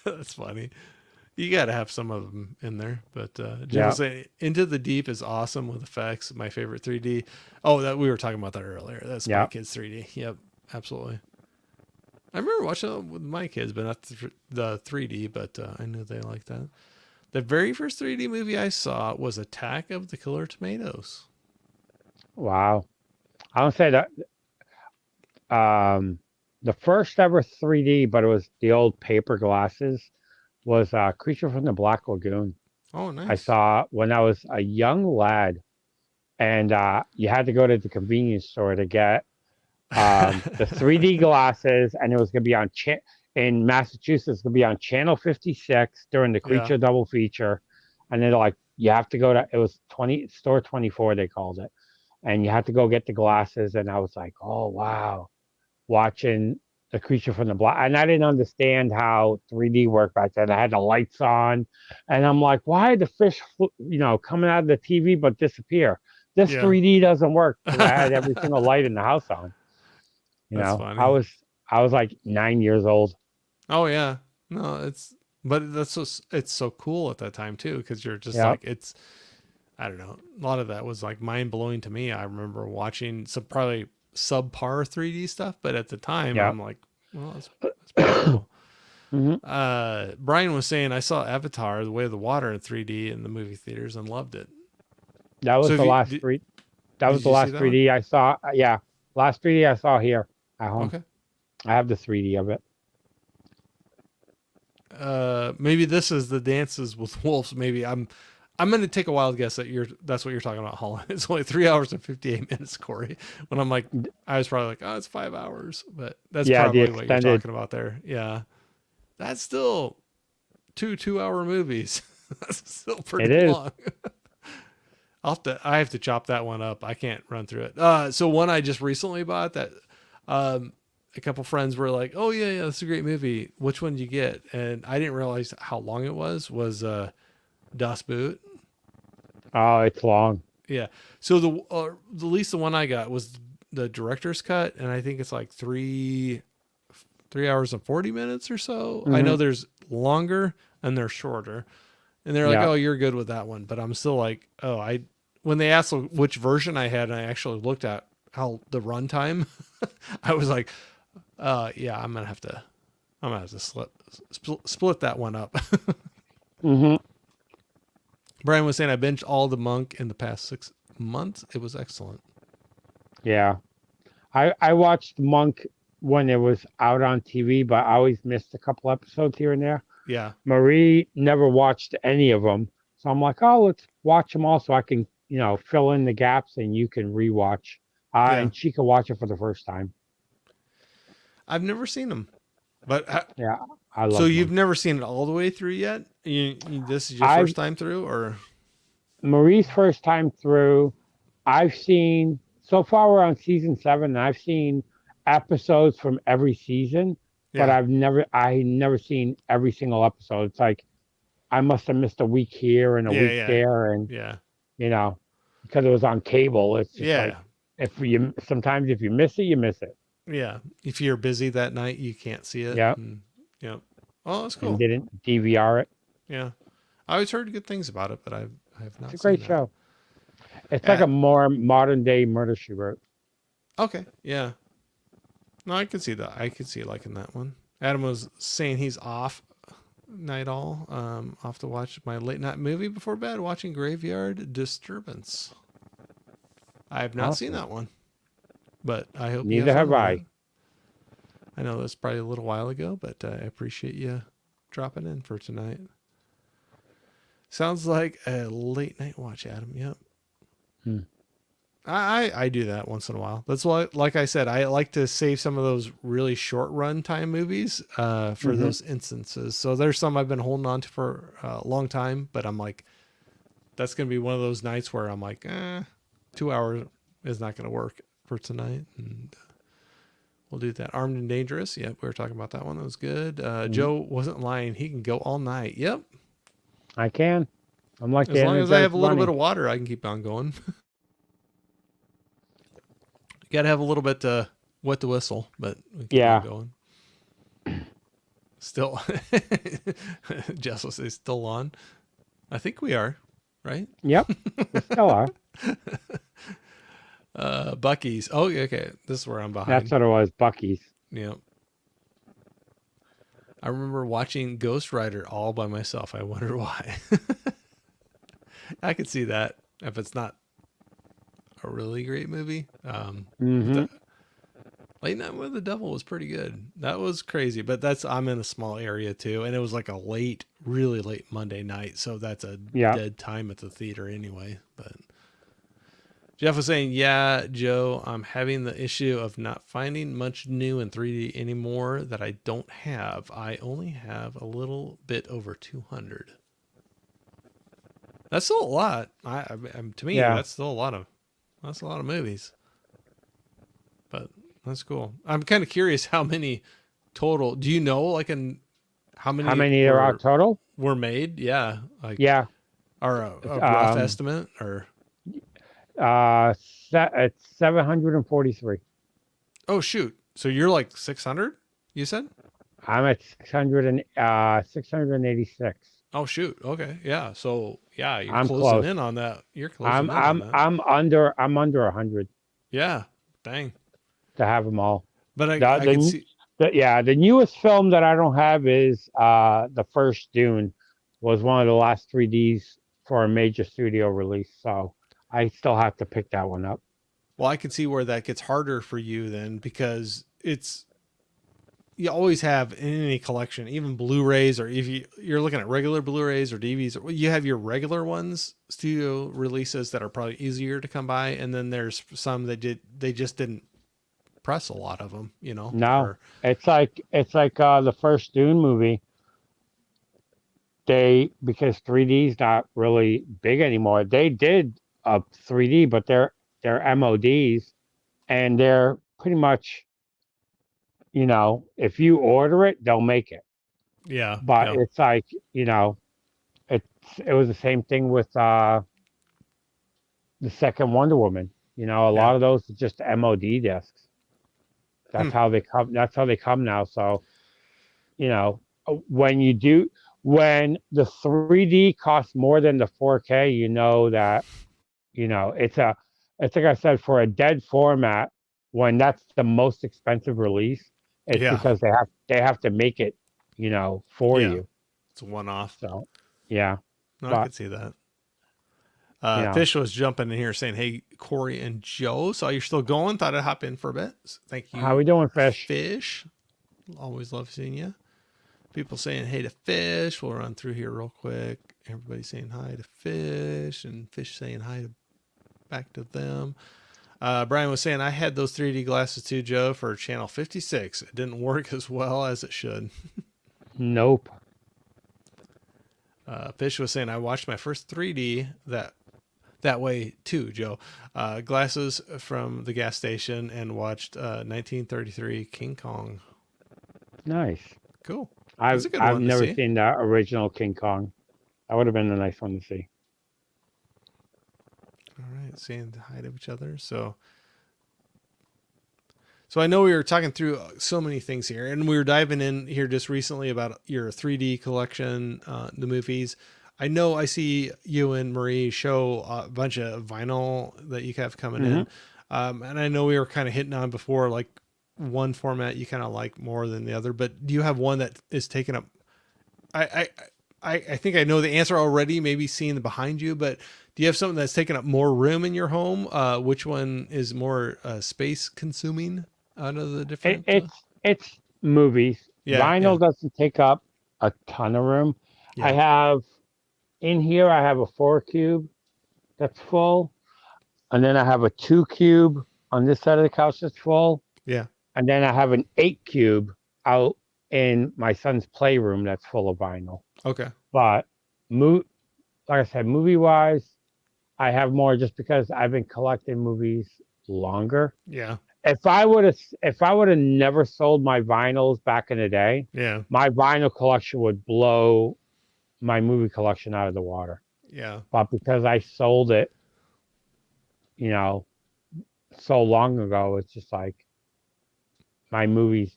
S1: That's funny. You got to have some of them in there. But Jeff
S2: Yeah.
S1: was saying Into the Deep is awesome with effects. My favorite 3D. Oh, that we were talking about that earlier. That's Spy
S2: Yeah.
S1: Kids 3D. Yep, absolutely. I remember watching it with my kids, but not the 3D. But I knew they liked that. The very first 3D movie I saw was Attack of the Killer Tomatoes.
S2: Wow. I don't say that the first ever 3D, but it was the old paper glasses, was Creature from the Black Lagoon.
S1: Oh,
S2: I
S1: nice.
S2: saw when I was a young lad, and you had to go to the convenience store to get the 3D glasses, and it was going to be on in Massachusetts. It's going to be on Channel 56 during the
S1: Yeah.
S2: Creature double feature, and then like you have to go to it was 20 store 24 they called it, and you had to go get the glasses, and I was like, oh wow, watching the Creature from the Black, and I didn't understand how 3D worked back then. I had the lights on, and I'm like, why the fish, coming out of the TV but disappear? This
S1: Yeah.
S2: 3D doesn't work because I had every single light in the house on. You
S1: That's
S2: know, I
S1: funny.
S2: was I was like 9 years old.
S1: Oh yeah. No, but it's so cool at that time too because you're just
S2: Yeah.
S1: like it's I don't know. A lot of that was like mind blowing to me. I remember watching some probably subpar 3D stuff, but at the time
S2: Yeah.
S1: I'm like, well, that's pretty cool.
S2: Hmm.
S1: Brian was saying I saw Avatar: The Way of the Water in 3D in the movie theaters and loved it.
S2: That
S1: So
S2: was
S1: if
S2: the
S1: you
S2: last three. That was
S1: did
S2: the
S1: you see
S2: last
S1: that one?
S2: 3D I saw. Yeah, last 3D I saw here at home.
S1: Okay.
S2: I have the 3D of it.
S1: Maybe this is the Dances with Wolves. Maybe I'm going to take a wild guess that that's what you're talking about, Holland. It's only 3 hours and 58 minutes, Corey. When I'm like, I was probably like, oh, it's 5 hours, but that's
S2: Yeah, the
S1: probably what you're
S2: extended.
S1: talking about there. Yeah, that's still 2 2 hour movies. That's still
S2: It
S1: pretty
S2: is.
S1: long. I have to chop that one up. I can't run through it. So one I just recently bought that um, a couple friends were like, "Oh yeah, that's a great movie. Which one did you get?" And I didn't realize how long it was. Was Das Boot?
S2: Oh, it's long.
S1: Yeah. So the least the one I got was the director's cut, and I think it's like 3 hours and 40 minutes or so. I
S2: Hmm.
S1: know there's longer and they're shorter, and they're like,
S2: Yeah.
S1: "Oh, you're good with that one," but I'm still like, "Oh, I." When they asked which version I had, and I actually looked at how the runtime, I was like, yeah, I'm gonna have to split that one up."
S2: Hmm.
S1: Brian was saying I binged all the Monk in the past 6 months. It was excellent.
S2: Yeah. I watched Monk when it was out on TV, but I always missed a couple episodes here and there.
S1: Yeah.
S2: Marie never watched any of them. So I'm like, oh, let's watch them all so I can, fill in the gaps and you can rewatch.
S1: Yeah.
S2: And she can watch it for the first time.
S1: I've never seen them, but
S2: Yeah, I
S1: so
S2: love
S1: you've
S2: Monk.
S1: never seen it all the way through yet? This is your
S2: I've
S1: first time through, or
S2: Marie's first time through. I've seen so far we're on season 7, and I've seen episodes from every season, but
S1: yeah,
S2: I never seen every single episode. It's like I must have missed a week here and a
S1: yeah,
S2: week
S1: yeah,
S2: there, and
S1: yeah,
S2: you know, because it was on cable, it's just like
S1: yeah,
S2: if you sometimes if you miss it, you miss it.
S1: yeah. If you're busy that night, you can't see it.
S2: Yeah,
S1: And, yeah. Oh, that's
S2: and
S1: cool.
S2: didn't DVR it.
S1: Yeah. I always heard good things about it, but I have
S2: It's
S1: not
S2: a
S1: seen
S2: great
S1: that.
S2: show. It's like
S1: Uh,
S2: a more modern day Murder She Wrote.
S1: okay. Yeah. No, I can see that. I could see liking that one. Adam was saying he's off night all, off to watch my late night movie before bed, watching Graveyard Disturbance. I have not seen
S2: Awesome.
S1: that one, but I hope you have
S2: Neither
S1: fun
S2: have
S1: with it.
S2: I.
S1: I know that's probably a little while ago, but I appreciate you dropping in for tonight. Sounds like a late night watch, Adam. Yep.
S2: Hmm.
S1: I do that once in a while. That's why, like I said, I like to save some of those really short run time movies for
S2: Hmm.
S1: those instances. So there's some I've been holding on to for a long time, but I'm like, that's going to be one of those nights where I'm like, 2 hours is not going to work for tonight. And we'll do that. Armed and Dangerous. Yep. We were talking about that one. That was good. Joe wasn't lying. He can go all night. Yep.
S2: I can. I'm like
S1: As
S2: the
S1: long as I
S2: Energized
S1: have a little bit
S2: Bunny.
S1: of water, I can keep on going. You got to have a little bit to wet the whistle, but we keep on
S2: Yeah.
S1: going. Still, Jess will say still on. I think we are, right?
S2: Yep. We still are.
S1: Bucky's. Oh, okay. This is where I'm
S2: That's
S1: behind.
S2: what it was. Bucky's.
S1: Yeah. I remember watching Ghost Rider all by myself. I wonder why. I could see that if it's not a really great movie.
S2: Hmm.
S1: The Late Night with the Devil was pretty good. That was crazy, but I'm in a small area too, and it was like a late, really late Monday night, so that's a
S2: Yeah.
S1: dead time at the theater anyway. But Jeff was saying, yeah, Joe, I'm having the issue of not finding much new in 3D anymore that I don't have. I only have a little bit over 200. That's still a lot. To me,
S2: Yeah.
S1: that's still that's a lot of movies. But that's cool. I'm kind of curious how many total. Do you know how
S2: How
S1: many
S2: many there are total?
S1: were made? Yeah, like
S2: Yeah.
S1: or a rough
S2: Um.
S1: estimate or
S2: It's 743.
S1: oh shoot. So you're like 600, you said?
S2: I'm at 686.
S1: Oh shoot. Okay. Yeah. So yeah, you're
S2: I'm
S1: closing
S2: close.
S1: in on that. You're
S2: I'm
S1: closing in on
S2: I'm
S1: that.
S2: I'm under 100
S1: Yeah. Dang.
S2: to have them all.
S1: But
S2: The
S1: I
S2: the,
S1: could
S2: n-
S1: see.
S2: the newest film that I don't have is the first Dune was one of the last 3Ds for a major studio release. So I still have to pick that one up.
S1: Well, I could see where that gets harder for you then because you always have in any collection, even Blu-rays, or if you're looking at regular Blu-rays or DVDs, you have your regular ones, studio releases that are probably easier to come by, and then there's some that they just didn't press a lot of them,
S2: No,
S1: or
S2: it's like the first Dune movie. Because 3D's not really big anymore. They did a 3D, but they're MODs, and they're pretty much, if you order it, they'll make it.
S1: yeah,
S2: But
S1: yeah,
S2: it's like, it it was the same thing with the second Wonder Woman. A
S1: yeah.
S2: lot of those are just MOD discs.
S1: Hmm.
S2: That's how they come now. So, you know, when when the 3D costs more than the 4K, you know that, it's like I said, for a dead format, when that's the most expensive release, it's
S1: Yeah,
S2: because they have to make it, for
S1: yeah.
S2: you.
S1: It's a one-off.
S2: So, yeah,
S1: No, I
S2: but
S1: could see that.
S2: You know,
S1: Fish was jumping in here saying, "Hey, Corey and Joe, so you're still going? Thought I'd hop in for a bit. Thank
S2: how
S1: you,
S2: we doing, Fish?
S1: Fish. Always love seeing you. People saying hey to Fish. We'll run through here real quick. Everybody saying hi to Fish, and Fish saying hi to back to them. Brian was saying I had those 3D glasses too, Joe, for channel 56. It didn't work as well as it should.
S2: Nope.
S1: Fish was saying I watched my first 3D that way too, Joe. Glasses from the gas station and watched 1933 King Kong.
S2: Nice.
S1: Cool. That's
S2: I've
S1: a good
S2: I've
S1: one to
S2: never
S1: see.
S2: seen that original King Kong. That would have been a nice one to see.
S1: All right, saying hi to each other. So I know we were talking through so many things here, and we were diving in here just recently about your 3D collection, the movies. I know I see you and Marie show a bunch of vinyl that you have coming
S2: Hmm.
S1: in, and I know we were kind of hitting on before, like one format you kind of like more than the other. But do you have one that is taking up? I I think I know the answer already. Maybe seeing the behind you, but do you have something that's taking up more room in your home? Which one is more space consuming out of the
S2: It,
S1: different?
S2: it's movies.
S1: Yeah, yeah,
S2: Vinyl doesn't take up a ton of room. I
S1: yeah.
S2: have in here. I have a 4 cube that's full, and then I have a 2 cube on this side of the couch that's full,
S1: Yeah.
S2: and then I have an 8 cube out in my son's playroom that's full of vinyl.
S1: Okay.
S2: But mo- like I said, movie wise, I have more just because I've been collecting movies longer.
S1: Yeah.
S2: If I would have never sold my vinyls back in the day,
S1: Yeah.
S2: my vinyl collection would blow my movie collection out of the water.
S1: Yeah.
S2: But because I sold it, you know, so long ago, it's just like my movies,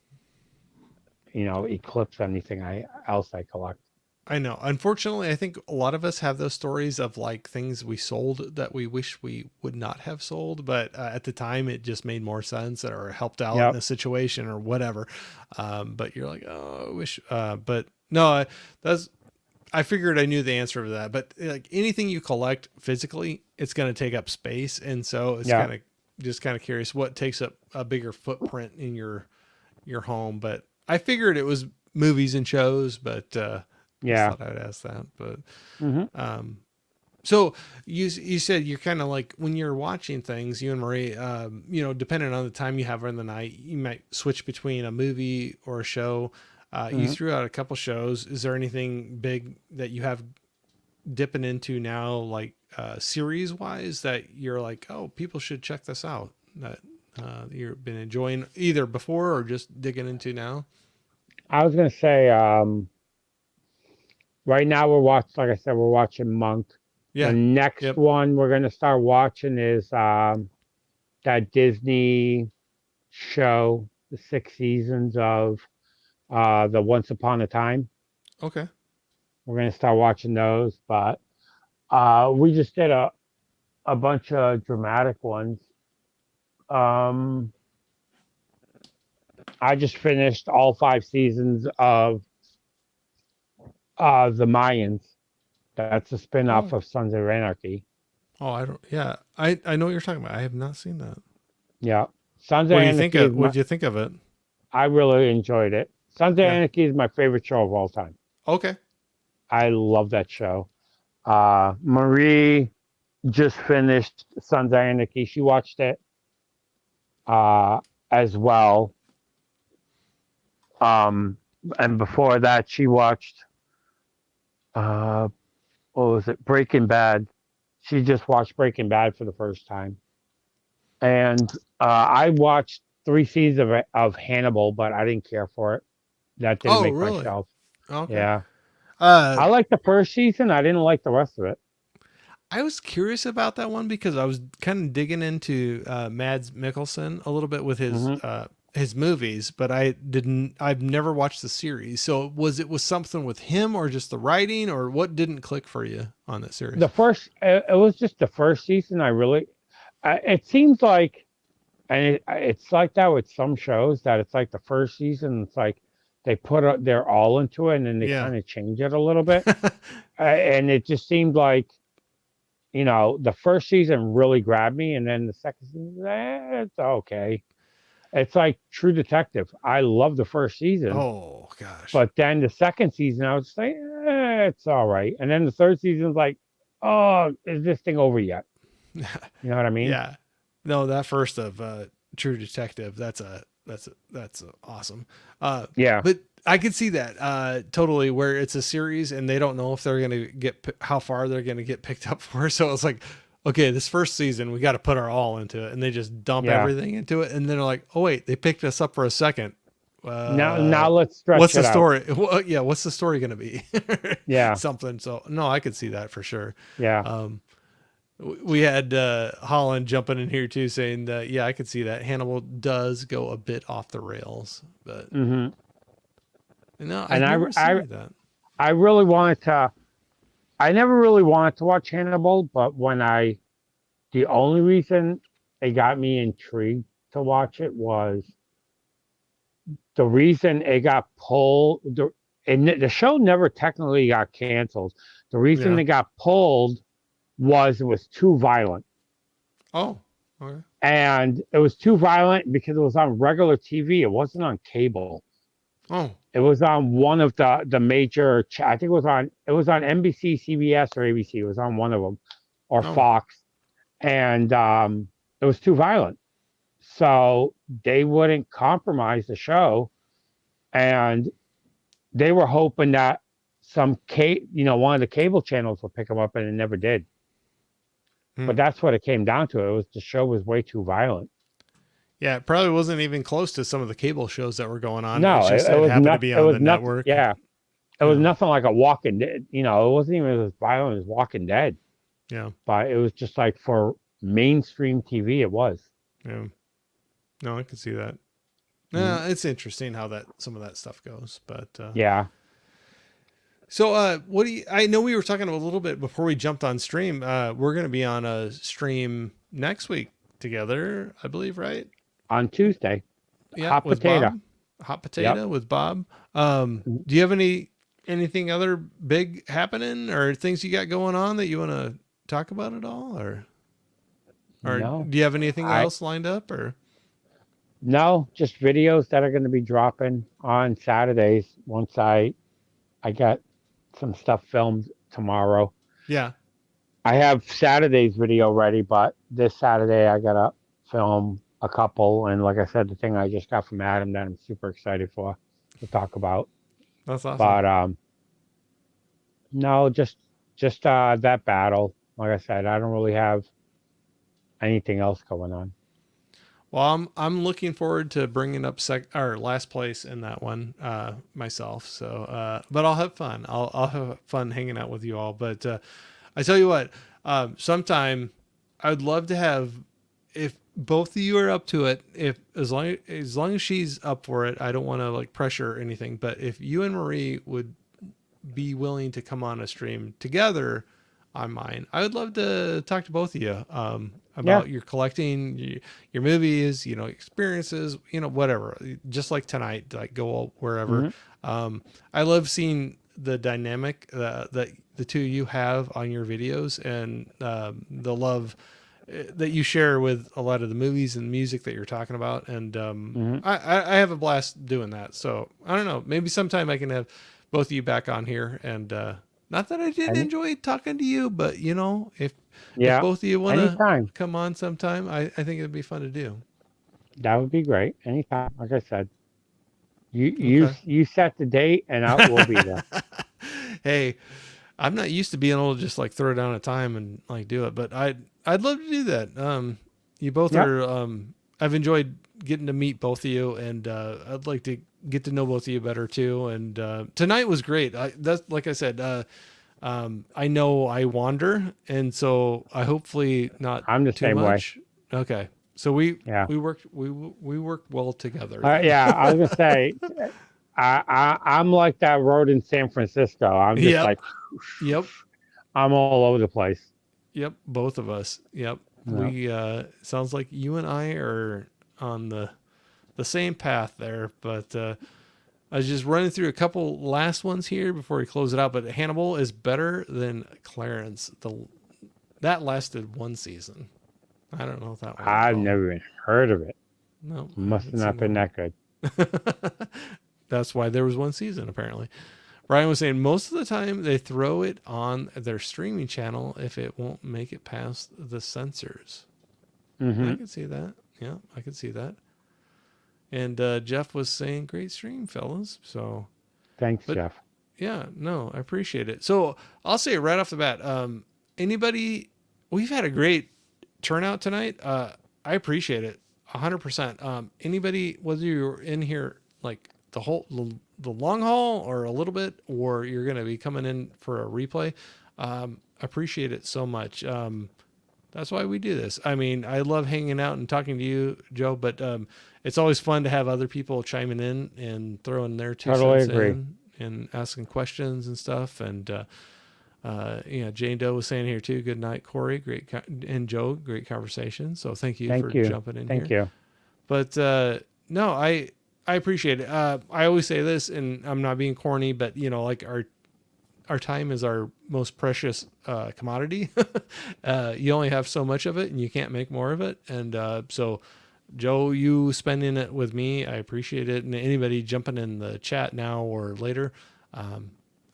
S2: eclipse anything else I collect.
S1: I know. Unfortunately, I think a lot of us have those stories of like things we sold that we wish we would not have sold, but at the time it just made more sense or helped out in
S2: Yep.
S1: a situation or whatever. But you're like, oh, I wish. But no, that's. I figured I knew the answer to that. But like anything you collect physically, it's going to take up space, and so it's
S2: Yeah.
S1: kind of curious what takes up a bigger footprint in your home. But I figured it was movies and shows, but. Just
S2: Yeah.
S1: thought I'd ask that, but
S2: Hmm.
S1: um, so you said you're kind of like when you're watching things, you and Marie, depending on the time you have in the night, you might switch between a movie or a show. You
S2: Hmm.
S1: threw out a couple shows. Is there anything big that you have dipping into now, like series wise, that you're like, oh, people should check this out? That you've been enjoying either before or just digging into now?
S2: I was gonna say, right now like I said, we're watching Monk. The
S1: Yeah.
S2: next
S1: Yep.
S2: one we're gonna start watching is that Disney show, the 6 seasons of the Once Upon a Time.
S1: Okay.
S2: We're gonna start watching those, but we just did a bunch of dramatic ones. Um, I just finished all 5 seasons of the Mayans. That's a spin-off
S1: Oh.
S2: of Sons of Anarchy.
S1: Oh, I don't. Yeah, I know what you're talking about. I have not seen that.
S2: Yeah, Sons of
S1: What do you think
S2: Anarchy
S1: of?
S2: is
S1: What
S2: my.
S1: did you think of it?
S2: I really enjoyed it. Sons of
S1: Yeah.
S2: Anarchy is my favorite show of all time.
S1: Okay.
S2: I love that show. Marie just finished Sons of Anarchy. She watched it uh, as well. Um, and before that, she watched uh, what was it? Breaking Bad. She just watched Breaking Bad for the first time. And I watched 3 seasons of Hannibal, but I didn't care for it. That didn't
S1: Oh,
S2: make my
S1: really?
S2: shelf.
S1: Okay.
S2: Yeah,
S1: Uh,
S2: I liked the first season. I didn't like the rest of it.
S1: I was curious about that one because I was kind of digging into Mads Mikkelsen a little bit with
S2: Hmm.
S1: his movies, but I didn't. I've never watched the series. So was something with him or just the writing or what didn't click for you on that series?
S2: It was just the first season. It seems like, and it's like that with some shows that it's like the first season. It's like they their all into it, and then they
S1: Yeah.
S2: kind of change it a little bit. And it just seemed like the first season really grabbed me, and then the second season, it's okay. It's like True Detective. I love the first season,
S1: Oh gosh.
S2: but then the second season, I was like, it's all right. And then the third season was like, oh, is this thing over yet? You know what I mean?
S1: Yeah. No, that first of True Detective, that's awesome.
S2: Yeah.
S1: But I could see that totally where it's a series and they don't know if they're going to how far they're going to get picked up for. So it's like, okay, this first season we got to put our all into it, and they just dump
S2: Yeah.
S1: everything into it, and then they're like, oh wait, they picked us up for a second.
S2: Now let's stretch
S1: What's
S2: it
S1: the
S2: out.
S1: story? Well, yeah, what's the story going to be?
S2: Yeah.
S1: Something. So no, I could see that for sure.
S2: Yeah.
S1: We had Holland jumping in here too, saying that yeah, I could see that Hannibal does go a bit off the rails, but
S2: hmm
S1: no, I've
S2: And
S1: never seen that.
S2: I really wanted to. I never really wanted to watch Hannibal, but the only reason it got me intrigued to watch it was the reason it got pulled. And the show never technically got canceled. The reason
S1: Yeah.
S2: it got pulled was it was too violent.
S1: Oh, okay.
S2: And it was too violent because it was on regular TV. It wasn't on cable.
S1: Oh,
S2: It was on one of the major. I think it was on NBC, CBS, or ABC. It was on one of them, or
S1: oh,
S2: Fox, and it was too violent. So they wouldn't compromise the show, and they were hoping that one of the cable channels would pick them up, and it never did.
S1: Hmm.
S2: But that's what it came down to. It was the show was way too violent.
S1: Yeah, it probably wasn't even close to some of the cable shows that were going on.
S2: No,
S1: It's just
S2: it
S1: it
S2: was
S1: happened to
S2: not.
S1: be
S2: It
S1: on
S2: was
S1: the
S2: nothing.
S1: network.
S2: Yeah, it was
S1: Yeah.
S2: nothing like a Walking Dead. It wasn't even as violent as Walking Dead.
S1: Yeah.
S2: But it was just like for mainstream TV, it was.
S1: Yeah. No, I can see that.
S2: Mhm.
S1: It's interesting how some of that stuff goes, but
S2: Yeah.
S1: so what do you? I know we were talking a little bit before we jumped on stream. We're going to be on a stream next week together, I believe, right?
S2: On Tuesday,
S1: Yeah,
S2: hot
S1: with
S2: potato.
S1: Bob. Hot potato
S2: Yep.
S1: with Bob.
S2: Mhm.
S1: Do you have anything other big happening or things you got going on that you want to talk about at all, or
S2: No,
S1: do you have anything
S2: I
S1: else lined up or?
S2: no, just videos that are going to be dropping on Saturdays. Once I got some stuff filmed tomorrow.
S1: Yeah.
S2: I have Saturday's video ready, but this Saturday I gotta film a couple. And like I said, the thing I just got from Adam that I'm super excited for to talk about.
S1: That's awesome.
S2: But no, just that battle. Like I said, I don't really have anything else going on.
S1: Well, I'm looking forward to bringing up or last place in that one myself. So, but I'll have fun. I'll have fun hanging out with you all. But I tell you what, sometime I would love to have, if both of you are up to it, if as long as she's up for it, I don't want to like pressure or anything. But if you and Marie would be willing to come on a stream together on mine, I would love to talk to both of you
S2: Yeah.
S1: about your collecting, your movies, experiences, whatever. Just like tonight, like go wherever.
S2: hmm
S1: I love seeing the dynamic that the two of you have on your videos, and the love that you share with a lot of the movies and music that you're talking about. And
S2: hmm
S1: I have a blast doing that. So I don't know, maybe sometime I can have both of you back on here. And not that I didn't
S2: Any,
S1: enjoy talking to you, but if
S2: yeah.
S1: both of you want to
S2: Anytime.
S1: come on sometime, I think it'd be fun to do.
S2: That would be great. Anytime. Like I said,
S1: Okay.
S2: you set the date and I will be there.
S1: Hey, I'm not used to being able to just like throw down a time and like do it, but I'd love to do that. You both
S2: Yep.
S1: are. I've enjoyed getting to meet both of you, and I'd like to get to know both of you better too. And tonight was great. That's like I said. I know I wander, and so I hopefully not
S2: I'm the
S1: too
S2: same way.
S1: much. Okay, so we
S2: Yeah.
S1: we worked we worked well together.
S2: Yeah. I was gonna say, I'm like that road in San Francisco. I'm just
S1: Yep.
S2: like,
S1: Yep.
S2: I'm all over the place.
S1: Yep. Both of us. Yep.
S2: Yeah.
S1: We sounds like you and I are on the same path there, but I was just running through a couple last ones here before we close it out. But Hannibal is better than Clarence. That lasted one season. I don't know if that one was
S2: I've
S1: all.
S2: never even heard of it.
S1: No, I
S2: Must
S1: haven't
S2: have not
S1: seen
S2: been
S1: that
S2: that good.
S1: one. That's why there was one season, apparently. Brian was saying most of the time they throw it on their streaming channel if it won't make it past the censors. I
S2: Hmm.
S1: can see that. Yeah, I can see that. And Jeff was saying, great stream, fellas. So,
S2: Thanks,
S1: but
S2: Jeff.
S1: yeah, no, I appreciate it. So I'll say right off the bat, anybody, we've had a great turnout tonight. I appreciate it 100%. Anybody, whether you're in here like the long haul or a little bit, or you're going to be coming in for a replay, appreciate it so much. That's why we do this. I mean, I love hanging out and talking to you, Joe, but it's always fun to have other people chiming in and throwing their two
S2: Totally
S1: cents
S2: agree.
S1: in and asking questions and stuff. And, Jane Doe was saying here too, good night, Corey. And Joe, great conversation. So thank you for
S2: Thank you.
S1: jumping in
S2: Thank
S1: here.
S2: you.
S1: But no, I appreciate it. I always say this, and I'm not being corny, but like our time is our most precious commodity. You only have so much of it and you can't make more of it. And so Joe, you spending it with me, I appreciate it. And anybody jumping in the chat now or later, I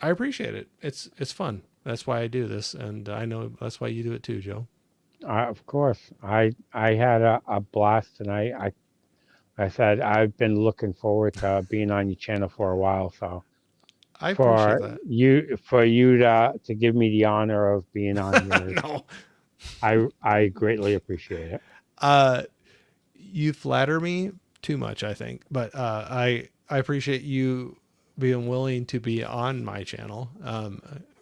S1: appreciate it. It's fun. That's why I do this. And I know that's why you do it too, Joe.
S2: Of course. I had a blast tonight. I said I've been looking forward to being on your channel for a while. So
S1: I appreciate
S2: for
S1: that.
S2: you to give me the honor of being on yours,
S1: No.
S2: I greatly appreciate it.
S1: You flatter me too much, I think, but I appreciate you being willing to be on my channel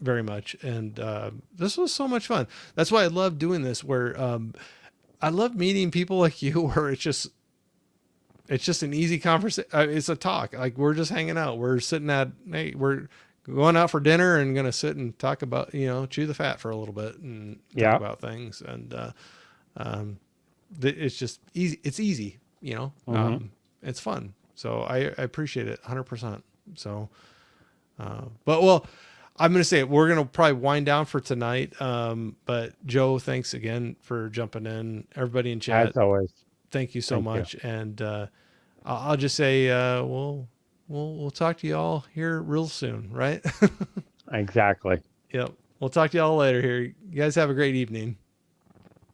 S1: very much. And this was so much fun. That's why I love doing this, where I love meeting people like you, where it's just an easy conversation. It's a talk. Like, we're just hanging out. We're sitting hey, we're going out for dinner and going to sit and talk about, chew the fat for a little bit and
S2: Yeah.
S1: talk about things. And it's just easy. It's easy,
S2: Mhm.
S1: it's fun. So I appreciate it 100%. So, but well, I'm going to say it. We're going to probably wind down for tonight. But Joe, thanks again for jumping in. Everybody in chat,
S2: As always.
S1: thank you so
S2: Thank you.
S1: much. And I'll just say we'll talk to you all here real soon, right?
S2: Exactly.
S1: Yep. We'll talk to you all later here. You guys have a great evening.